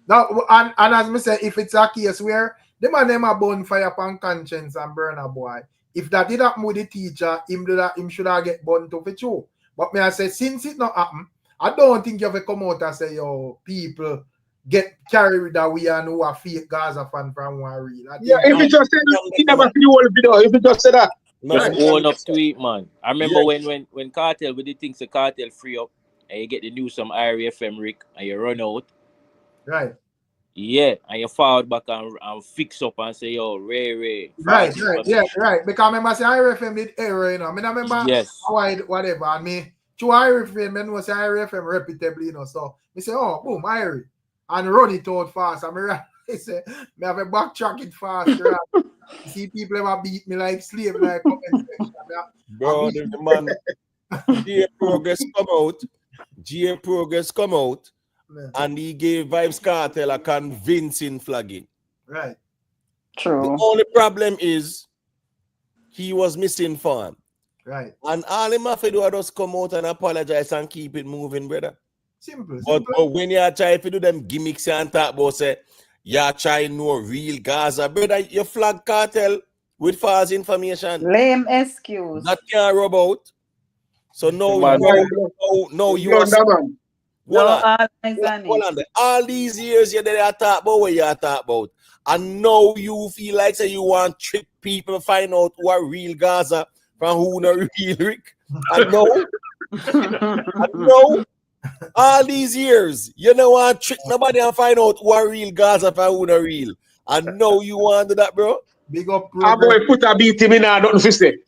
Now, and as me say, if it's a case where the man them a bonfire upon conscience and burn a boy, if that did happen with the teacher, him should have get burned to for true. But me I say, since it not happen, I don't think you have to come out and say, yo, people get carried away and who are fake Gaza fan from one real. Yeah, if you just say that, you never see the whole video. If you just say that. Just own up to it, man. I remember when Cartel, with the things the Cartel free up, and you get the news from IRFM Rick, and you run out. Right. Yeah, and you forward back and fix up and say, yo, Ray. Right. Because I remember say IRFM did error, you know. I mean, I remember whatever, and me, through IRFM, I know say IRFM repeatedly, you know. So, me say, oh, boom, IRFM. And run it out fast. And I say, me have a backtrack it fast. See people ever beat me like slave, like comment section. Bro, the man, GA Progress come out, and he gave Vybz Kartel a convincing flagging. Right. True. The only problem is he was misinformed. Right. And all him have to do is just come out and apologize and keep it moving, brother. Simple. But when you try to do them gimmicks and talk about say, you're trying no real Gaza, brother, you flag Cartel with false information. Lame excuse. That can't rub out. So no, you are all these years you talk about what you talk about. And now you feel like say you want to trick people, find out who are real Gaza from who not real Rick. And no. All these years, you don't want to trick nobody and find out who are real Gaza and who not real. And now you want to do that, bro? Big up. I'm going to put a beat him in and nothing to say.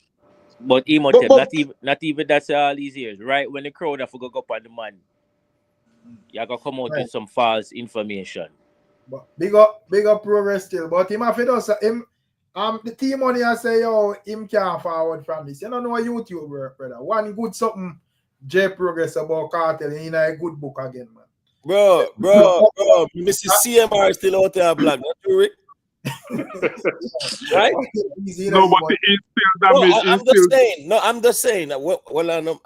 But not even that's all these years, right? When the crowd have to go up on the man, you gotta come out with some false information. But big up Progress still. But him have to do the team money I say, yo, him can't forward from this. You don't know YouTube work, brother. One good something J Progress about Cartel in a good book again, man. Bro, Mrs. CMR still out there black, not you, Rick? Right? No, but it's still damage. I'm just saying. Well,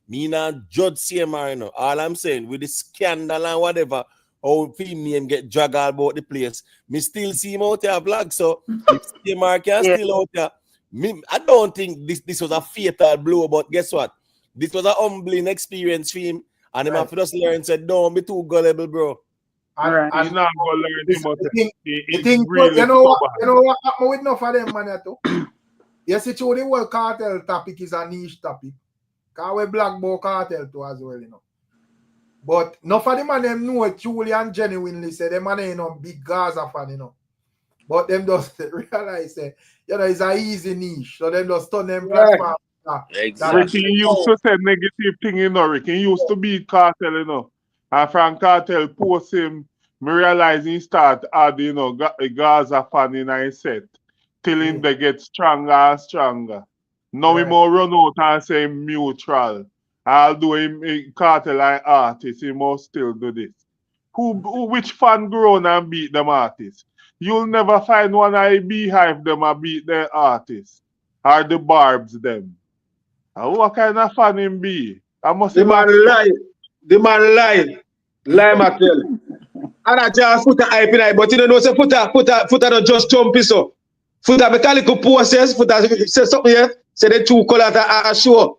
me not judge CMR, you know. All I'm saying with the scandal and whatever, how film name get dragged all about the place, me still see him out there black. So if CMR can still out there, I don't think this was a fatal blow, but guess what? This was a humbling experience for him, and him have to just learn. Said, "Don't be too gullible, bro." And he's not gonna learn him, but you know what happened with enough of them, man, too. Yes, it's true. The whole cartel topic is a niche topic. Cause we black ball cartel too as well, you know. But enough of them man them know it truly and genuinely say them man ain't no big Gaza fan, you know. But them just realize that you know it's a easy niche, so them just turn them platform. Exactly. Ricky used to say negative thing, you know. Ricky used to be Cartel, you know. And from Cartel post him, me realize he start adding, you know, a Gaza fan in his set. Till him they get stronger and stronger. Now he more run out and say neutral. Although him Cartel and artist, he must still do this. Which fan grown and beat them artists? You'll never find one of Beehive them and beat their artists. Or the Barbs them. What kind of fan him be? The man lie. Lie Mattel. And I just put a hype in it, but you don't know, say put a don't just jump so. Put a mechanical process, put a say something here, say the two colors are sure.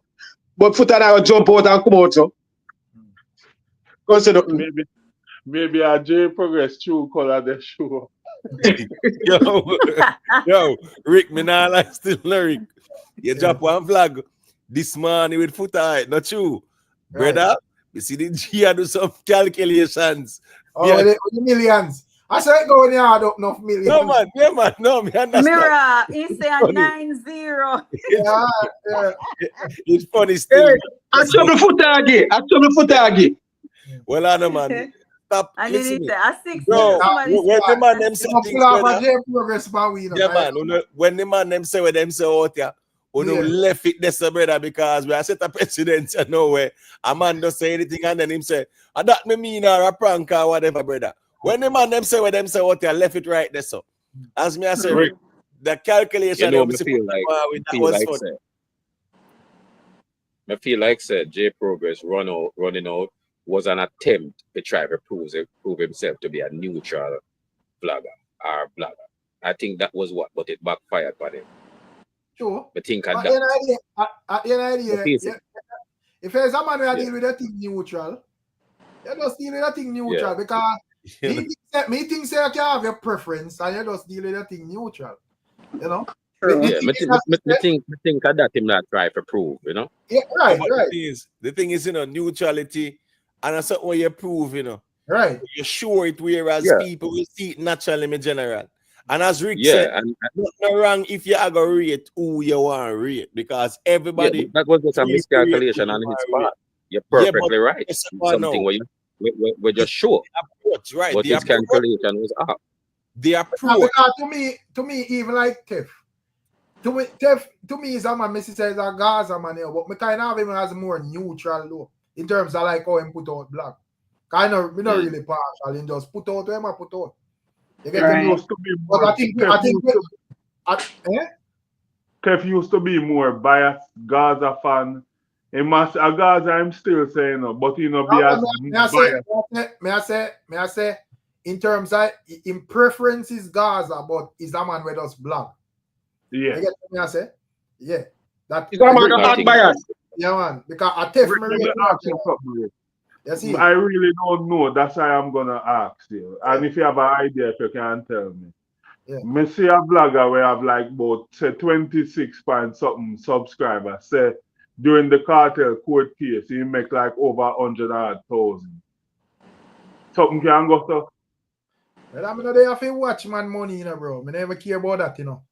But put a jump out and come out so. Maybe a J Progress true color the show. yo, Rick, me nah like still lyric. You drop one flag this morning with foot high, not true. Brother, you see the G do some calculations. Oh, the millions. I said go in add up enough millions. No man, no, me understand. Mirror, he say a 9-0. It's funny still. Hey, I saw the foot again. Well, I know, man. Stop. And then he say a 6. Bro, when the man them say things, yeah, man. When the man them say what them say out here, left it there, brother, because we are set a precedent nowhere. A man don't say anything and then him say, that me mean or a prank or whatever, brother. When the man them say what them say out here, left it right there, so. As me I say, the calculation I feel like said J Progress running out was an attempt to try to prove himself to be a neutral vlogger or blogger. I think that was what, but it backfired for him. Sure. But think at the idea, if there's a man who deal with a thing neutral, you just deal with a thing neutral because me think say you can have your preference and you just deal with a thing neutral. You know? Yeah, I think that him not try to prove, you know? Yeah, right. The thing is, you know, neutrality and that's what you prove, you know. Right. You show it whereas people will see it naturally in general. And as Rick said, and not wrong if you are going to rate who you want to rate because everybody. that was just a miscalculation on his part. You're perfectly right. Something where we're just sure. Approach, right? But his calculation was up. The approach. To me, even like Tef. To me, is a man, Messi says a Gaza man here, but me kind of have him as more neutral though, in terms of like how him put out black. Kind of, me not really partial, in just put out where I put out. You get but I think Kev used to be more biased Gaza fan. A Gaza, I'm still saying no, but you know, be as biased. May I say, in terms of in preference is Gaza, but is a man with us black. Yeah. You get what I say? Yeah. That is a man not biased. Yeah, man. Because I tell you. I really don't know. That's why I'm gonna ask you. And if you have an idea, if you can tell me. Yeah. Me see a blogger where have like about say 26 point something subscribers. Say during the cartel court case, he make like over 100,000. Something can go to. Well, I'm not there to watch man money, you know, bro. I never care about that, you know.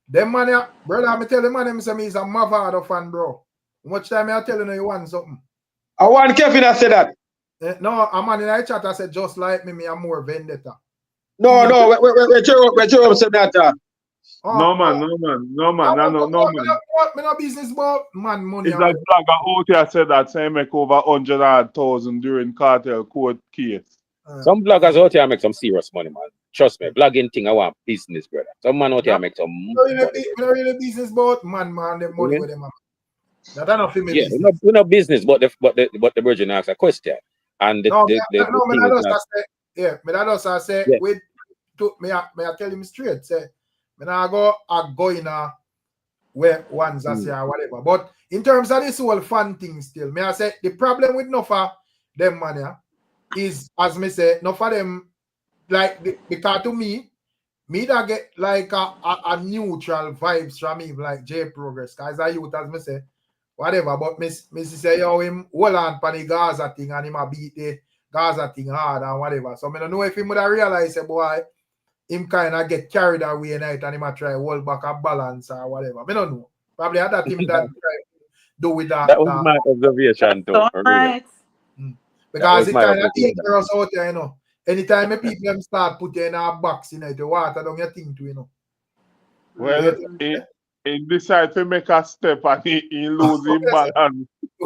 Them man, brother, I'm tell the man him say me is a Mavado fan, bro. How much time I tell you want something? I want Kevin to say that. No, a man in the chat I said just like me I'm more vendetta. No, Jerome said that. No man. Me no business about man money. It's like blogger out here said that say make over 100,000 during cartel court case. Some bloggers out here make some serious money, man. Trust me, blogging thing I want business, brother. Some man out here make some money. We don't really business about man them money with them. That enough for me. Yeah, we no business, but the virgin asks a question. And I say with may I tell him straight, say I go in where ones I say or whatever. But in terms of this whole fun thing still, may I say the problem with no for them money is, as me say, no for them like because to me that get like a neutral vibes from me like J Progress. Cause I youth as me say, whatever, but me say yo him hold on pan the Gaza thing and him a beat the Gaza thing hard and whatever. So I don't know if him would have realized say boy him kind of get carried away night and him a try hold back a balance or whatever. I don't know. Probably at that him that try do with that. That was my observation too. Right. Because it kind of dangerous out there, you know. Anytime people them start putting in a box in the water, don't you think to, you know. Well, he decide to make a step and he lose his balance. A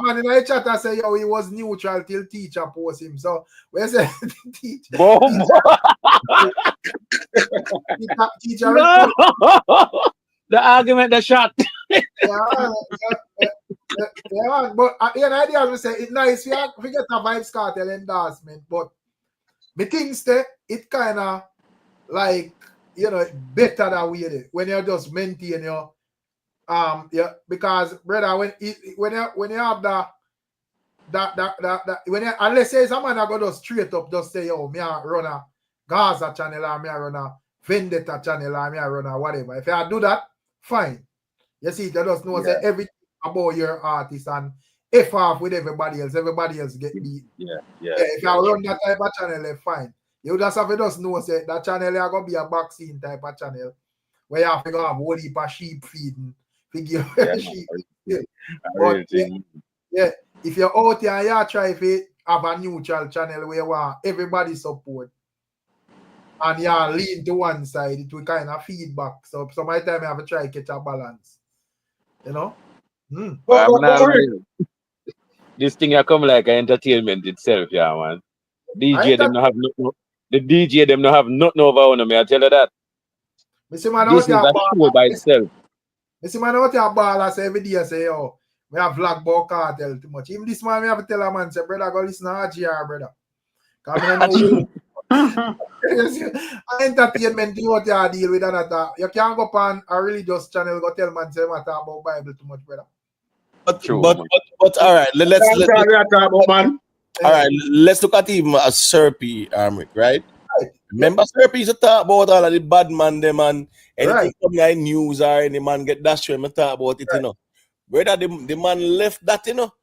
man in the chat I say, yo, he was neutral till teacher post him. So where's the teacher? Teacher no! The argument, the shot. Yeah, but the idea I say it's nice we get a Vybz Kartel endorsement, but me think it kind of like, you know, better that way when you just maintain your because brother when you have when unless there's a man I go just straight up, just say, yo, me a run a Gaza channel or me a run a Vendetta channel or me a run a whatever. If I do that, fine. You see, you just know say everything about your artist and F off with everybody else get beat. If I run that type of channel, fine. You just have to just know say that channel is gonna be a vaccine type of channel where you have to go have whole heap of sheep feeding. Figure sheep. But if you're out here and you try to have a neutral channel where you want everybody support and you lean to one side, it will kind of feedback. So my time I have to try to catch a balance. You know? This thing I come like an entertainment itself, yeah, man. DJ them not have nothing. The DJ them not have nothing over on me. I tell you that. This is a show by itself. You see, man, what you ball as every day say, yo, we have vlog about cartel too much. Even this man, we have to tell a man, say, brother, go listen to RGR, brother. Because I know entertainment, you what you deal with that. You can't go on a religious channel, go tell man, say, I talk about Bible too much, brother. But all right, let's look at even a Serpy, Rick, right? Remember Serpy used to talk about all of the bad man, them and anything from like news or any man get dashed when I talk about it, you know. Brother, the man left that, you know,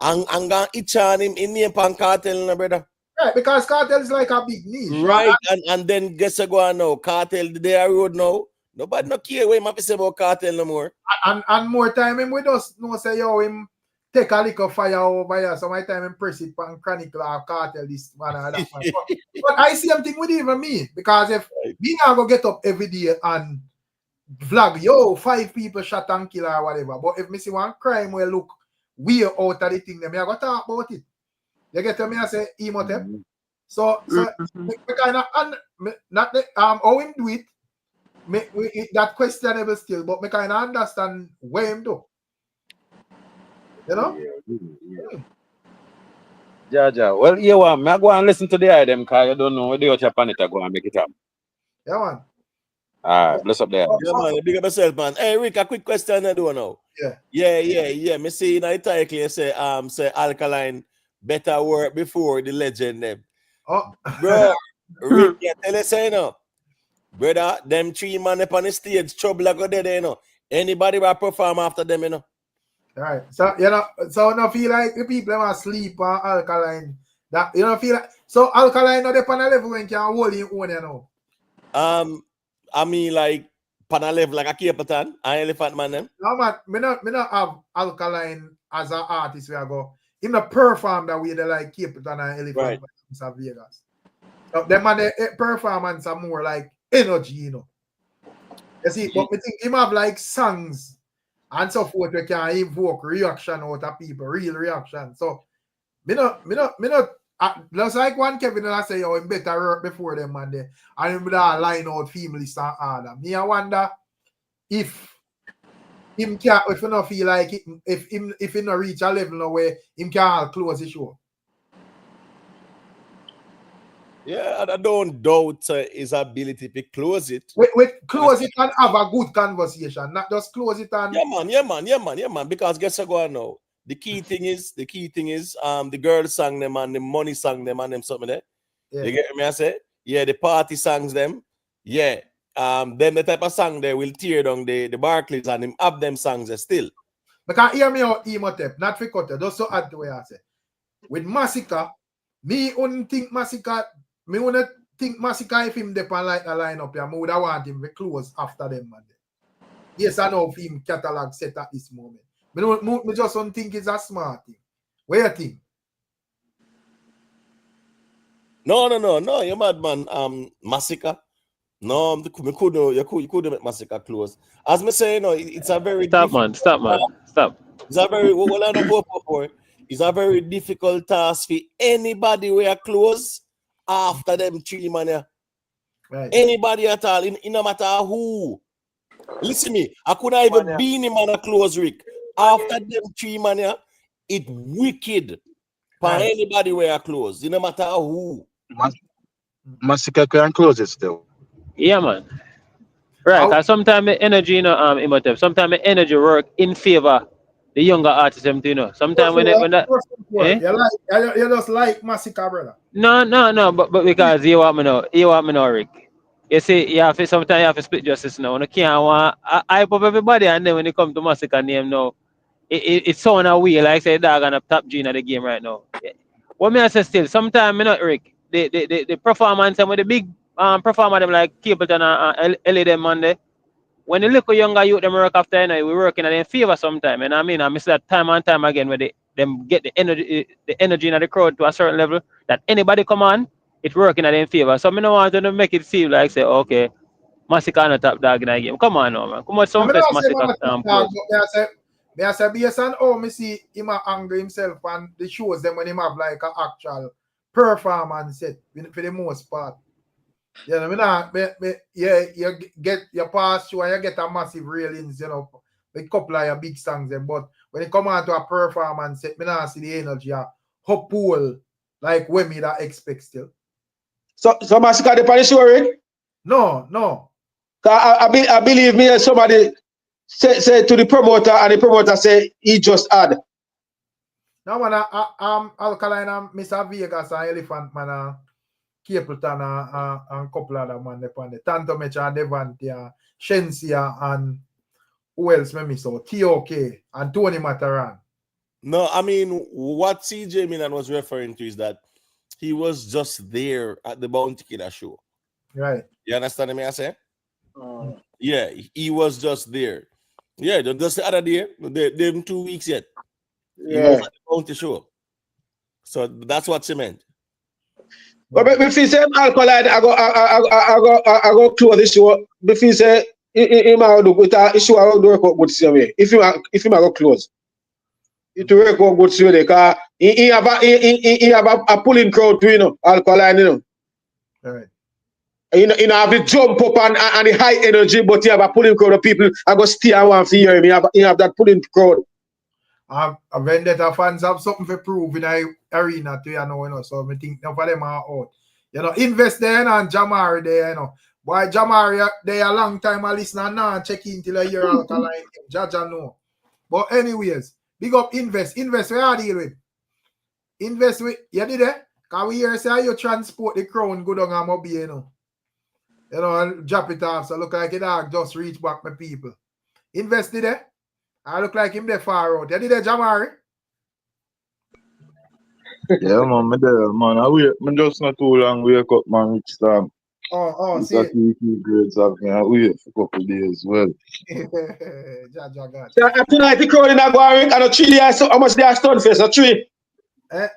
and gone itch on him in the Cartel, brother. Right, because Cartel is like a big niche. Right, and then guess what go on now? Cartel, the road now. Nobody no care what him have to say about Cartel no more. And more time him we just know say yo him take a little fire over here. So my time him press it on Chronicle or Cartel this one or that one. But I see something with even me because if me now go get up every day and vlog, yo, 5 people shot and kill or whatever. But if me see one crime where look weird out of the thing, then I go talk about it. You get to me I say Imhotep. So me kind of not the how him do it. That questionable still, but me kind of understand where him do. You know? Yeah. Well, yeah, man, I go and listen to the item because you don't know what the Japan it go and make it up. Yeah, man. All right, bless up there. Yeah, man, big up yourself, man. Hey, Rick, a quick question I do now. Yeah. Me see in the title you say Alkaline better work before the legend them. Bro, Rick, yeah, tell us you know. Brother, them 3 man up on the stage, trouble go there, you know. Anybody will perform after them, you know. Right. So you know, so I feel like the people want sleep on Alkaline. That you know feel like so Alkaline not on a level when can hold him own, you know. I mean like pan a level like a Capleton and Elephant Man them. No man, me not have Alkaline as an artist where I go. He not perform that way they like Capleton and Elephant Man in Vegas. So them man the performance are more like energy, you know. You see, but me think him have like songs and so forth we can evoke reaction out of people, real reaction. So me not just like one Kevin and I say, oh, him better work before them man there. And him that line out females and order. Me I wonder if him can if you not feel like it, if he not reach a level now where him can close the show. Yeah, I don't doubt his ability to close it. With close it and have a good conversation, not just close it and yeah man. Because guess what go on now? The key thing is the girl sang them and the money sang them and them something there. Yeah. You get me? I say, yeah, the party songs them, yeah. Then the type of song they will tear down the Barclays and him have them songs there still. Because hear me out, Imhotep, not for cut, just so add to what I say. With Massacre, me only think Massacre. Me wanna think Massacre if him dep on like a line up here, I would have want him to close after them man. Yes, I know if him catalog set at this moment. Me just don't think it's a smart thing. What you think? No, you mad man. Massacre. No, you couldn't make Massacre close. As me say, you know, it's a very stop. It's a very it's a very difficult task for anybody where you close after them 3 man. Yeah. Right. Anybody at all, in no matter who. Listen me, I couldn't even BEENIE man a close Rick. After them 3 man, yeah, it wicked for anybody where you close, no matter who. Massacre can close it still. Yeah, man. Right, because sometimes the energy, Imhotep, sometimes the energy work in favor the younger artists them too, you know. Sometimes when that you just like Massacre, brother. No, but because you want me know, Rick. You see, you have to sometimes you have to split justice now. You can't want hype up everybody, and then when it comes to Massacre name now, it sound a way like say dog and a top G in the game right now. What me I say still, sometimes not Rick. The performance and with the big performer them like Capleton and Ellie them Monday. When the little younger youth them work after, you know, we working in their favor sometime. And I mean, I miss that time and time again where them get the energy in the crowd to a certain level that anybody come on, it's working in their favor. So I don't want to make it feel like say, okay, Massacre on the top dog in the game. Come on now, man. Come on, Sumfest Massacre. I say based on how me see him angry himself and the shows them when him have like an actual performance set for the most part. You know, you get your pass through and you get a massive railings, you know, with a couple of your big songs then. But when it come on to a performance set, me not see the energy up pool like when me that expect still. So Massacre the show, Rick? No. I believe me somebody say to the promoter and the promoter say he just had. Now when Alkaline and Mr. Vegas and Elephant Man Capleton and couple other man upon the Tanto Mecha and Devante, Shensia and who else me miss out? TOK and Tony Mataran. No, I mean what CJ Milan was referring to is that he was just there at the Bounty Killer show. Right. You understand me I say? Yeah, he was just there. Yeah, just the other day, them 2 weeks yet. He was at the Bounty show. So that's what she meant. But if he say Alkaline, I go close this show. If he say him I do with a issue, I do work out good same way. If him I go close, it work out good same way because he have a pulling crowd too, you know, Alkaline, you know. All right. You know, have the jump up and the high energy, but you have a pulling crowd of people. I go stay and want to hear him. You have that pulling crowd. Vendetta fans have something to prove in the arena too, you know, so I think none of them are out. You know, invest there and Jamari there, you know. Boy, Jamari, they a long time a listener now check in till I hear Alkaline. Jaja know. But anyways, big up invest where I deal with. Invest with, you did it? Because we hear say you transport the crown good on a mobile, you know. You know, and drop it off. So look like a dog just reach back my people. Invest there. I look like him there far out. You did it, Jamari? Yeah, man, man. I just not too long wake up, man. Ricstorm. See it. Grades up, man. I wait for a couple of days as well. Tonight the crowd in Aguaric and a 3 days, how much they are Stunfest? A 3?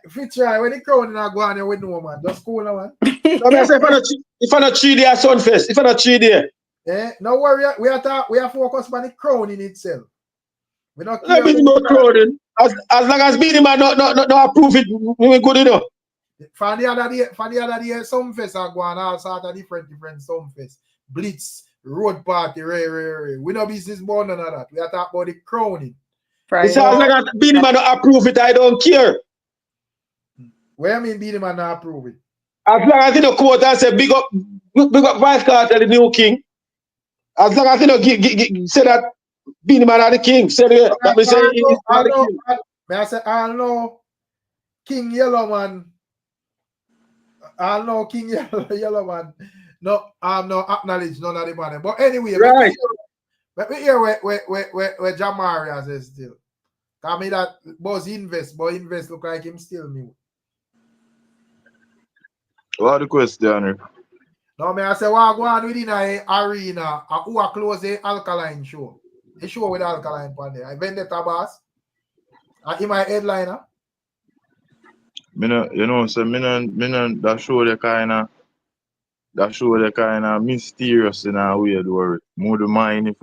If you try, when the crowd in Aguaric, you know, man. Just cool now, man. No, I say if I'm not 3 days Stunfest, if I'm not 3 days. No worry, we are focused on the crown in itself. We not care about crowding. As long as BEENIE man no approve it, we good enough. For the other day, Sumfest are going all sort of different Sumfest. Blitz, road party, we no business more than that. We are talking about the crowning. As long as BEENIE man no approve it, I don't care. What you mean BEENIE man no approve it? As long as you don't come out and say big up Vice Cartel, the new king. As long as you don't say that BEENIE man are the king. Say that. That me say he's the king. I say I know King Yellow Man. I know King Yellow Man. No, I'm not acknowledge none of the money. But anyway, right. Let me hear where Jamari has still. I mean that boss invest look like him still new. What the question? No, I say what go on within the arena and who are close the Alkaline show. The show with Alkaline on there. I Vendetta boss. And in my headliner. You know, so that show the kind of mysterious in a weird way. More the mind if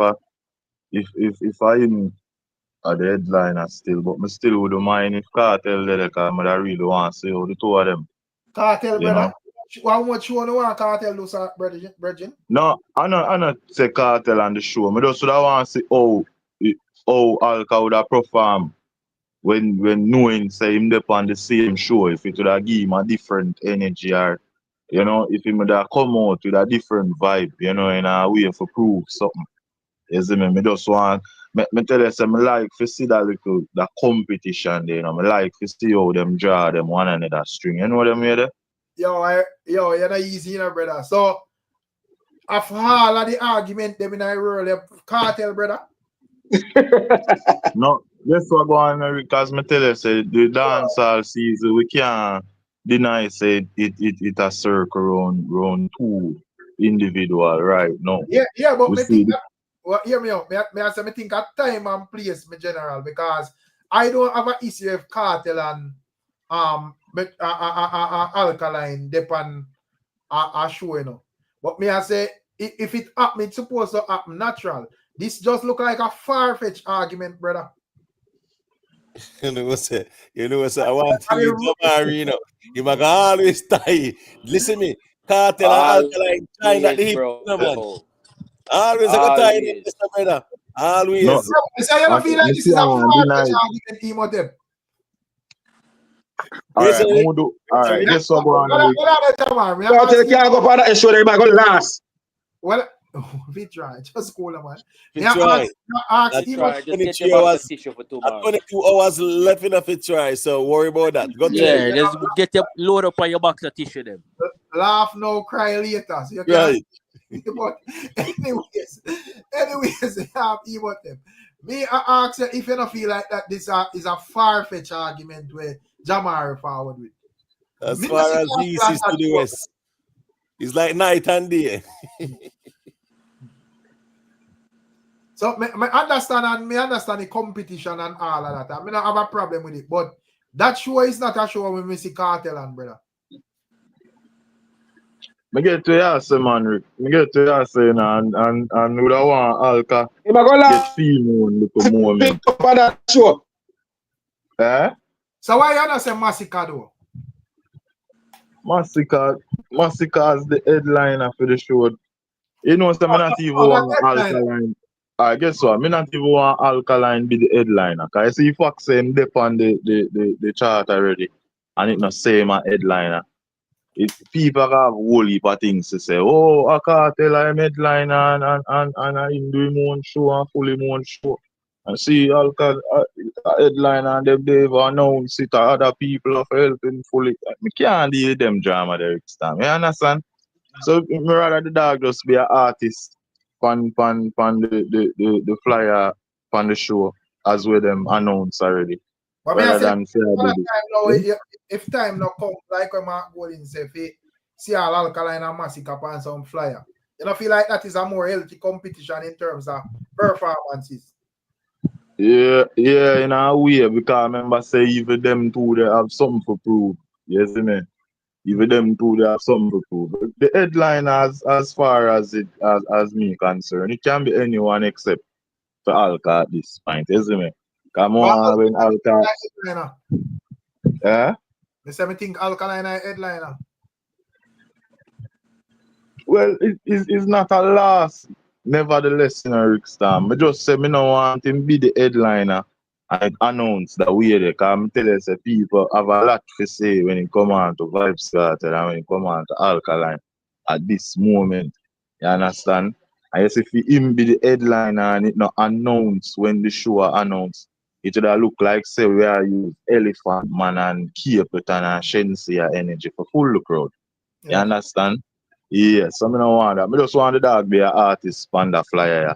I in at the headliner still, but me still would mind if KARTEL there because I really want to see how the two of them. KARTEL, brother. How much you want KARTEL do, sir, Bridget? No, I not say KARTEL on the show. I just want to see how Alka would have perform when knowing say him up on the same show, if it would have give him a different energy or you know, if he would have come out with a different vibe, you know, in a way for prove something. You see me? I just want me tell you, say, me like to see that little that competition there, you know. Me like to see how them draw them one another string. You know what I mean? Yo, you're not easy, you know, brother. So, after all of the argument, them in a roll, cartel, brother. No, that's what go on, because me tell you, say, the dancehall season, we can't deny, say, it a circle round two individual right now. Yeah, but we me see think that, well, hear me out. Me say me think at time and place, me general, because I don't have an issue with cartel and alkaline depend a show, you know. But me I say if it happen, it's supposed to happen natural. This just look like a far-fetched argument, brother. You know what I want to you tomorrow, you know. You might always tie. Listen me, cartel and alkaline trying that the hip, you know, man. Always I got tie in this, brother. Always. No, So you don't feel like this is a far-fetched argument, team of them. Alright, alright, guess what go on. Cartel can't go for that show, they might go last. Well, we try. Just cool, man. We try. Just get your box of tissue for 2 hours. 22 hours left enough to try, so worry about that. Yeah, just get your load up on your box of tissue them. Laugh now, cry later. So you right. But anyways, have about them. Me, I ask you if you don't feel like that this is a far-fetched argument where Jamar forward with. As far as the east is to the west. It's like night and day. So me understand the competition and all of that. I don't have a problem with it. But that show is not a show when we see cartel and brother. Me get to you say, man, Rick. Me get to you say, and would I want Alka get female little moment. Pick up on that show. Eh? So why you not say Massacre though? Massacre is the headliner for the show. You know, so me not even want Alkaline. I guess what? Me not even want Alkaline be the headliner. Cause I see Fox say him dip on the chart already. And it not same a headliner. People have whole heap of things to say. Oh, I can't tell I'm headliner and I do him own show and full him own show. And see Alka headliner and they've announced it to other people of helping fully. I can't deal with them drama there next time. You understand? So me rather the dog just be an artist pan the flyer pan the show as with them announced already. But rather than if time not come, like when Mark Golden say, see all Alkaline and Massacre on some flyer. You don't feel like that is a more healthy competition in terms of performances? Yeah, in a way, because I remember say even them two they have something to prove. You see me? Even them two they have something to prove. The headline as far as me concerned, it can be anyone except for Alka at this point, you see me? Come on, when Alka. Yeah? The same thing Alkaline headliner. Well, it's not a loss. Nevertheless, in a Ricstorm. I just say me no want him be the headliner and announce that we there. Because I'm telling you, people have a lot to say when it come on to VYBZ and when it come on to Alkaline at this moment. You understand? I guess if him be the headliner and it not announced when the show announced, it would look like say we are use Elephant Man and Capleton and Shenseea energy for full the crowd. Yeah. You understand? Yeah, so I don't want that. I just want the dog be an artist on the flyer,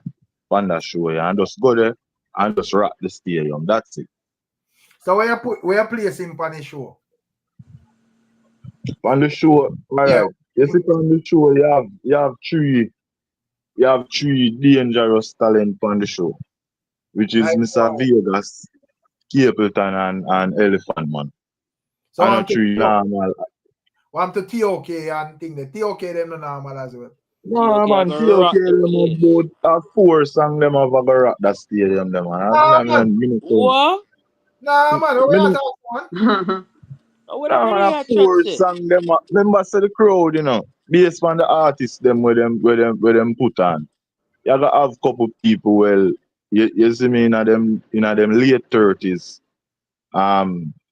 on the show, and just go there and just rock the stadium. That's it. So where you place him on the show? On the show, alright. You see on the show you have three dangerous talent on the show, which is Mr. Vegas, Capleton and Elephant Man. So and three normal. Want to TOK and thing. The TOK them no normal as well. No man, TOK them about a 4 song them have a go rock that stadium them man. What? Nah man, we not talking one. A 4 song them remember say the crowd, you know, based on the artists them where them put on. You gotta have couple people well, you see me in them late 30s.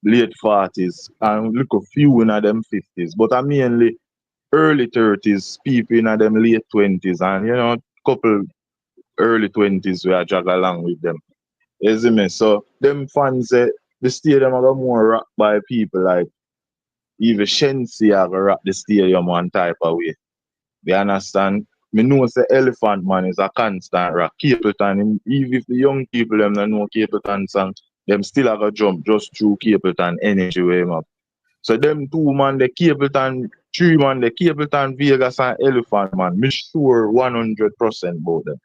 Late 40s and look a few in them 50s, but I mainly early 30s, people in them late 20s, and you know, couple early 20s where I jog along with them. You see me? So them fans say the stadium are more rocked by people like even Shensi are gonna rock the stadium one type of way. You understand? Me know say Elephant Man is a constant rock. Capleton, even if the young people them don't know Capleton song, them still have a jump just through Capleton energy way up. So them two man, the Capleton, three man, the Capleton, Vegas and Elephant Man, me sure 100% about them.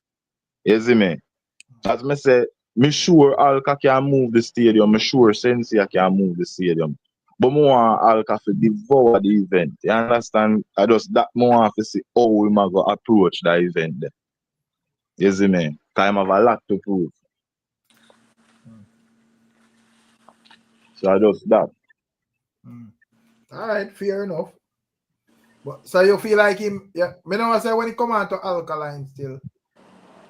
You see me? As me say, me sure Alka can move the stadium, me sure Sensia can move the stadium. But more Alka to devour the event. You understand? I just that more to see how we might go approach the event there. You see me? Time have a lot to prove. So I just that. Alright, fair enough. But so you feel like him, yeah, me know say when it come on to Alkaline still,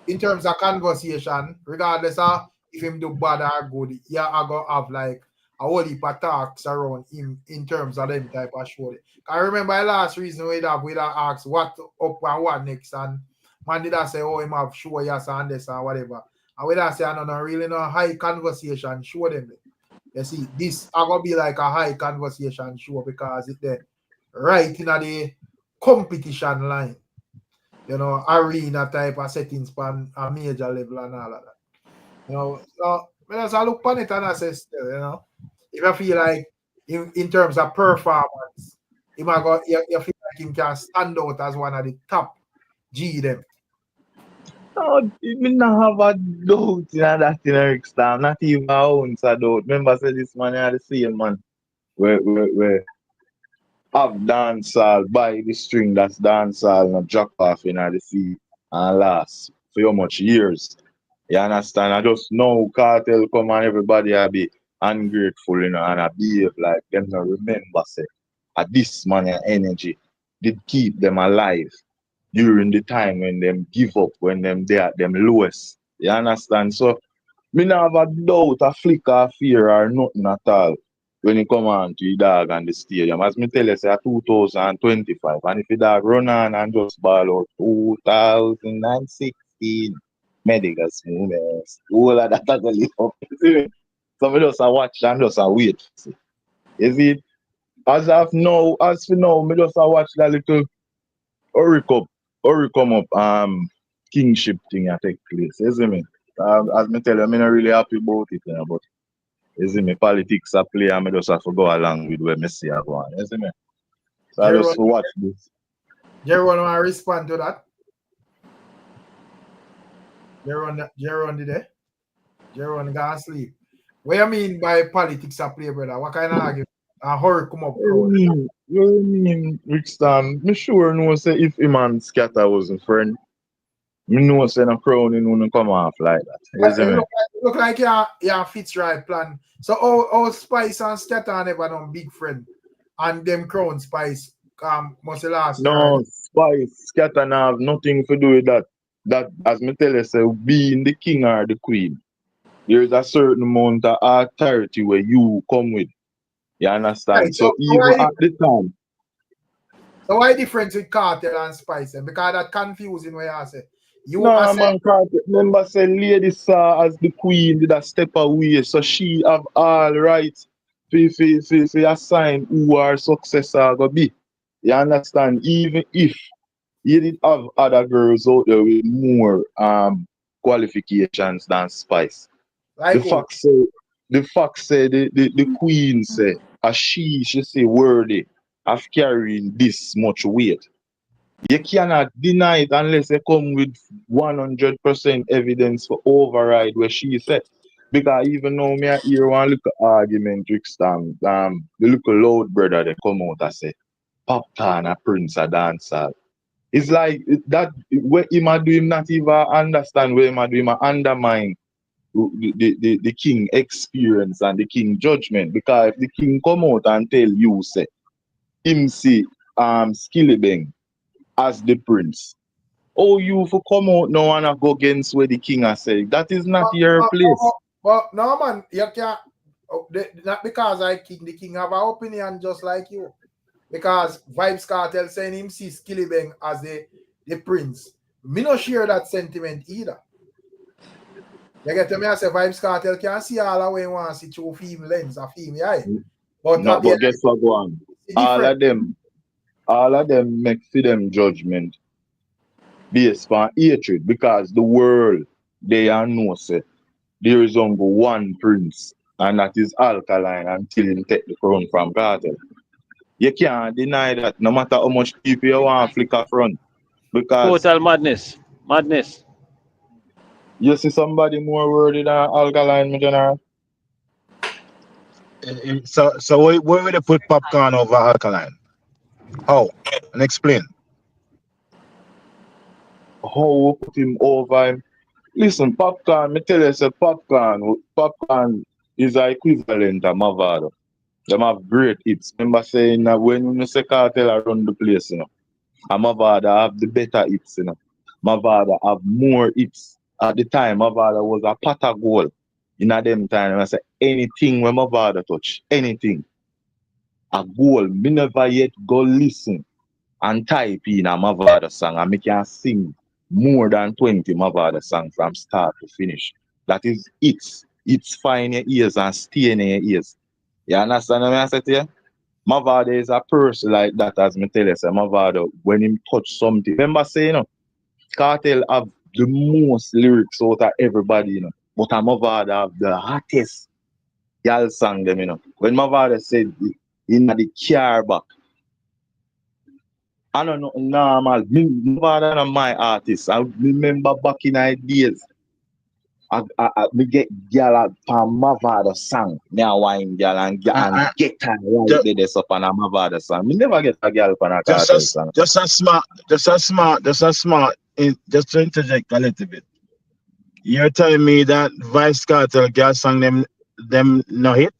in terms of conversation, regardless of if him do bad or good, yeah, I go have like a whole heap of talks around him in terms of them type of show. I remember the last reason we asked what up and what next, and man did I say, oh, him have show yes and this and whatever. And we say, I don't know, really no high conversation show them. You see, this are gonna be like a high conversation show because it's the right in the competition line. You know, arena type of settings on a major level and all of that. You know, so when I look on it and I say still, you know, if I feel like in terms of performance, you feel like him can stand out as one of the top G them. No, me not have a doubt in that in Ricstorm, not even a ounce of doubt. Remember say this man are the same man where have dancehall by the string that's dancehall not jack off in the sea and last for how much years. You understand? I just know cartel come and everybody will be ungrateful, you know, and I behave like them not remember say this man energy did keep them alive during the time when them give up, when them they at them lowest. You understand? So me not have a doubt, a flicker of fear or nothing at all when it come on to the dog and the stadium. As me tell you, say 2025. And if the dog run on and just ball out 2016, medical smoothness, all of that I go live up. So me just a watch and just a wait. See. Is it? As for now, me just a watch that little hurry come up Kingship thing that take place. You see me? As me tell you, I'm not really happy about it, you know, but you see me, politics are play and I just have to go along with where I see I go on. You see me? So I just watch this. Jerry want to respond to that? Jerry did it? Jerry gonna sleep. What you mean by politics are play, brother? What kind of argument? A horror come up, bro. You mean, Ricstorm? Me sure know say if him and Scatter was a friend, me know say no crowning wouldn't come off like that. You see me? Look like you fits right plan. So all Spice and Scatter never done big friend. And them Crown Spice must last. No, Spice, Scatter now have nothing to do with that. That, as me tell you, say, being the king or the queen, there's a certain amount of authority where you come with. You understand? Right, so even at the time. So why difference with Cartel and Spice? Because that confusing where I say. Man, Cartel, remember say Lady saw as the queen did a step away, so she have all rights to assign who our successor gonna be. You understand? Even if you did have other girls out there with more qualifications than Spice. Like the fact say the queen say she say worthy of carrying this much weight. You cannot deny it unless they come with 100% evidence for override where she said. Because even though me hear one little argument, Ricstorm, the little loud brother they come out and say, Popcaan a prince a dancer. It's like that where him do him not even understand where him do him undermine the king experience and the king judgment. Because if the king come out and tell you say him see Skillibeng as the prince, oh you for come out now and go against where the king has said, that is not your place. But no man, you can't not because the king have an opinion just like you. Because Vybz Kartel saying him see Skillibeng as the prince. Me not share that sentiment either. You get to me, I say Vybz Kartel can see all the way you want to see through film lens or film eye. But no, but guess what go on? All of them make for them judgment based on hatred because the world they are know say there is only one prince and that is Alkaline until he take the crown from KARTEL. You can't deny that no matter how much people you want to flick a front. Because total madness. Madness. You see somebody more worthy than Alkaline, my general? So where would they put Popcaan over Alkaline? How? And explain. How we put him over him? Listen, Popcaan, me tell you, say Popcaan is the equivalent of Mavado. Them have great hits. Remember saying that when you say KARTEL around the place, you know, and Mavado have the better hits, you know. Mavado have more hits. At the time, Mavado was a pot of gold. In a them time, I say anything when Mavado touch, anything. A goal, me never yet go listen and type in a Mavado song and me can sing more than 20 Mavado songs from start to finish. That is it's fine in your ears and stay in your ears. You understand what I say to you? Mavado is a person like that, as me tell you, say Mavado, when him touch something. Remember saying, you know, KARTEL have the most lyrics out of everybody, you know. But Mavado have the hottest y'all song them, you know. When Mavado said in the car back, I don't know normal. Mavado and my artist. I remember back in the days. Me get girl from Mavado song. Me a wine girl and get her right there up on a Mavado song. Me never get a girl from a KARTEL song. Just a smart. Just to interject a little bit. You're telling me that Vybz Kartel girl song them no hit?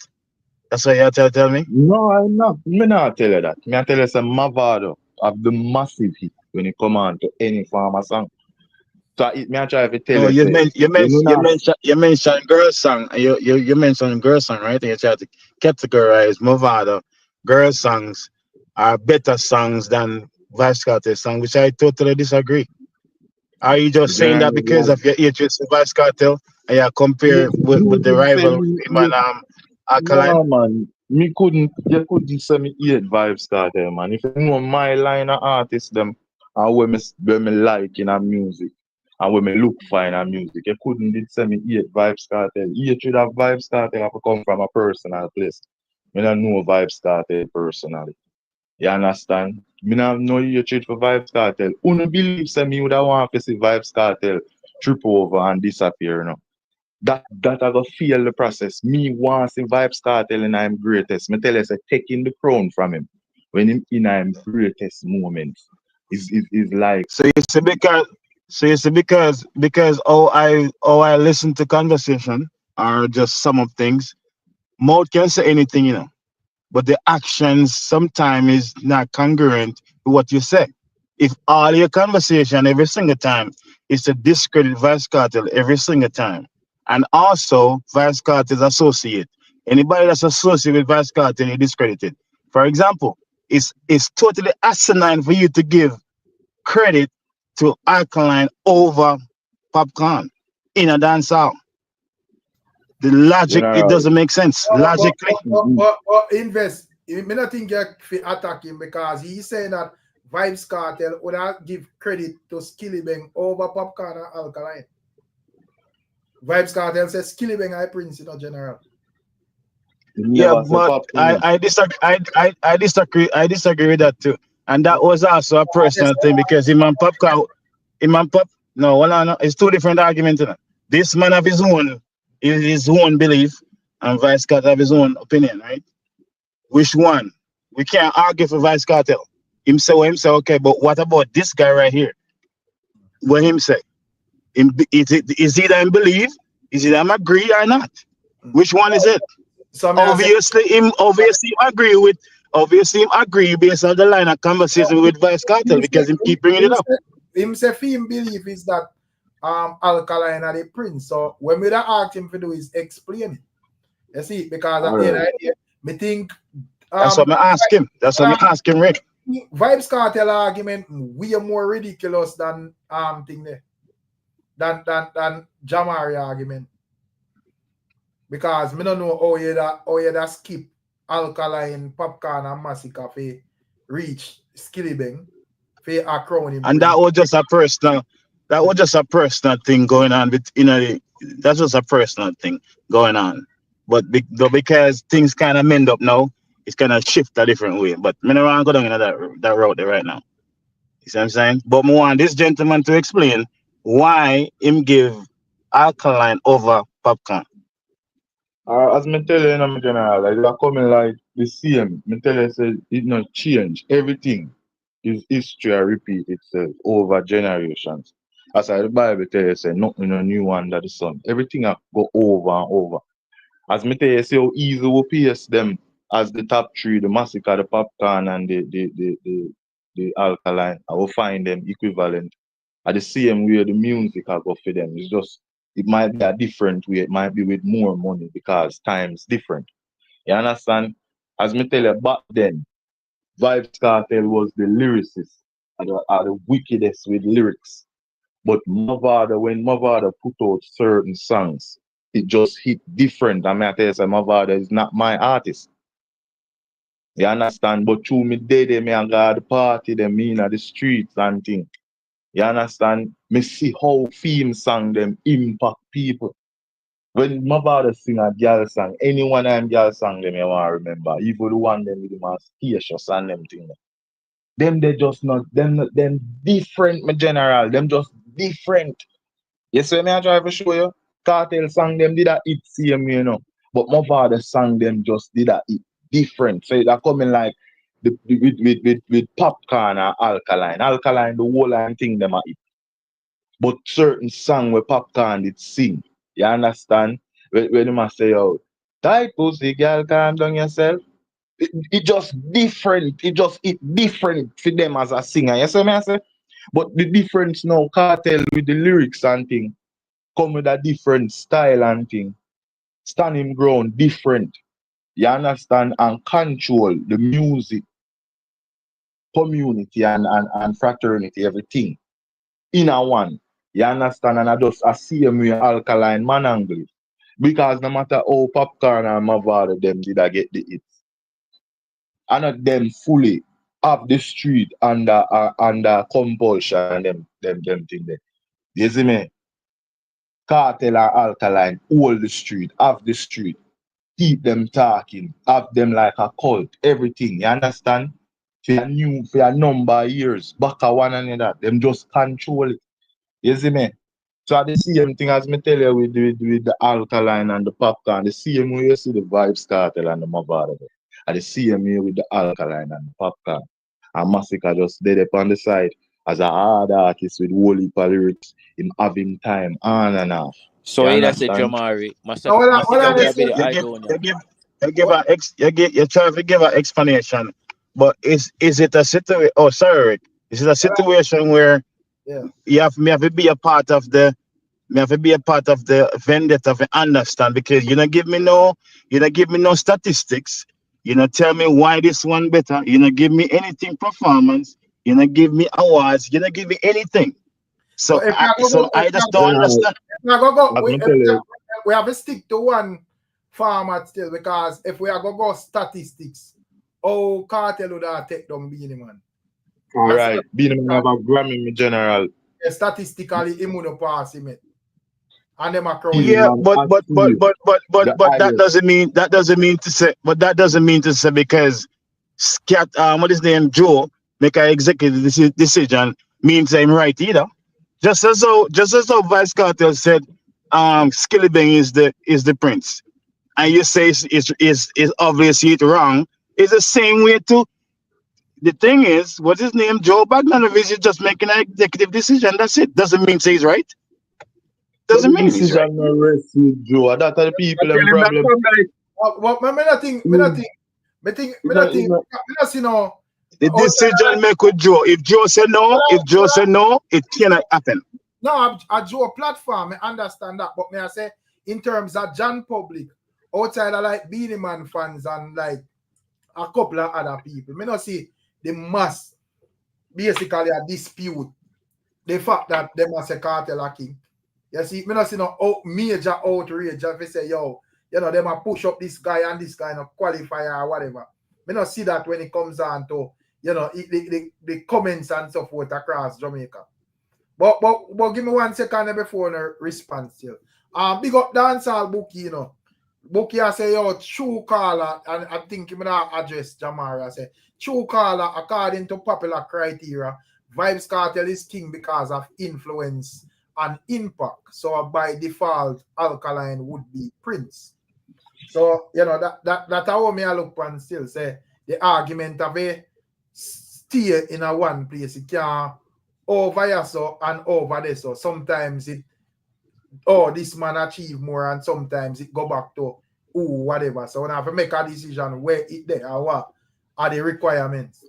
That's what you're telling me? No, I'm not. Me not tell you that. Me I tell you some Mavado have the massive hit when it come on to any farmer song. So me I try to tell No, you. you mentioned girl song. You mentioned girl song, right? And you try to categorize Mavado girl songs are better songs than Vybz Kartel song, which I totally disagree. Are you just saying that because of your hatred to Vybz Kartel and you compare with the rival him and Alkaline? No man, you couldn't say me hate Vybz Kartel, man. If you know my line of artists them and when me like in a music and when me look for in a music, you couldn't say me hate Vybz Kartel. Hatred of Vybz Kartel have to come from a personal place. Me don't know Vybz Kartel personally. You understand? Me not have no hatred for Vybz Kartel. Who no believe say me would have want to see Vybz Kartel trip over and disappear, you know? That I go feel the process. Me want to see Vybz Kartel in him greatest. Me tell you, say taking the crown from him when him in him greatest moment is like. So you see because I listen to conversation or just some of things. Mouth can say anything, you know, but the actions sometimes is not congruent with what you say. If all your conversation every single time is to discredit Vybz Kartel every single time, and also Vybz Kartel's associate, anybody that's associated with Vybz Kartel, you discredit it. For example, it's totally asinine for you to give credit to Alkaline over Popcaan in a dancehall. The logic, it doesn't make sense. Logically. But invest. I don't think you can attack him because he's saying that Vybz Kartel would not give credit to Skillibeng over Popcaan and Alkaline. Vybz Kartel says Skillibeng I Prince in a general. Yeah, but I disagree. I disagree with that too. And that was also a personal thing because Imam Popcaan, no, well, no, it's two different arguments. You know? This man have his own belief, and Vybz Kartel have his own opinion, right? Which one? We can't argue for Vybz Kartel. Him say, okay, but what about this guy right here? What him say? Is either him believe, is it him agree or not? Which one is it? Obviously him agree based on the line of conversation with Vybz Kartel because him keep bringing it up. Him say him belief is that Alkaline are the Prince. So when we ask him to do is explain it. You see, because at the end of the day, me think that's what I ask him. That's what I ask him, Rick. Vybz Kartel argument we are more ridiculous than thing there. Than Jamari argument. Because me don't know how you that skip Alkaline, Popcaan and Massacre for reach Skillibeng for a crown him. And that was just a personal thing going on with that's just a personal thing going on. But because things kind of mend up now, it's kind of shift a different way. But me don't want to go down in that route there right now. You see what I'm saying? But I want this gentleman to explain why him give Alkaline over Popcaan. As me tell you, in general, like they're coming like the same. Me tell you, say it not change. Everything is history and repeat itself over generations. As the Bible tell you, say nothing new under the sun. Everything go over and over. As me tell you, say how easy we pace them as the top three, the Massacre, the Popcaan, and the Alkaline. I will find them equivalent. At the same way the music I go for them. It's just it might be a different way, it might be with more money because time's different. You understand? As me tell you back then, Vybz Kartel was the lyricist and the wickedest with lyrics. But Mavado, when Mavado put out certain songs, it just hit different. I mean, I tell you, Mavado is not my artist. You understand? But through me day, me and go to the party, them in the streets and things. You understand? Me see how theme song them impact people. When my father sing a girl song, anyone I'm girl song them you want to remember. Even the one them with the most spacious and them thing. Them they just not them different, my general. Them just different. You see me I try to show you? Cartel song them did a hit same, you know. But my father song them just did a hit different. So they're coming like with Popcaan and Alkaline. Alkaline, the whole line thing them a hit. But certain song where Popcaan did sing. You understand? When you must say, oh, tight pussy girl, calm down yourself. It just different. It different for them as a singer. You see me I say? But the difference now, Cartel with the lyrics and thing, come with a different style and thing. Standing ground different. You understand? And control the music, community and fraternity, everything. In a one. You understand? And I see him with Alkaline man angle. Because no matter how Popcaan and Mavado them did I get the hits. And not them fully up the street under compulsion and them thing there. You see me? Cartel and Alkaline hold the street, have the street, keep them talking, have them like a cult, everything. You understand? For a number of years, back a one another, them just control it. You see me? So at the same thing as me tell you with the Alkaline and the Popcaan, the same way you see the Vybz Kartel and the Mavado. At the same way with the Alkaline and the Popcaan. And Massacre just dead up on the side as a hard artist with whole heap of lyrics, him having time on and off. So you that's a understand? Jamari. Massacre be the idol. You try to give an explanation, but is it a situation? Oh, sorry, Rick. Is it a situation where you have to be a part of the vendetta to understand? Because you don't give me no statistics. You don't tell me why this one better. You don't give me anything performance. You don't give me awards. You don't give me anything. So I just don't understand. We have to stick to one format still, because if we are going to go statistics, Cartel would have take down BEENIE Man. Right. BEENIE Man have a Grammy in general. Statistically, he would pass him. And them are yeah, but that doesn't mean to say because Scat what is his name, Joe, make an executive decision means I'm right either. Just as though Vybz Kartel said Skillibeng is the prince, and you say is obviously wrong, it's the same way too. The thing is, what's his name, Joe Bogdanovich is just making an executive decision. That's it. Doesn't mean say he's right. Doesn't mean he's right. No rest with Joe. That's the people and problem. The decision make with Joe. If Joe say no, it cannot happen. No, a Joe platform, I understand that, but may I say, in terms of John public, outside of like BEENIE Man fans and like a couple of other people, me not see the mass basically a dispute the fact that they must say Cartel a king. You see, me not see no major outrage if they say, yo, you know, them a push up this guy and this kind of qualifier or whatever. Me not see that when it comes down to, you know, the comments and so forth across Jamaica. But give me 1 second before I respond still. Big up dancehall Bookie, you know. Bookie I say, yo, true caller, and I think him not address Jamari. I say, true caller, according to popular criteria, Vybz Kartel is king because of influence and impact. So by default, Alkaline would be Prince. So, you know, that's how me I look and still say the argument of a stay in a one place. It can over here so and over there. So sometimes it, oh, this man achieve more, and sometimes it go back to whatever. So when I have to make a decision where it there or what are the requirements.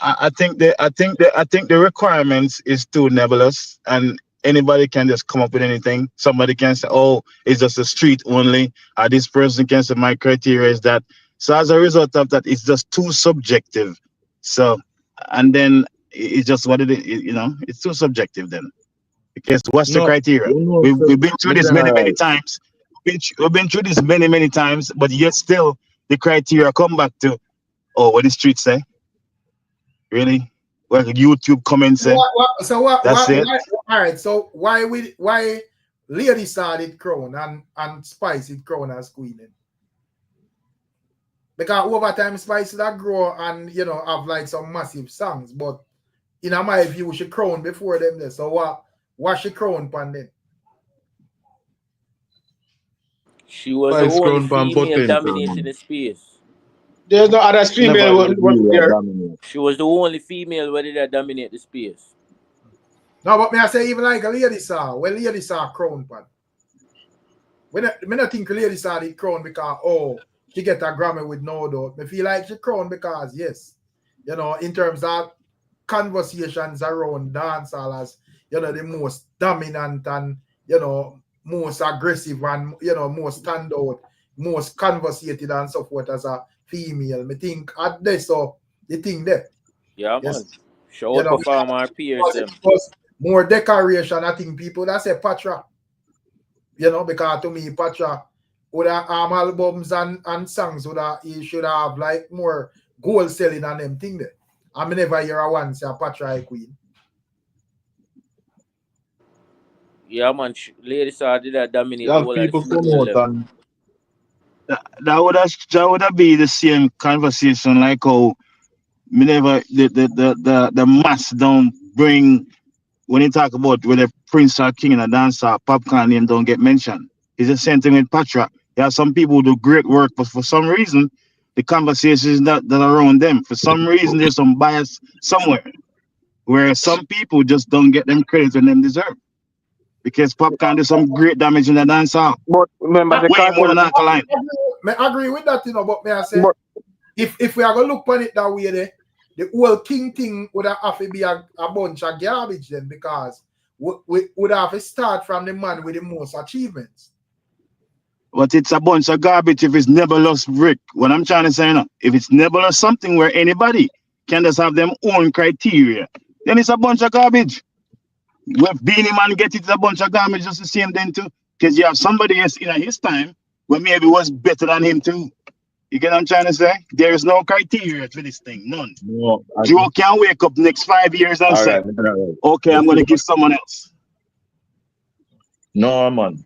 I think the requirements is too nebulous, and anybody can just come up with anything. Somebody can say, oh, it's just a street only, or this person can say my criteria is that. So as a result of that, it's just too subjective. So, and then it's just what it is, you know, it's too subjective then. Because what's the criteria? We've been through this many times. We've been through this many times, but yet still the criteria come back to, oh, what the streets say. Really? Well, YouTube comments say. That's it. All right. So why Lady started crown and Spice it crown as queen then? Because over time Spice that grow and you know have like some massive songs, but in my view she crown before them there. So what she crown upon then? She was the only female dominating the space. There's no other female there. She was the only female where did dominate the space. No, but may I say even like a Lady Saw, when Lady Saw crown pan. When I think Lady Saw did crown because oh she get a Grammy with no doubt. I feel like she crown because yes, you know, in terms of conversations around dancehall as you know the most dominant and you know most aggressive and you know most standout, most conversated and so forth as a female. I think at this so the thing there. Yeah, yes. Man. Show perform our peers them. More decoration, I think people that say Patra. You know, because to me Patra would have albums and songs would have he should have like more gold selling and them thing there. I mean never hear a one say Patra queen. Yeah, man, Lady Saw did that dominate the whole people promote that would have be the same conversation like how me never the mass don't bring when you talk about whether Prince or King and a dancer, Popcaan name don't get mentioned. It's the same thing with Patra. There are some people who do great work, but for some reason the conversation is not that around them. For some reason there's some bias somewhere where some people just don't get them credit when them deserve. Because Popcaan do some great damage in the dancehall. But remember the way more than Alkaline. I agree with that, you know, but may I say if we are gonna look on it that way there, the whole king thing would have to be a bunch of garbage then because we would have to start from the man with the most achievements. But it's a bunch of garbage if it's nebulous, Rick. What I'm trying to say now, if it's nebulous something where anybody can just have them own criteria, then it's a bunch of garbage. Where BEENIE Man get it's a bunch of garbage just the same then too. Because you have somebody else in his time where maybe was better than him too. You get what I'm trying to say? There is no criteria for this thing, none. No, Joe can't wake up next 5 years and say, okay, I'm going to give someone else. No, man.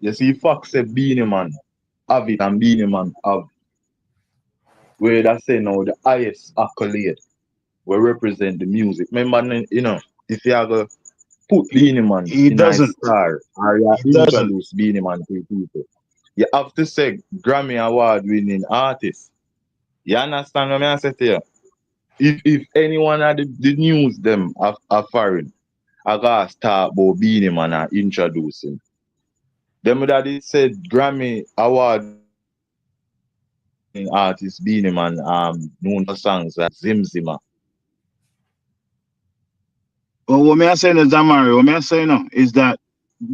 You see, Fox said BEENIE Man have it and BEENIE Man have. Where that say now the highest accolade will represent the music. Remember, you know, if you have a put BEENIE Man in a star or you introduce BEENIE Man to people, you have to say Grammy Award winning artist. You understand what I say to you? If anyone at the news them are foreign, I gotta start about BEENIE Man and introduce him. Them that said Grammy Award artist BEENIE Man known for songs like Zimzima. Well, what I say, Jamari, what I say now is that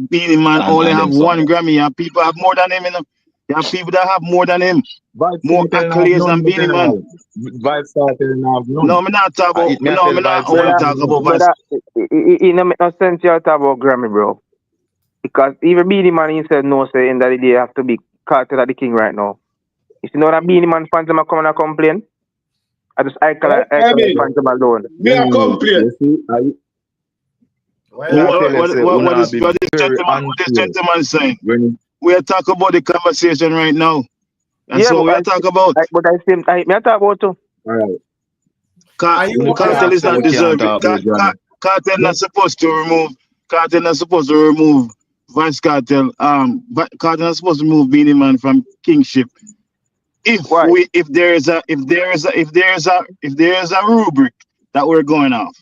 BEENIE Man only have one Grammy and people have more than him. You know? There are people that have more than him. More accolades than BEENIE Man. Vybz Kartel have none. No, I'm not talking about. No, I'm not only talking about Vybz. It don't make no sense you talk about Grammy, bro. Because even Beenie Man, he said no, say in that day have to be Cartel the king right now. You see, know that Beenie Man fans them come and complain? I just fans them alone. Me a complain. What is gentleman saying? We are talking about the conversation right now. That's what we are talking about. But I talk about too. All right. Cartel is not deserving. Cartel not supposed to remove. Cartel not supposed to remove Vice Cartel. Cartel not supposed to remove Beenie Man from Kingship. If there is a rubric that we're going off,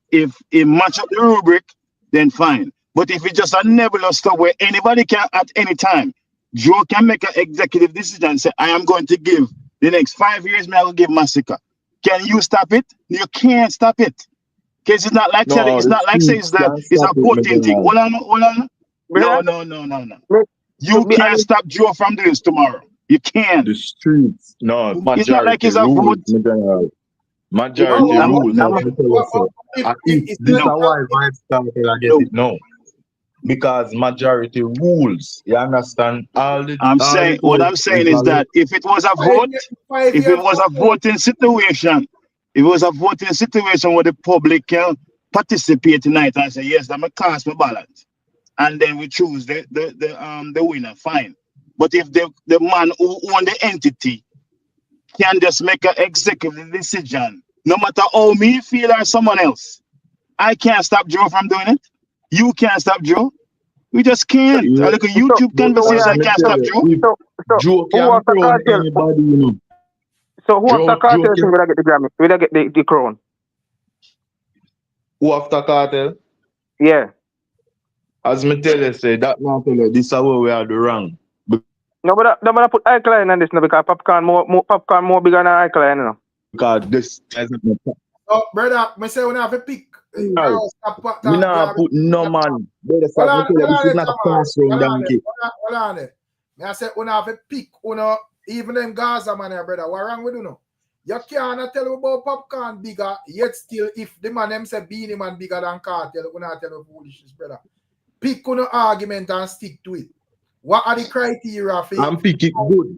if it match up the rubric, then fine. But if it's just a nebulous stuff where anybody can at any time, Joe can make an executive decision and say, I am going to give the next 5 years, I will give Massacre. Can you stop it? You can't stop it. Because it's not like it's a voting thing. Hold on. No. You can't stop Joe from doing this tomorrow. You can't. The streets. No, it's not like it's a vote. Majority rules. This is why Vibes Cartel I get it now. Because majority rules. You understand? What I'm saying is that if it was a vote, if it was a voting situation, where the public can participate tonight and say, yes, I'm gonna cast my ballot, and then we choose the winner, fine. But if the man who own the entity can just make an executive decision, no matter how me feel or someone else, I can't stop Joe from doing it. You can't stop Joe. We just can't. I look at YouTube conversation, I can't stop Joe. Joe can't crown anybody, you know. So who after Cartel will I get the Grammy? Will I get the crown? Who after Cartel? Yeah. As me tell you, say that man tell you, this is where we are the wrong. No, but I put Alkaline on this now because Popcaan more bigger than Alkaline, you know. Because this doesn't matter. Oh, brother, I say when I have a pick. No, we not put no man. This is not a classroom donkey. Hold on. I said when I have a pick, even them Gaza man, brother, what wrong with you know? You can't tell me about Popcaan bigger, yet still if the man them say Beenie Man bigger than Cartel, we not tell you foolishness, brother. Pick on argument and stick to it. What are the criteria for I'm picking good.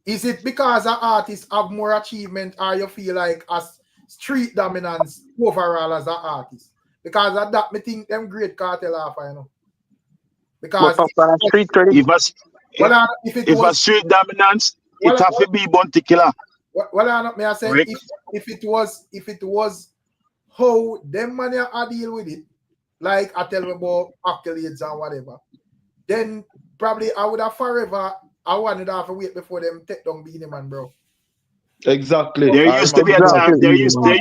Is it because an artist have more achievement or you feel like as street dominance overall as an artist? Because of that, me think them great Cartel off, you know. Because if a street dominance, it have to be Bounty Killer. May I say if it was how them money are deal with it, like I tell you about accolades and whatever, then probably I would have forever. I wanted to have to wait before them take down Beenie Man, bro. Exactly. There used to be a time. There used to be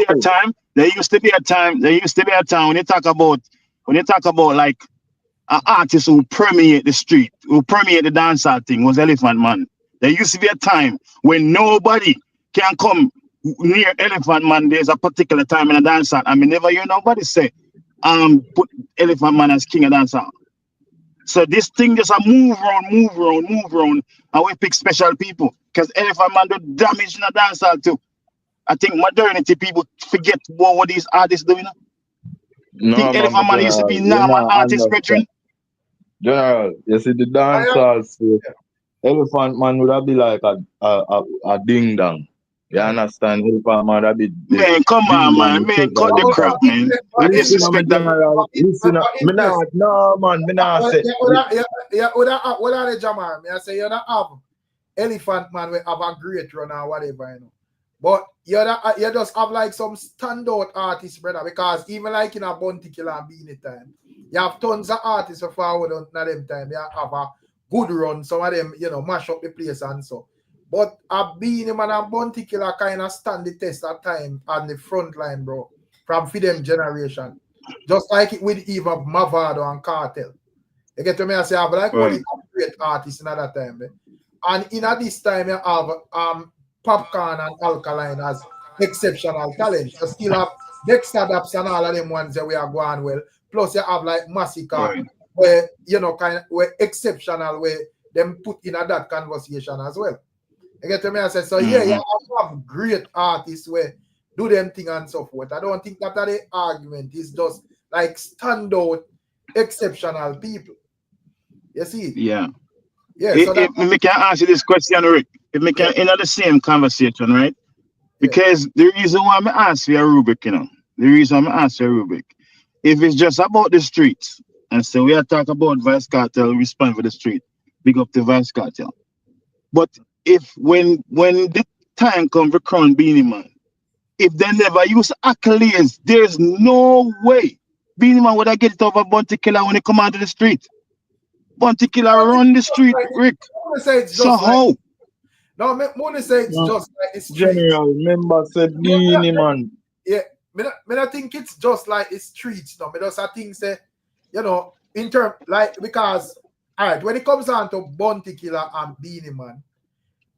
a time when you talk about like an artist who permeate the street, who permeate the dancehall thing was Elephant Man. There used to be a time when nobody can come near Elephant Man. There's a particular time in a dancehall. I mean, never hear nobody say, put Elephant Man as king of dancehall. So this thing just a move around, and we pick special people because Elephant Man do damage in the dancehall too. I think modernity people forget what these artists doing. No, think Elephant Man used to be normal artist, brethren. General, you see the dancehall space. Elephant Man would have be like a ding dong. You understand? Elephant Man would be. Man, come on, man. Cut the crap, man. I disrespect that. Listen, no, man. Me not say. What are the Jamar? I say you don't have Elephant Man. We have a great run or whatever, you know. But you just have like some standout artists, brother. Because even like in a Bounty Killer and Beenie time, you have tons of artists for forward on them time. They have a good run. Some of them, you know, mash up the place and so. But a Beenie Man and Bounty Killer kind of stand the test at time on the front line, bro. From them generation. Just like it with Eva Mavado and Cartel. You get to me? I say I have like only great artists in that time. And in this time you have Popcaan and Alkaline as exceptional talent. You still have Dexter Daps and all of them ones that we are going well. Plus you have like Massacre, where you know where exceptional, where them put in that conversation as well. You get to me? I say so. Yeah, you have great artists where do them thing and so forth. I don't think that the argument is just like standout, exceptional people. You see? Yeah. Yeah. If, So that, if me can answer this question, Rick, if me can in the same conversation, right? Because the reason why I ask for a rubric, you know, the reason I ask for a rubric, if it's just about the streets, and so we are talking about Vice Cartel, respond for the street, big up the Vice Cartel. But if when the time comes for crown Beenie Man, if they never use accolades, there's no way Beenie Man would have get it over Bounty Killer when he come out to the street. Bounty Killer run the street, Rick. So how? No, I want to say it's just like it's General, remember said Beenie Man. Yeah, I think it's just like it's streets. No, I just I think say, you know, in term like because all right, when it comes down to Bounty Killer and Beenie Man,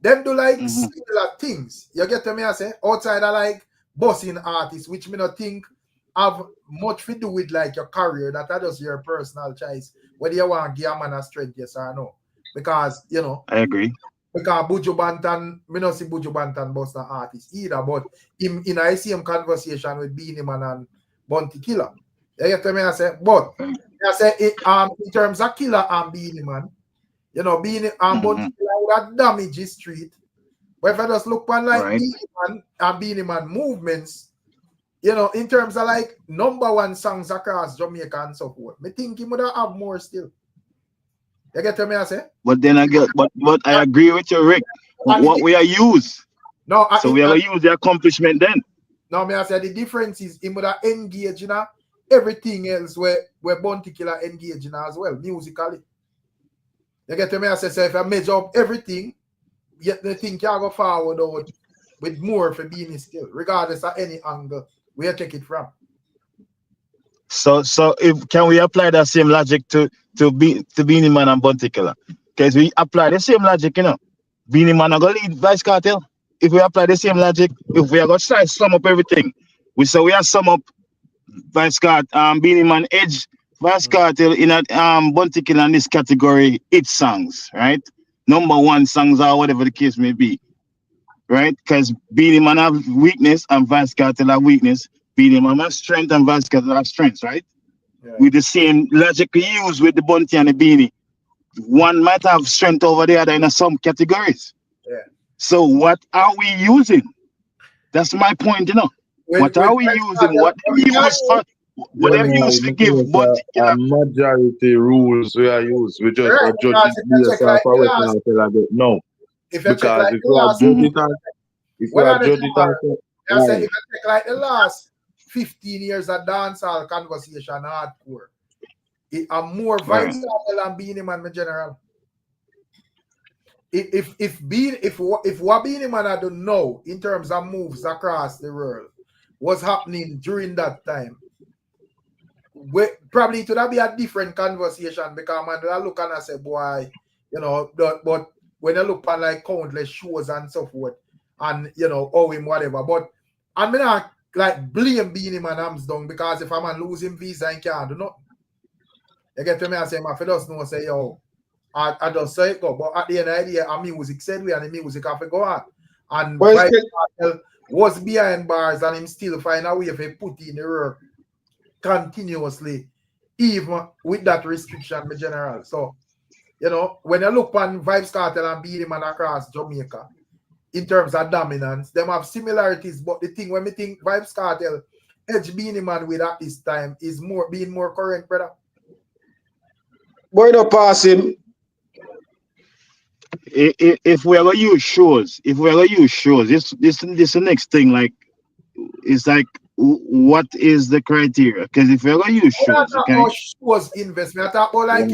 them do like similar things. You get to me? I say outside of like bossing artists, which me not think have much to do with like your career. That are just your personal choice. Whether you want to give a man a strength, yes or no. Because you know, I agree. Because Buju Banton, me not see Buju Banton bust an artist either, but in I see him conversation with Beenie Man and Bounty Killer. You get to me? I say, but I say it, in terms of Killer and Beenie Man, you know, Beenie and Bounty Killer would have damaged his street. But if I just look on like Beenie Man and Beenie Man movements, you know, in terms of like #1 songs across Jamaica and so forth, me think he would have more still. You get to me? I say. But then I get, but I agree with you, Rick. What we are use. No, so we are use the accomplishment then. No, me I say the difference is he would have engaged in everything else where Bounty Killer engaged in as well, musically. You get to me? I say, so if I measure up everything, yet the thing can go forward out with more for Beenie still, regardless of any angle where you take it from. So if can we apply that same logic to Beenie Man and Bounty Killer? Because we apply the same logic, you know. Beenie Man are gonna lead Vice Cartel. If we apply the same logic, if we are gonna try to sum up everything, we are sum up Vice Cartel, Beenie Man edge Vice Cartel in a Bounty Killer in this category, hit songs, right? #1 songs or whatever the case may be. Right? Because Beenie Man have weakness and Vice Cartel have weakness. Beenie Man have strength and Vice Cartel have strengths, right? With the same logic we use with the Bounty and the Beenie. One might have strength over the other in some categories. Yeah. So what are we using? That's my point, you know. What are we using? What do we use for? What do we use to give Bounty Killer? A majority rules we are used. We just are judging based off of what I tell you. No. Because if you are judging I say if I take like the last 15 years of dancehall conversation hardcore, I'm more Vice Cartel and Beenie Man in general. If what Beenie Man I don't know in terms of moves across the world was happening during that time, probably it would be a different conversation because man, I look and I say, boy, you know, but when I look at like countless shows and so forth, and you know, him whatever, but I'm not like blame Beenie Man hands down because if I'm lose him visa and can't do nothing. You get to me and say, my fellows know say, yo, I just say it go, but at the end of the day, our music said we and the music have to go on. And Vice Cartel was behind bars and him still find a way if he put in the work continuously, even with that restriction in general. So, you know, when you look on Vybz Kartel and Beenie Man across Jamaica, in terms of dominance, them have similarities, but the thing when we think Vybz Kartel edge Beenie Man with at this time is being more current, brother. Boy, don't pass him. If we are gonna use shows, this the next thing. Like, it's like, what is the criteria? Because if we're gonna use shows, okay. Shows investment. I talk about like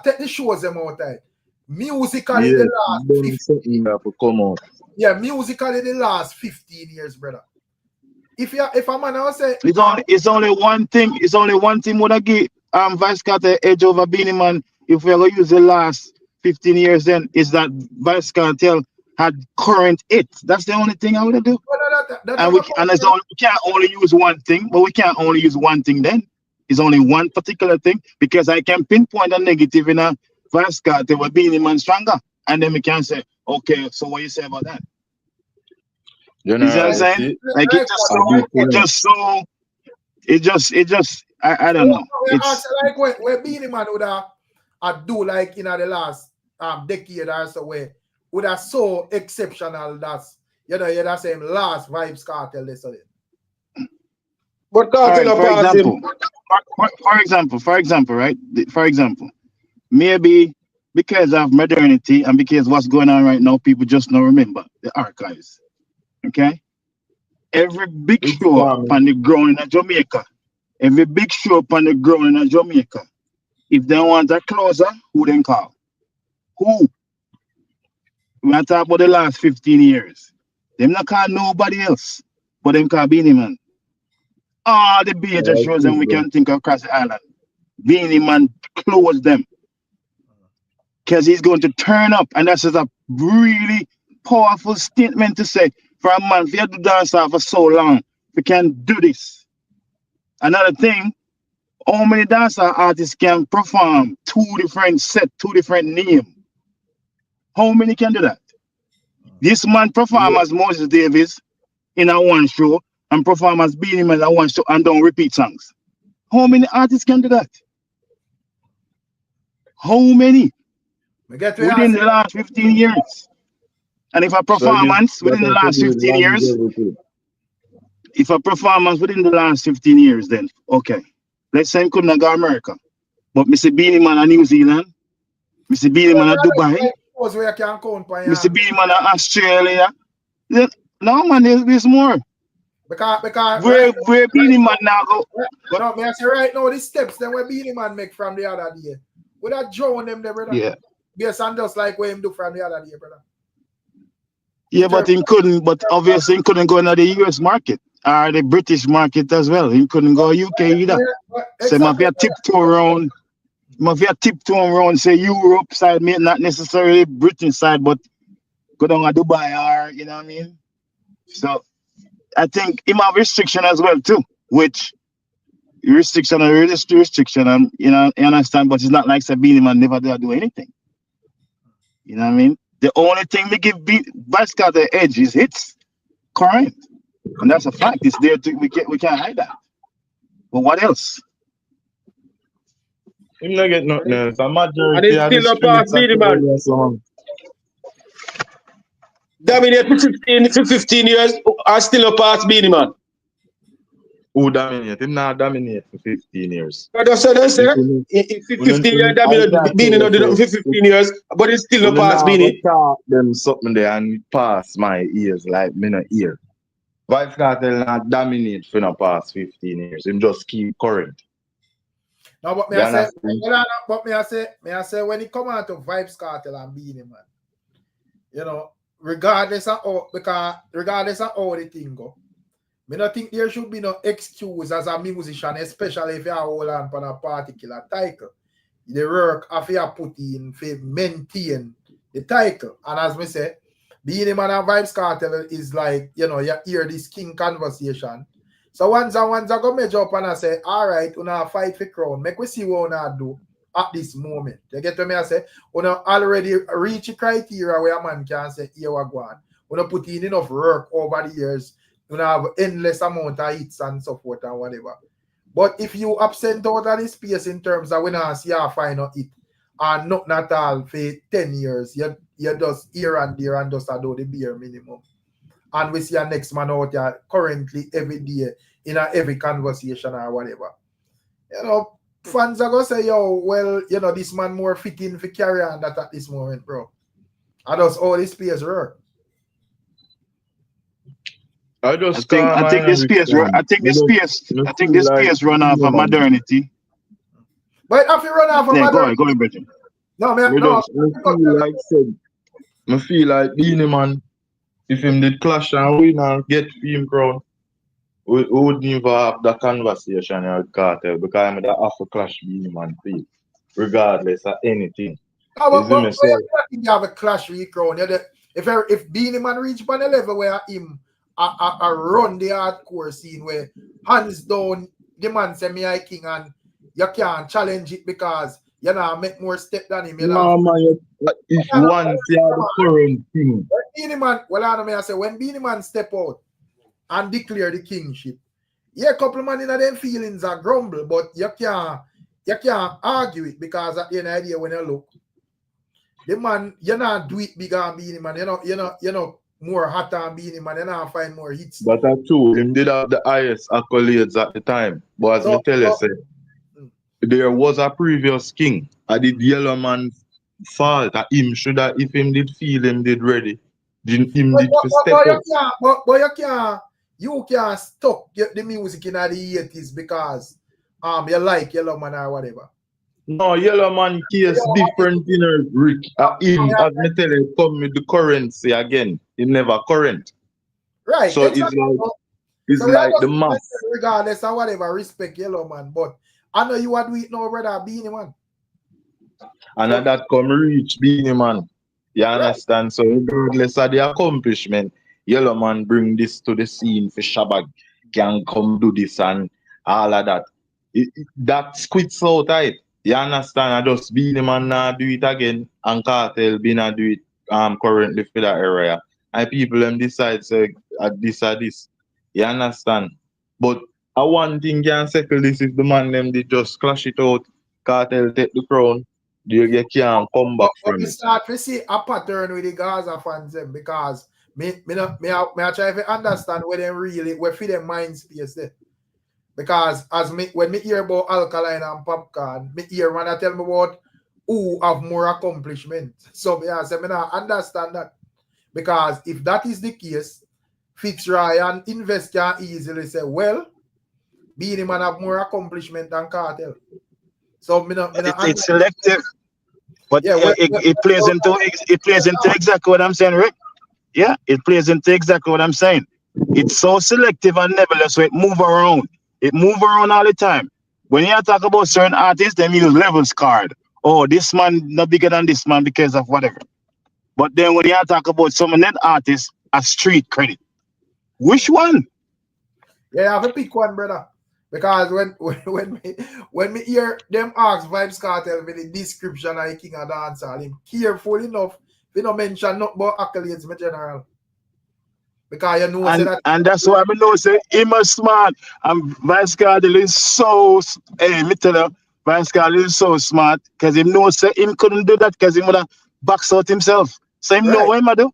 take the shows them out there. Musically, the last 15. Yeah, musically the last 15 years, brother. If a man I say it's only one thing. It's only one thing would I give Vybz Kartel edge over Beenie Man. If we're gonna use the last 15 years, then is that Vybz Kartel had current hits. That's the only thing I would do. We can't only use one thing, but we can't only use one thing then. It's only one particular thing because I can pinpoint a negative in a Vybz Kartel with Beenie Man stronger. And then we can say, okay, so what you say about that? You know what I'm saying? Like it just I don't know. It's like where Beenie Man would have do like in the last decade or so where would have so exceptional that's that's same last Vibes Cartel yesterday. But Cartel for example, right? For example, maybe because of modernity and because what's going on right now, people just don't remember the archives. Okay? Every big show on the ground in Jamaica, every big show on the ground in Jamaica, if they want a closer, who then call? Who? We're not talking about the last 15 years. Them not call nobody else, but them call Beenie Man. All the major shows and we can think of across the island. Beenie Man close them. Because he's going to turn up. And that's just a really powerful statement to say for a man, if you have to dance for so long, we can do this. Another thing, how many dancer artists can perform two different names? How many can do that? This man perform as Moses Davis in a one show and perform as Beenie Man in a one show and don't repeat songs. How many artists can do that? How many? Within the last 15 years. And if a performance within the last 15 years, if a performance within the last 15 years, then okay. Let's say I couldn't go to America. But Mr. Beenie Man in New Zealand, Mr. Beenie Man in Dubai, Mr. Beenie Man in Australia. No man, there's more. Because where Beenie Man now go. No, me I say right now the steps then where Beenie Man make from the other day. Would that drown them there, brother? Yeah. Yes, and just like what him do from the other day, brother. Yeah, but he couldn't, but obviously he couldn't go into the US market or the British market as well. He couldn't go UK either. So he must be a tiptoe around. Say Europe side, not necessarily Britain side, but go down to Dubai or you know what I mean? So I think he have restriction as well too, which restriction and you know, you understand, but it's not like Beenie Man never do anything. You know what I mean? The only thing we give Vasca the edge is hits, current, and that's a fact. It's there. We can't hide that. But what else? Him not get nothing else. A majority and it's still not past Beenie Man. Dominate for 15 years are still not past Beenie Man. Who dominate? Him not dominate for 15 years. But that's what I say. In 15 years, dominate Beenie not do nothing for 15 years, but it's still not past Beenie. Talk them something there and pass my ears like me not ear. Vibes Cartel not dominate for the past 15 years. Him just keep current. No, but me I say when it come out to Vibes Cartel and Beenie Man, you know, regardless of how the thing go, I don't think there should be no excuse as a musician, especially if you are hold on for a particular title. The work of you put in to maintain the title. And as me say, Beenie Man and Vibes Cartel is like, you know, you hear this king conversation. So once I go measure up and I say, all right, we now fight for crown. Make we see what we now do at this moment. You get to me? I say, we now already reach a criteria where a man can say, here we go on. We now put in enough work over the years. You have endless amount of hits and so forth and whatever. But if you absent out of the space in terms of when I see a final hit and not at all for 10 years, you just here and there and just do the bare minimum. And we see a next man out there currently every day in every conversation or whatever. You know, fans are going to say, yo, well, you know, this man more fitting for carry on that at this moment, bro. And that's all this space work. I think this space run off of modernity. But if you run off of modernity, go ahead, Bridget. No, man. I feel like Beenie Man, if him did clash and win and get him crown, we wouldn't even have that conversation with Cartel because I'm the half a clash Beenie Man feel, regardless of anything. No, but you have a clash with crown. If Beenie Man reach on a level where him I run the hardcore scene where hands down the man say me I king and you can't challenge it because you know make more step than him. You know? No man, if one see the current thing. Beenie Man, well I say when Beenie Man step out and declare the kingship, Yeah, a couple man in them feelings are grumble, but you can't argue it because at the end of the day when you look, the man, you not do it bigger and Beenie Man, you know more hotter and Beenie Man, you not find more hits. But that's true. Him did have the highest accolades at the time. But as me tell you, say, there was a previous king. I did Yellow Man fault. Him should have, if him did feel him did ready, him did step up. But you can't stop the music in the 80s because you like Yellow Man or whatever. No, Yellow Man case different, you know, Rick. Him, as me tell you, come with the currency again. He never current. Right. So Exactly. it's like the mass. Regardless of whatever, respect Yellow Man. But I know you are doing it now, brother, Beenie Man. And so, that come reach Beenie Man. You understand? Right. So regardless of the accomplishment, Yellow Man bring this to the scene for Shabag. Can come do this and all of that. That squits out, right? You understand? I just Beenie Man now do it again, and KARTEL be not do it currently for that area. And people them decide say this or this. You understand? But one thing can settle this if the man them they just clash it out, KARTEL take the crown, you can't come back from it. Start to see a pattern with the Gaza fans them because me try to understand where they really where for their mind space there. Because when me hear about Alkaline and Popcaan, me hear when I tell me about who have more accomplishment. So me understand that. Because if that is the case, Fitzroy and Invest can easily say, well, Beenie Man have more accomplishment than KARTEL. So it's selective. But yeah, it plays into exactly what I'm saying, Rick. Yeah, it plays into exactly what I'm saying. It's so selective and nebulous, so it move around. It move around all the time. When you talk about certain artists, they use levels card. Oh, this man not bigger than this man because of whatever. But then when you talk about some of them artists, a street credit. Which one? Yeah, I have to pick one, brother. Because when me hear them ask VYBZ KARTEL with the description of the King of Dancehall, him careful enough to not mention not about accolades in general. Because you know and that's why I know say him a smart and VYBZ KARTEL is so me tell you, VYBZ KARTEL is so smart because he knows say him couldn't do that because he would have boxed out himself. So him know what him do.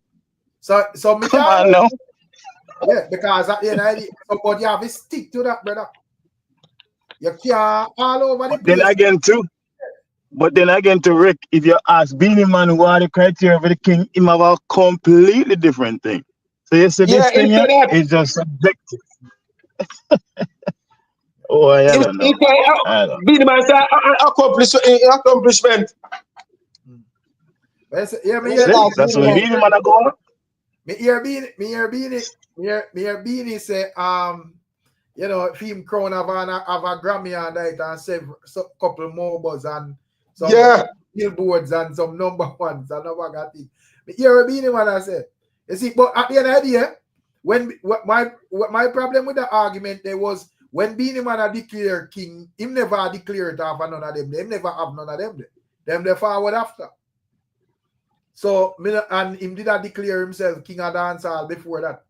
So me come on now. Yeah, because at the end of the day, but you have to stick to that, brother. You can't all over the place. But then again to Rick, if you ask Beenie Man what are the criteria for the king, he have a completely different thing. So you see this thing here is just subjective. Oh, I don't know. Beenie Man say accomplishment. Yeah, that's what Beenie Man go on. Me hear Beenie say you know, if him crown have a Grammy and that and save a couple more buzz and some billboards and some number ones and never got it. Me hear Beenie Man I say. You see, but at the end of the day, my problem with the argument there was when Beenie Man a declare king, him never declared to have none of them. Them never have none of them. Them they forward after. So and him did not declare himself king of dancehall before that.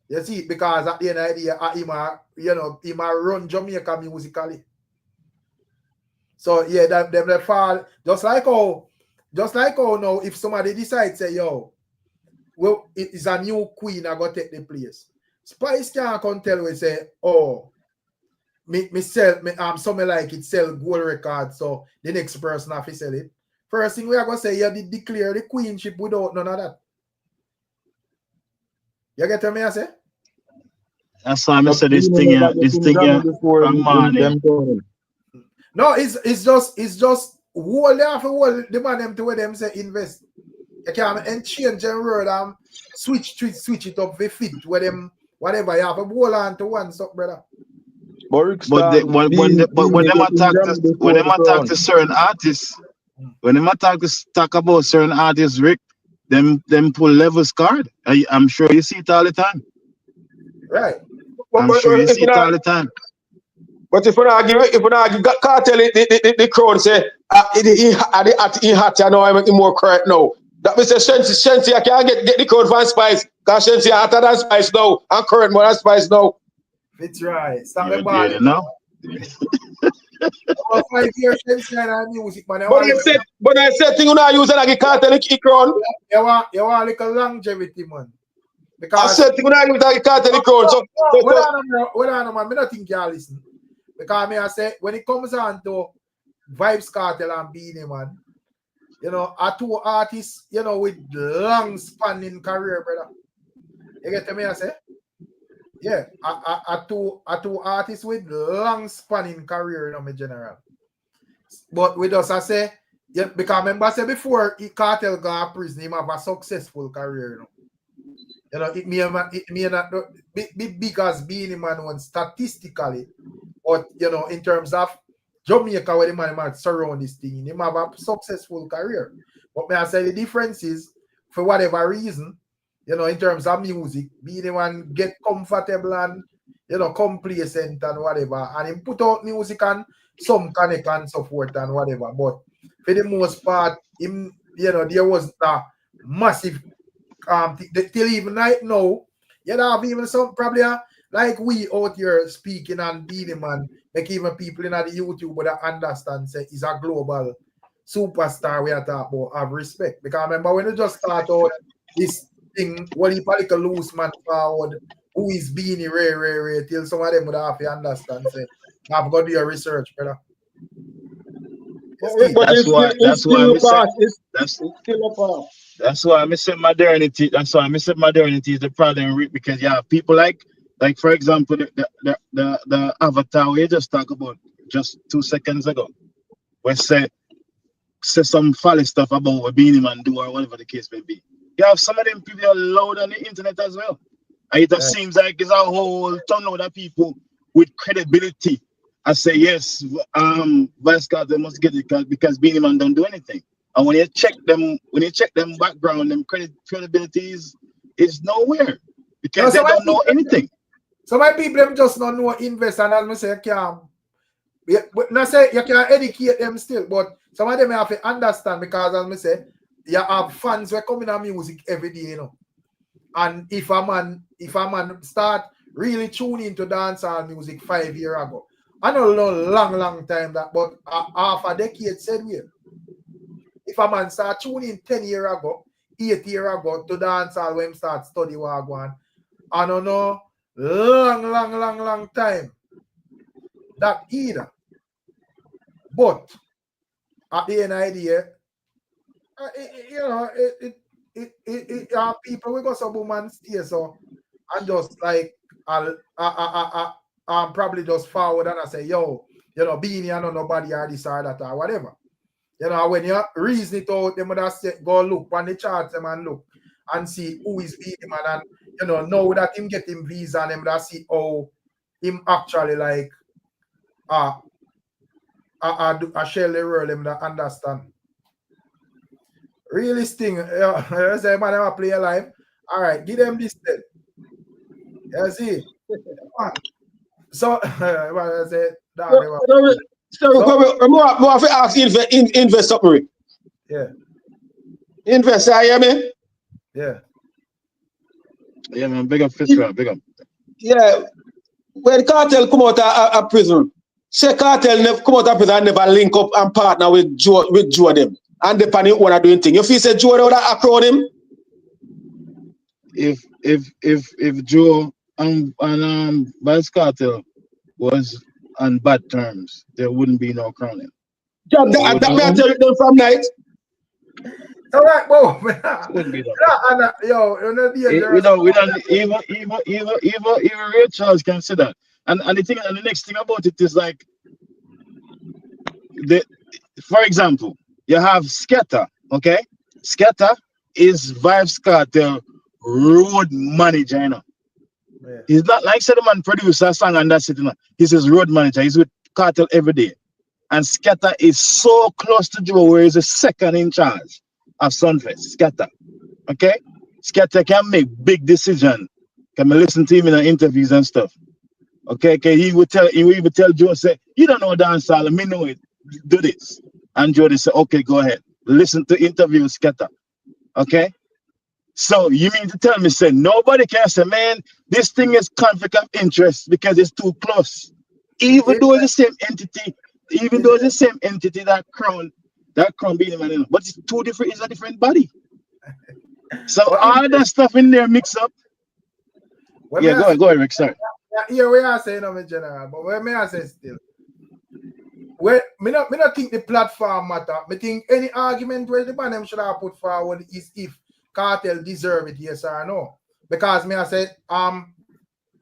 You see, because at the end of the day, he might run Jamaica musically. So yeah, them they fall just like how now if somebody decides say, yo, well, it is a new queen I go take the place. Spice can't come tell we say, oh, me sell something like it sell gold records, so the next person have to sell it. First thing we are gonna say, you did declare the queenship without none of that. You get what I say? That's why I said this thing here from morning. No, it's just whole the man them to where them say invest. You can change them word and switch it up with fit where them whatever you have a hold on to one stuff, brother. But when them attack to certain artists, when them talk about certain artists, Rick, them pull levels card. I'm sure you see it all the time. Right. I'm sure you see it all the time. But if we argue, KARTEL the crowd say he hot you know I'm more correct now. That means Shensi I can't get the crowd from Spice because Shensi hotter than Spice now and current more than Spice now. It's right. Stop the Yeah, ball. no. 5 years since I music, man. But I said thing you know use like a cartel crown. You want like a longevity, man. Because I said thing you know use like a cartel crown. So hold on, man. I don't think y'all listen. Because I say when it comes on to Vybz Kartel and BEENIE, man, you know, are two artists, you know, with long spanning career, brother. You get me? I say, yeah, are two artists with long spanning career, you know, me general. But with us, I say, yeah, because remember I said before, Kartel got a prison, he have a successful career, you know. You know, it may not be big as BEENIE man one statistically, but you know, in terms of Jamaica, where the man surround this thing, he have a successful career. But may I say the difference is, for whatever reason, you know, in terms of music, BEENIE man get comfortable and you know, complacent and whatever, and he put out music and some connect and so forth and whatever. But for the most part, him, you know, there was a massive till even right now, you know, have even some probably like we out here speaking and BEENIE man, make even people in the YouTube would understand say he's a global superstar we are talking about, have respect. Because remember when you just start out this thing, what he probably loose man forward, who is BEENIE rare till some of them would have to understand say, I've got to do your research, brother. That's why I say modernity. That's why I say modernity is the problem, because you have people like for example the avatar we just talked about just 2 seconds ago, where say some folly stuff about what BEENIE man do or whatever the case may be. You have some of them people loud on the internet as well, and it just seems like it's a whole ton of people with credibility. I say yes, Vybz Kartel must get it because BEENIE man don't do anything. And when you check them background, them credibility is nowhere because they don't know anything. Some people them just don't know invest, and as I say, not say you can educate them still, but some of them have to understand because as I say, you have fans who come in on music every day, you know. And if a man start really tuning into dancehall music 5 years ago, I know long time that, but half a decade said we. If a man start tuning 10 years ago, 8 years ago to dancehall when he start study wagwan, I don't know, long time. That either. But at the end of the day, you know, people will go some woman stay so and just like I'll probably just forward and I say, yo, you know, BEENIE, I know nobody or this or that or whatever. You know, when you reason it out, they would have said, go look on the charts and look and see who is BEENIE man, and you know that him get him visa and them that see how him actually like a shell the world him that understand. Really sting. You say man, I play alive. All right, give them this then. You see? So I said more have to ask invest something. Yeah. Invest, you hear me? Yeah. Yeah, man, big up Fitzgerald, big up. Yeah. When Kartel come out of prison, say Kartel never come out of prison and never link up and partner with Joe them. And the panic one are doing thing. You feel say Joe would have acronym? If Joe and Vybz Kartel was on bad terms, there wouldn't be no crowning. That me I tell you them from night. All right, boy. We don't even Ray Charles can say that. And the next thing about it is like for example, you have Skepta, okay? Skepta is Vybz Kartel road manager, you know. Yeah. He's not like said the man producer a song and that's it, you know. He's his road manager. He's with Kartel every day. And Skepta is so close to Joe where he's the second in charge of Sumfest. Skepta. Okay? Skepta can make big decisions. Can listen to him in the interviews and stuff. Okay, he would even tell Joe, say, you don't know dancehall, me know it. Do this. And Joe they say, okay, go ahead. Listen to interview with Skepta. Okay? So you mean to tell me, say nobody can say, man, this thing is conflict of interest because it's too close. Even though it's the same entity, that crown being man, but it's two different, it's a different body. So all that stuff in there mix up. Yeah, go ahead, Rick. Sorry. Yeah, we are saying in general, but what may I say still? Well, me not think the platform matter. Me think any argument where the man them should have put forward is if Kartel deserve it, yes or no. Because me I said,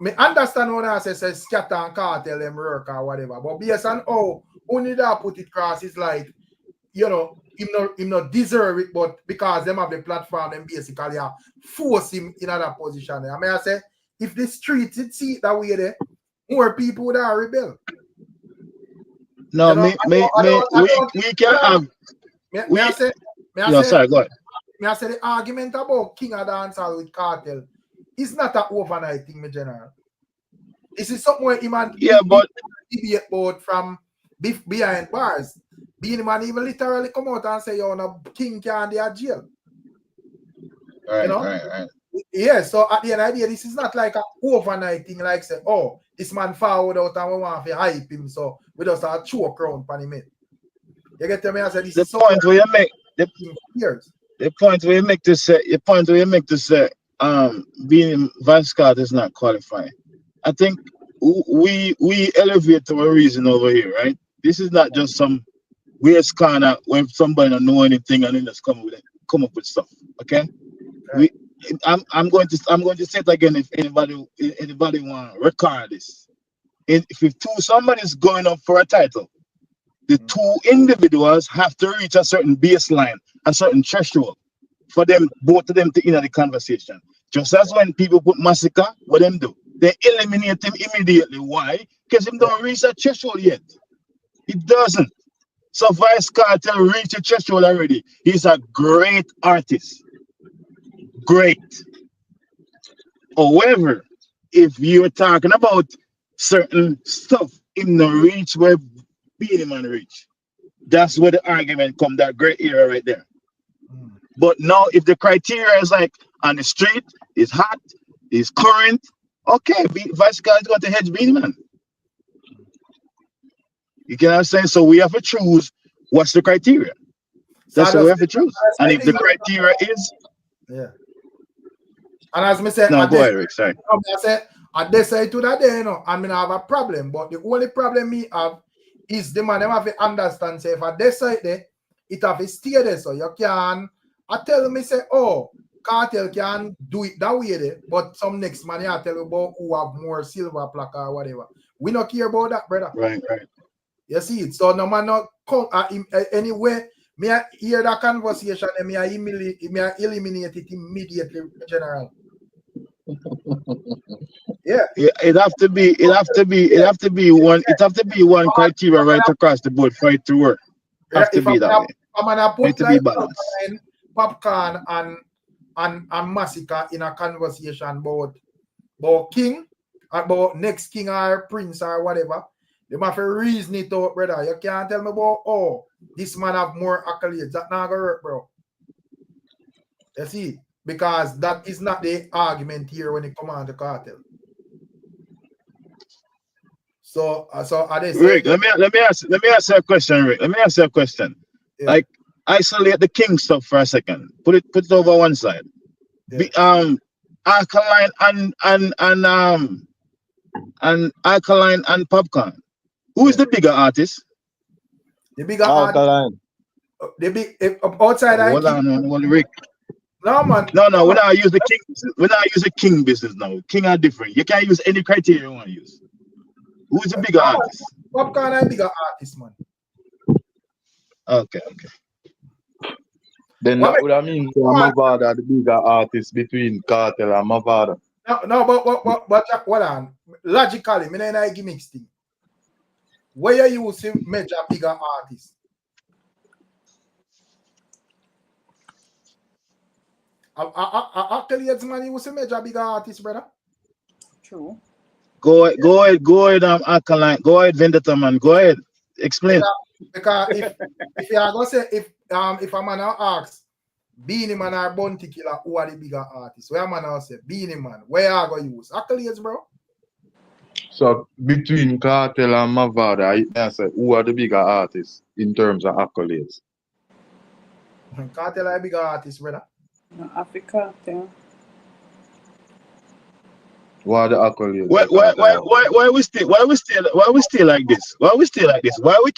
me understand when I say scatter and Kartel them work or whatever, but based on how only that put it across is like, you know, him not deserve it, but because them have the platform, them basically force him in another position. I mean, I say, if the streets did see it that way there, more people would have rebel. No, we can't have. Sorry, go ahead. I say the argument about King of Dancehall with Kartel is not an overnight thing, my general. This is something where but debate about from behind bars. BEENIE man even literally come out and say, yo, no king can't be at jail. Right, you know? right. Yeah, so at the end of the day, this is not like an overnight thing, like say, oh, this man forward out and we want to hype him, so we just have a choke round for him. You get to me? I said, this the is point where you make the point where you make to say being Vascard is not qualifying. I think we elevate to a reason over here, right? This is not just some weird corner when somebody don't know anything and then just come up with stuff. Okay? Right. I'm going to say it again if anybody want to record this. If somebody's going up for a title, the two individuals have to reach a certain baseline, a certain threshold for them, both of them to enter the conversation. Just as when people put Massacre, what them do? They eliminate him immediately. Why? Because him don't reach that threshold yet. It doesn't. So Vice Kartel reached the threshold already. He's a great artist. Great. However, if you're talking about certain stuff in the reach where BEENIE man reach, that's where the argument come, that great era right there. But now if the criteria is like on the street, is hot, is current, okay, Vice Kartel is going to hedge BEENIE man. You get what I'm saying? So we have to choose what's the criteria. That's what we have to choose. And if the criteria is and as me say, no, go ahead, Rick. Sorry. I say, at this side to that day, you know, I mean, I have a problem. But the only problem me have is the man them have to understand. Say, if I decide there, it have to stay there. So you can. I tell me say, oh, Kartel can do it that way there. But some next man, I tell you about who have more silver plaque or whatever. We not care about that, brother. Right. You see it. So no man not come anyway. Me I hear that conversation and me I eliminate it immediately, general. Yeah, it have to be one criteria right across the board for it to work. Have to be that way. I'm gonna put to like be balanced. Popcaan and Massacre in a conversation about King, about next King or Prince or whatever. They have to reason it out, brother. You can't tell me about, oh, this man have more accolades. That not gonna work, bro. You see, because that is not the argument here when it comes on the Kartel. So are they saying, Rick, let me ask you a question, Rick. Let me ask you a question. Yeah. Like, isolate the King stuff for a second. Put it over one side. Yeah. Alkaline and Alkaline and Popcaan. Who is the bigger artist? The bigger Alkaline. The big outside. Hold on, Rick. No, man. No. We're not use the King. We're not using King business now. King are different. You can't use any criteria you want to use. Who is the bigger artist? Popcaan is bigger artist, man. Okay. Then that would have mean Mavada the bigger artist between Kartel and Mavada. No, but what on? Logically, me not give mixed thing. Where you use major bigger artists? Actually, it's man, you use major bigger artist, brother. True. Go ahead, Alkaline. Go ahead, Vendetta man. Go ahead. Explain. Because if you are gonna say if a man asks Beenie Man or Bounty Killer, who are the bigger artists? Where man now say Beenie Man, where are going to use? Accolades, bro. So between Cartel and Mavada, I say who are the bigger artists in terms of accolades? Cartel are the bigger artists, brother. No, Africa, yeah. What are the accolades? Why we still like this? Why we still like this? Why we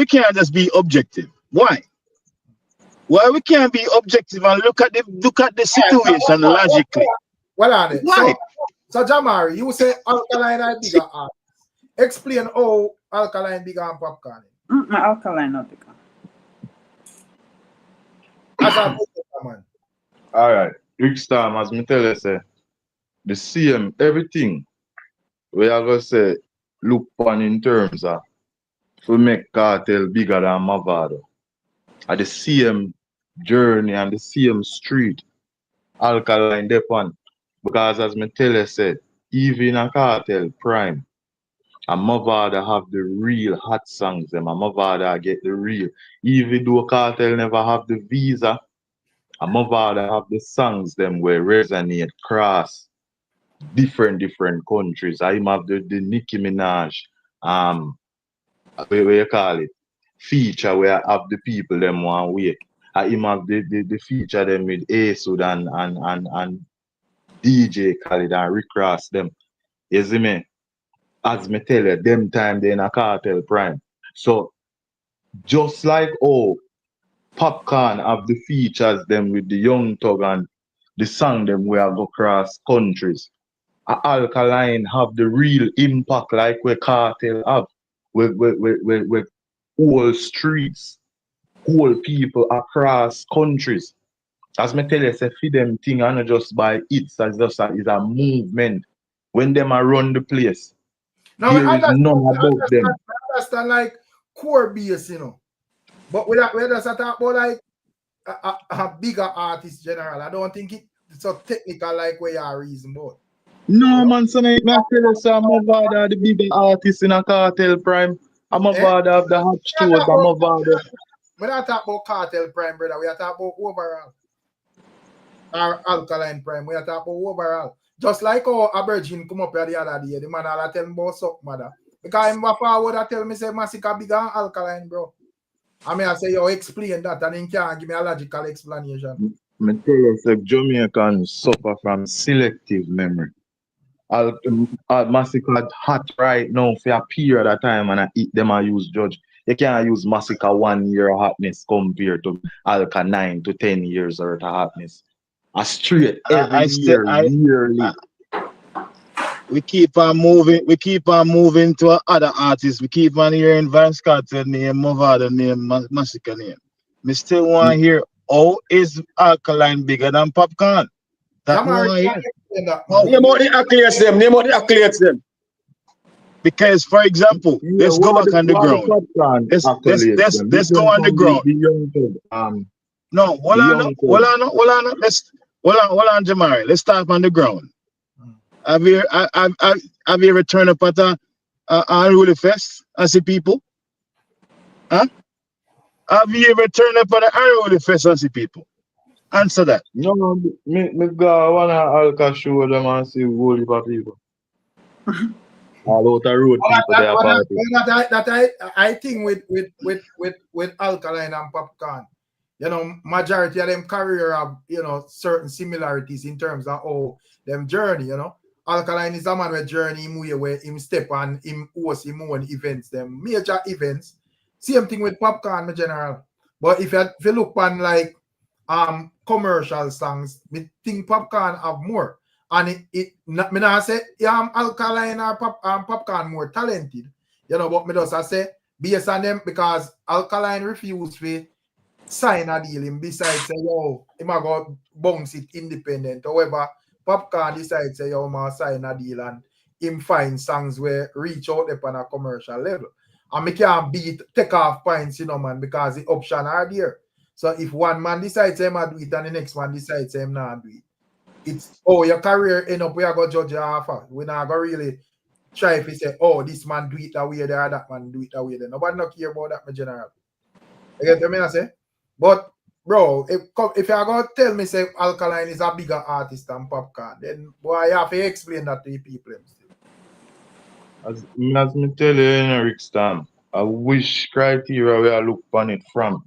can't just be objective? Why? Why we can't be objective and look at the situation logically? Well on it. Why? So Jamari, you say Alkaline are bigger artists. Explain how Alkaline bigger and Popcaan. Alkaline not bigger. As a man. Alright. Ricstorm, as me tell you, say the same everything we are gonna say look on in terms of to make Cartel bigger than Mavado. At the same journey and the same street Alkaline depend. Because as me tell you said, even a Cartel prime and Mavado have the real hot songs them and Mavado get the real. Even though Cartel never have the visa, and Mavado have the songs them where resonate cross different countries. I have the Nicki Minaj, where you call it, feature where I have the people them one way. I have the feature them with Asud and DJ Khaled and Rick Ross them. You see me? As me tell you, them time they in a Cartel prime. So just like Popcaan have the features them with the Young Thug and the song them where I go cross countries. Alkaline have the real impact like where Cartel have with whole streets, whole people across countries. As me tell you, say feed them thing and not just by it's as just is a movement. When them are run the place, Now, there is none about them. I understand like core base, you know. But we just talk about like a bigger artist general. I don't think it's so technical like where you are reason about. No man, son, I tell you, say Mavado the bigger artist in a Cartel prime. Mavado have the hot shows. Mavado. We're not talking about Cartel prime, brother. We are talking about overall. Or Alkaline prime. We are talking about overall. Just like how a virgin come up here the other day, the man all tell me about something, mother. Because him forward I tell me say Massacre bigger than Alkaline, bro. I mean I say you explain that and he can't give me a logical explanation. I tell you, say Jamaicans suffer from selective memory. Massacre hot right now for a period of time and I eat them and use judge. You can't use Massacre 1 year of hotness compared to Alka 9 to 10 years worth of hotness. A straight every yearly. We keep on moving to other artists. We keep on hearing Vance Carter name, Mavado name, Massacre name. Me still want to hear how is Alkaline bigger than Popcaan? That one I hear. Name out the accolades them. Because for example, let's go back on the ground. Let's go on the ground. No, hold on. Hold on, Jamari. Let's start on the ground. Have you ever turned up at a unruly fest and see people? Huh? Have you ever turned up at an unruly fest and see people? Answer that. No, me go one Alka show them and see whole heap of people. All out the road people they are party. That I think with Alkaline and Popcaan. You know, majority of them career have, you know, certain similarities in terms of how them journey, you know. Alkaline is a man with journey him way where him step and him host him own events, them major events. Same thing with Popcaan in general. But if you look on like commercial songs, me think Popcaan have more. And me not say Alkaline or Popcaan more talented. You know, but me just say based on them because Alkaline refused to sign a deal him besides say yo him a go bounce it independent. However, Popcaan decides say yo ma sign a deal and him find songs where reach out up on a commercial level. And me can't take off points, you know, man, because the option are there. So if one man decides him to do it and the next one decides him not do it, it's your career end up we are gonna judge you after. We're not gonna really try if we say, this man do it that way there, that man do it that way there. Nobody not care about that in general. You get what I mean? I say? But bro, if you're going to tell me say Alkaline is a bigger artist than Popcaan, then boy, you have to explain that to the people. As me tell you, Rickstorm, I wish criteria where I look on it from.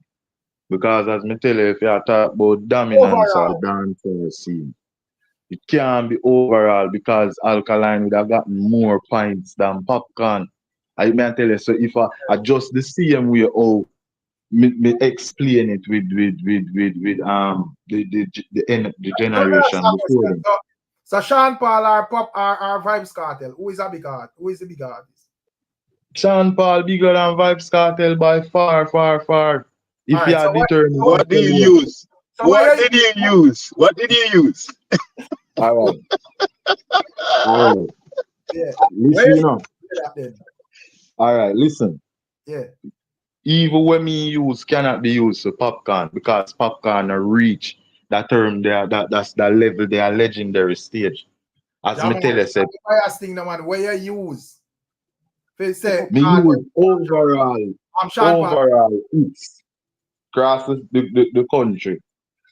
Because as me tell you, if you talk about dominance or dancehall scene, it can't be overall because Alkaline would have gotten more points than Popcaan. I may tell you, so if I just the same way how me explain it with the generation before them. So Sean Paul or Vybz Kartel, who is a big artist? Who is the big artist? Sean Paul bigger than Vybz Kartel by far. If Right, you are determined. What did you use? So what did you use? What did you use? All right. Yeah. Listen up. Then? All right, listen. Yeah. Even when me use cannot be used for Popcaan because Popcaan reach that term there, that's that level, they are legendary stage. As me tell you, said, thing, no man, where you use. Say, me use overall it's across the country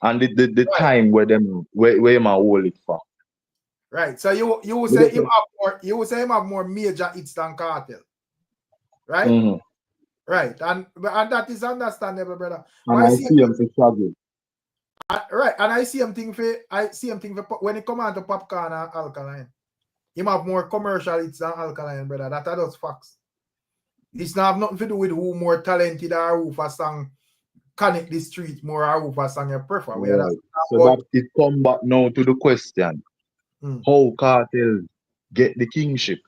and the right. time where them where him hold it for. Right. So you say him have more major hits than Kartel. Right? Mm-hmm. Right. And that is understandable, brother. And I see him for struggle. Right. And I see him thing for when it come on to Popcaan and Alkaline. Him have more commercial hits than Alkaline, brother. That are those facts. It's not have nothing to do with who more talented or who for song connect the street more or who for song you prefer. Right. So that it come back now to the question. How Kartel get the kingship?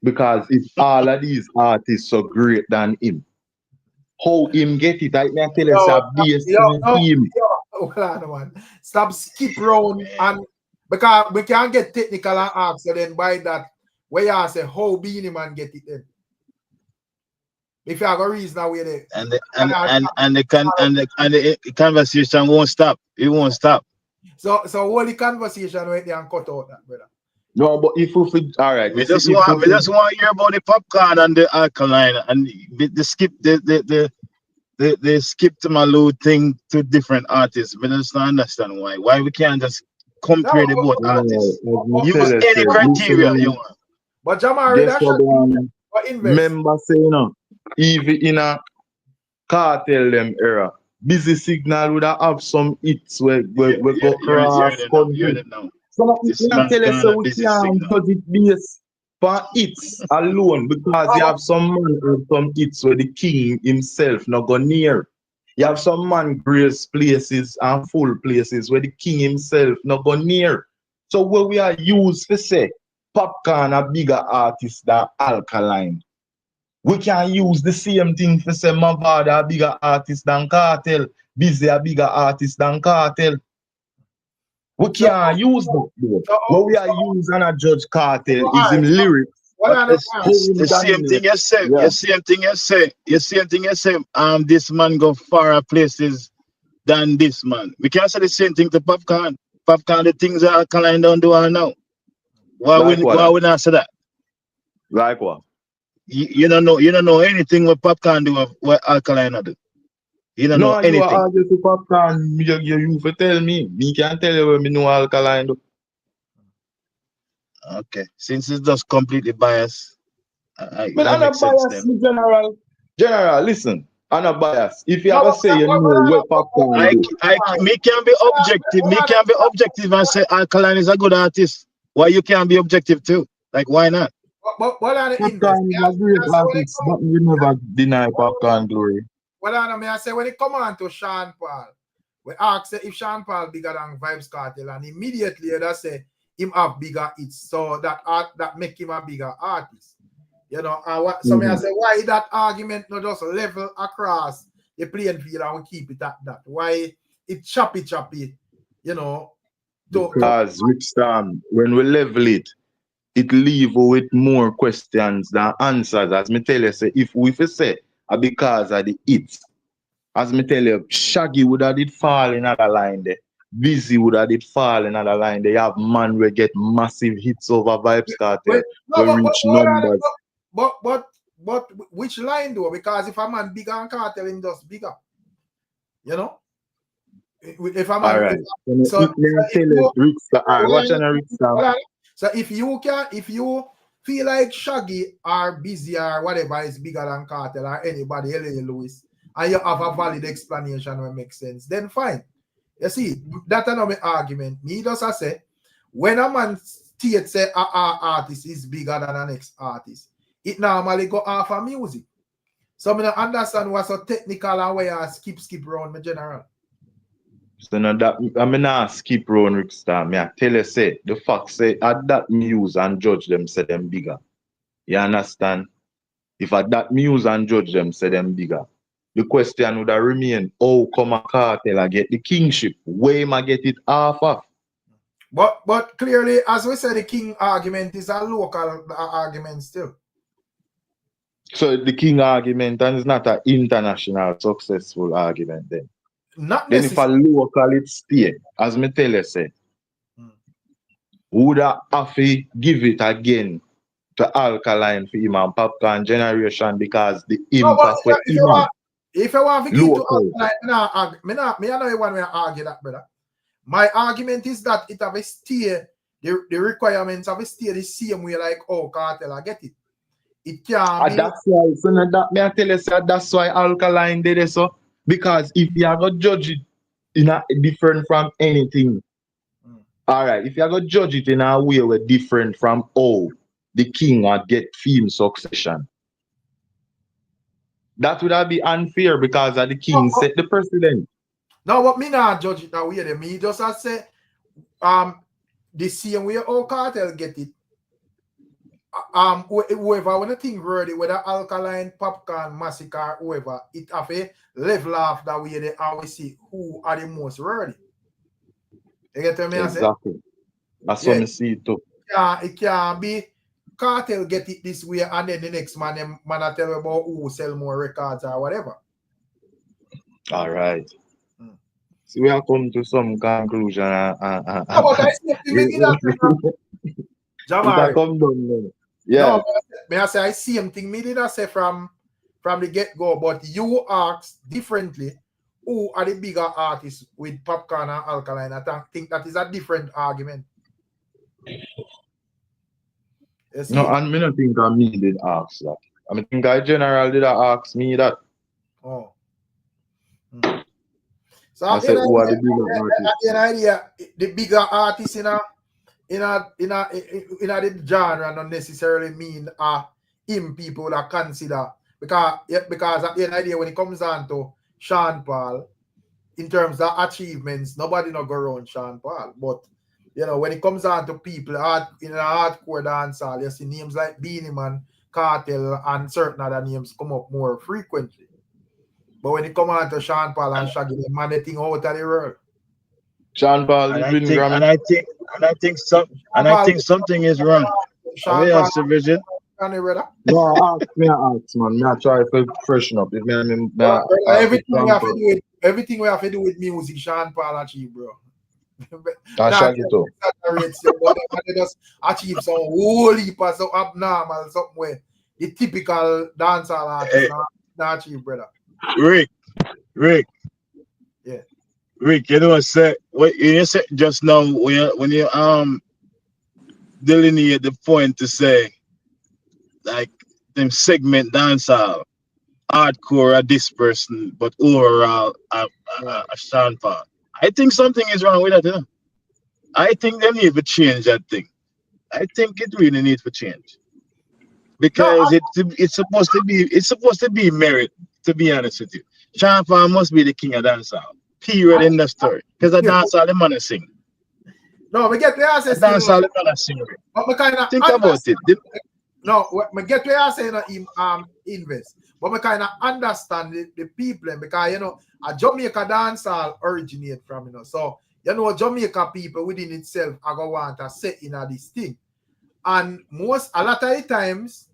Because if all of these artists so great than him, how him get it? I can tell you hold on, man. Stop skip round and because we can't get technical and ask, so then by that, where you say how BEENIE Man get it then? If you have a reason away there. And the conversation won't stop. It won't stop. So all the conversation right there and cut out that, brother. No, but if we all right, we just want to hear about the Popcaan and the Alkaline and the skip the skip to my load thing to different artists. We just don't understand why. Why we can't just compare the both artists. Use any criteria you want. But Jamari, that's remember saying even in a Kartel them era, Busy Signal would have some hits where go cross country. So we can tell us so we can't because it based for hits alone because you have some man with some hits where the king himself not go near. You have some man grace places and full places where the king himself not go near. So where we are used to say Popcaan a bigger artist than Alkaline. We can use the same thing to say Mavada a bigger artist than Kartel, Busy a bigger artist than Kartel. We can't use that though. What we are using a judge Kartel is in lyrics. The same thing you say. The same thing you say. The same thing you say. This man go far places than this man. We can't say the same thing to Popcaan. Popcaan, the things that Alkaline don't do now. Why we not say that? Like what? You don't know anything what Popcaan do what Alkaline do. You don't know anything. You argue to Popcaan, you for tell me. Me can't tell you where me know Alkaline do. Okay. Since it's just completely biased. I'm not biased in general. General, listen. I'm not biased. If you ever say you know what Popcaan do. Me can be objective. Me can be objective and say Alkaline is a good artist. Why you can't be objective too? Like why not? Popcaan is a great artist, but we never deny Popcaan glory. Well, I mean, I say when it come on to Sean Paul, we ask if Sean Paul bigger than Vybz Kartel, and immediately they say him have bigger hits, so that make him a bigger artist. You know, so me I say why that argument not just level across the playing field and we keep it at that? Why it choppy, you know? Because Rickstorm, when we level it, it leave with more questions than answers. As me tell you, say if we say because of the hits, as me tell you, Shaggy would have did fall in another line there. Busy would have did fall in another line. They have man where get massive hits over Vybz Kartel, reach numbers. But which line though? Because if a man bigger and Kartel, him just bigger. You know? If I'm all right. so if you feel like Shaggy or Busy or whatever is bigger than Cartel or anybody, L.A. Lewis, and you have a valid explanation that makes sense, then fine. You see, that's another argument. Me just say, when a man states say a artist is bigger than the next artist, it normally go off of music. So I don't understand what's so technical and where I skip around my general. So now that I mean not skip round Rickstorm. Me I tell you say the fact say at that muse and judge them say them bigger. You understand? If at that muse and judge them say them bigger. The question would remain, how come a Cartel I get the kingship? Where am I get it off of? But clearly, as we said, the king argument is a local argument still. So the king argument and it's not an international successful argument then. Not then if a local it stay, as me tell you say, would I have to give it again to Alkaline for him and Popcaan generation because the impact with him. If I want to give it to Alkaline, me not one way to argue that, brother. My argument is that it have a stay, the requirements have a stay the same way like Cartel, I get it. It can't be. That's why, so that me I tell you, sir, that's why Alkaline did it so. Because if you are going to judge it in a different from anything, all right, if you are going to judge it in a way where different from how the king would get fame succession, that would have be unfair because the king set the precedent. No, but me not judge it that way. Me just say, the same way how Cartel get it. Whoever when the thing ready, whether Alkaline, Popcaan, Massacre, whoever, it have a level off that way they always see who are the most ready. You get what I say? Exactly. That's what I see it too. Yeah, it can be Cartel get it this way and then the next man I tell you about who sell more records or whatever. All right. So we have come to some conclusion. No, but I see come down. Yeah. No, may I say I see same thing. Me did not say from the get-go, but you asked differently who are the bigger artists with Popcaan and Alkaline. I think that is a different argument. No, and me not think me did ask that. I mean, think I general did ask me that. Oh. So I said, who are the bigger artists? An idea, the bigger artists in the genre don't necessarily mean him people that consider because at the end of the day when it comes down to Sean Paul in terms of achievements, nobody not go around Sean Paul. But you know, when it comes down to people in a hardcore dancehall, you see names like BEENIE Man, KARTEL, and certain other names come up more frequently. But when it comes down to Sean Paul and Shaggy, they man, they think out of the world. Sean Paul, and I think something is wrong. Are we have vision? No, ask, man. I try to freshen up. Everything we have to do with music, Sean Paul achieve, bro. Shaggy too. They just achieve some whole heap of so abnormal something where the typical dancehall artist not achieve, brother. Rick. Yeah. Rick, you know what you said just now when you delineate the point to say like them segment dancehall, hardcore at this person, but overall a Sean Paul. I think something is wrong with that, you know? I think they need to change that thing. I think it really needs to change. Because it's supposed to be merit, to be honest with you. Sean Paul must be the king of dancehall. Period in the story. Because the dancehall the man sing. No, we get where I say dancehall the man sing. But we kind of think about it. No, we get where I say invest. But we kind of understand the people because you know a Jamaica dancehall originate from, you know. So you know Jamaica people within itself are gonna want to set in this thing. And a lot of the times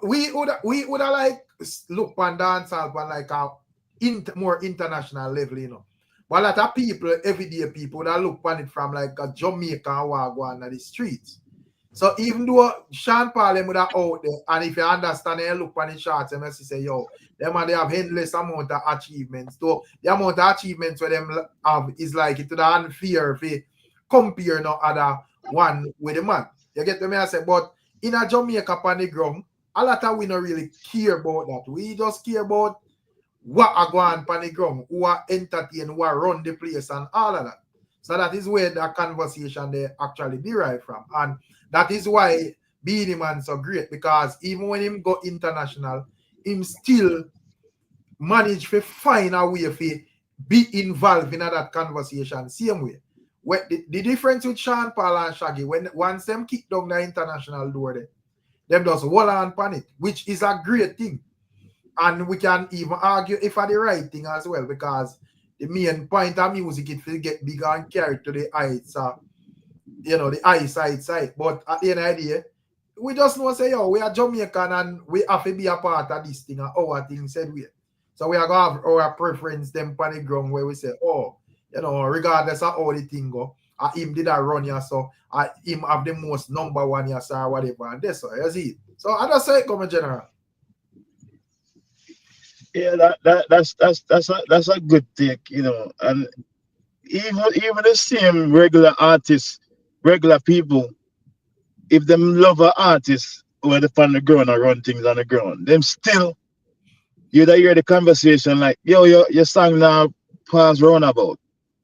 we would like look on dancehall on like a more international level, you know. But a lot of people, everyday people, that look on it from like a Jamaican wagwan on the streets. So even though Sean Paul them would have out there, and if you understand and you look on the charts, and you say, yo, them and they have endless amount of achievements. So the amount of achievements for them have is like it to the unfair if you compare no other one with the man. You get to me? I say, but in a Jamaica on the ground, a lot of we don't really care about that. We just care about what are going on the ground, who are entertain, who are run the place, and all of that. So that is where the conversation they actually derive from. And that is why BEENIE Man so great, because even when him go international, him still manage to find a way to be involved in that conversation same way. The difference with Sean Paul and Shaggy, when once them kick down the international door, them just hold on pan it, which is a great thing. And we can even argue if are the right thing as well, because the main point of music it will get bigger and carried to the heights, the eyesight side. But at the end of the day, we just know say, yo, we are Jamaican and we have to be a part of this thing and our thing said we. So we are going to have our preference them on the ground where we say, oh, regardless of how the thing go, him did a run here, so him have the most number one here, or whatever, and that's how you see it. So I just say it come in general. Yeah, that's a good take, and even the same regular artists, regular people, if them love an artist who they on the ground and run things on the ground, them still you hear the conversation like, yo, your song now pass roundabout.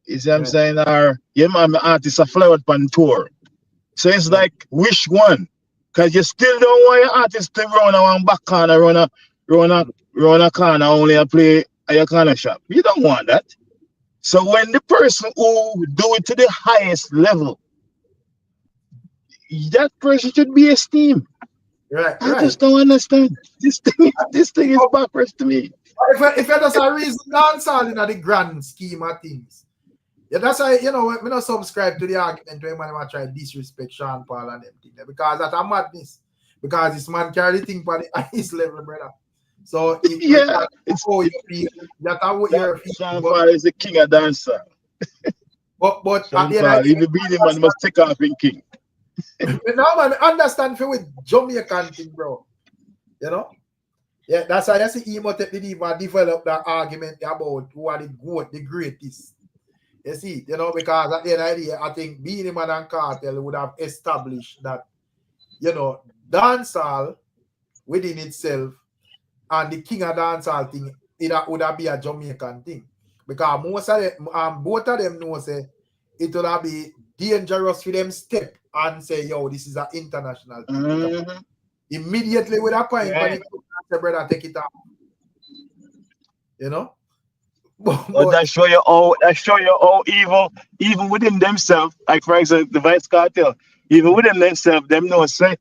You see what I'm saying? Or yeah, man, the artist a fly out on tour. So it's like which one? Because you still don't want your artist to run around back corner, run a corner only and play at your corner shop. You don't want that. So when the person who do it to the highest level, that person should be esteemed. Right. I just don't understand. This thing is backwards to me. If there's a reason dancehall in the grand scheme of things. Yeah, that's why, we don't subscribe to the argument when man try disrespect Sean Paul and them thing, because that's a madness. Because this man carry the thing for the highest level, brother. So it's how you feel. That's how you're feeling. Sean Paul is the king of dancehall. But Sean Paul, even BEENIE Man must take off in king. Now, man, understand for with Jamaican thing, bro. Yeah, that's why I see him even develop that argument about who are the greatest. You see, because at the end of the day, I think BEENIE Man and KARTEL would have established that, dancehall within itself and the king of dancehall thing, it would have be a Jamaican thing. Because most of them, both of them know say it would have be dangerous for them step and say, yo, this is an international thing. Immediately with a point, the brother take it off. But that show you how even within themselves, like for example, the Vice Cartel, even within themselves, them know say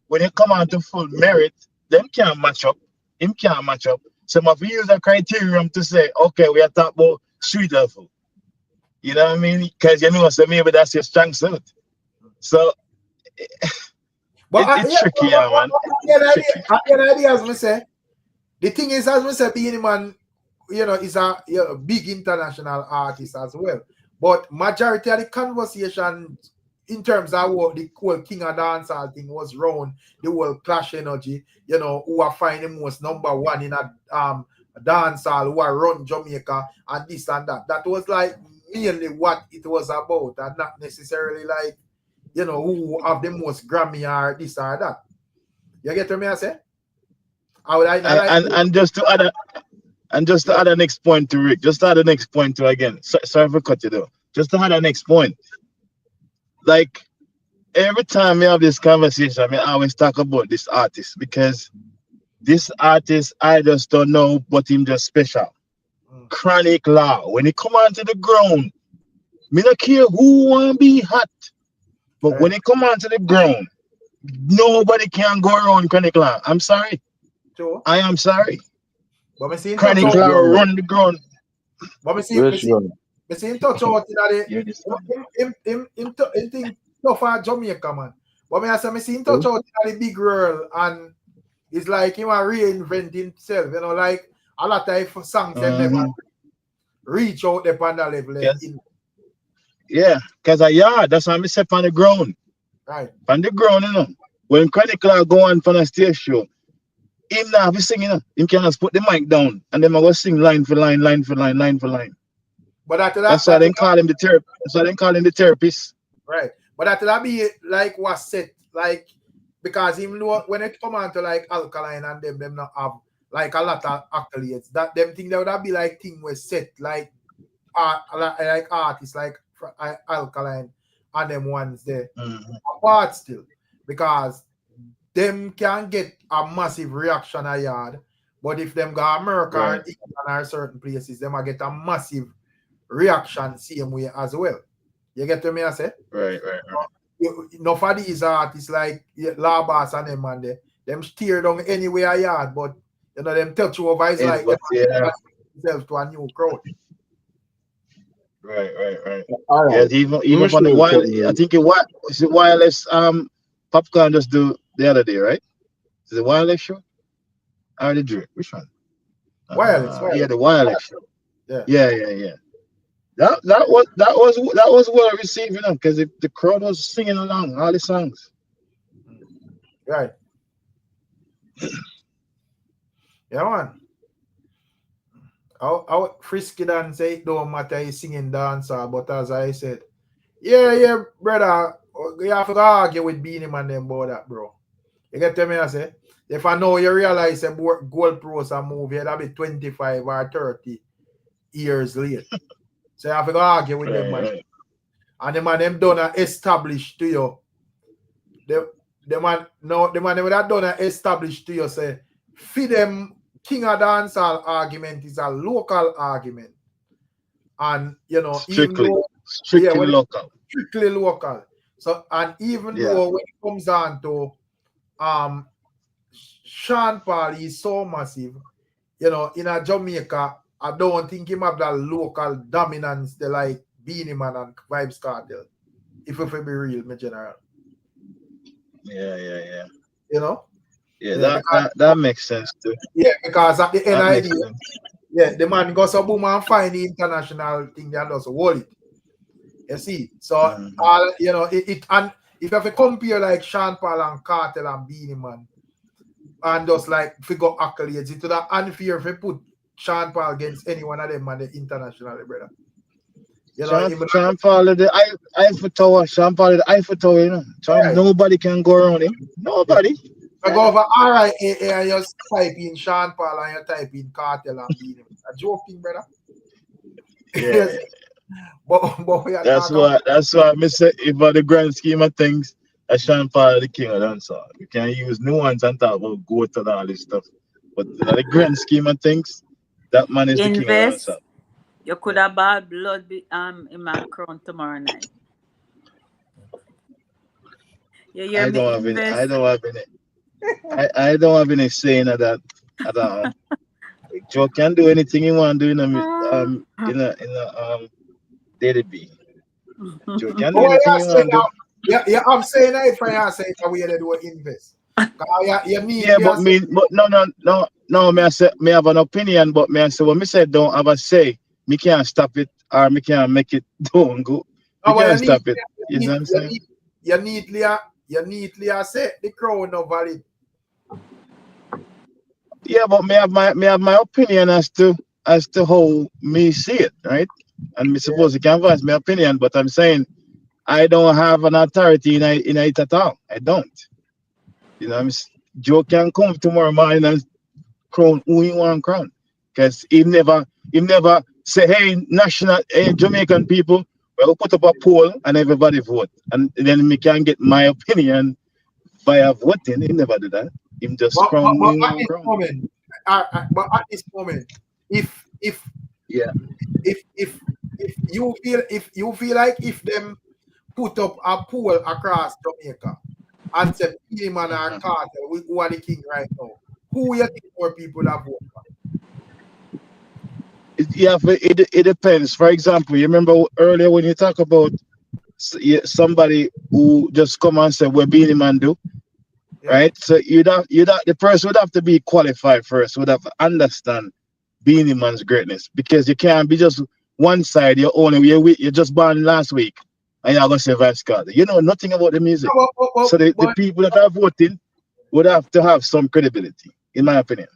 when they come on to full merit, them can't match up. Him can't match up. So if we use a criterion to say, okay, we are talking about street level. You know what I mean? Because so maybe that's your strong suit. So it's tricky, man. As we say, the thing is, as we say, BEENIE Man, is a big international artist as well. But majority of the conversation in terms of what the whole king of dancehall thing was around the whole clash energy, who are finding most number one in a dancehall, who are run Jamaica and this and that. That was like mainly what it was about, and not necessarily like, who have the most Grammy or this or that. You get what me I say? And just to add the next point to Rick, just to add the next point to again. Sorry for cut you though. Just to add the next point. Like every time we have this conversation, I always talk about this artist, because this artist I just don't know, but him just special. Chronic Law. When he come onto the ground, me not care who want to be hot. But when he come onto the ground, nobody can go around Chronic Law. I'm sorry. Sure. I am sorry. But Chronic Law run the ground. But me see in touch out in thing so far Jamaica, man. But me see in touch out the big girl, and it's like he want reinvent himself, like a lot of songs that never reach out the panda level. Yeah, because that's why I step on the ground. Right. On the ground, you know. When Chronicle go on for a stage show, him not be singing, you know. Him can just put the mic down and then I go sing line for line, line for line, line for line. But that's why they call him the therapist. That's why they call him the therapist. Right. But that be like what's set, like because even though when it come on to like Alkaline and them not have like a lot of accolades, that them thing that would be like thing was set like like artists like Alkaline and them ones there apart still because them can get a massive reaction a yard, but if them go America or England or certain places, them will get a massive reaction same way as well. You get to me I say? Right. Enough of these artists like Labas and them and them steer down anywhere a yard, but you know them touch over is like themselves to a new crowd. Right. Right. Yeah, even from the wireless, I think it wireless Popcaan just do the other day, right? Is it wireless show? Or the Drake? Which one? Wireless. Yeah, the wireless show. Yeah. That was well received, you know, because the crowd was singing along all the songs. Right. Yeah, man. How frisky dance say it don't matter he's singing dancer, but as I said, yeah, brother, you have to argue with Beenie Man them about that, bro. You get to me I say? If I know you realize a Gold Pros a movie, that'll be 25 or 30 years late. So you have to argue with them, man. And the man them done establish to you. The man them that done establish to you say, feed them King of Dancehall argument is a local argument. And you know, strictly local. Strictly local. So and even though when it comes down to Sean Paul is so massive, you know, in a Jamaica, I don't think him have that local dominance the like Beenie Man and Vybz Kartel. If we be real, my general. Yeah. You know? Yeah, that makes sense too. Yeah, because at the NID, the man goes up boom and find the international thing that does hold it. You see? So all you know, it and if you have to compare like Sean Paul and Kartel and Beenie Man and just like figure accolades, it would have unfair if you put Sean Paul against any one of them and the international brother. You know, Sean Paul the Eiffel Tower. Sean Paul the Eiffel Tower, you know. Nobody can go around him. Nobody. I go over RIAA and you type in Sean Paul and you type in Kartel and Beenie. A joking, brother. Yeah. but that's why I say if by the grand scheme of things, Sean Paul the king of dancehall. You can use nuance and talk about goat and all this stuff. But in the grand scheme of things, that man is the king of dancehall. You could have bad blood in my crown tomorrow night. I don't have any saying of that at all. Joe can do anything you want to do in a daily be. Joe can do anything you want to do. Yeah, I'm saying that if I say that we do invest. Me have an opinion, but me I say when me say don't have a say, me can't stop it or me can't make it don't go. You can't stop it. You know what I'm saying? You neatly say the crown no valid. Yeah, but me have my opinion as to how me see it, right? And me suppose you can voice my opinion, but I'm saying I don't have an authority in it at all. I don't. You know, Joe can come tomorrow morning and crown who he want crown. Because he never say, hey, Jamaican people, we'll put up a poll and everybody vote. And then me can get my opinion via voting. He never do that. Him just crown who he want crown. But at this moment, if you feel like if them put up a poll across Jamaica and say Beenie Man or Kartel, who are the king right now, who you think more people have voted for? It depends. For example, you remember earlier when you talk about somebody who just come and say what Beenie Man do, right? So the person would have to be qualified first, would have to understand Beenie Man's greatness, because you can't be just one side. You're just born last week, and you're gonna say Vybz Kartel. You know nothing about the music. So the people that are voting would have to have some credibility, in my opinion.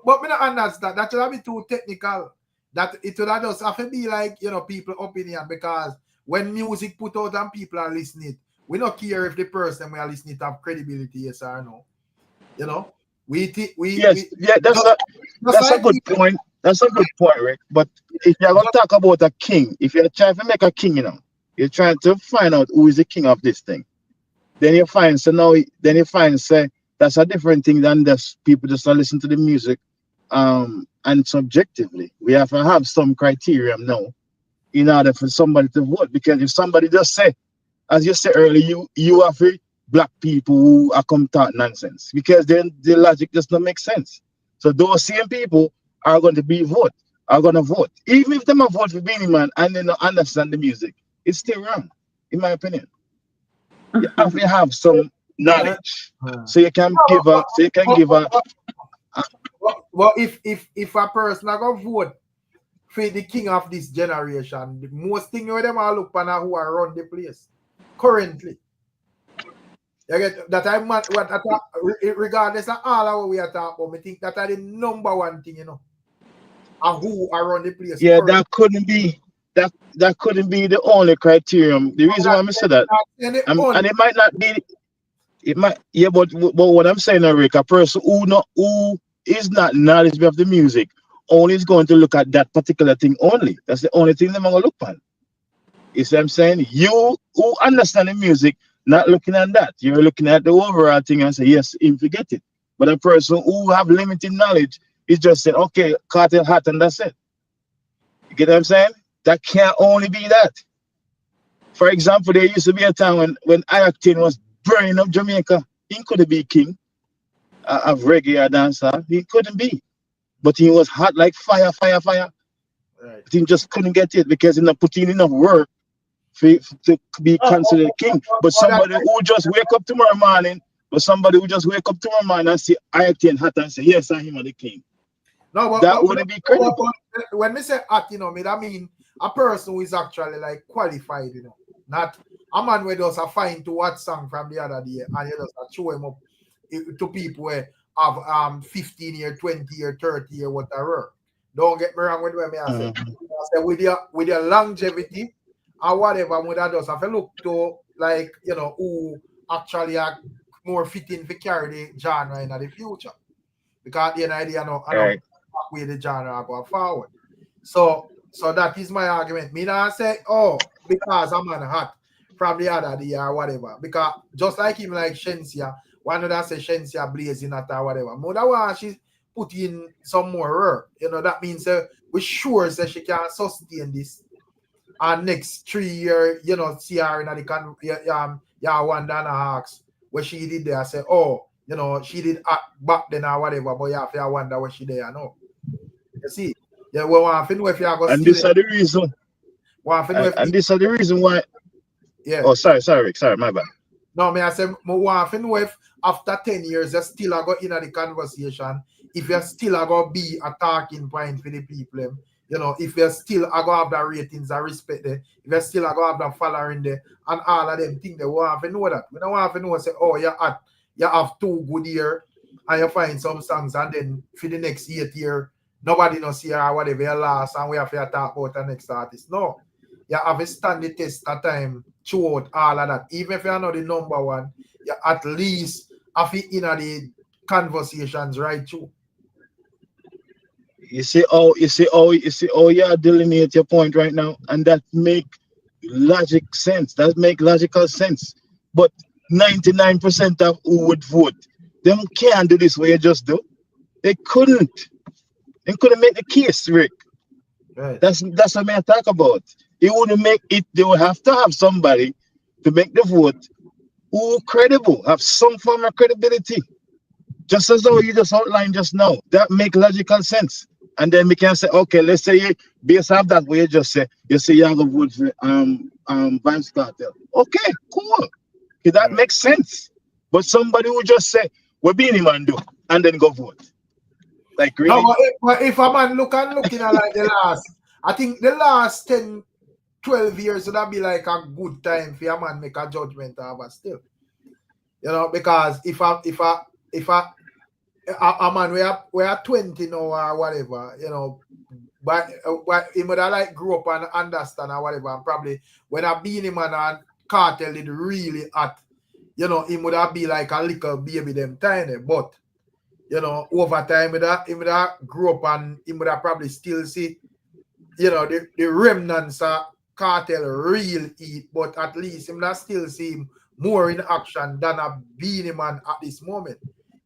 But me not understand that should be too technical. That it would just have to be like, you know, people opinion, because when music put out and people are listening, we don't care if the person we are listening to have credibility, yes or no. You know, that's a good point. That's a good point, Rick. But if you're gonna talk about a king, if you're trying to make a king, you know, you're trying to find out who is the king of this thing. Then you find say that's a different thing than just people just not listen to the music. And subjectively, we have to have some criteria now in order for somebody to vote. Because if somebody just say, as you said earlier, you have black people who are come talk nonsense, because then the logic does not make sense. So those same people are going to vote. Even if they might vote for Beenie Man and they don't understand the music, it's still wrong, in my opinion. You have to have some knowledge, so you can give a. Well, if a person are gonna vote for the king of this generation, the most thing of them are look for who are run the place currently. You get that regardless of all of what we are talking about, I think that are the number one thing, you know, and who are run the place. Yeah, currently. That couldn't be the only criterion. The reason why I say that, and it might not be. It might, yeah, but what I'm saying, Rick, a person who is not knowledgeable of the music only is going to look at that particular thing only. That's the only thing they're going to look at. You see what I'm saying? You who understand the music, not looking at that. You're looking at the overall thing and say, yes, forget it. But a person who have limited knowledge is just saying, okay, Kartel hot, and that's it. You get what I'm saying? That can't only be that. For example, there used to be a time when Octane was burning up Jamaica. He couldn't be king of reggae or dancer. He couldn't be. But he was hot like fire. Right. But he just couldn't get it because he not put in enough work to be considered king. But somebody who just wake up tomorrow morning, and see Octane hot and say, yes, I'm the king. No, that wouldn't be credible. When we say hot, you know, I mean a person who is actually like qualified, you know, not a man where does a find to what song from the other day and you just show him up to people where have 15 year, 20 year, 30 year, whatever. Don't get me wrong with me. I say with your longevity or whatever, when that does have a look to like, you know, who actually are more fitting to carry the genre in the future. Because the idea I know where the genre go forward. So that is my argument. Me not say, oh, because I'm on hot from the other day or whatever. Because just like him, like Shensia, one of that say Shensia blazing at or whatever. Mother one, she put in some more work. You know, that means we're sure that she can sustain this. And next 3 year, you know, see her in the Wanda and Hawks, where she did there, say, oh, you know, she did back then or whatever, but you have to wonder where she there now. You see? Yeah, we want to know if you are going to. And this is the reason. And this is the reason why. Yeah. Oh, sorry, my bad. No, I say, we want to know if after 10 years, you still are going in the conversation, if you still are going to be a talking point for the people, you know, if you still are going to have the ratings and respect there, if you still are going to have the following there, and all of them things, we want to know that. We don't want to know, say, oh, you have 2 good years, and you find some songs, and then for the next 8 years, nobody knows see or whatever you lost, and we have to talk about the next artist. No. You have to stand the test of time throughout all of that. Even if you're not the number one, you at least have it in the conversations right through. You see how you delineate your point right now, and that make logic sense. That make logical sense. But 99% of who would vote, them can't do this way you just do. They couldn't. They couldn't make the case, Rick. Right. That's what I talk about. It wouldn't make it. They would have to have somebody to make the vote who credible, have some form of credibility. Just as though you just outlined just now. That make logical sense. And then we can say, okay, let's say you based off that way, you just say you're gonna vote for Vybz Kartel. Okay, cool. Okay, that makes sense. But somebody who just say, what Beenie Man do, and then go vote. Like really? No, but if a man looking at like the last, I think the last 10 12 years would that be like a good time for a man make a judgment of us still. You know, because if a man we are 20 now or whatever, you know, but he would have like grew up and understand or whatever, and probably when a Beenie Man and Cartel did really hot, you know, he would have be like a little baby them tiny, but you know, over time he would have grew up and he would have probably still see, you know, the remnants of Cartel real eat, but at least him that still see him more in action than a Beenie Man at this moment.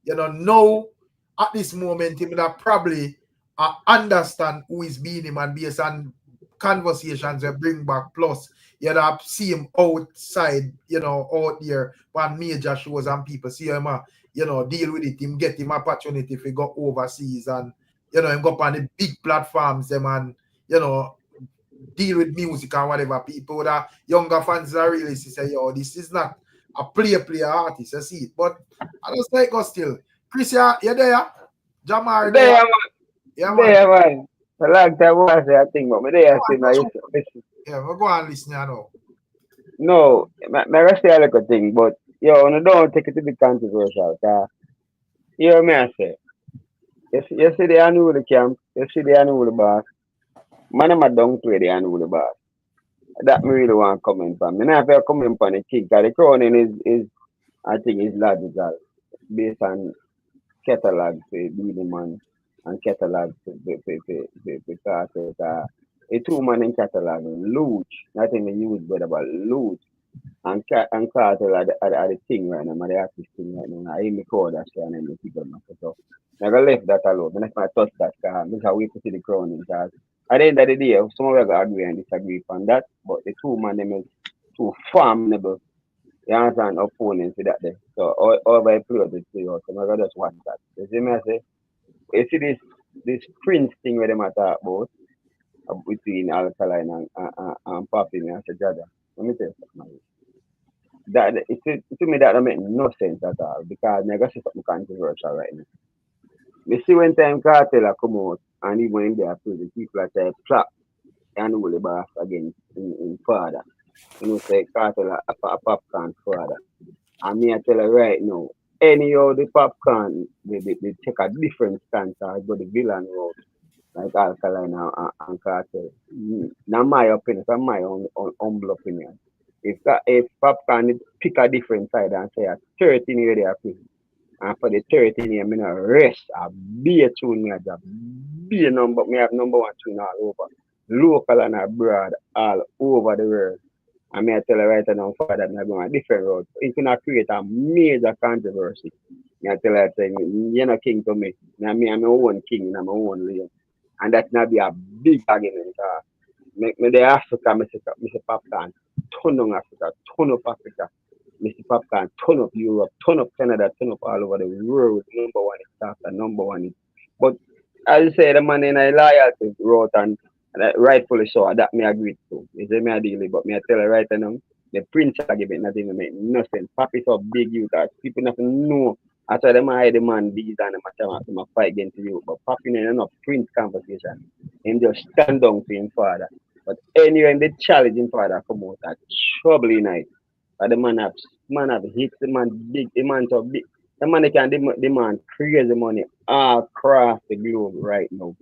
You know, now at this moment him that probably understand who is Beenie Man based on conversations we bring back. Plus, you have see him outside, you know, out there on major shows and people see him, you know, deal with it. Him get him opportunity if he go overseas and, you know, him go up on the big platforms them and, you know, deal with music and whatever. People that younger fans are really say, yo, this is not a player artist. I see it. But I just like us still. Chris, you there? Jamar there, man. Yeah, there, man. A long time was I think, but me there see my yeah, we'll go and listen now. No, I say a little thing, but yo, no, don't take it to be controversial. You hear me I say? You see the annual camp, you see the annual boss. Man, I'm a downplay the annual boss. That me really want to comment from. Me not have to comment on the king, because the crowning is I think is logical based on catalog for Beenie Man and catalog for Cartel. A two-man in catalog, Luge, not in the use, but about Luge. And Cartel are the thing right now, the artist thing right now. I hear me call that shit and then keep on so I got left that alone. I'm not touch that because we put the crown because at the end of the day, some of us agree and disagree on that, but the two man them is too formidable. You understand opponents with that there. So all by play out the play out. So I gotta just watch that. You see me I say? You see this Prince thing where they talk about between Alkaline and Poppy and Sajada. Let me tell you something. That to me that don't make no sense at all because I got something controversial right now. We see when time Cartel come out and even when they are the people are trying to plot and will back against in father. You know, say Cartel a Popcaan father. And me I tell you right now, any of the Popcaan they take a different stance as go the villain road like Alkaline and Cartel. Now my opinion, from my own humble opinion. If Popcaan pick a different side and say a 13 year they are prison. And for the 13 year, I rest, I be a tune, me a job, be a number, me have number one tune all over. Local and abroad, all over the world. And me I tell you right now, for that, I'm going a different road. It's going to create a major controversy. Me I tell you, you're not king to me. I'm my own king, I'm my own leader. And that's not be a big argument. Me the Africa, Mr. Popcaan, ton of Africa, ton of Africa. Mr. Popcaan, ton of Europe, ton of Canada, ton of all over the world. Number one is after number one is. But as I say, the man in a loyalty wrote and rightfully so, that me agree to. Is me a deal, but me I tell you right now, the Prince argument not even make no sense. Papi so big you guys, people nothing know. After them I the man these and them fight against you. But Papi no enough Prince conversation. Him just stand down to him father. But anyway, the challenging father come out at troubling night. But the man have hits, the man big, the man so big. The man can demand crazy money all across the globe right now.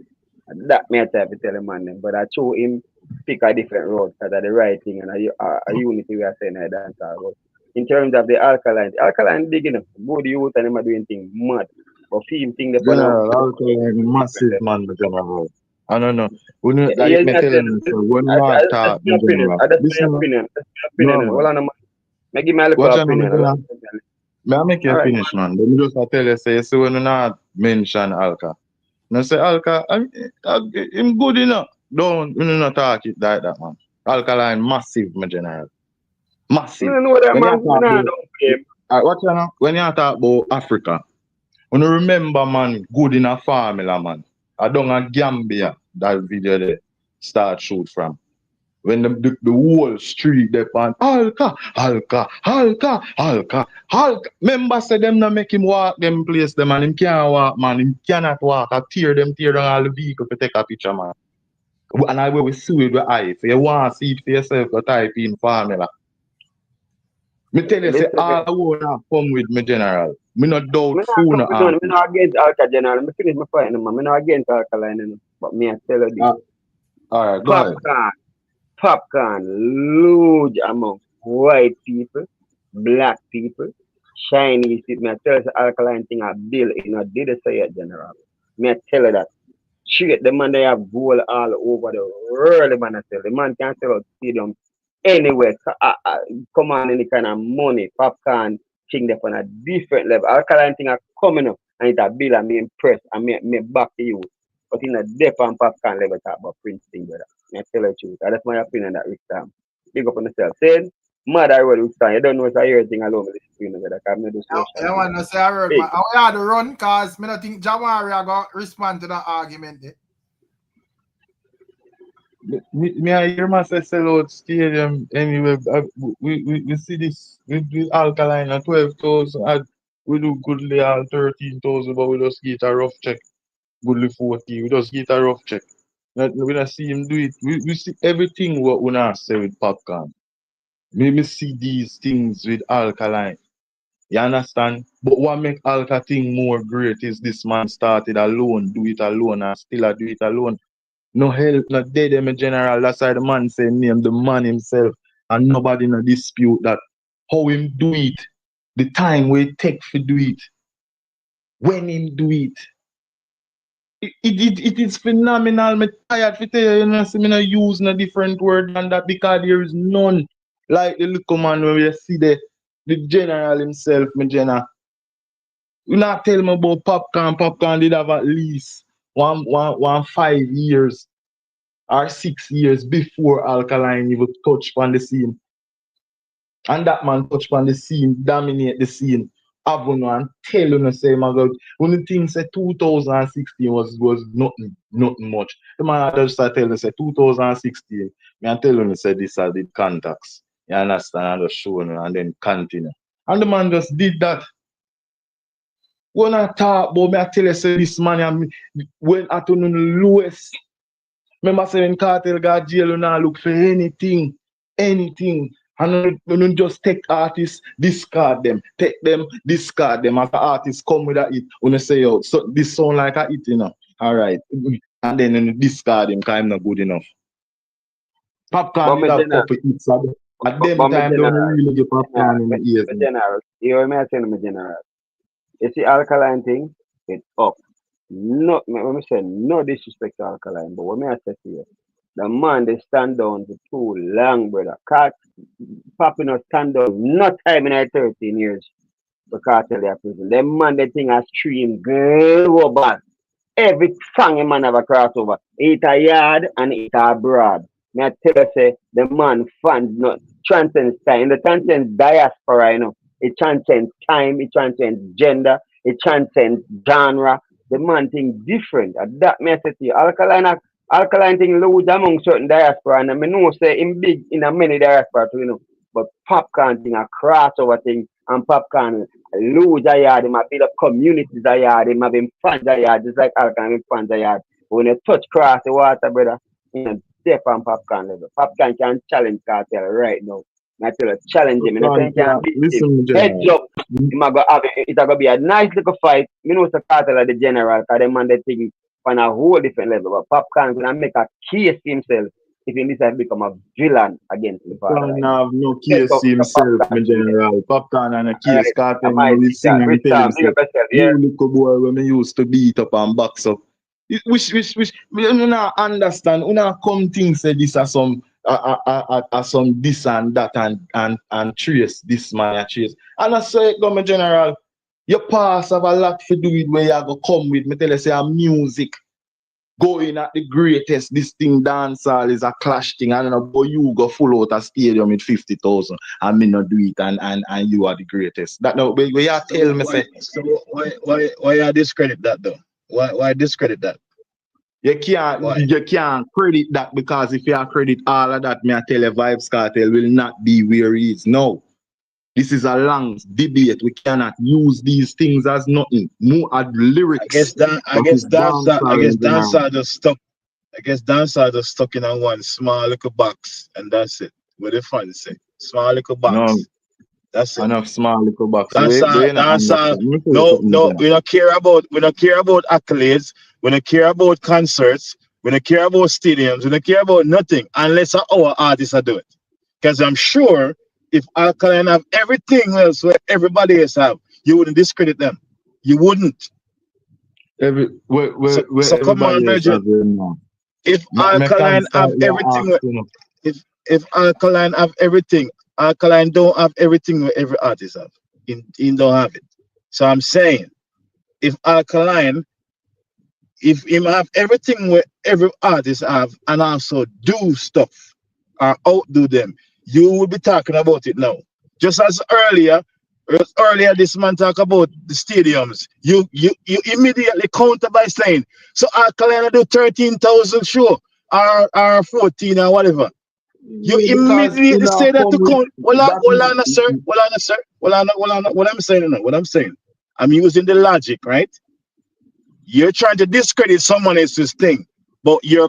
And that may have to tell the man them. But I show him pick a different road because of the right thing and a unity we are saying I dance about. In terms of the Alkaline big enough. Good youth and them are doing things mad. But film thing the Alkaline massive man the general. I don't know. We know like me telling you, so when Mark talk in general. That's my opinion. Hold on a minute. I give my little opinion. May I make you finish, man? Let me just tell you, say, so when you not mention Alka. No say Alka, him good enough. Don't not talk it like that, man. Alkaline massive, my general. Massive. You know that, man. Watch you now. When you talk about Africa, when you remember, man, good in a formula, man. I don't a Gambia, that video there start shoot from. When the whole street they on Alka. Remember say them not make him walk them place them and him can't walk, man. Him cannot walk. I tear down all the vehicle to take a picture, man. And I will see with the eye. If you want to see it for yourself, go type in formula. Me tell you, say all I want to come with me general. Me not doubt food no me not against Alka general. Me finish my point, man. Me not against Alkaline, but me I tell you this. All right, go ahead. Popcaan, huge among white people, black people, Chinese people. Me I tell you, the Alkaline thing I build, you know, did say it general. Me I tell you that. Shit, the man they have gold all over the world, man. I tell the man can sell out stadium anywhere. Come on, any kind of money, Popcaan thing they on a different level. Alkaline thing are coming up, and it's a bill and me impressed and me back to you. But in a depth and Popcaan level, talk about Prince thing, brother. I tell you the truth. That's my opinion that Ricstorm. Big up on yourself. Said, mad I road Ricstorm. You don't know if I hear anything alone with this screen, brother. Because I do social. I want to say I heard, man. I had to run because I don't think Jamari are going to respond to that argument. Me I hear myself sell out stadium anyway. We see this with Alkaline at 12,000. We do goodly all 13,000, but we just get a rough check. Goodly 40. We just get a rough check. We don't see him do it. We see everything what we not say with Popcaan. Me see these things with Alkaline. You understand? But what make Alka thing more great is this man started alone, do it alone, and still do it alone. No help, not dead in general. That's why the man say name the man himself. And nobody no dispute that. How him do it, the time we take to do it, when him do it. It is phenomenal. Me tired to tell you, know, see me no use no different word than that because there is none like the little man when we see the general himself, me general. You not tell me about Popcaan. Popcaan did have at least one 5 years or 6 years before Alkaline even touch on the scene. And that man touch on the scene, dominate the scene. Have one tell you say my God, when the thing say 2016 was nothing much. The man just start telling you say 2016. Me and tell you say this are the contacts. You understand? And just show you and then continue. And the man just did that. When I talk about me, I tell you say this man when at the lowest. Remember saying KARTEL got jail, you now look for anything. And you just take artists, discard them. Take them, discard them. As the artists come with a hit, when you say, oh, so this sound like a hit, you know. All right. And then you discard him because I'm not good enough. Popcaan did have couple hits. At them time, don't really get Popcaan in the ears. You know what I'm saying, general? You see, Alkaline thing, it's up. No, let me say, no disrespect to Alkaline, but what me I say to you, the man they stand down for too long, brother. Popping us stand down, not time in 13 years for KARTEL they are prison. The man they think a stream global. Every song a man have a crossover. It a yard and it a abroad. Me I tell you say the man fans not transcends time. The transcends diaspora, you know. It transcends time, it transcends gender, it transcends genre. The man thing different. That message to you. Alkaline thing loads among certain diaspora, and I know say him big in a many diaspora too, you know. But Popcaan thing a crossover thing, and Popcaan loads a yard, him a build up communities a yard, him have him fans a yard, just like Alkaline fans a yard. But when you touch cross the water, brother, you know, step on Popcaan level. Popcaan can challenge KARTEL right now. I tell you, challenge him. And can beat him. Heads up. It's going to be a nice little fight. You know, it's a KARTEL of the general, because the man they think on a whole different level. But Popcaan going to make a case himself if he decides to become a villain against the father. Popcaan have no case himself, my general. Popcaan and a case. KARTEL will sing and tell himself, you little boy when we used to beat up and box up. Which, you not understand. You not come think say this are some this and that and trace this man a trace. And I say, Government General, your past have a lot to do with where you go come with. Me tell you say a music going at the greatest. This thing dancehall is a clash thing. I don't know, but you go full out a stadium with 50,000 and me not do it and you are the greatest. That no, where you tell me say. So why you discredit that though? Why discredit that? You can't credit that because if you credit all of that, me I tell you Vybz KARTEL will not be where he is now. This is a long debate. We cannot use these things as nothing. More at lyrics. I guess dancehall just stuck. I guess dancers are stuck in a one small little box, and that's it. What the fans say, small little box. No, that's it. Enough small little box. Dancer. No, we don't care about accolades. We don't care about concerts. We don't care about stadiums. We don't care about nothing unless our artists are doing it. Because I'm sure if Alkaline have everything else where everybody else have, you wouldn't discredit them. You wouldn't. So come on, Virgin. If Alkaline have everything, if Alkaline have everything, Alkaline don't have everything where every artist have. He don't have it. So I'm saying, if Alkaline, if him have everything where every artist have, and also do stuff or outdo them, you will be talking about it now. Just as earlier this man talk about the stadiums, you immediately counter by saying, so Alkaline do 13,000 show or 14 or whatever. You immediately say that to count. Hold on, sir. What I'm saying, I'm using the logic, right? You're trying to discredit someone else's thing, but your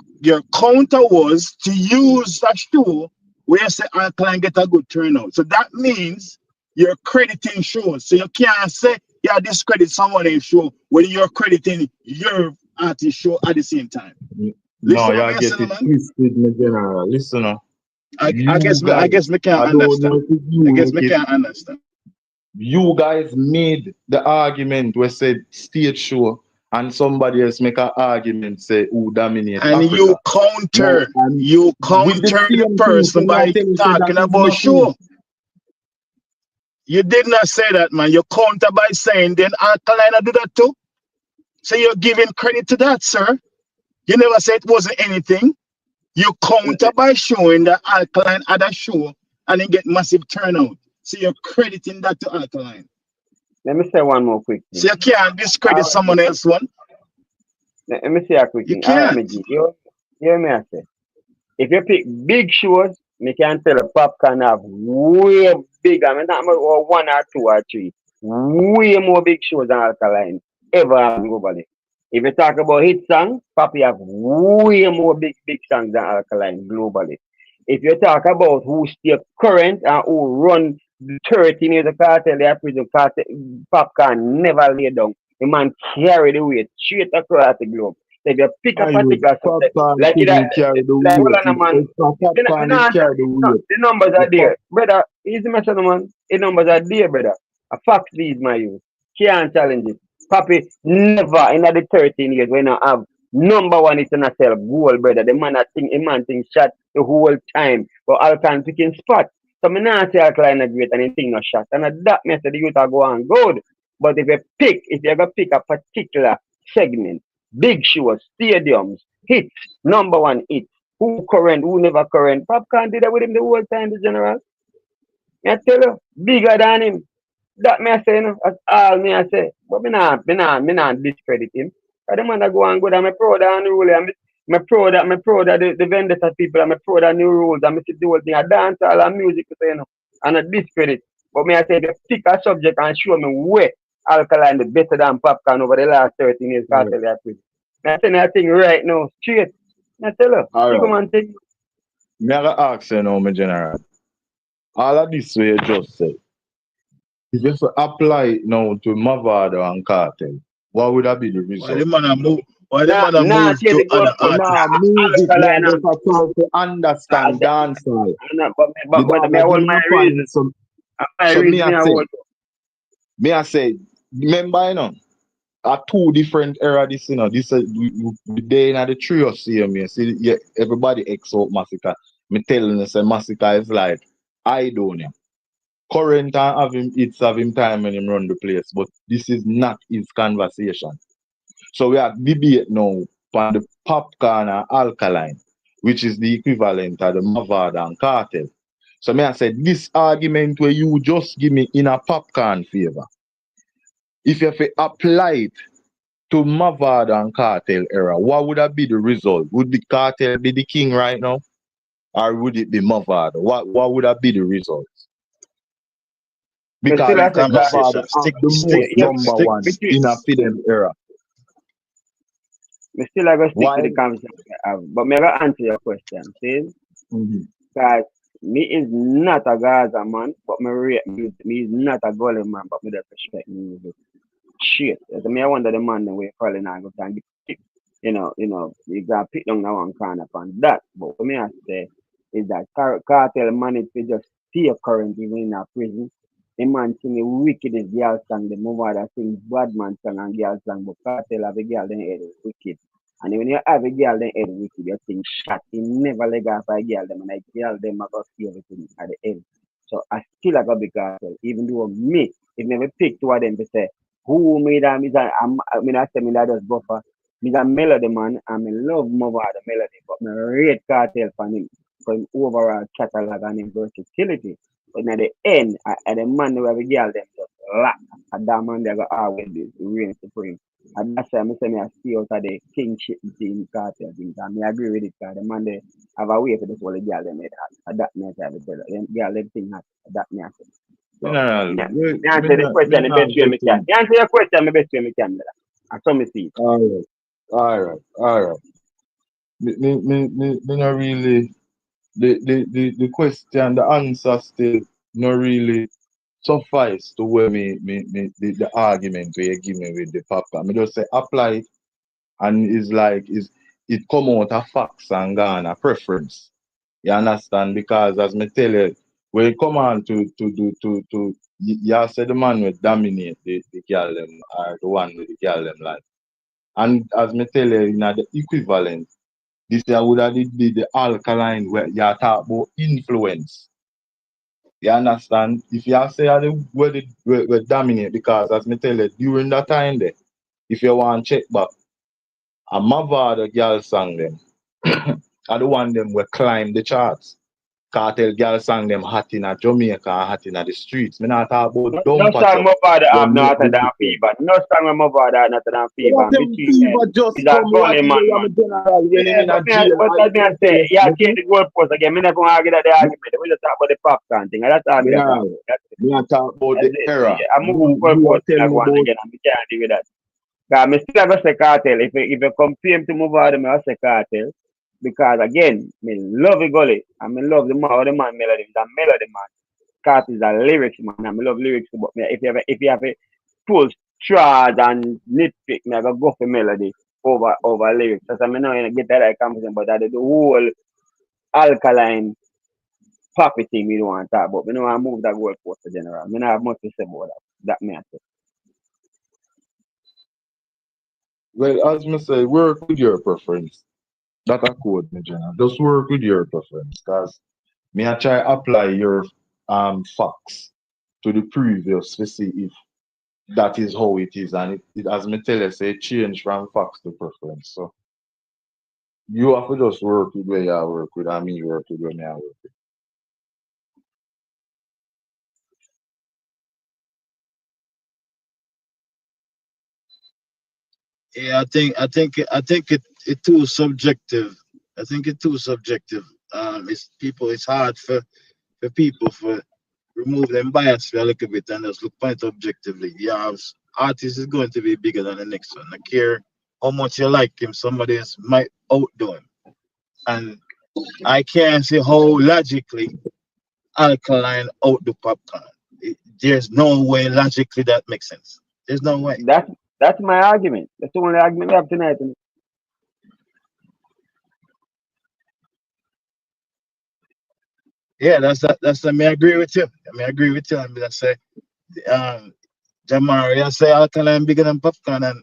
counter was to use that show where you say Alkaline get a good turnout. So that means you're crediting shows. So you can't say you discredit someone else's show when you're crediting your artist show at the same time. No, you get it twisted, my general. Listen, I guess me can't understand. I guess me can't understand. You guys made the argument where said stage show, and somebody else make an argument say who dominate and Africa. You counter the person by talking about show. You did not say that, man. You counter by saying then Alkaline do that too. So you're giving credit to that, sir. You never said it wasn't anything. You counter by showing that Alkaline had a show and then get massive turnout. So you're crediting that to Alkaline. Let me say one more quick thing. So you can't discredit someone else one. Let me say a quick thing. You can't. You hear me I say. If you pick big shows, me can tell a Popcaan have way bigger. I mean, not about 1 or 2 or 3. Way more big shows than Alkaline ever have globally. If you talk about hit songs, Papi have way more big songs than Alkaline globally. If you talk about who stay current and who run 13 years of Cartel, they are prison Cartel, Popcaan never lay down. The man carry the weight straight across the globe. So if you pick a particular subject, like that, the numbers are there. Brother, easy message, man. The numbers are there, brother. A fact these, my youth. Can't challenge it. Papi never in the 13 years when I have number one international goal, brother. The man think shot the whole time. But Alkaline picking spot. So me not say Alkaline a great and he think no shot. And that message the youth are go on good. But if you go pick a particular segment, big shows, stadiums, hits, number one hits, who current, who never current, Popcaan did that with him the whole time, the general. I tell you, bigger than him. That me I say, that's all me I say. But me not discredit him. Because the man that go on good, I'm proud of the rule. I'm proud of the vendors of people, I'm proud of new rules, I'm see the whole thing. I dance all and music, and I discredit. But me I say, if you pick a subject and show me where Alkaline is better than Popcaan over the last 13 years, Cartel they are with. I say nothing right now, straight. I tell you, right. Me I ask you now, my general. All of this way you just said. If you apply it now to Mavado and Cartel, what would that be the result? Why the man move to other artists? Music, man, just to understand dancehall. But me hold my reason. So me I say, remember, you know, are two different era. This, you know, this the day in the trio see me. See, yeah, everybody exalt Massacre. Me telling you, say Massacre is like I don't know. Current and have him time when him run the place, but this is not his conversation. So we have debate now on the Popcaan and Alkaline, which is the equivalent of the Mavado and Cartel. So me I said this argument where you just give me in a Popcaan favor. If you have to apply it to Mavado and Cartel era, what would that be the result? Would the Cartel be the king right now? Or would it be Mavado? What would that be the result? Because Mavado have the most number one in a film era. Me still I go stick Why? to the conversation I have, but me I go answer your question, see? Because me is not a Gaza man, but me is not a Gully man, but me just respect music. Shit. So me I wonder the man that we probably not go and get you got pick down that one corner upon that. But what me I say is that cartel managed to just stay currently in a prison. The man sing the wickedest girl song, the mother that sing bad man song and girl song, but cartel have a girl then head is wicked. And when you have a girl then head wicked, you think shot. You never leg off a girl them and a girl them I got see everything at the end. So I still I got big cartel, even though me, if never pick two of them to say who made them is I mean I say me that just buffer. Me a melody man and me love more the melody, but me rate cartel for him overall catalog and him versatility. But at the end, at the man who have a girl them just lack. And that man they go always be reign supreme. And that's why I say me I see out of the Kingship team cartel things. And me agree with it because the man they have a way for this whole girl them made hot. And that me I say tell you. Them girl everything hot. That me I say. So me answer the question the best way me can. Me answer your question the best way me can, brother. I saw me see it. All right. Me not really the question, the answer still not really suffice to where the argument where you give me with the Popcaan. Me just say apply it and it's like it come out of facts and gone a preference. You understand? Because as me tell you, when you come on to you say the man will dominate the girl them or the one with the girl them like. And as me tell you, the equivalent, this would have be the alkaline where you talk about influence. You understand? If you say where dominate, because as me tell you, during that time there, if you want to check back, a mother the girl sang them. I the one them will climb the charts. Cartel girl sang them hot in a Jamaica, hot in the streets. Me not talk about No dump song my father have no hotter than fever. No song my father have hotter than fever. Fever just He's a come gully right man, here, man. general, when him in a jail. But let me say, yeah, take the goalpost again. Me not going to argue that the argument. We just talk about the Popcaan thing. That's all me talk about. That's it. Me not talk about the era. I move goalpost and go on again and we can't deal with that. Because I still have to say cartel. If you compare him to move out, I say cartel. Because again, me love the gully. And me love the man melody. He's a melody man. Cartel is a lyrics man. And I love lyrics. But if you have a full straws and nitpick, me I go for melody over lyrics. Because I mean, I get that conversation, but that the whole alkaline poppy thing we don't want to talk about. We don't want to move that word post in general. We don't have much to say about that. That matter. Well, as me say, work with your preference. That a code, me general. Just work with your preference, cause me I try apply your facts to the previous to see if that is how it is, and it as me tell you, say change from facts to preference. So you have to just work with where you work with, and me work with where me I work with. Yeah, it too subjective. I think it's too subjective. It's hard for people for remove them bias for a little bit and just look at it objectively. Yeah, artist is going to be bigger than the next one. I care how much you like him, somebody else might outdo him. And I can't see how logically Alkaline outdo Popcaan. There's no way logically that makes sense. There's no way. That's my argument. That's the only argument we have tonight. Yeah, that's I mean, I agree with you. I agree with you. I mean, I say Jamari, I say Alkaline bigger than Popcaan, and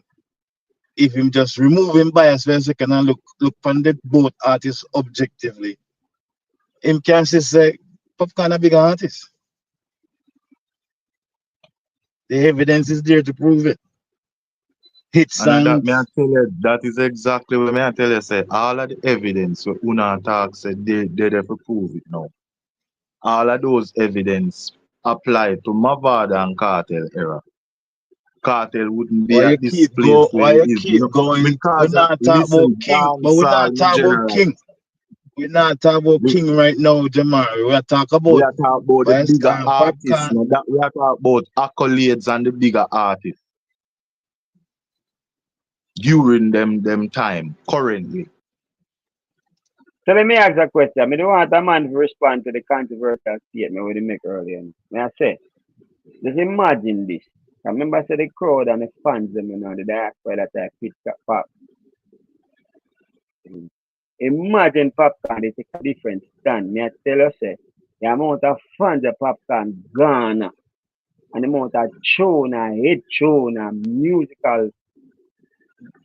if him just remove him bias for a second and look on the both artists objectively, him can say Popcaan a bigger artist. The evidence is there to prove it. Hit songs. And that me I tell you, that is exactly what me I tell you. Say all of the evidence what Una talk said they there to prove it now. All of those evidence apply to Mavada and Cartel era. Cartel wouldn't be at this place where it is, going? because we're not talking about King, but we're not talking about King. We're not talking about King right now, Jamari. We are talking about the bigger artists. No, that we are talking about accolades and the bigger artists. during them time currently. So let me ask a question. I don't want a man to respond to the controversial statement we make earlier. May I say, just imagine this. I remember I said the crowd and the fans, them, you know, the diaspora that I fit pop. Imagine Popcaan, they take a different stand. May I tell you, say, the amount of fans of Popcaan gone, and the amount of tune and hit tune and musical,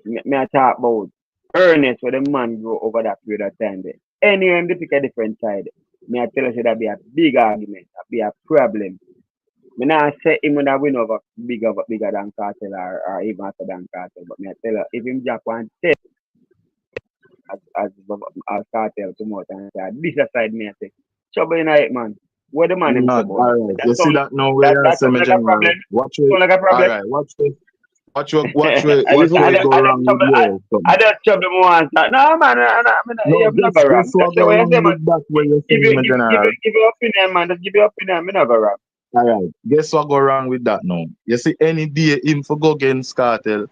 may I talk about earnest where the man go over that period of time there. Anyway, they pick a different side. May I tell you, say, that be a big argument, that be a problem. Me not say him would have win over bigger than KARTEL or even after than KARTEL, but me I tell you, if him Jack one test as KARTEL come out and say, this aside me I say, trouble in it, man. What the man him say about? All right. You see that now where you That say me sound like a general. problem. Watch Sound it. like a problem. All right, watch it. Watch where go wrong with you. I don't trouble more answer. No man, No, I'm not go wrong. guess what That's the go way I wrong say, man. with that where you say Give me general. your opinion, man. Just give your opinion. Me not go wrong. All right. Guess what go wrong with that now? You see, any day him for go against KARTEL,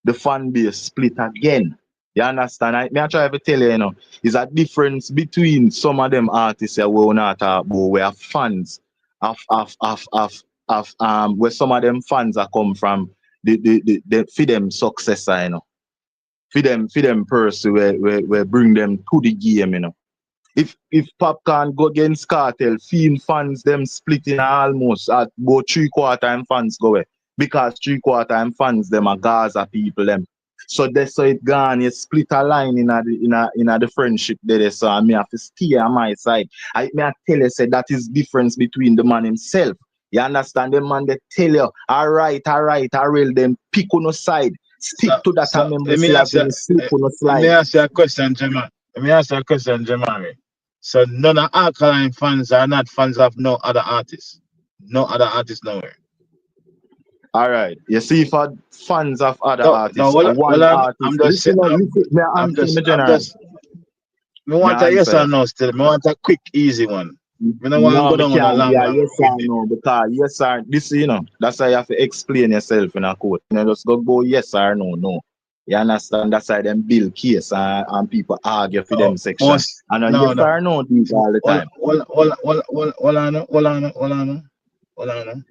the fan base split again. You understand? I try to tell you, you know, is a difference between some of them artists that we not talk about, where fans of where some of them fans are come from the for them successor, you know. For them person where bring them to the game, you know. If Popcaan go against KARTEL, Fiend fans them splitting almost at go 3/4 time fans go away. Because 3/4 time fans them are Gaza people them. So that's so it gone, you split a line in the friendship there. So I have to stay on my side. I tell you say that is difference between the man himself. You understand the man they tell you, all right, I will them pick on the side. Stick to that and remember Let me ask you a question, Jamal. So none of Alkaline fans are not fans of no other artists. No other artists nowhere. All right. You see, for fans of other artists, I'm just saying. Me want a yes or no still. Me want a quick, easy one. Me no want to go down on a long yes or no, because yes or this, you know, that's why you have to explain yourself in a court. You know, just go yes or no. You understand? That's why them build case and people argue for them section. And yes or no these all the time. Hold on.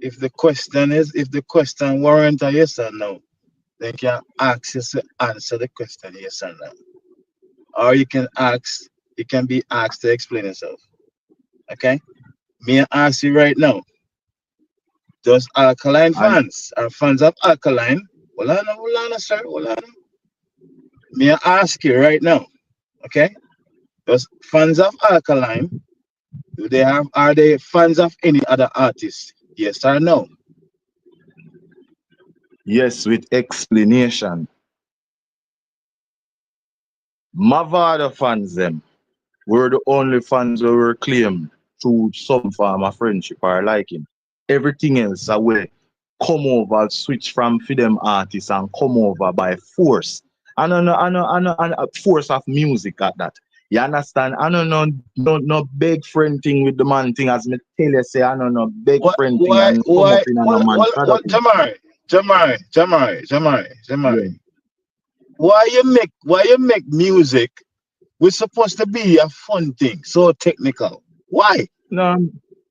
If the question warrant a yes or no, then you can ask you to answer the question yes or no. Or you can be asked to explain yourself. Okay? Me I ask you right now. Does Alkaline fans are fans of Alkaline? Hold on, sir. Hold on. Me I ask you right now. Okay? Does fans of Alkaline, are they fans of any other artist? Yes or no? Yes, with explanation. Mavada fans them were the only fans who were claimed through some form of friendship or liking. Everything else away come over, switch from for them artists and come over by force. And a force of music at that. You understand? I don't know no big friend thing with the man thing as me tell you say I don't know big friend thing and come up in a man. Jamari. Why you make music? We're supposed to be a fun thing, so technical. Why? No,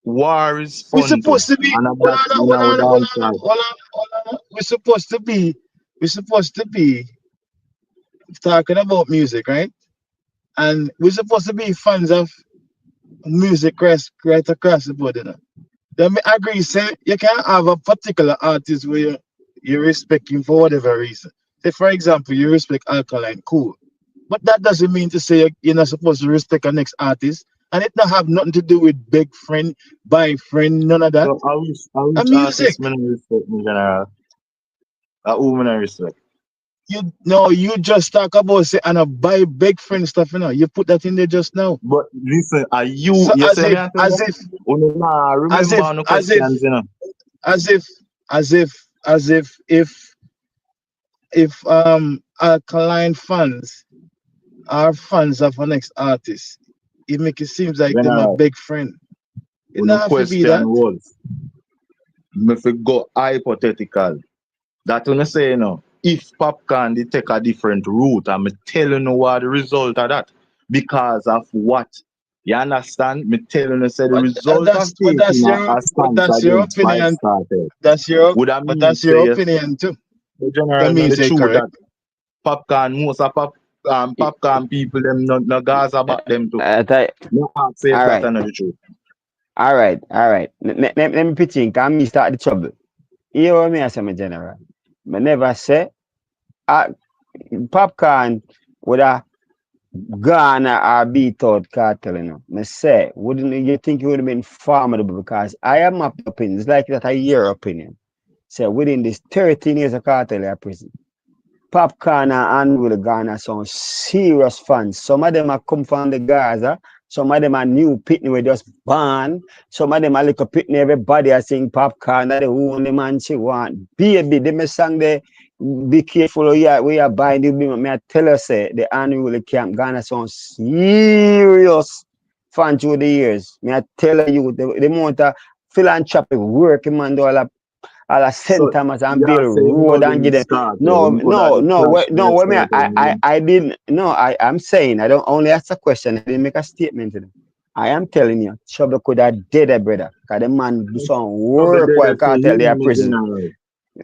war is fun. We're supposed to be. Hold on. We're supposed to be talking about music, right? And we're supposed to be fans of music right across the board, you know. Then I agree, say you can't have a particular artist where you respect him for whatever reason. Say, for example, you respect Alkaline, cool. But that doesn't mean to say you're not supposed to respect a next artist. And it don't have nothing to do with big friend, by friend, none of that. So I wish music. Respect in general. Who I respect? You just talk about say and a buy big friend stuff, you know. You put that in there just now. But listen, are you so yes, as if Alkaline fans are fans of a next artist, it make it seems like them a big friend. It don't have to be that. Was if we go hypothetical, that when I say, you know, if Popcaan they take a different route, I'm telling you what the result of that. Because of what? You understand? Me telling you say the result of taking a stance that's your against Five opinion. Cartel. That's your Would I but mean that's say your yes? opinion too. The That general know means the say truth that correct. Popcaan, most of Popcaan people, them no Gaza about them too. No ask say All that right. another truth. All right. Let me pitch in, can me start the trouble. You hear me as a general. I never say Popcaan would have gone or beat out Cartel, you know. Me say, wouldn't you think it would have been formidable? Because I am of the opinion, it's like that a year opinion. Say within this 13 years of Cartel in prison, Popcaan and will garner some serious fans. Some of them are come from the Gaza. Some of them are new pitney we just born. Some of them are little pitney. Everybody are saying Popcaan that the only man she want. Baby, they may sang the be careful where you buying the women. May I tell you say the annual camp garner some serious fans through the years. May I tell you the amount of philanthropic work man do all a St. So Thomas and you build say him know road and them give them. start. No, Him could have no, the no, clash no. first What me? and I didn't. No, I'm saying I don't only ask a question. I didn't make a statement to them. I am telling you, Trouble could have dead a brother. Cause the man do some work while Cartel they are prison.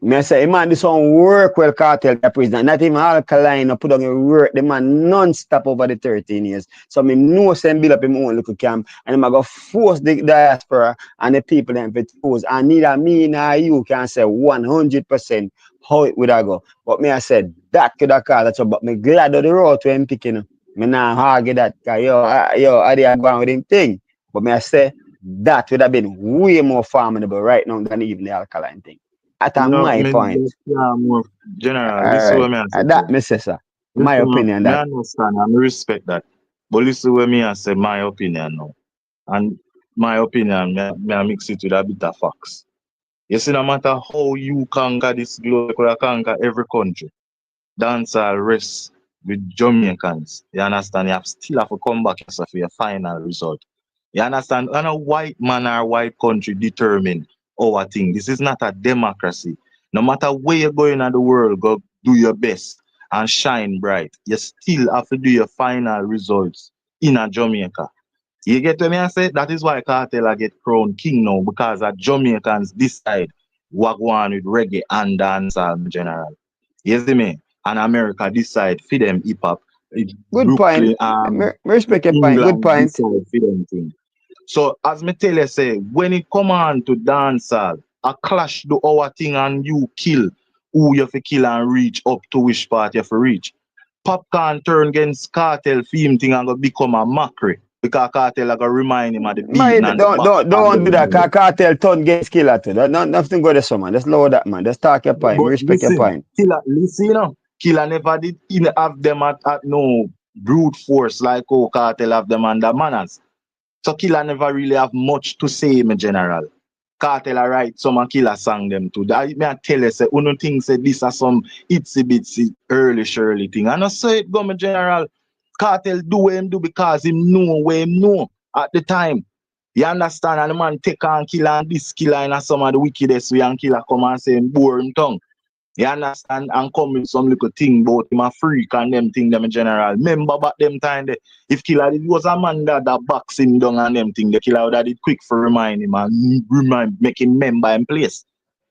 Me say, man, this one work well Cartel the prison. Not even Alkaline put on a work. The man non-stop over the 13 years. So me know send build up him own little camp and him go force the diaspora and the people them to choose. And neither me nor you can say 100% how it would have go. But me I said that could have caused a trouble. But me glad of the road to him picking. Me not argue that. Cause I did go on with him thing. But me I say that would have been way more formidable right now than even the Alkaline thing. At No, my me point. more general. All This is right. what me I say. That, Mr. Sir. My opinion Me that. understand and me respect that. But listen what me I say my opinion now. And my opinion, me I mix it with a bit of facts. You see, no matter how you conquer this globe, you could have conquer every country. Dancehall rest with Jamaicans. You understand? You have still have to come back for your final result. You understand? And a white man or white country determine our thing. This is not a democracy. No matter where you're going in the world, go do your best and shine bright. You still have to do your final results in a Jamaica. You get what me I say? That is why Cartel I get crowned king now, because the Jamaicans decide what go on with reggae and dancehall in general. You see me? And America decide for them hip hop. Good Brooklyn, point. Respect your point. Good England point. decide for them thing. So as me tell you say, when it come on to dancehall, a clash do our thing and you kill who you fi kill and reach up to which part you fi reach. Popcaan turn against Cartel theme thing and go become a mockery. Because Cartel are gonna remind him of the beating and the Don't do that. Cartel turn against killer too. Nothing go this man. Just lower that man. Just talk your point. But Respect your listen, point. listen, you know, Killer never did have them at no brute force like how Cartel have them under manners. So Killer never really have much to say, my general. Cartel a write some and Killer sang them too. That me I tell you, say, uno think say this are some itsy bitsy early Shirley thing. And I say it go, my general. Cartel do what him do because him know what him know at the time. You understand? And the man take on Killer and this Killer and some of the wickedest way and Killer come and say him bore him tongue. You understand? And come with some little thing about him a freak and them thing them in general. Remember back them time that if Killer it was a man that box him down and them thing, the Killer would have did quick for remind him and make him member in place.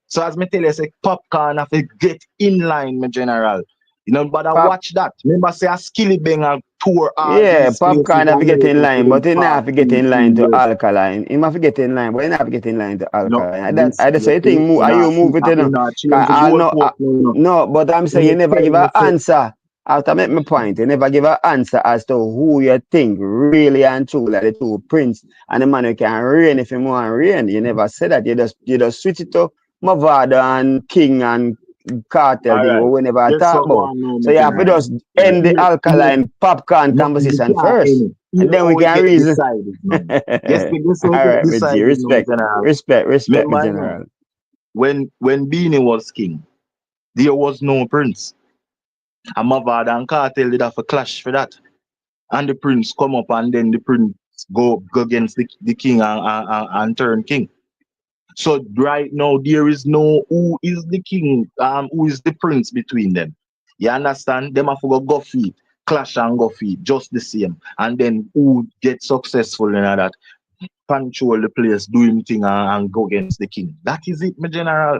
So as me tell you, say Popcaan have to get in line, my general. You know, but I watch that. Remember say a Skilly Banger tour all Yeah, these places Popcaan have to get in America for line, them but he not have past to get 2, in 3 line to years. Alkaline. He have to get in line, but he not have to get in line to No, Alkaline. I just say you think move, are you move it, you know? not change 'Cause the I know, goalpost, no. no, but I'm saying you never give an answer. After make my point, you never give an answer as to who you think really and truly like the two prince and the man who can reign if you want reign. You never say that. You just switch it to Mavado and King and Cartel All thing right. we never Guess talk what go about. on now, So my you have to general? just end the Alkaline Popcaan We conversation can't first. end it. And Here then we how it can get reason. decided, man. Guess how it All get right, with G. decided, now, my Respect. general. Respect, me Remember now, general. when BEENIE was king, there was no prince. And Mavard and Cartel did have a clash for that. And the prince come up and then the prince go against the king and turn king. So right now there is no who is the king, who is the prince between them. You understand? Them have to go feet, clash and go feet, just the same. And then who get successful in that, control the place, do him thing and go against the king. That is it, my general.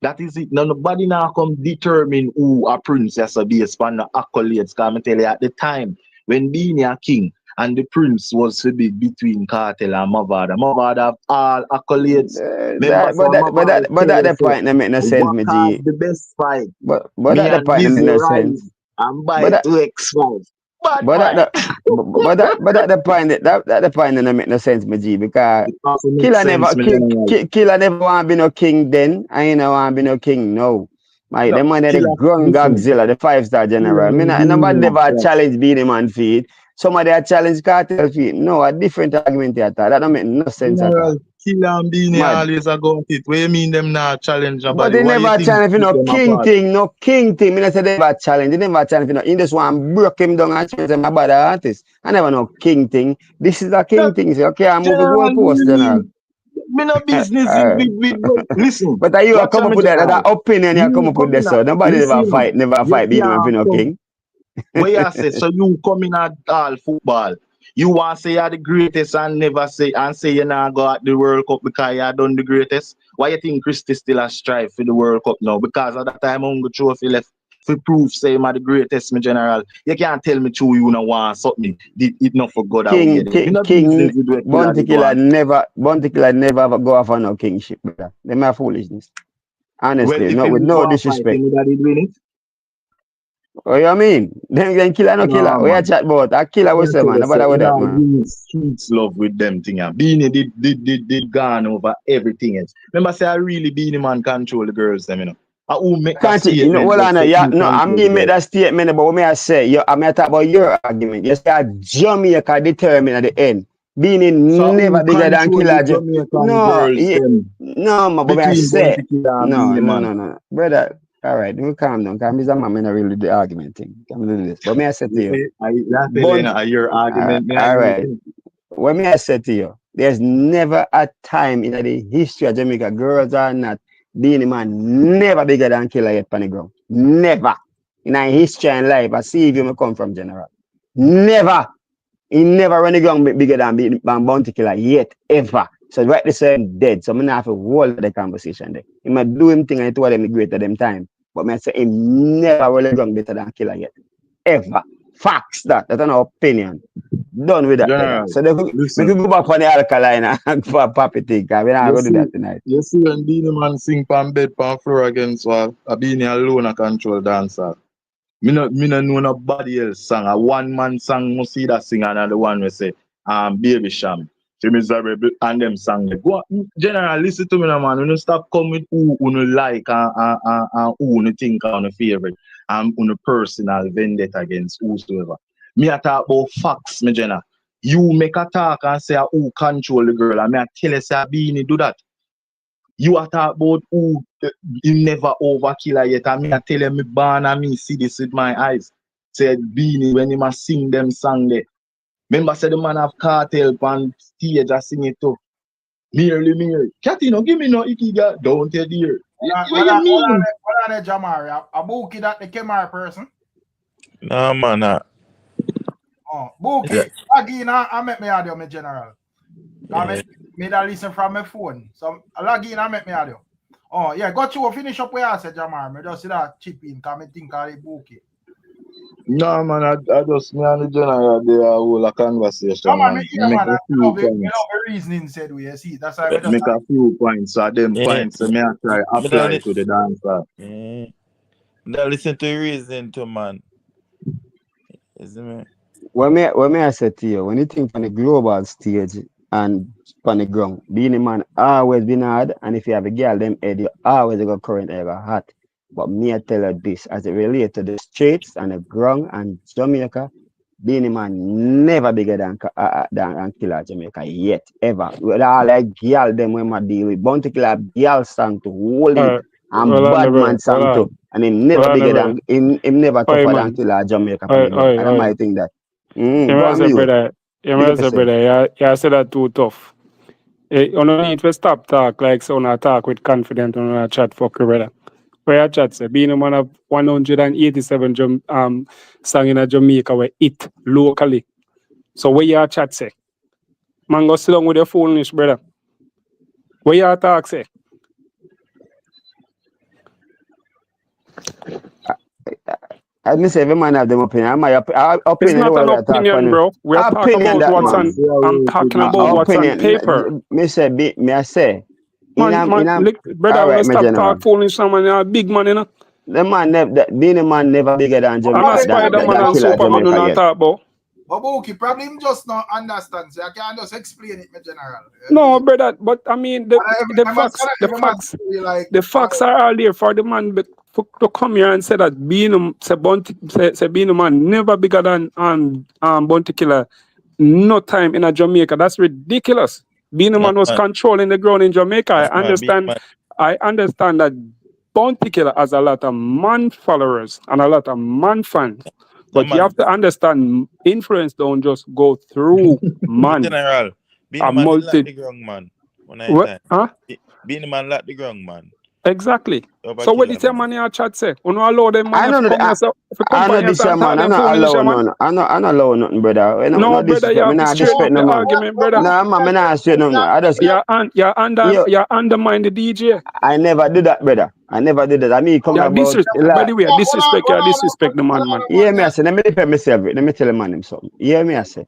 That is it. Now nobody now come determine who a prince has to be upon the accolades. Cause I tell you at the time when being a king and the prince was to be between KARTEL and Mavada. Mavada have all accolades. But that the point that make no sense, me G. The best fight. But Me that the and point that make Dizzy no Rise sense. and buy But that, 2X5. but that the point that the point that make no sense, me G, because Killer never want to be no king then, I ain't want to be no king now. My them man the Grung Godzilla, the 5-star general. Nobody never challenge Beenie Man feed. Somebody a challenge KARTEL feed. No, a different argument at that. That don't make no sense at all. Killer and Beenie always a go at it. What you mean them not challenge nobody? But they never challenge for no king thing, no king thing. Me say they never challenge. They never challenge for no. In this one broke him down and show them about the artist. I never know king thing. This is a king thing. Say okay, I move the goalpost, general. Me no business with listen. But you come up with that opinion. You come up with this. So nobody never fight Beenie Man for no king. What you say? So you come in at all football. You want to say you're the greatest and never say you're not go at the World Cup because you're done the greatest. Why you think Christy still a strive for the World Cup now? Because at that time I'm going to trophy left for proof say I'm the greatest, my general. You can't tell me true you don't want something. It not for God. King Bounty Killer never go off on no kingship, brother. They are foolishness. Honestly, with no disrespect. What you mean? Then killer no killer. We are chat about a killer with man. Nobody with that, man. Streets love with them thing. Beenie did gone over everything else. Remember say I really Beenie Man control the girls them, you know. Who make that statement? You know what I mean make that statement, but what may I say? I may talk about your argument. You say Jamaica determined at the end. Beenie never bigger than killer. No, but may I say no. Brother. All right, we calm down. Because I'm not really the argument thing. I'm do this. But may I say to you? Your argument. All right. What may I say to you? There's never a time in the history of Jamaica, girls are not, Beenie Man never bigger than killer yet on the ground. Never. In our history and life, I see if you may come from general. Never. He never run the ground bigger than Bounty Killer yet, ever. So right this I'm dead. So I'm not have to hold the conversation there. He might do him thing and two of them greater them time. But I say he never will the ground better than killer yet. Ever. Facts that. That's an opinion. Done with that. Yeah, so we could go back on the alkaline and for a poppy thing. We're not going to do that tonight. You see when Beenie Man sing pan bed pan floor against a Beenie alone a control dancer. Me no know nobody else song. A one man song must see that sing and the one we say Baby Sham. Miserable and them song. Go general, listen to me now, man. You don't stop coming with who you like and who you think are your favorite and on a personal vendetta against whosoever. Me a talk about facts, me general. You make a talk and say who control the girl and me a tell you say Beenie do that. You a talk about who you never overkill her yet and me a tell you me born and me see this with my eyes. Said Beenie when he must sing them song there. Remember, say the man have KARTEL on stage and sing it too. Merely. Catino, give me no icky girl. Don't you dear. What you mean? What are the Jamari? A Bookie that the Kemar person? No, man. Oh, Bookie. Again, I met me audio, my general. I made a listen from my phone. So, again, I met me audio. Oh, yeah, got you finish up where I said Jamari. I just see that chip in, because I think I Bookie. No, man, I just, me and the general, they are all a conversation. Come on, man. I love the reasoning said we see. That's why make a few points. So them points, so me I try apply to the dancer. Now listen to your reasoning too, man. Isn't it? What may I say to you? When you think on the global stage and on the ground, Beenie Man always been hard, and if you have a girl, them head, you always got current ever hot. But me I tell you this, as it relates to the streets and the ground and Jamaica, Beenie Man never bigger than Killer Jamaica yet, ever. With all like girl them when I deal with Bounty Killer girl song to hold it and bad man song too. And him never bigger than him never tougher than Killer Jamaica. And I might think that. You might say, brother, you said that too tough. You don't need to stop talk like so not talk with confidence on a chat fuck you, brother. Where your chat say being a man of 187 song in a Jamaica where it locally. So where your chat say? Man go sit down with your foolish brother. Where your talk say? I miss every man have them opinion. My opinion. It's not an opinion, bro. We're talking opinion about that what's man. on. I'm talking about what's on paper. Me say, me I say. Brother, all when right, you my stop general. talk foolish, someone you're a big man, you know. The man never, being a man never bigger than I'm a Spider-Man and Superman who not talk about. But Bookie, probably him just not understand. So I can't just explain it, my general. No, brother, but I mean the facts are all there for the man to come here and say that being a man never bigger than Bounty Killer. No time in a Jamaica. That's ridiculous. Being a man was controlling the ground in Jamaica. I understand that Bounty Killer has a lot of man followers and a lot of man fans. But you have to understand, influence don't just go through man. General, being a man like the ground man. Being a man like the ground man. Exactly. So what did your man in your chat say? You know allow them man to come I know this man. I don't allow nothing, brother. No, brother, you have to straighten the argument, brother. No, man, I not straight nothing. I just you undermine the DJ. I never did that, brother. I never did that. I mean, come about. By the way, disrespect the man. Yeah, me I say. Let me tell myself. Let me tell the man him something. Yeah, me I say.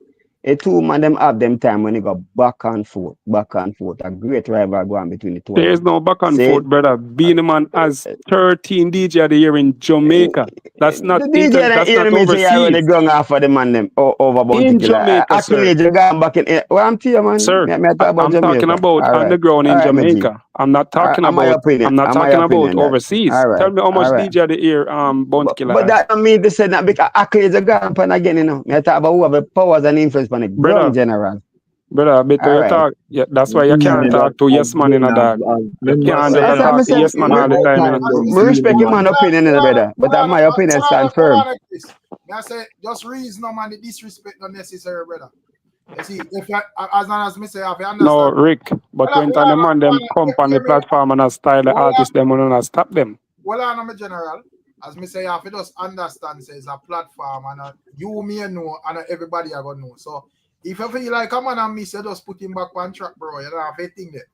A two man them have them time when they go back and forth. A great rival going between the two. There is no back and forth, brother. Being a man has 13 DJ of the year in Jamaica. That's not the DJ that's not overseas. When they going off for the man them over Bounty in Killer. Jamaica, sir. Going back in. Well, I'm telling you, man. Sir, I'm talking about underground in Jamaica. I'm not talking about. I'm not talking about overseas. Tell me how much DJ of the year Bounty Killer. But that don't mean to say that because accolades are gone up again, you know. I talk about who have the powers and influence on the ground general. Brother, I bet you talk. Yeah, that's why you can't talk to yes man in a dog. You can't just talk to yes man all the time. I respect your man's opinion, brother, but my opinion stands firm. I say just reason no man the disrespect not necessary, brother. You see, if you, as long as me say, if you understand. No, Rick, but when the man them come on the platform and style the artist, them will not stop them. Well, I'm a general. As me say, if you just understand, say it's a platform and you may know and everybody are gonna know. So if you feel like a man and me say just put him back on track, bro, you don't have a thing there.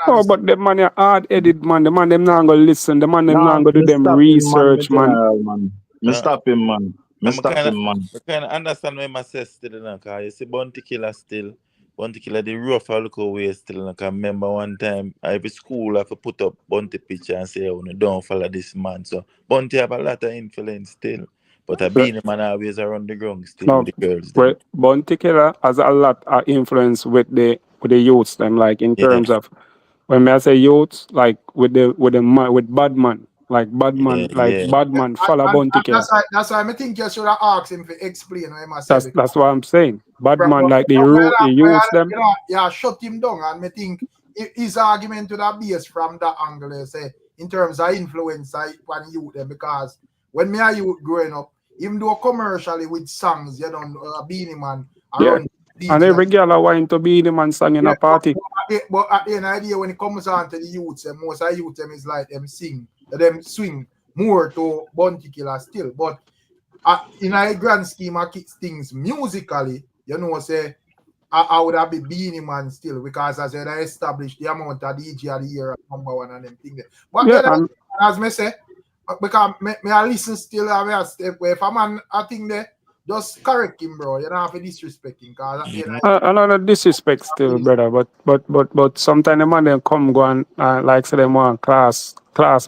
No, but the man are hard-headed, man. The man them not gonna listen. The man them not gonna do them research, man. Stop him, man. I kind of understand why I say still, because you see Bounty Killer still. Bounty Killer, the rough look away still. I remember one time, every school I have to put up Bounty picture and say, oh, no, don't follow this man. So Bounty have a lot of influence still. But I being a man always around the ground still with the girls. Well, Bounty Killer has a lot of influence with the youths, them like in terms of when I say youths, like with bad man. Like bad man follow Bounty Killer. That's why I think you should have asked him to explain what I said. That's what I'm saying. Bad man like the youths them. Yeah, shut him down, and I think his argument to that base from that angle, say in terms of influence on youth them, because when me a youth growing up, even though commercially with songs, you know, Beenie Man around. Yeah. And every girl I want to be the man song in a party. But at the end of the day, when it comes on to the youths, most of the youth them is like them them swing more to Bounty Killer still. But in a grand scheme of things musically, you know, say I would have been Beenie Man still, because as I established the amount of DJ of the year #1 and them things. But then, as me say, because I listen still, I step where if a man I think there, just correct him, bro. You don't have to disrespect him. I know disrespect still, brother. But sometimes the man them come go and like say them want class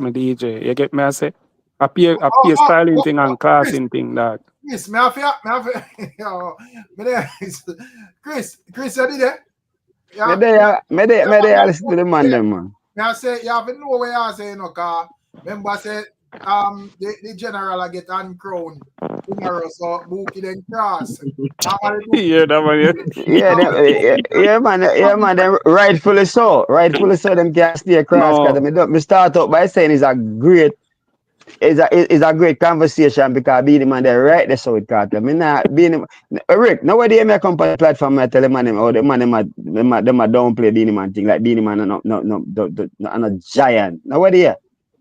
me DJ. You get me? I say appear styling thing and classing thing that. Chris, Chris, you did it? Me there listen to the man them, man. I say you have to know where I say, you know, cause remember I said the general get uncrowned tomorrow, so Bookie then cross. Man, them rightfully so. Them can't stay across because me start out by saying he's a great it's a great conversation because BEENIE man they right there so with KARTEL. Me not BEENIE Rick, nobody may come on the platform and tell the man or the man them downplay BEENIE man thing like BEENIE man no giant. Nobody here.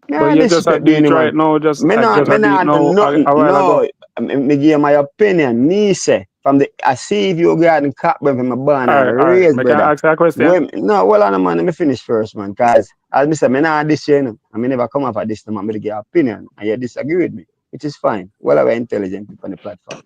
But Yeah, you just a disrespect do it BEENIE right man. now, just Me I not just a do it now nothing. a while ago. No, me give my opinion. Me say from the I see if you got in Cockburn from my born and All right. raised, Me can brother. ask you a question. No, well on man, let me finish first, man. Cause as me say, me not this you know. I mean never come off at this man, me give opinion and you disagree with me, which is fine. Well we're intelligent people on the platform.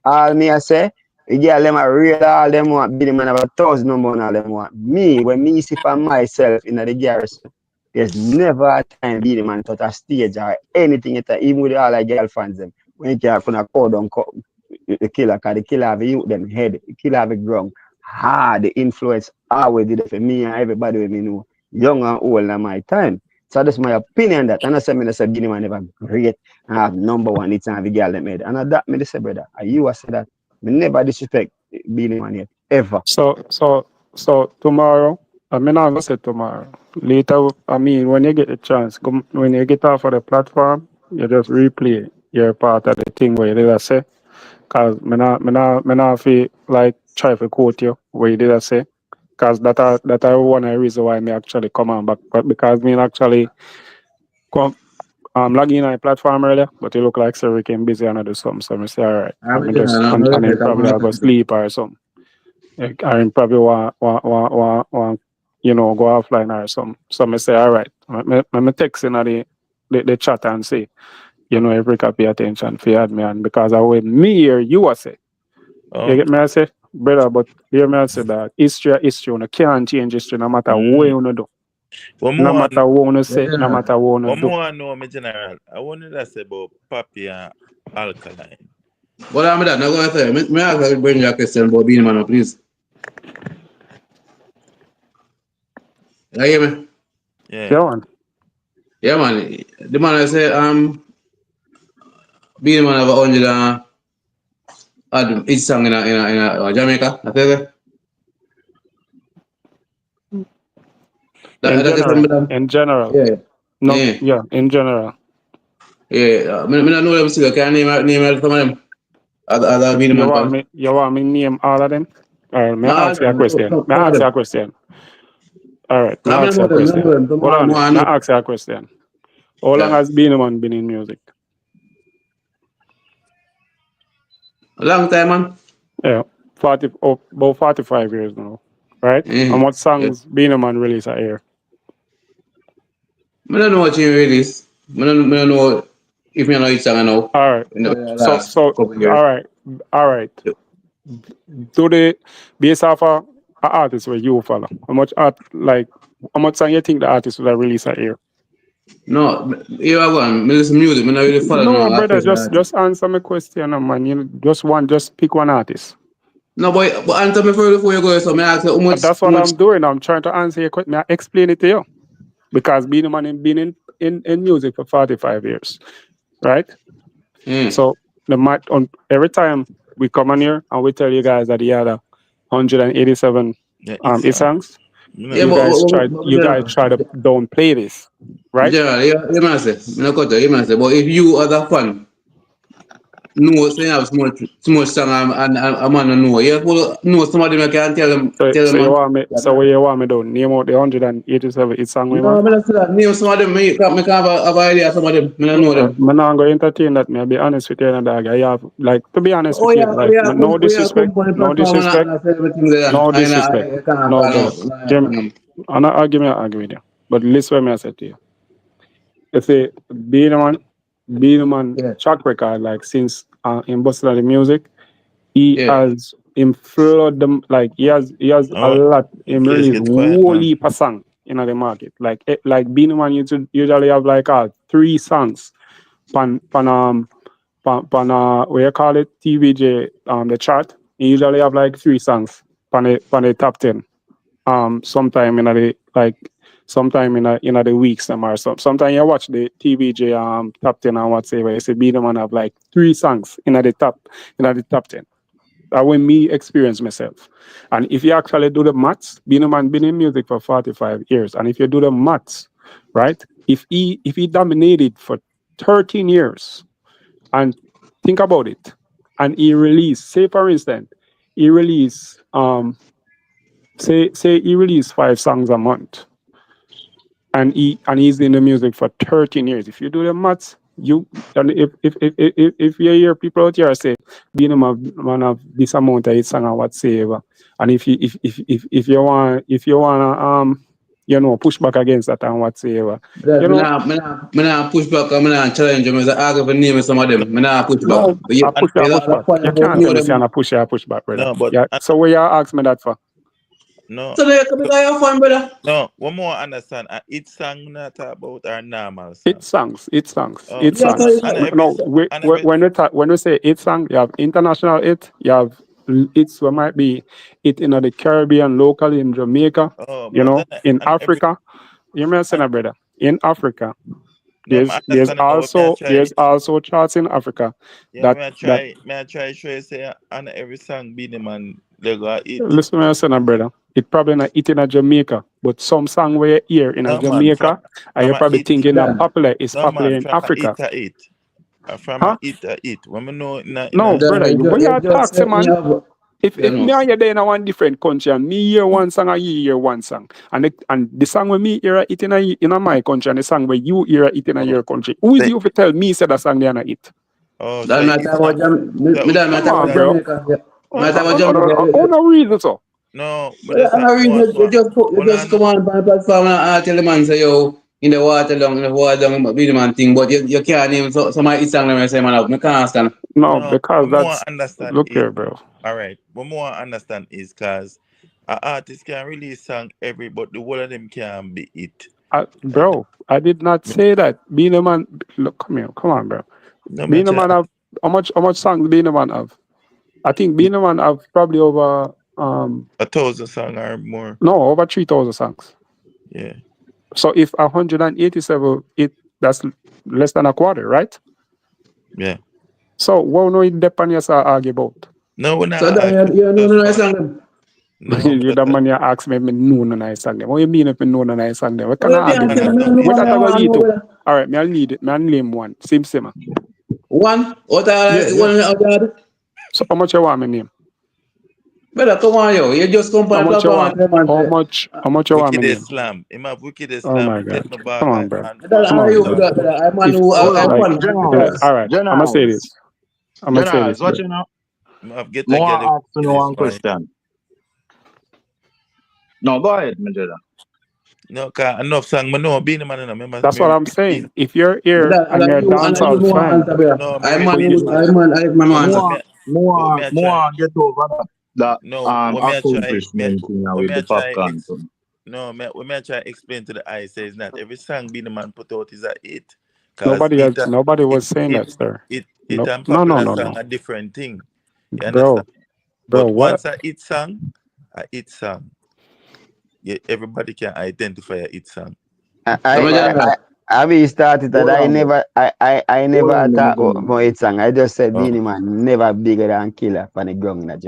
All me I say, the girl them are real, all them want BEENIE man have 1,000 number and all them want. Me, when me see for myself in the garrison, there's never a time BEENIE man touch a stage or anything, even with all the girl fans them. When you can't call down the killer, because the killer have a youth them head, the killer have a ground. The influence always did it for me and everybody with me know, young and old in my time. So that's my opinion that. And I say BEENIE man never great and have number one, it's not the girl that made. And that me say, brother, and you say that me never disrespect BEENIE man yet, ever. So tomorrow, I mean I'm gonna say tomorrow. Later, I mean when you get the chance, when you get off of the platform, you just replay your part of the thing where you did I say. Cause me not feel like try to quote you where you did I say. Cause that are one of the reason why me actually come on back. But because me actually come logging on a platform earlier, but it look like sir we can busy and do something. So I say alright. I'm just and then probably I'll go sleep or something. I probably want you know go offline or something. So I say alright. I'm texting the chat and say, you know, every pay attention for add me on because I when me hear you I say. You get me I say, brother, but hear me I say that history, you can't change history no matter what you do. No matter what you say, no matter what you One do. more know me general. I wanted to say about Popcaan and Alkaline. But I'm not going to say, may I ask you bring your question about BEENIE man, please? You hear me? Yeah. Man. Yeah, man. The man I say, BEENIE man have 100 each song in Jamaica, I tell you. In general. Yeah. No, yeah, in general. Yeah, I know them still. Can I name some of them? Other BEENIE man fans. You want me name all of them? All right, may No, I ask you a question? some May I of ask you them. a question? All right, may I I ask you a question? know them. Hold on, I may know. I ask you a question? How long has BEENIE man been in music? A long time, man. Yeah, about 45 years now, right? And what songs BEENIE man release a year? I don't know what you release. I don't know if you know each song I know. All right. In the last couple of years. All right. Do they based off a artist where you follow? How much song you think the artist would have released a year? No, you are one. Me listen music. Me not really follow No, no brother, artist. just answer my question, man. You know, just pick one artist. No, but answer me first before you go. So me ask you how much. That's what I'm doing. I'm trying to answer your question. I explain it to you. Because BEENIE man been in music for 45 years. Right? So every time we come on here and we tell you guys that he had 187 hit songs. You guys try to downplay this, right? General, you man say, me no cut you man say, but if you as a fan know say you have so much song and a man don't know, you know some of them you can tell them. So you want me? So what you want me to name out the 187 hit song, man? No, me not say that. Name some of them. Me can have an idea of some of them. Me don't know them. I'm not going to entertain that. Me, I'll be honest with you, dog. I have, like, to be honest with you, like, no disrespect, no disrespect, no disrespect, no, brother. I'm not arguing with you. But listen what me I said to you. You see, BEENIE man track record, like, since in Boston the music, he has flooded them, like, he has a lot, he released whole heap of song in the market. Like BEENIE man usually have, like, 3 songs pan what you call it, TVJ, the chart. He usually have, like, 3 songs pan the top 10. Sometime in the weeks or something. Sometimes you watch the TVJ top 10 and whatever. You see BEENIE man have, like, 3 songs in the top 10. That when me experience myself. And if you actually do the maths, BEENIE man been in music for 45 years. And if you do the maths, right? If he dominated for 13 years. And think about it. And he released, say for instance, he released say he released 5 songs a month. And he's in the music for 13 years. If you do the maths, if you hear people out here say Beenie Man have this amount of his song and whatsoever, and if you wanna push back against that and whatsoever, Me nah push back. Me nah challenge them. I argue for name some of them. Me nah push back. no, I push back. You can't tell me say I push back, brother. No, but yeah. So what you ask me that for? no. So they come have fun, brother. No, one more understand. Each song not about our normal song. It's songs. Oh, It's yeah, songs. and No, when we say it's song, you have international it, you have it's what might be it in the Caribbean, locally in Jamaica, oh, in Africa. You may say that, brother. In Africa, there's also charts in Africa. Yeah, may I try show you say on every song Beenie Man they go eat. Listen, I say that, brother. It probably not it in Jamaica, but some song where you hear in Jamaica, and you're probably thinking that popular is popular in Africa. From it. When we know no, brother, what you talking, man? If me and you there in one different country and me hear one song and you hear one song, and the song where me hear it in my country and the song where you hear it in your country, who is you to tell me say that song they are not it? Oh, that matter about Jamaica. Oh, no reason so. No, but you just come on the platform and tell the man say yo in the water down Beenie Man thing, but you can't name somebody eat song and say man I can't understand. No, because that's look here, bro. All right, one more understand is because an artist can release song but the whole of them can be it. Bro, I did not say that. Beenie Man, look, come on, bro. No, Beenie Man have how much songs Beenie Man have? I think Beenie Man have probably over 1,000 songs or more. No, over 3,000 songs. Yeah. So if 187, that's less than a quarter, right? Yeah. So what no it depend on argue about? No, we're not. So that you know nice song. You the man you ask me know no nice song. What you mean if you know no nice song? What can I argue? What that I go lead to? All right, me I'll lead it. Me I'll name one. Sim. One? What one? So how much you want me name? Brother, come on, yo. You just come on How much you want me name? Slam. Wicked Slam. Oh my God. Come on, bro. Come on, all right, I'm gonna say this. What you know? More ask one question. No, go ahead, Majeda. No, cause enough song, I know Beenie Man. Remember, that's what I'm saying. If you're here and you're dancehall fan, more get over that accomplishment with the Popcaan. No, we may try to explain to the eye says not every song Beenie Man put out is a hit. Nobody was saying that, sir. It and popular song a different thing. You understand? But once a hit song, everybody can identify a hit song. I be started that I never attack about hit song. I just said Beenie Man never bigger than Killer on the ground. But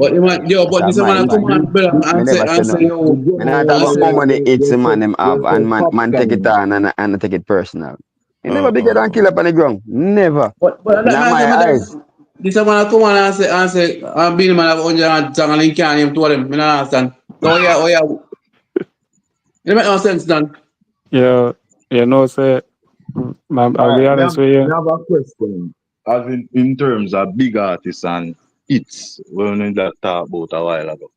this man come on, brother, and say yo. Me not talk about how many hits man them have and man take it on and take it personal. He never bigger than Killer on the ground. Never. But this man come on and say Beenie Man have 100 song and he can't name two of them. Me not understand. So yeah. It make no sense, Dan. Yeah, say. I'll be honest with you. I have a question. As in terms of big artists and hits, when we that talk about a while ago.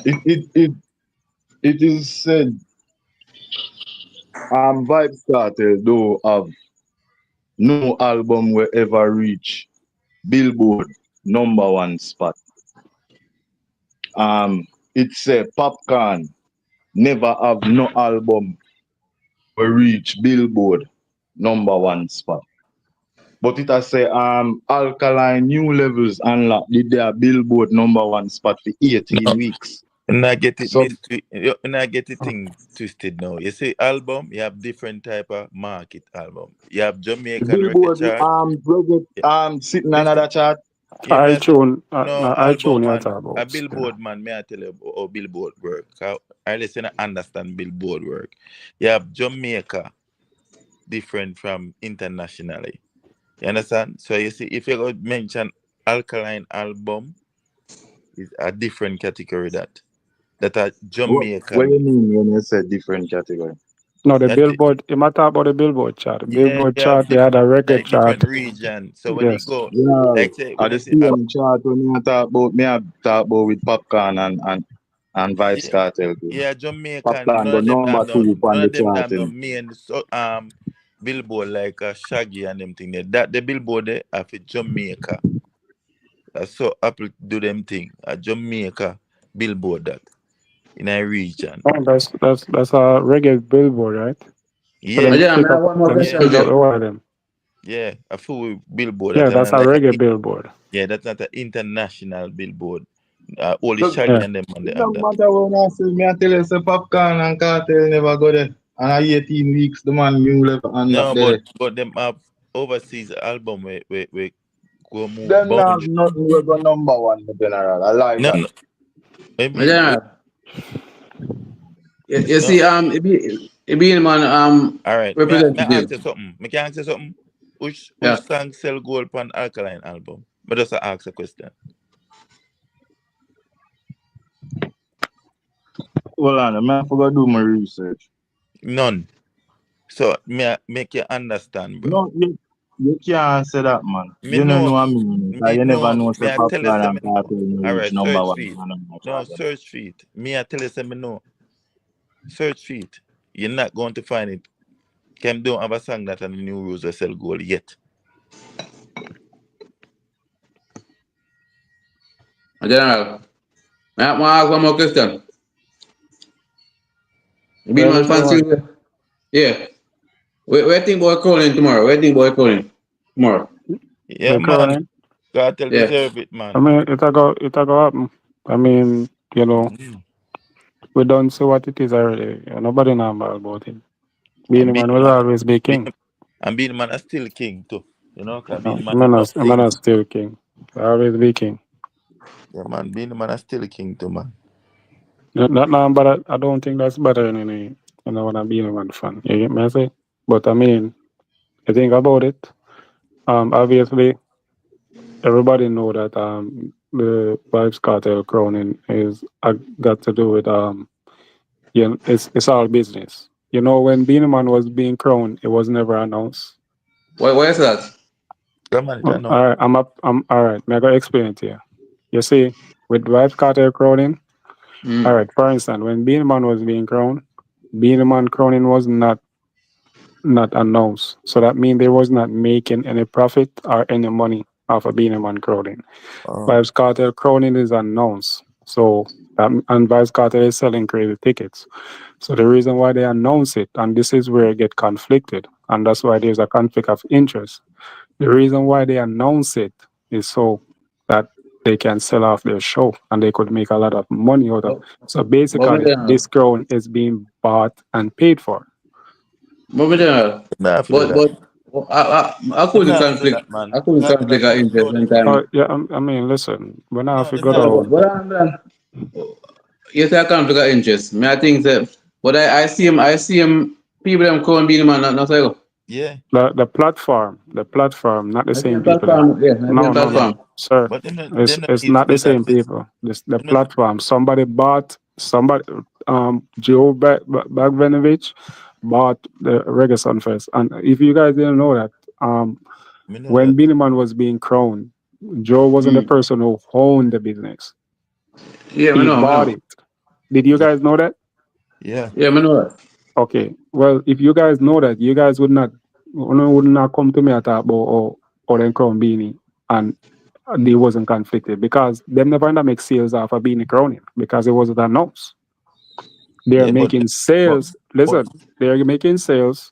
It is said VYBZ do have no album will ever reach Billboard #1 spot. It's a Popcaan never have no album will reach Billboard #1 spot. But it has say Alkaline New Levels unlocked did their Billboard #1 spot for 18 weeks. And I get it thing twisted now. You see album, you have different type of market album. You have Jamaican Billboard sitting another chart. iTunes, a Billboard man, may I tell you how Billboard work? I listen and understand Billboard work. You have Jamaica different from internationally. You understand? So you see, if you go mention Alkaline album, is a different category that are Jamaican. What do you mean when you say different category? No, the Billboard. You might talk about the Billboard chart. The Billboard Yeah, chart, they had a reggae like chart. different region. So when you Yes. go, Yeah, like say, when I you the say, same chart when I talk about with Popcaan and Vibes Cartel. yeah, Jamaican, Popcaan none go of them number have no, 2 on none the of them chart. have no main Billboard like Shaggy and them thing there. That the Billboard there are for Jamaica. That's so Apple do them thing. A Jamaica Billboard that in a region. Oh, that's a reggae Billboard, right? Yeah. So Yeah, I have one more question. one of them. Yeah, a full Billboard. Yeah, that's a reggae Billboard. Yeah, that's not an international Billboard. Only Look, Shaggy and them on the it don't matter when I say, me I tell you, say Popcaan and Cartel never go there. And 18 weeks, the man new level and no, there. but them have overseas album where go move Them not boundaries. nothing we go number 1 in general. I like that. No. Yeah. You see, it being man, all right, representative. me ask you something. Me can ask you something. Which song sell gold on Alkaline album? But just ask a question. Hold on, I forgot to do my research. None. So me make you understand, bro. No, you can't say that, man. Me You don't know. know what I mean. Me You never know. know Me say I tell you Popcaan say and me know. Cartel All reach right, number search 1. feet. No, search feet. Me I tell you say me know. Search feet. You're not going to find it. Cam don't have a song that on the new rules will sell gold yet. General, I have one more question. Be man fancy. Yeah. Where think boy calling tomorrow? Where think boy calling tomorrow? Yeah, man. Cartel deserve it, man. I mean, it go happen. I mean, you know, we don't see what it is already. Nobody know about it. BEENIE man will always be king. And BEENIE man is still king too. You know, because BEENIE man Man enough things. is still king. Always be king. Yeah, man. BEENIE man is still king too, man. But I don't think that's better than any, when I'm BEENIE man fan. You get me? I say? But I mean, I think about it. Obviously, everybody know that the Vybz Kartel crowning is got to do with it's all business. You know, when BEENIE man was being crowned, it was never announced. Why is that? Come on, all right, I'm all right. I'm gonna explain it to you. You see, with Vybz Kartel crowning, all right. For instance, when BEENIE man was being crowned, BEENIE man crowning was not announced. So that means they was not making any profit or any money off of BEENIE man crowning. Vybz Kartel crowning is announced. So and Vybz Kartel is selling crazy tickets. So the reason why they announce it, and this is where it get conflicted, and that's why there's a conflict of interest. The reason why they announce it is so that they can sell off their show and they could make a lot of money out of it. So basically, this crown is being bought and paid for. But I couldn't conflict. I couldn't conflict our interest one time. Yeah, I mean, listen, when I have to go down. Yes, I conflict our interest. I think that, but I see him. People them calling BEENIE man, not so. Yeah. The platform, not the same people. Platform. Sir. It's not the same people. The platform. Somebody bought Joe Bagvenovich bought the Reggae Sumfest. And if you guys didn't know that, when BEENIE man was being crowned, Joe wasn't the person who owned the business. Yeah, he bought it. Did you guys know that? Yeah. Yeah, I know that. Okay. Well, if you guys know that, you guys would not come to me at about or then crown BEENIE and they wasn't conflicted because them never end up make sales off of BEENIE crowning because it wasn't announced. They're making sales. They're making sales.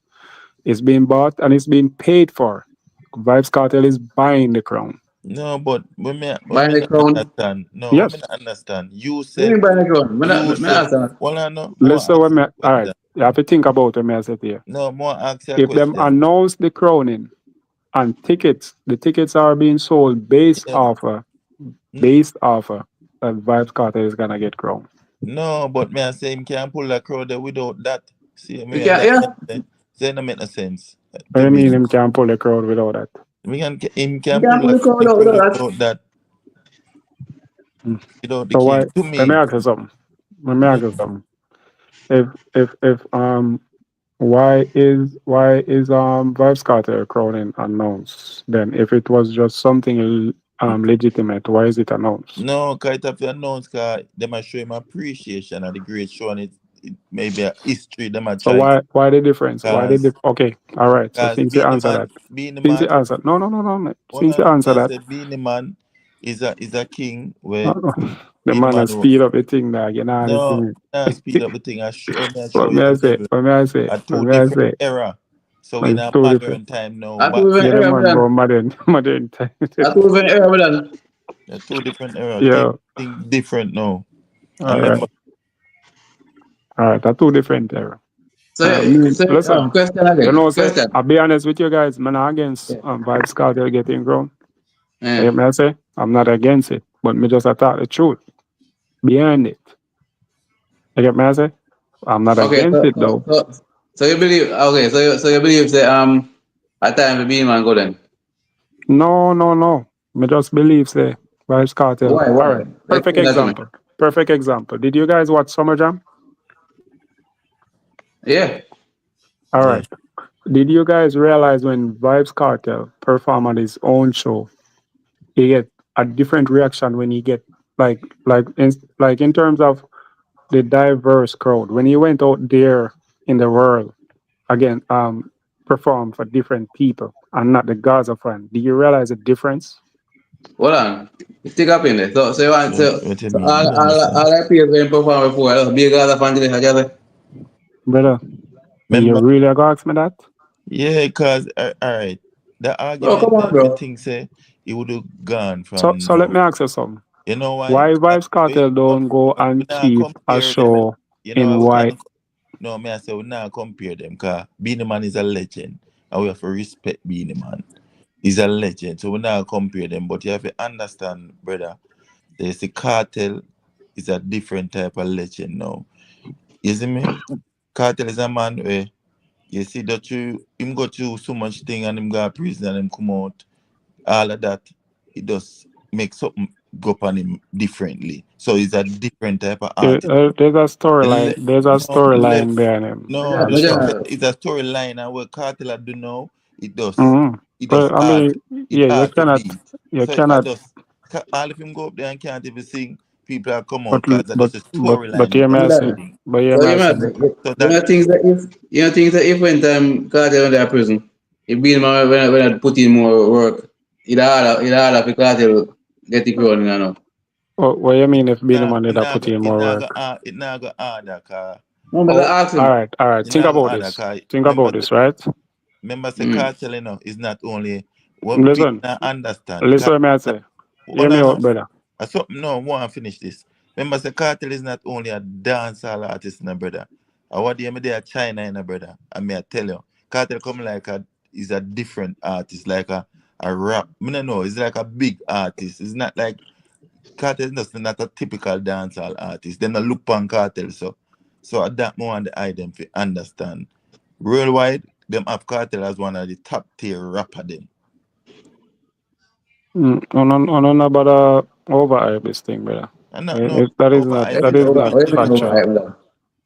It's being bought and it's being paid for. Vybz Kartel is buying the crown. No, but when me buying the crown. Understand. No, yes. when me understand. You said. You buying the crown. Listen, all right. You have to think about what I said here. No, more ask you a if question. them announce the crowning and the tickets are being sold based off that Vybz Kartel is gonna get crowned. No, but me I say him can't pull the crowd there without that. See me. That don't make no sense. What do you mean him can pull the crowd without that? Him can pull the crowd without that. Without the So king. why? To Let me me. ask you something. Let me ask you something. If why is Vybz Kartel crowning announced then? If it was just something legitimate, why is it announced? No, because it have to announce because they might show him appreciation of the great show and it maybe a history they might So try. why the difference? Why the okay, all right. So since you answer that, since you answer no, since you answer that, BEENIE Man is a king where the man has speed up the thing dog, you know the thing. speed up the thing. I show What you may I the say? level. What may I say? A What two may I different say? era. So we're in a Two modern different time now. Yeah, the man go modern time. They're two different eras. Yeah. Think different now. All right. All right, that's two different era. Listen, question again. you know, say, Question. I'll be honest with you guys, I'm not against Vybz Kartel getting grown. You know I say? I'm not against it, but me just attack the truth behind it. You get me I say? I'm not against it though. So you believe so you believe say at time the BEENIE Man go then? No. Me just believe say Vybz Kartel. Why? All right. Perfect example. Perfect example. Did you guys watch Summer Jam? Yeah. All right. Did you guys realize when Vybz Kartel perform on his own show, he get a different reaction when he get like in terms of the diverse crowd when he went out there in the world again perform for different people and not the Gaza fan. Do you realize the difference? Hold on. Stick up in there. So you want what you mean? all I people when perform before be a Gaza fan today, Brother, you really gonna ask me that? Yeah, because all right. The argument come on, bro. think say he would have gone So from let me ask you something. You know why? Why Vybz Kartel don't go and keep a show in white? No, me I say we now compare them because BEENIE Man is a legend and we have to respect BEENIE Man. He's a legend, so we now compare them. But you have to understand, brother, there's the KARTEL is a different type of legend now. You see me? KARTEL is a man where you see that him go through so much thing and him go to prison and him come out. All of that, it does make something go upon him differently. So it's a different type of artist. There's a storyline. There's a storyline behind him. No, it's a storyline, and what KARTEL do now, it does. It does. But, I mean, you cannot. You so cannot. All of him go up there and can't even sing. People are come out because that's a storyline. But you may say. But you may say. So that things that if when KARTEL went to prison, if BEENIE Man when I put in more work, it harder for KARTEL get the crown, you know. What you mean if BEENIE Man did put in more work? It not go harder, cause. All right. Think about this. Think about this, right? Remember, say KARTEL, you know, is not only what Listen. people understand. Listen, what I say. Hear me out, brother. No, I want to finish this. Remember, say KARTEL is not only a dancehall artist, no brother. I want to there China, in brother. I may tell you, KARTEL come like is a different artist, like a rap. I don't know, it's like a big artist. It's not like KARTEL is not a typical dancehall artist. They not look on KARTEL, so at that moment I them to understand. Worldwide, them have KARTEL as one of the top tier rapper them. On about overhype this thing, brother.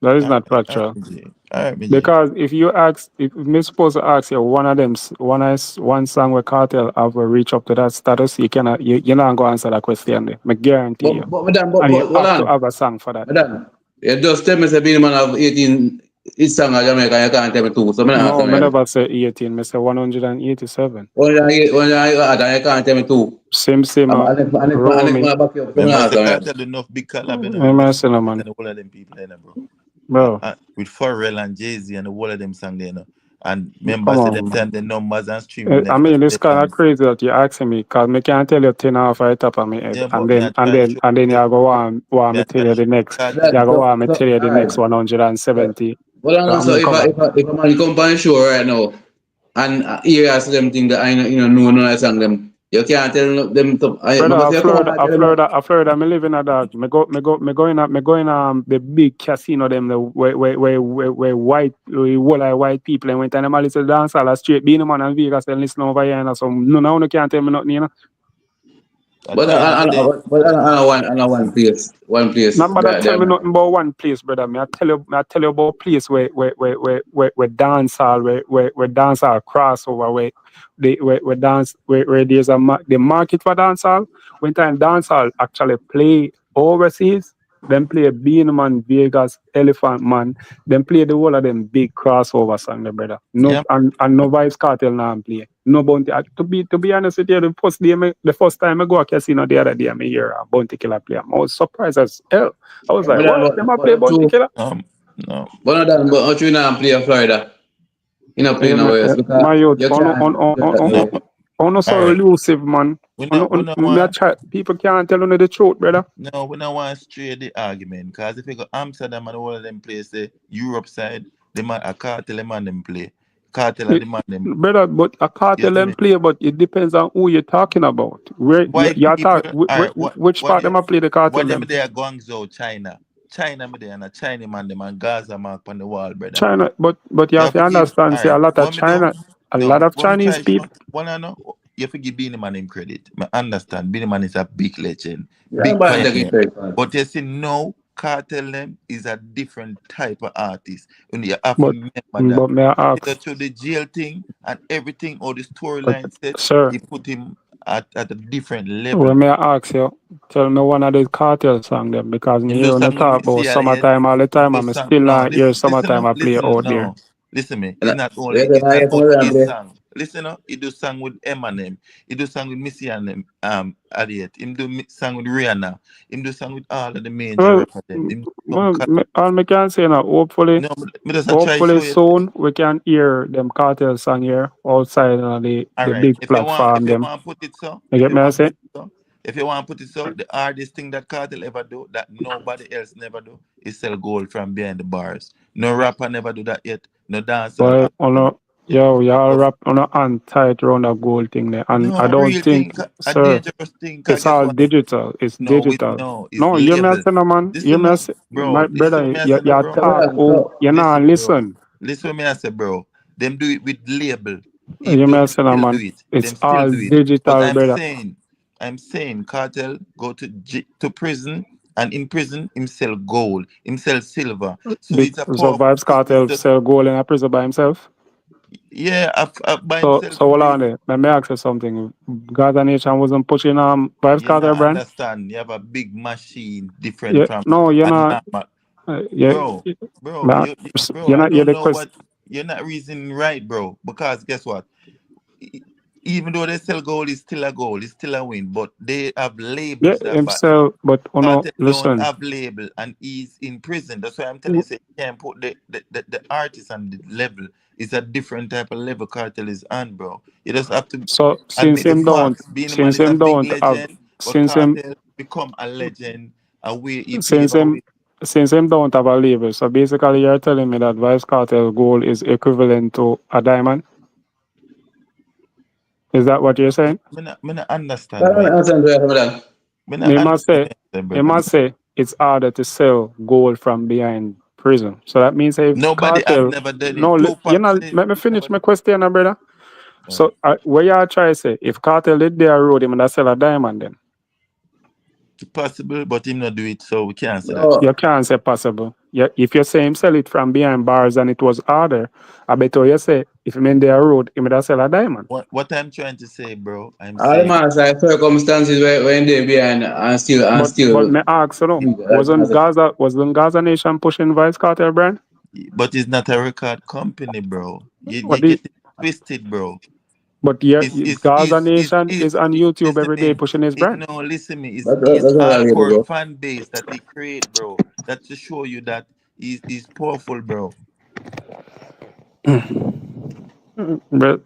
That is not factual. Because if me supposed to ask you one song where KARTEL have reach up to that status, you're not gonna answer that question. I guarantee you. And you have to have a song for that. You just tell me say BEENIE Man have 18 his song in Jamaica, you can't tell me two. So no, I never say 18, I say 187. You can't tell me two. Same, Remember, KARTEL enough big collab and all of them people in bro. With Pharrell and Jay-Z and all of them sang there, and remember say them time the numbers and streaming. I mean, it's kind of crazy that you're asking me, because I can't tell you 10 off right top of my head, and then you go want me tell you the next. You go want me tell you the next 170. Well, so if a man come on the show right now and hear us them thing that I know none of song them, You can't tell them to. Brother, Florida, I live in a dog. Me go in the big casino them the where white white people and went and them a little dance all straight BEENIE man and Vegas and listen over here and so no can't tell me nothing, you know. But I one place. Nobody tell me nothing about one place, brother. I tell you about place where dancehall where dancehall crossover where there's the market for dancehall. When time dancehall actually play overseas, then play BEENIE Man, Vegas, Elephant Man, then play the whole of them big crossover song, brother. No and no Vybz Kartel now play. No Bounty. To be honest with you, the first time I go to casino the other day, I hear a Bounty Killer play. I was surprised as hell. I was like, what? Them play Bounty Killer? No. But you not play in Florida. You not play nowhere. My youth, so elusive, man. People can't tell you the truth, brother. No, we don't want to stray the argument. Because if you go Amsterdam and all of them places, Europe side, a KARTEL them play. KARTEL demand them. Brother, but a KARTEL them play, but it depends on who you're talking about. Where which part them play the KARTEL? What them they are Guangzhou, China. China me there and a China man them and Gaza mark on the wall, brother. China, but you have to understand, say a lot of Chinese people. You have to give BEENIE Man him credit. I understand. BEENIE Man is a big legend. Yeah, big pioneer. But you see, no, KARTEL them is a different type of artist. And you have to remember that. But may I ask? To the jail thing and everything, or the storyline set, sir, he put him at a different level. Well, may I ask you, tell me one of the KARTEL song them, because me hear on talk about summertime all the time, and I still not hear summertime I play out there. Listen me, it's not only his song. Listen up, he do song with Eminem, he do song with Missy and Adiet, he do song with Rihanna, he do song with all of the major rappers. All I can say now, hopefully soon we can hear them KARTEL song here outside the big platform. If you want to put it so, if you want to put it so, the hardest thing that KARTEL ever do that nobody else never do is sell gold from behind the bars. No rapper never do that yet. No dancer. Y'all rap on a hand tight around a gold thing there, and I don't think, sir, it's all digital. It's digital. No, you may say no, man. You may say, my brother, you talk. Oh, you know, listen. Listen to me, I say, bro. Them do it with label. You may say no, man. It's all digital, brother. I'm saying KARTEL go to prison, and in prison him sell gold, him sell silver. So it's a so Vybz Kartel sell gold in a prison by himself. Yeah, by himself. So hold on there. Let me ask you something. Gaza Nation wasn't pushing Vybz Kartel brand. Understand? You have a big machine different from. No, you're not. Bro, you're not reasoning right, bro. Because guess what? Even though they sell gold, it's still a goal, it's still a win. But they have labels. But listen. Don't have label, and he's in prison. That's why I'm telling you, you can't put the artist on the level. It's a different type of level KARTEL is on, bro. You just have to. So since him don't become a legend, since him don't have a label, so basically you're telling me that Vybz Kartel gold is equivalent to a diamond. Is that what you're saying? I don't understand. He must say it's harder to sell gold from behind prison. So that means if nobody KARTEL, has never done it. No, let me finish my question, brother. So what you try to say? If KARTEL did their road, him and sell a diamond then? Possible, but him not do it, so we can't say that. You can't say possible. If you say him sell it from behind bars and it was harder, I bet you say if him in their road, him would sell a diamond. What I'm trying to say, bro, I'm saying all the circumstances when they behind and still. But me ask you, wasn't Gaza Nation pushing Vybz Kartel brand? But it's not a record company, bro. You get it twisted, bro. But Gaza Nation is on YouTube every day pushing his brand. No, listen me. It's hardcore fan base that he create, bro. That to show you that he's powerful, bro. But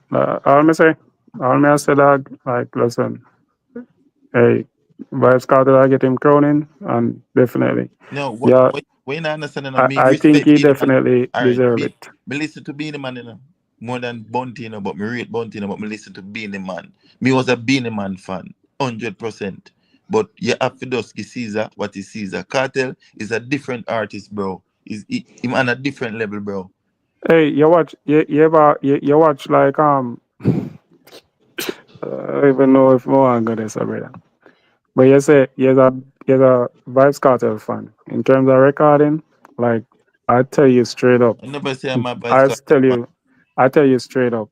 all me say that, like, listen, hey, Vybz Kartel, I get him crowning, and definitely. No, when I understand, I think he definitely deserves it. But listen to BEENIE Man, you know. more than Bounty, you know, but me rate Bounty, you know, but me listen to Beenie Man. Me was a Beenie Man fan, 100%. But you have to just give Caesar what is Caesar. Cartel is a different artist, bro. Him on a different level, bro. Hey, you watch you watch like I don't even know if more I'm gonna say, brother. But you say you're a Vybz Kartel fan. In terms of recording, like I tell you straight up. I never say I'm a Vybz I Kartel tell fan. you I tell you straight up.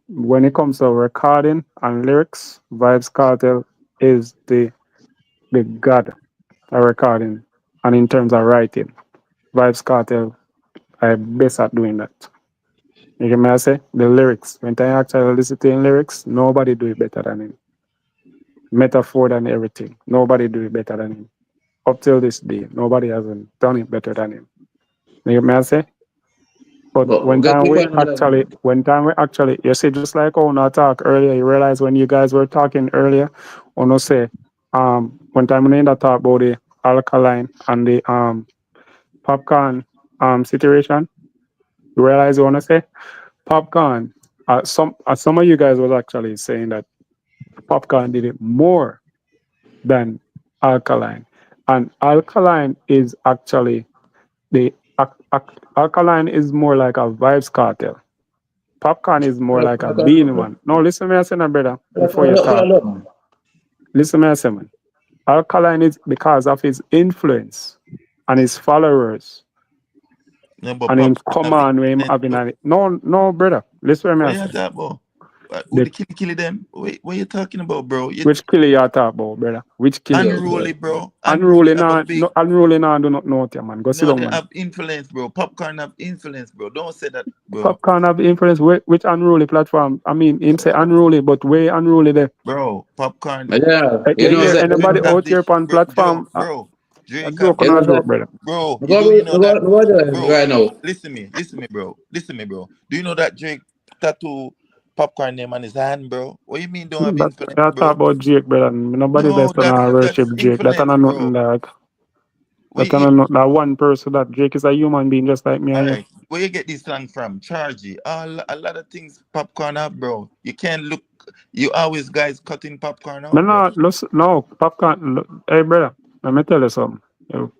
When it comes to recording and lyrics, Vybz Kartel is the god of recording. And in terms of writing, Vybz Kartel are best at doing that. You get me? I say the lyrics. When I actually listen to him lyrics, nobody do it better than him. Metaphor than everything. Nobody do it better than him. Up till this day, nobody hasn't done it better than him. You get me? I say. But when time we actually, you see, just like on our talk earlier, you realize when you guys were talking earlier, on no say, when time we talk about the alkaline and the popcorn situation, you realize you wanna say popcorn. Some of you guys was actually saying that popcorn did it more than alkaline, and alkaline is actually the alkaline is more like a Vybz Kartel. Popcorn is more like a Beenie Man. No, listen to me, I say, no, brother, before you talk. Listen to me, I say, man. Alkaline is because of his influence and his followers. No, but And him Popcorn come have on with him influence, having bro. a no, brother. Listen to me, What I you say. talking about? Who the kill them? What you talking about, bro? Which killer you talk about, brother? Which killer? Unruly, bro. Unruly Have a big. unruly now do not know it, man. Go sit No, down, they man. have influence, bro. Popcorn have influence, bro. Don't say that, bro. Popcorn have influence which unruly platform? I mean, him say unruly, but where unruly there? Bro, Popcorn. Yeah, You hear anybody out here on platform? Bro, Drake joke on a joke, brother. Bro, you know that, bro. right now. Listen to me, bro. Do you know that Drake tattoo Popcorn name on his hand, bro? What you mean don't have That influence, talk bro? about Jake, brother. Nobody No, best gonna worship that's Jake. That influence, not bro. nothing like. That not that one person. That Jake is a human being just like me and you. Alright, where you get this slang from? Chargy. A lot of things Popcorn have, bro. You can't look. You always guys cutting Popcorn out, bro. No, popcorn. Hey, brother, let me tell you something.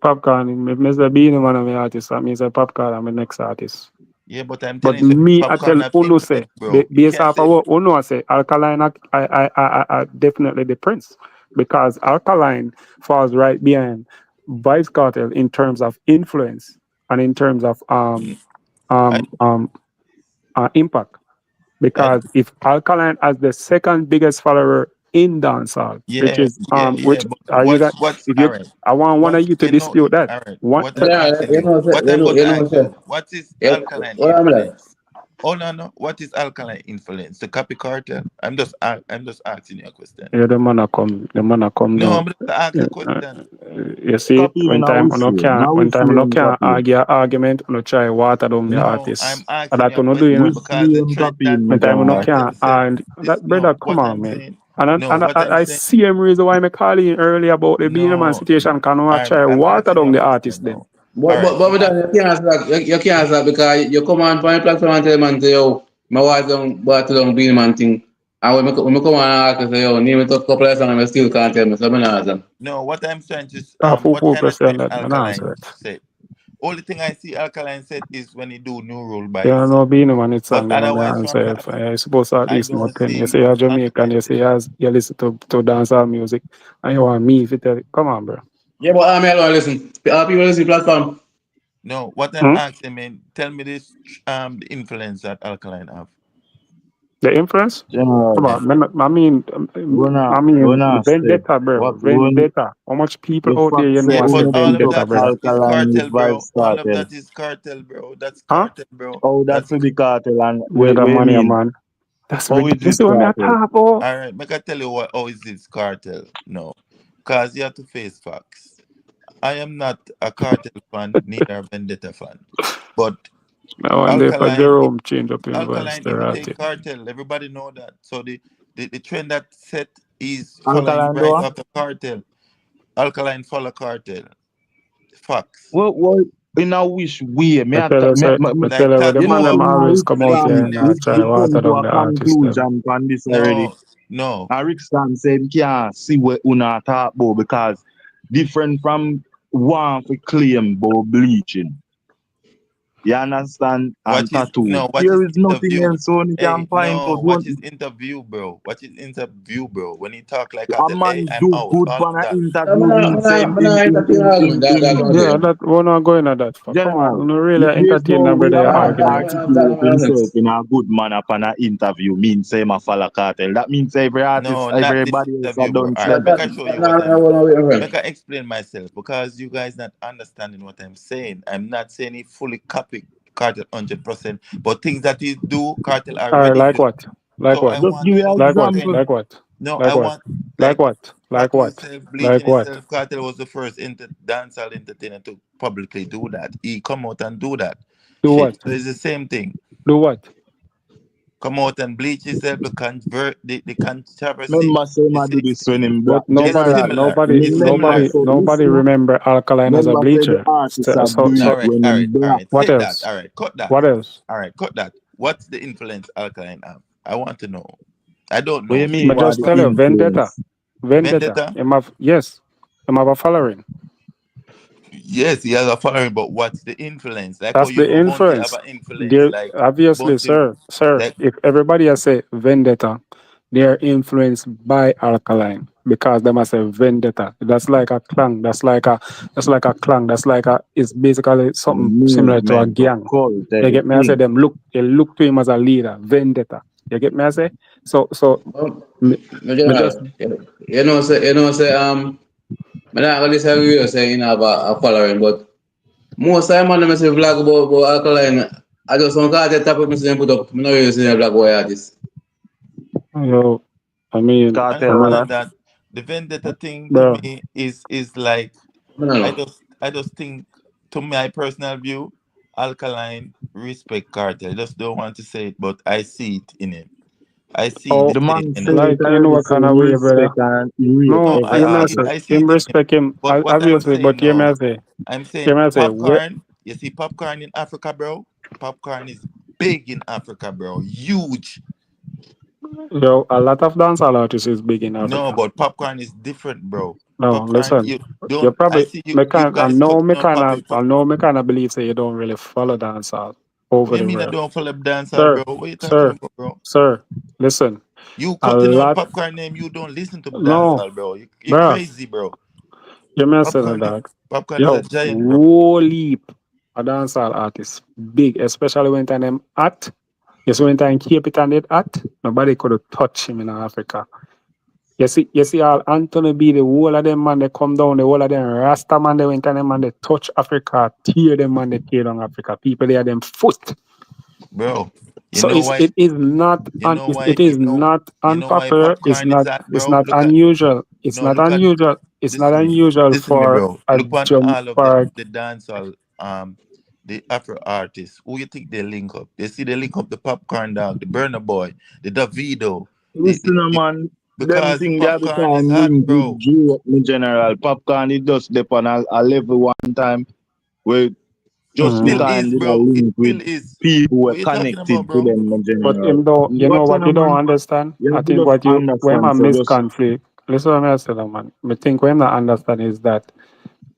Popcorn, if Mr. Beenie one of my artists, that means Popcorn I'm the next artist. Yeah, but I'm But telling you, me, I Popcorn tell have Uno influence, say, bro. You based can't off say of what Uno say, Alkaline, I definitely the prince because Alkaline falls right behind Vybz Kartel in terms of influence and in terms of impact. Because if Alkaline has the second biggest follower in dancehall, which is which But are you guys? what's If all you, right? I want one of you to dispute that. All right. What? What I'm asking you. What I'm about to ask you. What is Alkaline influence? Oh no. What is Alkaline influence? The copy cartel? I'm just asking you a question. Yeah, the man a come No, down. I'm just asking a question. You see, when time I no can argue argument, no try water down the No, artist. I'm And asking that you a no do, you know. question because the trend that When time I no can cartel said. and that brother, come What on, I'm man. saying. And No, what I'm I saying. see him reason why I call you earlier about the Beenie Man situation. Can I try I'm water asking you down a the question artist then? But you can't answer that. You can't answer that because you come on the platform and tell man say, yo, my wife don't battle down Beenie Man thing. And when I come on and ask you, say, yo, name it a couple of songs and I still can't tell me, so I'm not answer. No, what I'm trying to What kind of question trend that man answer Alkaline it. said. Only thing I see Alkaline said is when he do new rule by Yeah, himself. no Beenie Man it's But song, then I otherwise from answer if I suppose to at I least know don't 10. see You him say you're on Jamaican, you say you listen to dancehall music, and you want me if you tell it. Come on, bro. Yeah, but I'm here to listen. People listen platform. No, what I'm asking, man, tell me this the influence that Alkaline have. The influence? Come on, I mean, Vendetta, bro. Vendetta. How much people out there you know I say Vendetta, brother? All of that is cartel, bro. That's cartel, bro. Oh, that's the cartel and You're the what you money, mean? man. That's How is this it what I cartel? talk about. All right, make I tell you how is this cartel? No, because you have to face facts. I am not a cartel fan, neither a vendetta fan. But Now one day for Jerome change up in voice Alkaline to imitate Ratty. cartel. Everybody know that. So the trend that set is following Alkaline right do? after cartel. Alkaline follow cartel. Facts. What in a wish way. I tell you, the man them always come out here and try water come to down a the artist them. conclusion on this already. No. And Rickstorm say he can't see what una talk about because different from one for claim about bleaching. You understand? And tattoo. There is nothing else one can find out. Watch his interview, bro. Watch his interview, bro. When he talk like A man do good for an interview means Yeah, that we're not going at that. Come on, you know, really there's entertain no them with way a their man arguments. articulate himself in a good manner upon an interview means say him a follow cartel. That means every artist, everybody else are done. Alright, make I show you what I'm make I explain myself because you guys not understanding what I'm saying. I'm not saying he fully copy Cartel 100%, but things that he do, Cartel already Like do. what? Like So what? I want to know Like what? different. Like what? No, Like I what? want Like what? Like Tattoo what? itself, Like bleaching what? itself. Cartel was the first dancehall entertainer to publicly do that. He come out and do that. Do what? So it's the same thing. Do what? Come out and bleach himself, the controversy. Remember say man do this when him But nobody listen. remember Alkaline as a Remember say the bleacher. artists are doing it when him black. What Say else? that. All right, cut that. What else? All right, cut that. What's the influence Alkaline have? I want to know. I don't What know. you mean? But just tell you, Vendetta. Yes. I'm have a following. Yes, he has a following, but what's the influence? Like That's how you the know Bounty have influence. an influence. Like Obviously, Bounty, sir. like, If everybody has say Vendetta, they are influenced by Alkaline because they must say Vendetta. That's like a clan. That's like a clan. It's basically something similar to a gang. You get me? I say they look to him as a leader. Vendetta. You get me? I say so. I don't disagree with saying you have a following, but most time when I say vlog about Alkaline, I just don't got the topic I put up. I'm not really seeing a vlog boy artist. Yo, I mean, that the Vendetta thing to me is like I just think, to my personal view, Alkaline respect Cartel. I just don't want to say it, but I see it in him. I see the man in say like you know what kind of way, brother. No, I see him it in respect him but what obviously, I'm but saying now, say, I'm saying where Popcaan. You see Popcaan in Africa, bro. Popcaan is big in Africa, bro. Huge. yo, a lot of dancehall artists is big in Africa. No, but Popcaan is different, bro. No, Popcaan, listen. you You're probably I see you guys I know me cutting kind of believe that you don't really follow dancehall over What do the you mean I world. don't follow dancehall, bro? What are you talking about, bro? Sir, listen. You cutting out Popcaan name, you don't listen to dancehall, bro. You're crazy, bro. You may say that. Popcaan Yo, is a giant, bro. whole heap a dancehall artist, big, especially when time at. Yes, when time keep it on it at, nobody could touch him in Africa. You see, all Anthony B, the whole of them man, they come down, the whole of them Rasta man, they went on them man, they touch Africa, tear them man, they tear down Africa. People they are them foot. Bro, so it is not unpopular. It's not unusual. It's not unusual. It's not unusual for a look on jump all of for the dancehall, the Afro artists. Who you think they link up? They link up the Popcaan Dog, the Burna Boy, the Davido. Listen, man. Them thing the other Popcaan is time hot, link bro. with G in general. Popcaan it just dip on a level one time where just the time did a link with people who were connected to them in general. But him though, you know what you don't understand? I think what you when I miss conflict. Listen what I say, man. I think when I understand is that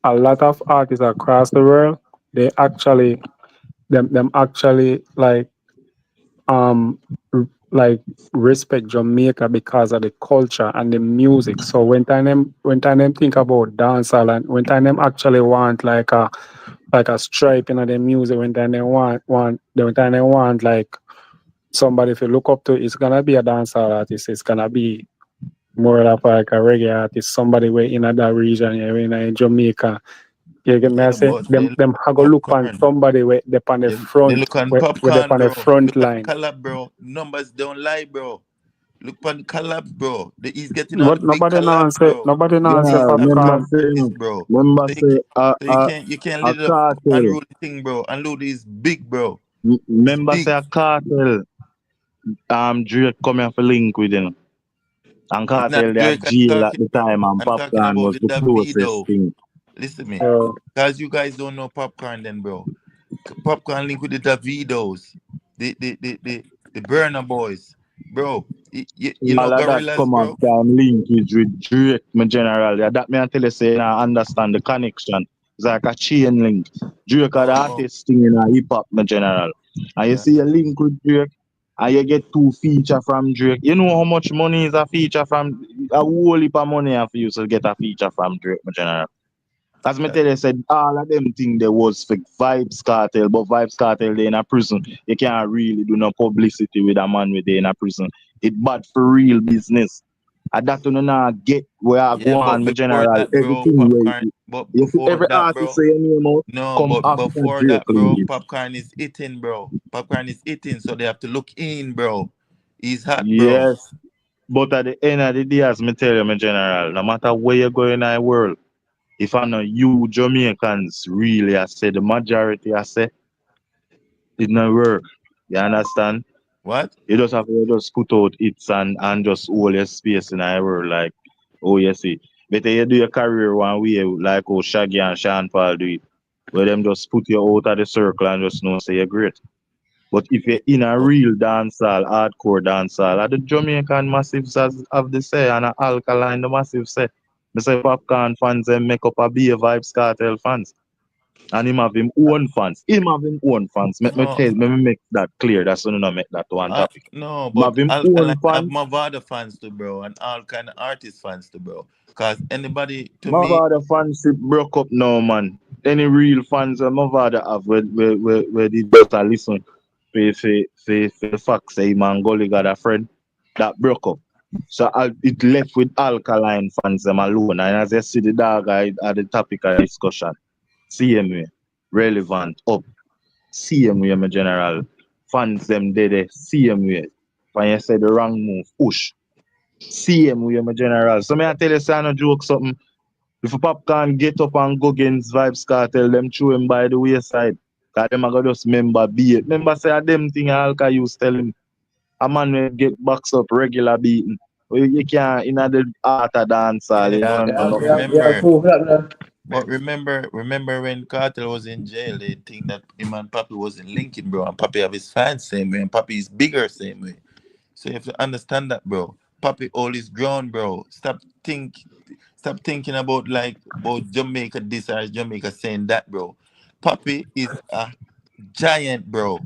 a lot of artists across the world, they actually them actually like respect Jamaica because of the culture and the music. So when time them think about dancehall and when time them actually want like a stripe in their music, when time they want like somebody if you look up to, it's gonna be a dancehall artist. It's gonna be more of like a reggae artist, somebody way in that region, in Jamaica. You get me? I say them have go look on somebody where they on the front. They look on where they Popcaan, on the bro. front Look line. on collab, bro. Numbers don't lie, bro. Look on collabs, bro. He's getting all But the big nobody now collabs, say bro. Nobody now say Popcaan. Bro. Remember So say you can't a lead it up cartel. unruly thing, bro. Unruly is big, bro. Remember say a cartel. Drake come here for link with him. And cartel they are jail at the time and Popcaan was the closest thing. Listen to me. Because you guys don't know Popcaan then, bro. Popcaan link with the Davidos, the Burner Boys, bro. You know All of that Gorillas, come up bro. can linkage with Drake, my general. Yeah, that me I tell you say I understand the connection. It's like a chain link. Drake are the artist thing in a hip hop, my general. And you see a link with Drake, and you get 2 feature from Drake. You know how much money is a feature from a whole heap of money for you to get a feature from Drake, my general. As me tell you, said all of them thing there was for Vybz Kartel, but Vybz Kartel they in a prison. You can't really do no publicity with a man with they in a prison. It bad for real business. And that you not get where I go But on, my before general. that, bro, Everything where Popcaan. But you see before every that, artist bro. say your name out, No, come but after before Drake that, bro, leave. Popcaan is eating, bro. Popcaan is eating, so they have to look in, bro. He's hot, bro. Yes. But at the end of the day, as me tell you, my general, no matter where you go in the world, if I know you Jamaicans really, I say the majority, I say, it not work. You understand? What? You just have to just put out hits and just hold your space in the world, like, oh, you see. Better you do your career one way, like how Shaggy and Sean Paul do it, where them just put you out of the circle and just know say you're great. But if you're in a real dancehall, hardcore dancehall, the Jamaican massives have the say, and the Alkaline the massive say. Me say Popcaan fans them make up a be a Vybz Kartel fans. And him have him own fans. Him have him own fans. Let me make that clear. That's why I make that one topic. No, Him have but him Alkaline own have fans. Mavado fans too, bro, and all kind of artist fans too, bro. Cause anybody to me, Mavado fanship broke up now, man. Any real fans of Mavado have where they just a listen for fact say man Gully got a friend that broke up. So it left with Alkaline fans them alone. And as I see the dog at the topic of discussion, same way, relevant up, same way, my general. Fans them dead, same way. When you say the wrong move, push. Same way, my general. So me I tell you, say no joke something. If a Popcaan get up and go against Vybz Kartel, them throw him by the wayside. Cause them a go just member be it. Member say a them thing Alka used tell him. A man will get boxed up regular beating. You can't in the art of dancehall, yeah, you don't know but remember when Cartel was in jail, they think that him and Papi wasn't linking, bro, and Papi have his fans same way, and Papi is bigger same way. So you have to understand that, bro. Papi all is grown, bro. Stop thinking about Jamaica this or Jamaica saying that, bro. Papi is a giant, bro.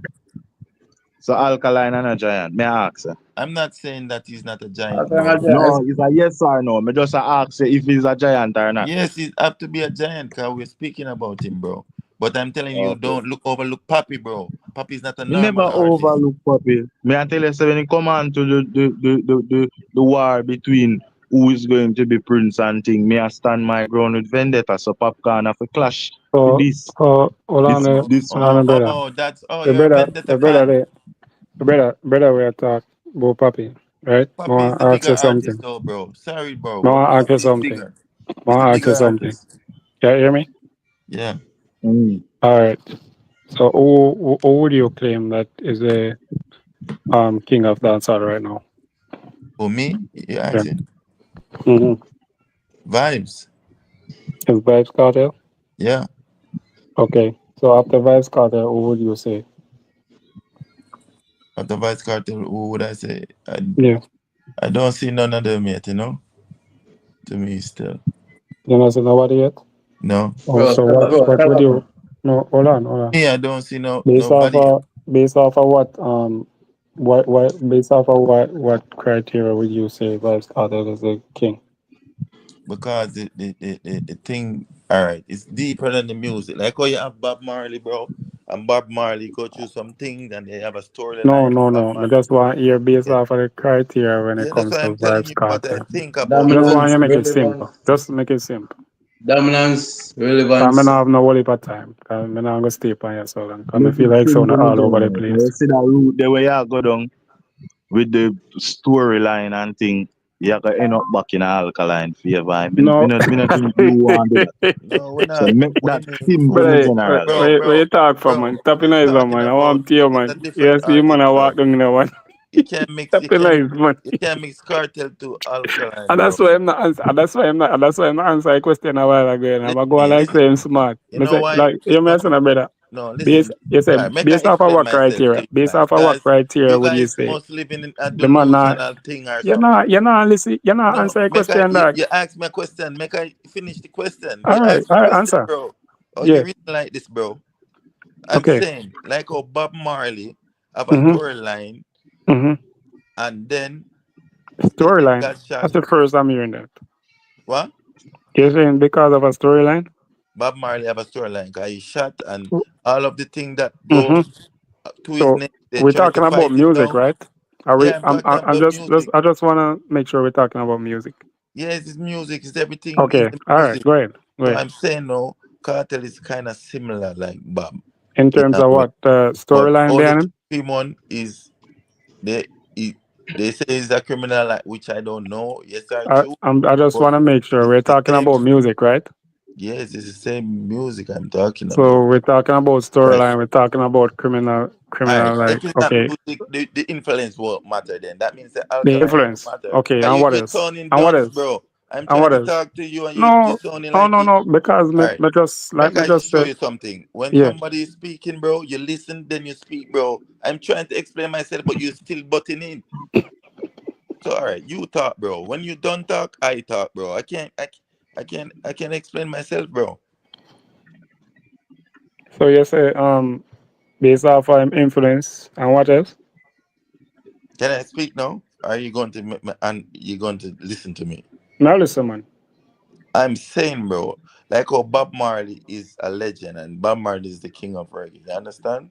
So Alkaline and a giant, may I ask you? I'm not saying that he's not a giant, bro. No, it's a yes or no. Me just ask you if he's a giant or not. Yes, he's up to be a giant because we're speaking about him, bro. But I'm telling you, Okay. don't overlook Papi, bro. Papi is not a Me never normal artist. overlook Papi. Me I tell you, so when it come on to the war between who is going to be Prince and thing, me I stand my ground with Vendetta. So Popcaan have a clash with this. Hold on, brother. You're a Vendetta fan. Brother, we are talking about Papi, right? I Papi is want the to ask bigger you artist, something. though, bro. Sorry, bro, I but want to ask you Papi is something. bigger. I He's the want to ask you bigger something. artist. Can you hear me? Yeah. All right. So who would you claim that is the king of dancehall right now? For me, you asking? Vibes. Is Vybz Kartel? Yeah. Okay. So after Vybz Kartel, who would you say? After Vybz Kartel, who would I say? Yeah. I don't see none of them yet, you know? To me, still. You don't see nobody yet? No. Oh, so what would you? No, hold on. Me, I don't see Based off nobody. of what criteria would you say Vybz Kartel is the king? Because the thing, all right, it's deeper than the music. Like how you have Bob Marley, bro, and Bob Marley go through something and they have a storyline with Bob No. I Marley. just want your based off of the criteria when it Yeah, that's comes why to I'm telling Vybz you what I Kartel. think about I just want Vybz. you to make it simple. Just make it simple. Dominance, I'm relevance. not have no whole heap of time. I'm not going to stay on you so long. I Make feel it like sound simple, my all over the general. place. You see that route the way you go down with the storyline and thing, you can end up back in Alkaline favor. I mean, No. me not think you want to do that. No, we're So not. make What that do you mean? simple, my But general. Bro, where you talk from, man? Tapping we're eyes on, talking man. I about want to you, it's a man. different You see, man, artist, I bro. walk down in the one. You can't mix. You can't mix cartel to alkaline. And that's why I'm not answer. And that's why I'm not answer a question a while ago. And I'm going like saying smart. You know why? Like you mentioned a brother. No, listen. You said Make based I off of explain what myself to criteria? you Based guys. off of what criteria You would you guys say? must live in a The man delusional thing or you're something. not listen. You're not answer a question, dog. You ask me a question. Make I finish the question. All You right, ask me a question, answer. bro. Oh, Yeah. you reading like this, bro? I'm Okay. saying like how Bob Marley have a Mm-hmm. storyline, and then Storyline. got shot. That's the first I'm hearing that. What? You're saying because of a storyline? Bob Marley have a storyline because he shot and all of the things that go to his So name. They we're try talking to about fight him music, down. right? Are we? Yeah, I'm talking about music. I just want to make sure we're talking about music. Yes, it's music. It's everything. Okay. In the All music. right. Go ahead. So I'm saying no. Cartel is kind of similar like Bob. In terms of what storyline behind him? Pimon is they say he's a criminal, like, which I don't know. Yes or true. I just want to make sure we're talking about music, right? Yes, it's the same music I'm talking So about. we're talking about storyline. We're talking about criminal. Right. Like If it's okay. not music, the influence won't matter. Then that means the The alkaline influence. matter. Okay. And what You're else? sounding And what dunce, else? bro. I'm And trying what to else? talk to you, and No, you're sounding like no. Because me just like me I just show say. you something. When Yeah. somebody is speaking, bro, you listen, then you speak, bro. I'm trying to explain myself, but you're still butting in. So all right, you talk, bro. When you don't talk, I talk, bro. I can't explain myself, bro. So you say based off of influence and what else? Can I speak now? Are you going to you're going to listen to me? Now listen, man. I'm saying, bro, like how Bob Marley is a legend and Bob Marley is the king of reggae. You understand?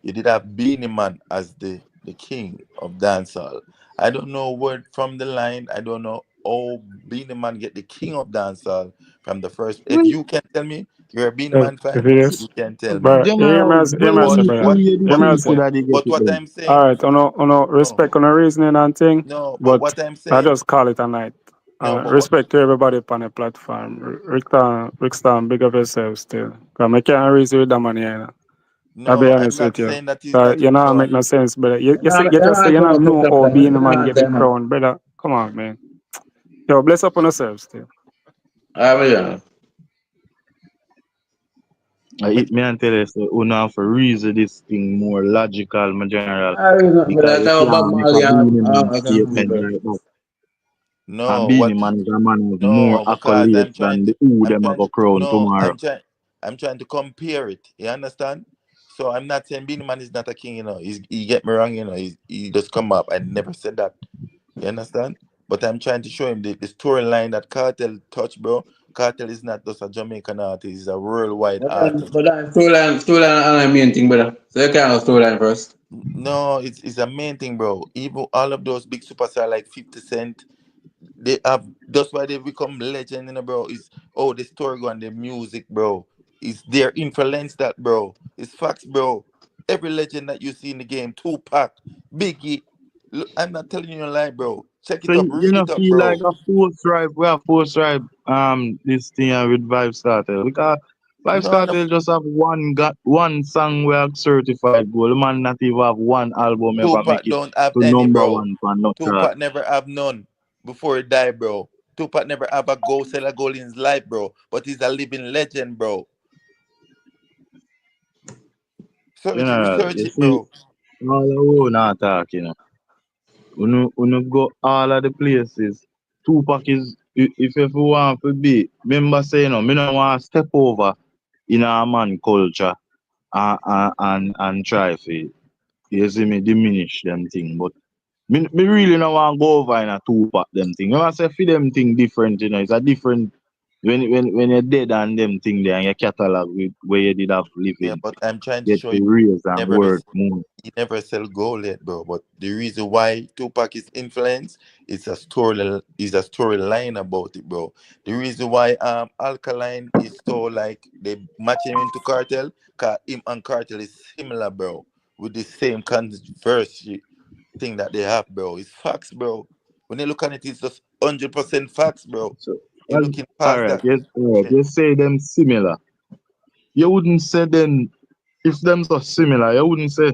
You did have Beenie Man as the king of dancehall. I don't know word from the line. I don't know how Beenie Man get the king of dancehall from the first. If you can tell me, you're a Beenie Man fan, you can tell me. But what I'm saying. All right, no, respect on the reasoning and thing. No, but what I'm saying. I just call it a night. Respect to everybody on the platform. Rickstorm, big up yourself still. Because I can't reason with that money. I'll be honest with you. You know, it make no sense, brother. You just say you don't know how being a man get the crown, brother. Come on, man. Yo, bless up on yourself still. Me and tell you, so we have to reason this thing more logical, my general. Because you can't make a Beenie Man statement like that. No, and Beenie Man is a man with more accolades than the who them have a crown tomorrow. I'm trying to compare it. You understand? So I'm not saying Beenie Man is not a king, you know. He get me wrong, you know. He just come up. I never said that. You understand? But I'm trying to show him the storyline that Cartel touch, bro. Cartel is not just a Jamaican artist, he's a worldwide artist. But that storyline and main thing, brother. So you can't have storyline first. No, it's a main thing, bro. Even all of those big superstars like 50 Cent, they have, that's why they become legend, you know, bro. It's the story and the music, bro. It's their influence, that, bro. It's facts, bro. Every legend that you see in the game, Tupac, Biggie. Look, I'm not telling you a lie, bro. Check it So up, you read know, it up, feel bro. like a force drive. We have force drive. This thing with Vibes Cartel, because Vibes Cartel just have one song where certified gold. The man not even have one album ever make Tupac it don't have to any, bro. #1 for no chart. Tupac never have none before he died, bro. Tupac never have a gold seller goal in his life, bro. But he's a living legend, bro. Research you it, see, bro. all the own attack, you know. When you go all of the places, Tupac is, if you want to be, remember saying, me no want to step over in a man culture and try to, you see me, diminish them thing. But me really no want to go over in a Tupac them thing. I say for them thing different, you know, it's a different, when you're dead and them thing there and your catalog with where you did have living. Yeah, but I'm trying to Get show to you raise and work more. he never sell gold yet, bro. But the reason why Tupac is influenced is a storyline about it, bro. The reason why Alkaline is so like they match him into Cartel, cause him and Cartel is similar, bro, with the same controversy thing that they have, bro. It's facts, bro. When you look at it, it's just 100% facts, bro. You're looking past Alright, that. you say them similar. You wouldn't say then, if them so similar, you wouldn't say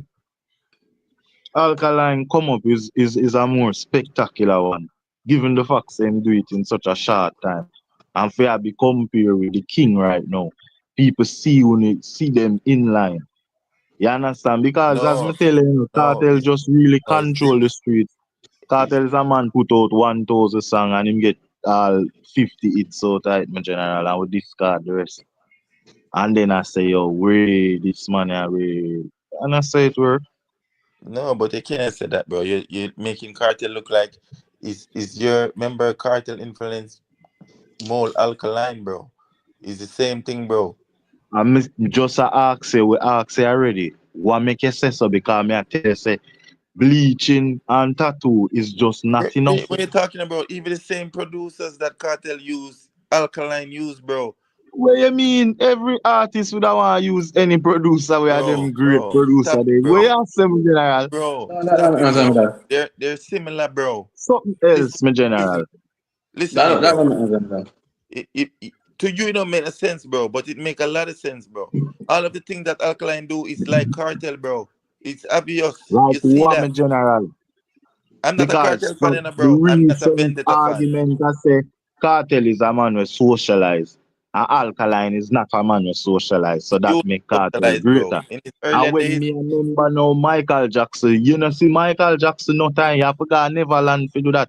Alkaline come up is a more spectacular one, given the fact them do it in such a short time. And for I be compared with the king right now, people see them in line. You understand? Because as me No, tell you, no, Cartel just really no, it's control the street. Cartel is a man put out 1,000 song and him get all 50 hits so tight, my general, and we discard the rest. And then I say, yo, where this man where? And I say it work. no, but you can't say that, bro. You're making Cartel look like is your member Cartel influence more alkaline, bro. It's the same thing, bro. And me just ask you, we ask you already. What make you say so? Because me I tell you say bleaching and tattoo is just not enough. When you're talking about even the same producers that Cartel use, alkaline use, bro. What you mean? Every artist would want to use any producer where them great Bro, producer stop they. it, Where bro. you say, my general? Bro, stop it, bro. They're similar, bro. Something else, my general. Listen me, bro. To you, it don't make a sense, bro, but it make a lot of sense, bro. All of the things that Alkaline do is like Cartel, bro. It's obvious. Like You see what, my that? general? I'm not a Because Cartel fan, the bro. I'm not a recent Vendetta fan. argument I say Cartel is a man who socialize and Alkaline is not a man who socialize. So that You make Cartel socialize, bro. greater. In his And earlier when days, me remember now Michael Jackson, you know see Michael Jackson no time, you forgot Neverland to do that.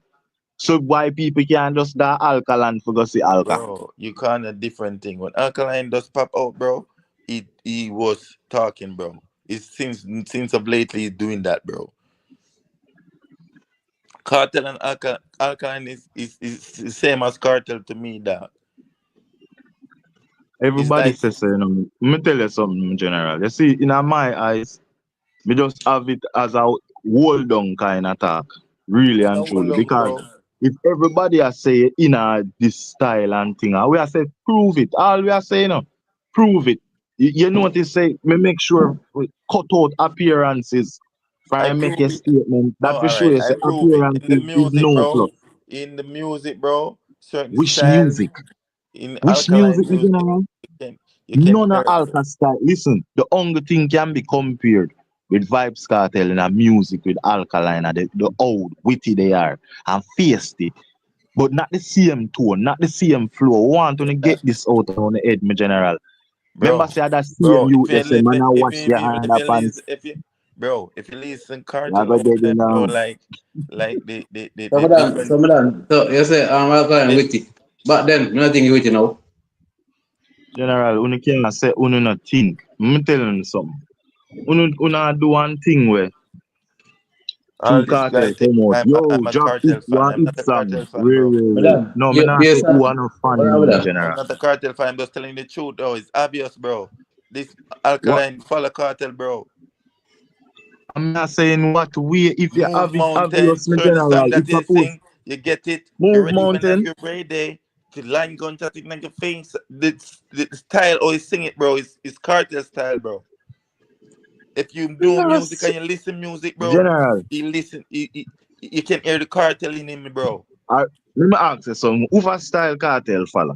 So why people can't just da Alkaline for go see Alka? bro, you can't a different thing. When Alkaline does pop out, bro, he was talking, bro. It since of lately he's doing that, bro. Cartel and Alkaline is the same as Cartel to me, dog. It's Everybody like says so, you know. Let me tell you something in general. You see, in my eyes, me just have it as a hold down kind of talk, really it's and not hold truly. on, Because bro. if everybody are say this style and thing, and we are say prove it. All we are saying, prove it. You notice say me make sure we cut out appearances for I I make prove a it. statement No, that for all sure right. you I say prove it. In the appearances is music, no bro. plus. In the music, bro. Certain Which styles music? in Which alkaline music in music, general? you can None of hear it. Alka style. Listen, the only thing can be compared with Vibes Cartel and a music with Alkaline and the old witty they are and feisty. But not the same tone, not the same flow. We want to get this out on the head, my general. Remember Bro. say that same Bro, you they say man I wash your underpants. if you listen You are Cartel gonna over get it them, bro, now. like the So, different madam, so you say alkaline the, witty. But then, me not think you witty now. General, unu can't say unu not think. Me tell you something. Unu do one thing where all two this guy cartel think come out. I'm Yo, a drop it Cartel fan. one I'm hit not a song. Cartel fan, bro. Madam, No, me you not say based on, who are no fan hold you on, know, madam. I'm general. not a Cartel fan, I'm just telling the truth, though. It's obvious, bro. This What alkaline follow Cartel, bro. I'm not saying what way if you Move have it mountain, obvious, me certain song general. that If you suppose sing, you get it. You're move ready when mountain, you're ready. The line gunshot in your face. The style, oh, you sing it, bro. It's Cartel style, bro. If you do music yes, and you listen music, bro, general. you can hear the Cartel in him, bro. Let me ask you something. Who style cartel fella?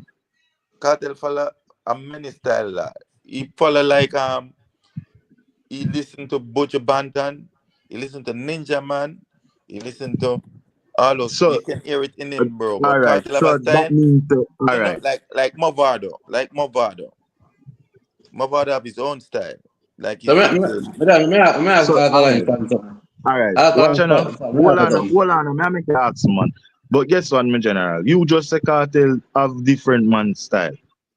Cartel follow a many style. He follow like he listen to Butcher Bantan, he listen to Ninja Man, he listen to all those. So You can hear it in him, bro. all But right. Cartel have a So that style. means all No, right. like Movado, Movado have his own style, like So, his signature. madam, me ask So all alkaline right. fan something. All right, watch Alkaline out now. fan, me Hold ask on, something. hold on. I make you ask man. But guess what, my general? You just say cartel have different man style.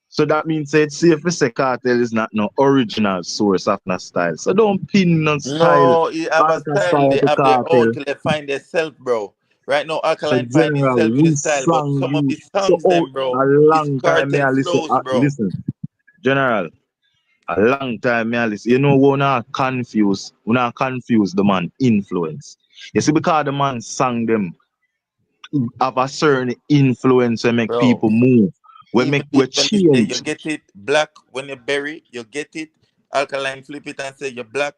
So that means say it's safe to say cartel is not no original source of no style. So don't pin no style, No, he have a alter style. style They to have their own cartel. till they find their self, bro. Right now, So Alkaline find general, himself with we his style, but sang some of you. his So songs, them, a bro, is long time me Cartel I listen. flows, bro. Listen, general. A long time me I listen. You know we not confuse the man influence. You see because the man sang them have a certain influence and make Bro, people move. even We when you say you change. get it black when you bury, you get it. Alkaline flip it and say you're black.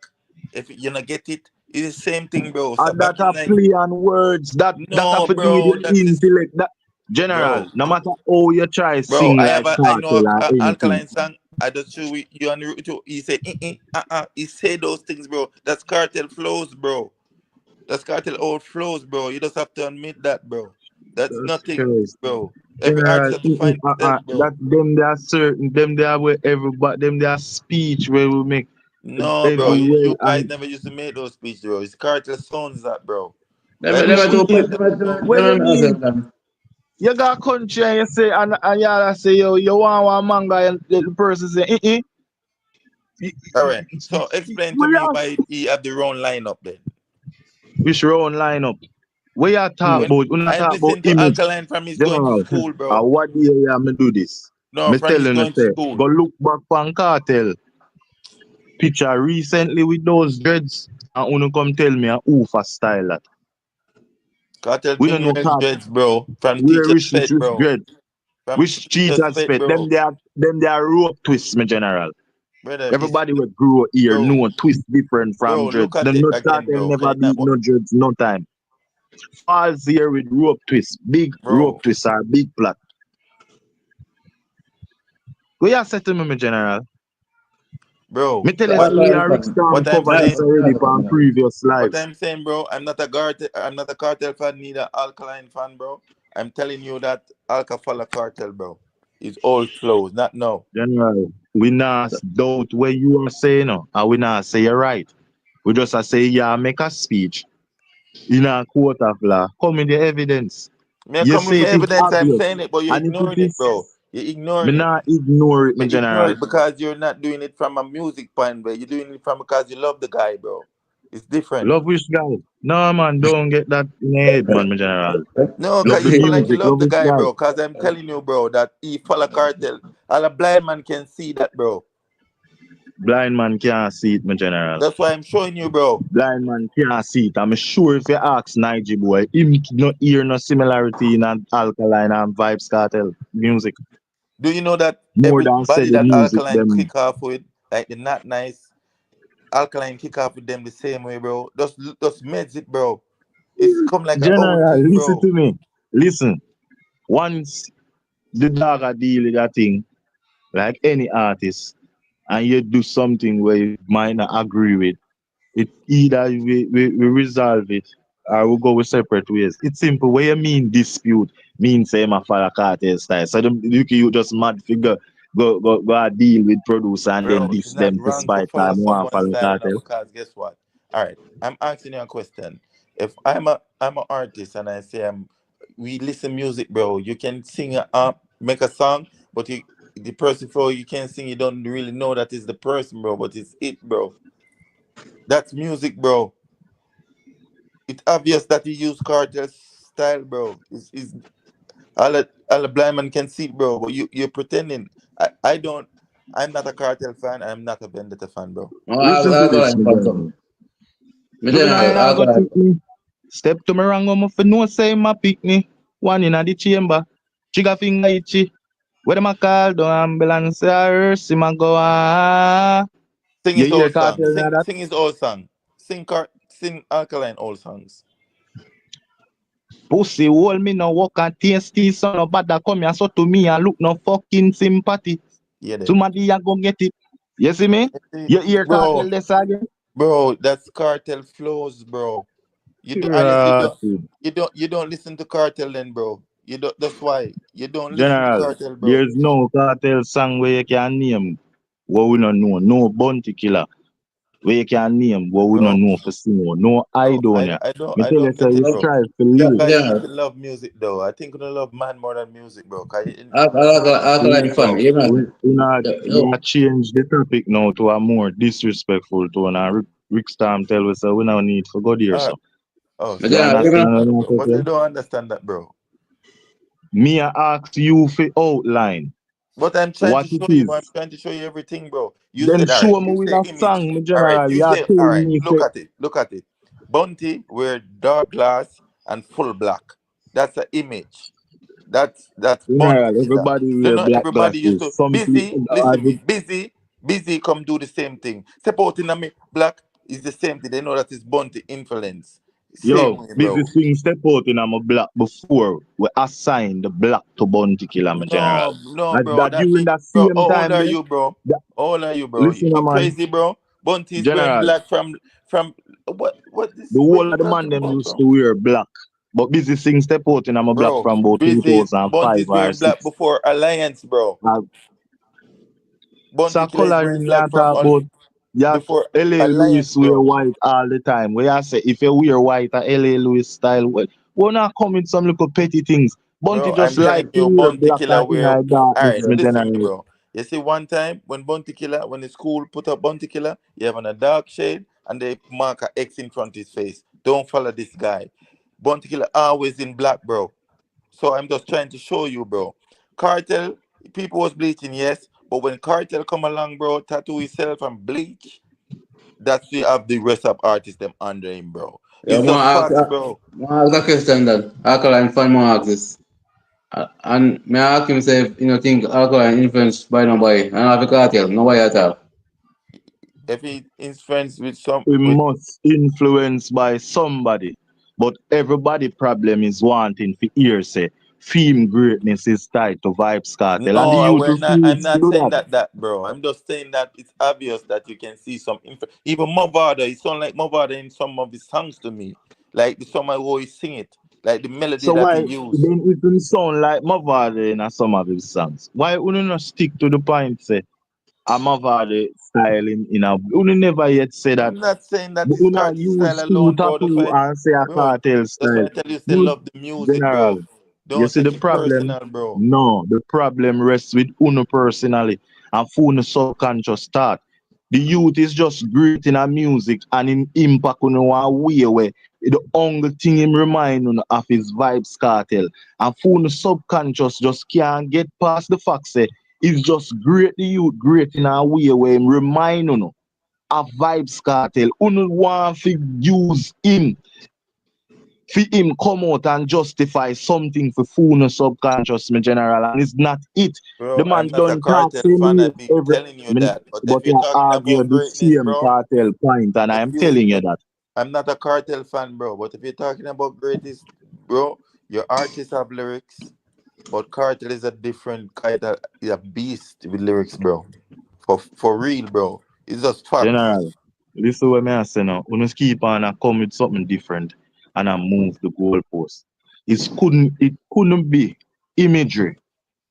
If you not get it, it's the same thing, bro. So And that back in a play on words. That have no, to do with bro, your that's this, intellect. That bro. general, no matter how you try Bro, sing like I know cartel or a anything. Alkaline song. I just show you on the route. He said, he said those things, bro. That's Cartel flows, bro. That's Cartel old flows, bro. You just have to admit that, bro. That's nothing, Crazy. bro. Every artist General, have to find themselves, bro. that them they are certain, them they are where everybody, them they are speech where we make No, bro. everywhere You guys and never used to make those speeches, bro. It's Cartel sounds that, bro. which Like, look what speech? Cartel sounds. What you mean? You got country and you say and y'all say yo you want one manga and the person say All right. So explain to me why he have the wrong lineup then. which round lineup? Where you talk When about? You not I talk about listen to image. Alkaline from his going to General, school, bro. what day you me do this? No, Me from his telling you going to say, school. go look back on Cartel picture recently with those dreads and you come tell me who for style that. Cartel We don't been know wears Cartel. dreads, bro. From Where teacher's rich pet, bro. dread. From Which teacher's cheaters pet, pet? bro. Them they are rope twists, my general. Brother, it's Everybody will grow here, bro. no twist different from Bro, dread. look at Them it not again, Cartel bro. never beat no dreads, no time. Falls here with rope twist, big rope Bro, twist or big plot. What you say to me, my general? bro. Me tell you, we are Ricstorm What I'm cover this saying, already from previous what lives. I'm saying, bro. I'm not a Cartel fan, neither Alkaline fan, bro. I'm telling you that Alka follow Cartel, bro. It's old flows, not now. General, we not doubt what you are saying, and we not say you're right. We just say, yeah, make a speech in a court of law. Come in the evidence. Me You come with say my it is evidence. I'm obvious. saying it, but you're And if ignoring it it, is, bro. You're me ignoring it. not ignore it, my You ignore general. it because you're not doing it from a music point, bro. You're doing it from because you love the guy, bro. It's different. Love which guy? No, man, don't get that in the head, man, my general. No, Love because the you feel like you music, love love the which guy, guy? bro. Because I'm telling you, bro, that he follow Cartel. All a blind man can see that, bro. Blind man can't see it, my general. That's why I'm showing you, bro. Blind man can't see it. I'm sure if you ask Nige boy, him no hear no similarity in an Alkaline and Vibes Cartel music. Do you know that More than say everybody the that music Alkaline them. kick off with, like the Not Nice, Alkaline kick off with them the same way, bro. Just meds it, bro. It's come like an old General, thing, listen bro. to me. Listen. Once the dog a deal with that thing, like any artist, and you do something where you might not agree with, it either we resolve it or we go with separate ways. It's simple. What you mean dispute means say my father Cartel style. So you just mad figure go a deal with producer and then Bro, it's diss not them wrong to despite follow time one someone's follow style, you know, Cartel. because guess what? All right, I'm asking you a question. If I'm an artist and I say we listen music, bro, you can sing make a song, but the person for you can't sing, you don't really know that is the person, bro, but it's it, bro. That's music, bro. It's obvious that you use Cartel style, bro. It's all the blind man can see, bro, but you're pretending. I don't. I'm not a Cartel fan. I'm not a Vendetta fan, bro. Listen to this, my brother. Juvenile I got pick me. Step to me wrong, for no say my pick me. One in the chamber. Trigger finger itchy. Where them a call the ambulance, see my go Sing You his hear old song. Cartel now that? Sing his old song. Sing Alkaline old songs. Pussy hold me no walk and tasty son of bad come here so to me and look no fucking sympathy. Yeah, then. Somebody a go get it. You see me? You hear Cartel Bro, this again? bro, that's Cartel flows, bro. You do unless you don't listen to Cartel then, bro. You don't. That's why you don't listen to General, Cartel, bro. there's no Cartel song where you can name what we don't know. No Bounty Killer where you can name what we don't Bro, know for sure. No I bro, don't ya. I Me tell you don't so get it, you bro. strive for You live. guys need to love music, though. I think you love man more than music, bro. Alkaline fan, yeah, man. We not change the topic now to a more disrespectful tone. And Rickstorm tell us we no need for go there, so. Oh, You so I understand understand what that, I'm bro. But I saying? don't understand that, bro. Me I ask you for outline But I'm trying what to it show you. I'm is. trying to show you everything, bro. You Then said, all right. show me You with say a image. song, my All right. general. You You are say, all telling right. me Look say, at it. Look at it. Bounty wear dark glass and full black. That's an image. That's Bounty general, killer. everybody So wear not black everybody used glasses. to Some busy. people Listen me. Busy. Come do the same thing. Supporting me black is the same thing. They know that it's Bounty influence. Same yo, way, busy bro. swing step out in a black before we assign the black to Bounty Killer, my general. No, That, bro. that That during mean, that bro. same How old time are there, you, bro? that, How old are you, bro? listen, You man. crazy, bro? Bunty's wearing General, black from what this the what whole you of the man talking them about, used bro? to wear black. But Busy Sing step out in a black Bro, from about Busy 2005 Bunty's or wearing black 6. before Alliance, bro. Bunty So Killer is wearing coloring me black I from talk about. Yeah, before LA Alliance, Lewis wear bro. white all the time. Where I say if you wear white a LA Lewis style, well, we're not coming some little petty things. Bunty Bro, I'm just telling like to you, wear Bounty black Killer and in wear. a All darkness right, in listen to me, general. bro. You see, one time when Bounty Killer, when the school put up Bounty Killer, you have on a dark shade and they mark a X in front of his face. Don't follow this guy. Bounty Killer always in black, bro. So I'm just trying to show you, bro. Cartel, people was bleaching, yes, but when Cartel come along, bro, tattoo himself and bleach, that's we have the rest of artists them under him, bro. Yeah, It's just facts, bro. more ask a question that Alkaline fan more ask this. And may I ask him say if you know think Alkaline influenced by nobody and have a cartel, nobody at all. If he is friends with We must influence by somebody. But everybody problem is wanting to hear say fame greatness is tied to Vibes Cartel. And the No, youth we're not. I'm refuse to not do saying that. that, bro. I'm just saying that it's obvious that you can see some even Mavada. It sounds like Mavada in some of his songs to me, like the song I always sing it, like the melody So that he why used. then it will sound like Mavade in some of his songs? Why would you not stick to the point say a Mavade style in a you never yet say that I'm not saying that but it's you not cartel style use two alone, bro. tattoo and say a Bro, cartel that's why style. I tell you, still You love the music, general. bro. You Don't see the take it problem? personal, bro. No, the problem rests with Uno personally and for Uno subconscious thought. The youth is just great in a music and in impact on one way where the only thing him remind on of his Vibes Cartel. And for Uno subconscious just can't get past the fact say it's just great the youth great in a way where him remind on of Vibes Cartel. Uno want to use him for him come out and justify something for fool subconscious me general and it's not it. The Bro, I'm man not a don't talk cartel same fan. way I've been every telling you that. But if but you're you talking argue about the greatness, same bro, cartel point and if I'm you telling you if that. I'm not a cartel fan, bro, but if you're talking about greatest, bro, your artists have lyrics, but cartel is a different kind of a beast with lyrics, bro. For real, bro. It's just facts. General, listen what me I say now. We must keep on and come with something different and I move the goalpost. It couldn't be imagery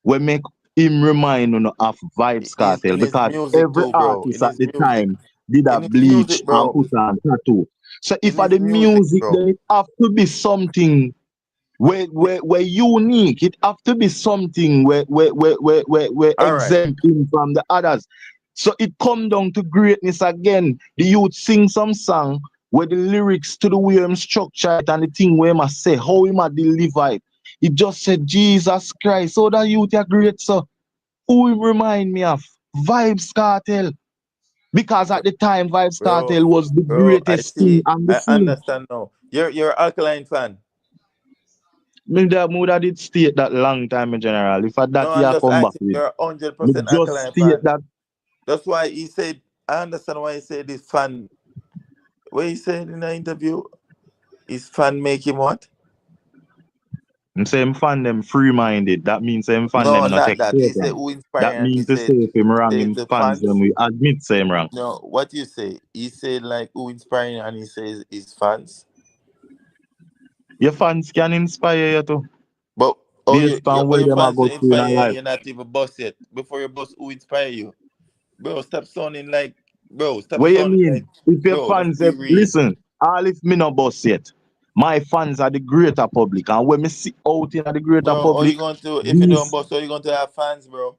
we make him remind on of Vibes Cartel In his because music every too, bro. artist In at his the music. time did a In his bleach music, and bro. put on tattoo. So if In I his the music, music bro. then it have to be something where unique. It have to be something where All right. exempt him from the others. So it come down to greatness again. The youth sing some song where the lyrics to the way him structure it and the thing where him a say, how him a deliver it. It just said Jesus Christ. So that youth are great, so who him remind me of? Vibes Cartel. Because at the time Vibes Bro, Cartel was the I greatest thing see. on the I scene. understand now. You're an Alkaline fan. Me that would did state that long time in general. If I that No, I'm year just come back asking. with, You're me 100% just Alkaline state fan. that That's why he said. I understand why he said this fan. What he said in the interview, his fan make him what? I'm saying fan them free minded. That means him fan No, them not not take that. He said program. who That inspired him. means to say if him He wrong said him the fans them fans. we admit same wrong. No, what you say? He said like who inspiring, and he says his fans. Your fans can inspire you too. But Based on where your them are fans go don't through in inspire our you, and life. you're not even boss yet. Before your boss, who inspire you, bro? Stop sounding like, bro. Stop What you sounding like, mean? If your bro. Let's fans be real. listen, all if me no boss yet. My fans are the greater public. And when me see out in the greater Bro, how you public, going to, if you don't this boss, how you going to have fans, bro?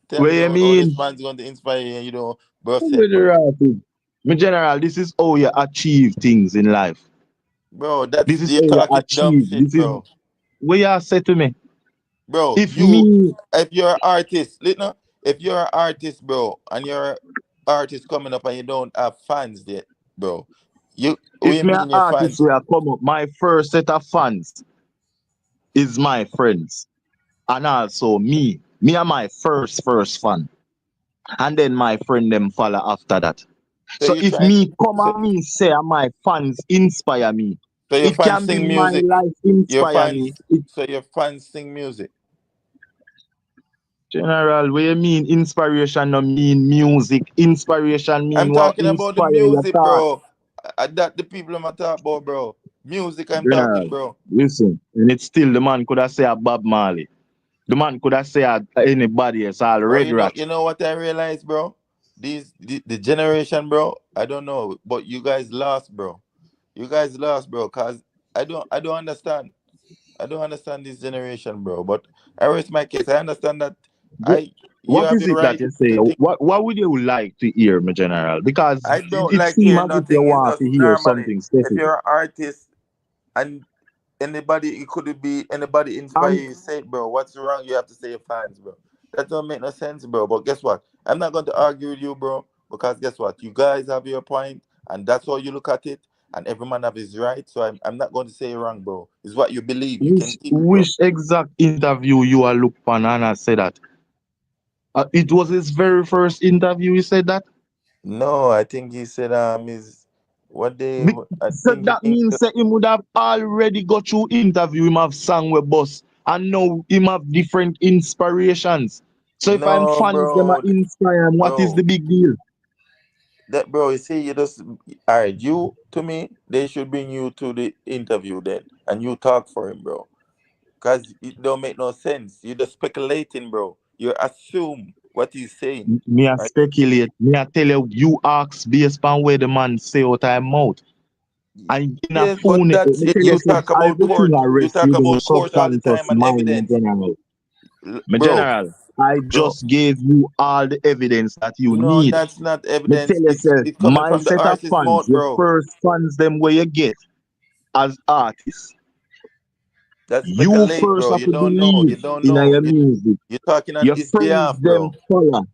Tell what me you how the mean? fans going to inspire you and you don't boss With yet, the bro. right thing. Me general, this is how you achieve things in life. Bro, This is you're how you talking dumb achieve. shit, This is bro. what you say to me. Bro, If me, if you're an artist, listen, if you're an artist, bro, and you're an artist coming up and you don't have fans yet, bro, what if you me an mean your artist fans? where I come up, my first set of fans is my friends. And also me. Me are my first fan. And then my friend them follow after that. So So you if trying to, me come and me say my fans inspire me, so your it fans can be sing my music, life your inspire me. fans, so your fans sing music. General, what you mean inspiration no mean music? Inspiration mean I'm what talking about the inspire your music, thought. bro. That the people I'm talking about, bro. Music I'm talking, General, bro. listen, and it's still the man could have said a Bob Marley. The man could have said anybody else, all Bro, Red Rat. you know what I realized, bro? The generation, bro. I don't know, but you guys lost, bro. You guys lost, bro. Cause I don't understand. I don't understand this generation, bro. But I rest my case. I understand that you What have is your it that right you say? to think. What would you like to hear, my general? Because I it, don't it like seems hearing as if you nothing. It's want to just hear normally. something If specific. you're an artist and anybody, it could be anybody inspire Um, you, say it, bro. What's wrong? You have to say your fans, bro. That don't make no sense, bro. But guess what? I'm not going to argue with you, bro, because guess what? You guys have your point, and that's how you look at it. And every man have his right, so I'm not going to say you're wrong, bro. It's what you believe. You can keep it, bro. which exact interview you are look for and I said that? It was his very first interview. He said that. No, I think he said is what they. Be- I so think that means that him would have already got through interview. Him have sang with boss, and now him have different inspirations. So if I'm no, fans, them are bro, inspire him. What is bro. the big deal? That bro, you see, you just all right. You to me, they should bring you to the interview then, and you talk for him, bro. Cause it don't make no sense. You're just speculating, bro. You assume what he's saying, Me a right? speculate. Me a tell you, you ask based on where the man say out of mouth. And in a Yes, but phone, me that's tell you you, say, talk about everything court. I You rest talk within the about court all the subconscious time and mind in evidence, general. My bro. general, I Bro, just gave you all the evidence that you no, need. that's not Me tell evidence. you, say, It's coming my from the set of artist's fans, mouth, your bro. first fans, them where you get as artists. That's You speculate, first bro. have You to don't know. believe You don't in know. your music. You're talking on Your his friends, behalf, them bro. follow.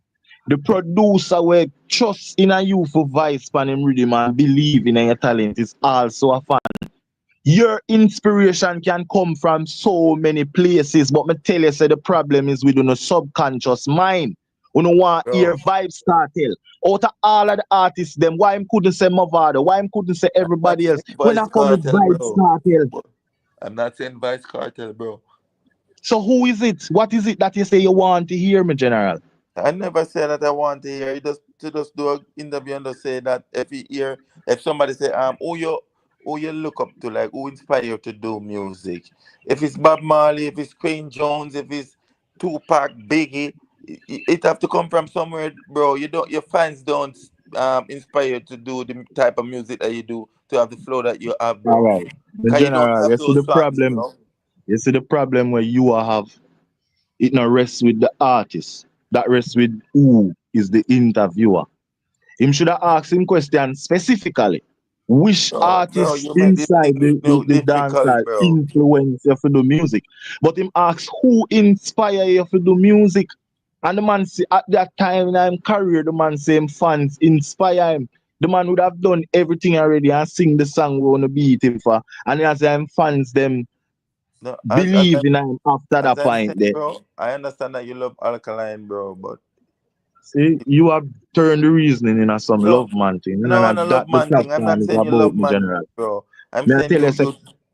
The producer will trust in a you for vice pan him rhythm and believe in your talent is also a fan. Your inspiration can come from so many places, but me tell you, say the problem is within a subconscious mind. We don't want hear Bro, vibes cartel. Out of all of the artists, them why him couldn't say Mavado, why him couldn't say I'm not everybody else. saying When Vice I come with Cartel, vibes bro. cartel. I'm not saying Vice Cartel, bro. So who is it? What is it that you say you want to hear, my general? I never said that I want to hear. You just do an interview and just say that if somebody say who you look up to, like who inspire you to do music. If it's Bob Marley, if it's Queen Jones, if it's Tupac, Biggie, it have to come from somewhere, bro. Your fans don't inspire you to do the type of music that you do, to have the flow that you have, All bro. right. The Cause you don't general, have you see those the songs, problem. bro. You see the problem where you have it not rests with the artist. That rests with who is the interviewer. Him should have asked him question specifically. Which Bro, artist you make this inside thing the difficult, dancehall bro. influence you to do music? But him asks who inspire you to do music. And the man say at that time in his career, the man say him fans inspire him. The man would have done everything already and sing the song we wanna beat him for. And as him fans them No, believe in him after as that I'm saying, point there. bro, I understand that you love Alkaline, bro, but See, you have turned the reasoning into some no, love man thing. no, And no that love the man thing. I'm platform not is saying you about love me man, general. bro. I'm May I saying tell you, say,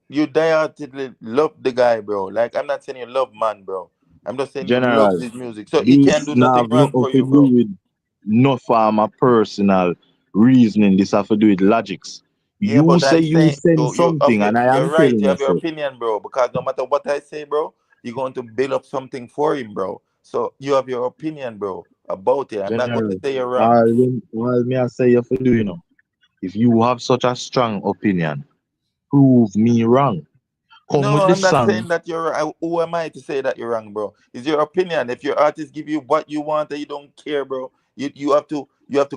you diehardly love the guy, bro. Like I'm not saying you love man, bro. I'm just saying you love general, his music, so he can't this do now nothing have wrong nothing for to you, do bro. with no farm or personal reasoning. This have to do with logics. Yeah, You but say I'm you saying send something, and I you're am right. telling You you have your so. opinion, bro. Because no matter what I say, bro, you're going to build up something for him, bro. So you have your opinion, bro, about it. I'm not going to General, say you're wrong. all me I say you for do, if you have such a strong opinion, prove me wrong. Come No, with the I'm not song. saying that you're wrong. Who am I to say that you're wrong, bro? It's your opinion. If your artist give you what you want and you don't care, bro, you have to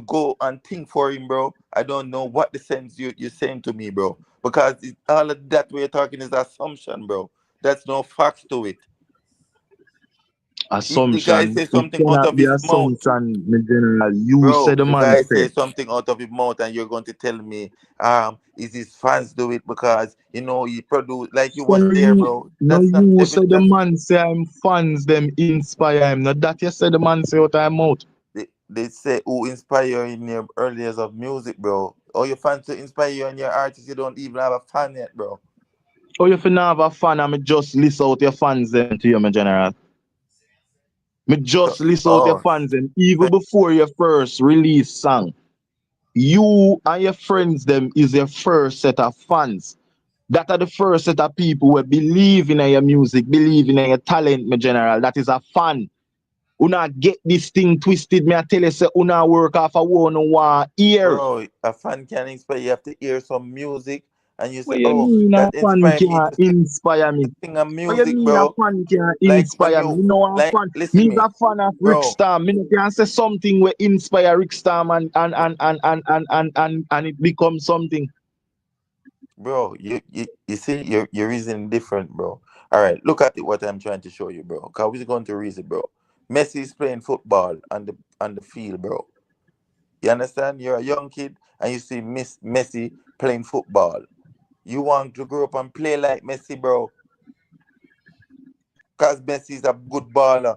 go and think for him, bro. I don't know what the sense you're saying to me, bro. Because all of that we're talking is assumption, bro. That's no facts to it. If the guy Assumption. say It something out cannot of be his mouth, assumption, my general. You bro, said the the man guy say said. something out of his mouth and you're going to tell me, is his fans do it because he produce like you So was there, bro. no That's not you say the evidence. man say I'm fans them inspire him. Not that you say the man say out of mouth. They say who inspire you in your early years of music, bro. All your fans to inspire you and your artist, you don't even have a fan yet, bro. Oh, if you not have a fan, I'm just list out your fans them to you, my general. Me just list out your fans them even before your first release song. You and your friends them is your first set of fans. That are the first set of people who believe in your music, believe in your talent, my general. That is a fan. Una get this thing twisted. Me I tell you, say una work off a one ear. Bro, a fan can inspire. You have to hear some music, and you What say, you "Oh, mean a that fan inspired me can to inspire me? sing a What you music, mean a bro." fan can Like when inspire me? you Me know a fan. listen Me is me, a fan of bro. Rickstorm. Me no can say something will inspire Rickstorm and it becomes something. Bro, you see your reason different, bro. All right, look at it. What I'm trying to show you, bro. Cause we're going to reason, bro. Messi is playing football on the field, bro. You understand? You're a young kid and you see Messi playing football. You want to grow up and play like Messi, bro. Cause Messi is a good baller.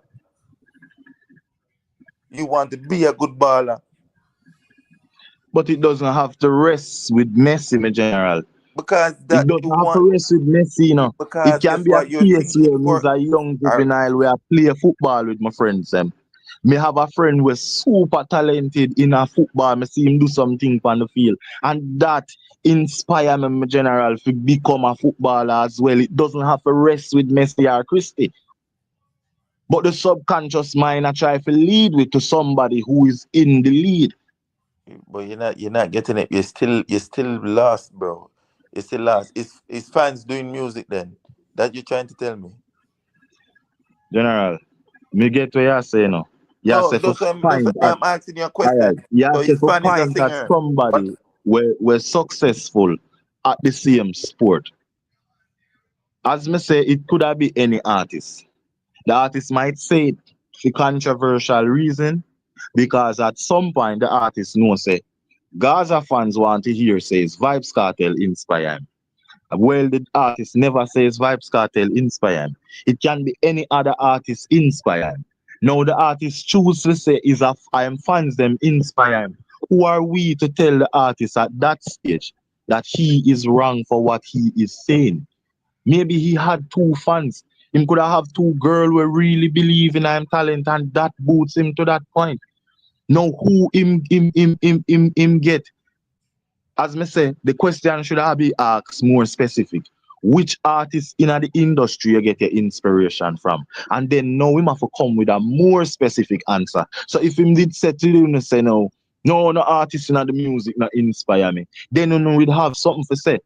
You want to be a good baller. But it doesn't have to rest with Messi, my general. Because It that you doesn't have to want. rest with Messi, you know. It Because can guess be a what? You're case thinking where me's for. a young All right, juvenile where I play football with my friends. Me have a friend who's super talented in a football. Me see him do something on the field. And that inspire me, my general, to become a footballer as well. It doesn't have to rest with Messi or Christie. But the subconscious mind I try to lead with to somebody who is in the lead. but you're not getting it. You're still lost, bro. You're still lost. Is fans doing music then? That you're trying to tell me? General, me get what you say now. You No, say for that's point why at I'm asking you a alright. question. You So say his for fan is a point at singer. But somebody were successful at the same sport. As me say, it could have been any artist. The artist might say it for controversial reason because at some point the artist knows say Gaza fans want to hear says Vybz Kartel inspire him. Well, the artist never says Vybz Kartel inspire him. It can be any other artist inspire him. Now the artist choose to say is I am fans them inspire him. Who are we to tell the artist at that stage that he is wrong for what he is saying? Maybe he had two fans. Him could have two girls who really believe in him talent and that boots him to that point. Now who him get? As me say, the question should have been asked more specific. Which artist in the industry you get your inspiration from? And then now him have to come with a more specific answer. So if him did say to you and say no artist in the music not inspire me, then you know we'd have something to say.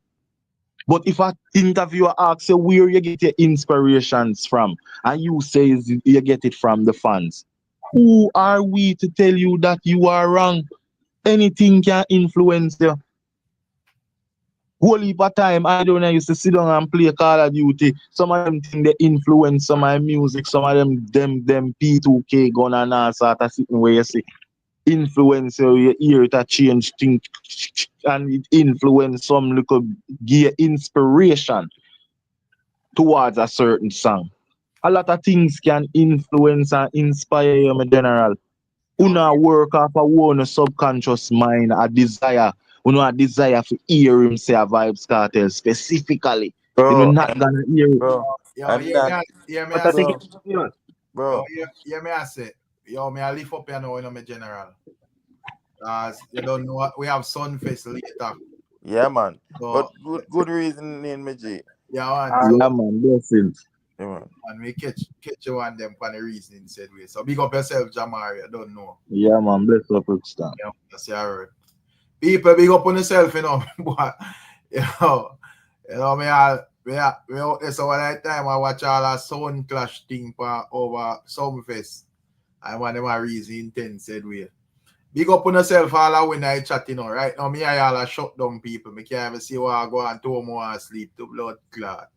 But if an interviewer asks you where you get your inspirations from, and you say you get it from the fans, who are we to tell you that you are wrong? Anything can influence you. Whole heap of time, I don't know, I used to sit down and play Call of Duty. Some of them think they influence some of my music, some of them P2K gun and all sort of sitting where you see influence you hear it a change thing and it influence some little give inspiration towards a certain song. A lot of things can influence and inspire you, my general. Una work off a one subconscious mind, a desire. A desire to hear him say a Vybz Kartel specifically. And you're bro, not gonna hear it. bro, Yo, I'm not, me But I I say. think bro, it's you know, bro. Me I say. Yo, me I lift up here now, my general. As you don't know, we have Sumfest later. Yeah, man. But So, good reason in me, G. yeah, man. yeah, So, man, blessings. Yeah, man. and we catch you on them for the reason said way. So, big up yourself, Jamari. I don't know. Yeah, man, bless up with stand. Yeah, that's your people big up on yourself, you know. But, me out there so one time I watch all a sound clash thing for over Sumfest. And one of my reason intense said way. Big up on yourself all when I chat, you know. Right now, me I all a shut down people. Me can't even see what I go and 2 more sleep to blood clot.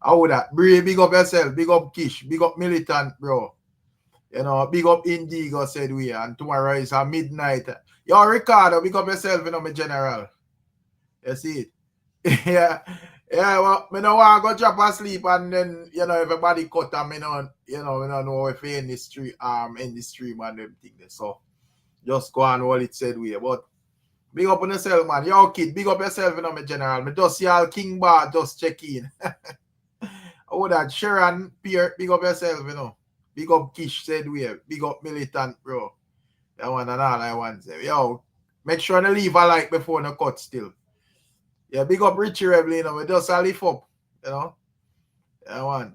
How that? Bree, big up yourself, big up Kish, big up Militant, bro. You know, big up Indigo said we, and tomorrow is a midnight. Yo, Ricardo, big up yourself, you know, my general. You see it? Yeah. Well, me know I go drop asleep and then, you know, everybody cut and me don't know if we in the stream and them things. So just go and what it said we. But big up on yourself, man. Yo, kid, big up yourself, you know, my general. Me just see all King Bar just check in. Oh, that Sharon Pierre, big up yourself, you know. Big up Kish said we big up Militant, bro. That one and all I want to say. Yo, make sure to leave a like before the cut still. Yeah, big up Richie Rebel, you know, we just a lift up, you know. That one.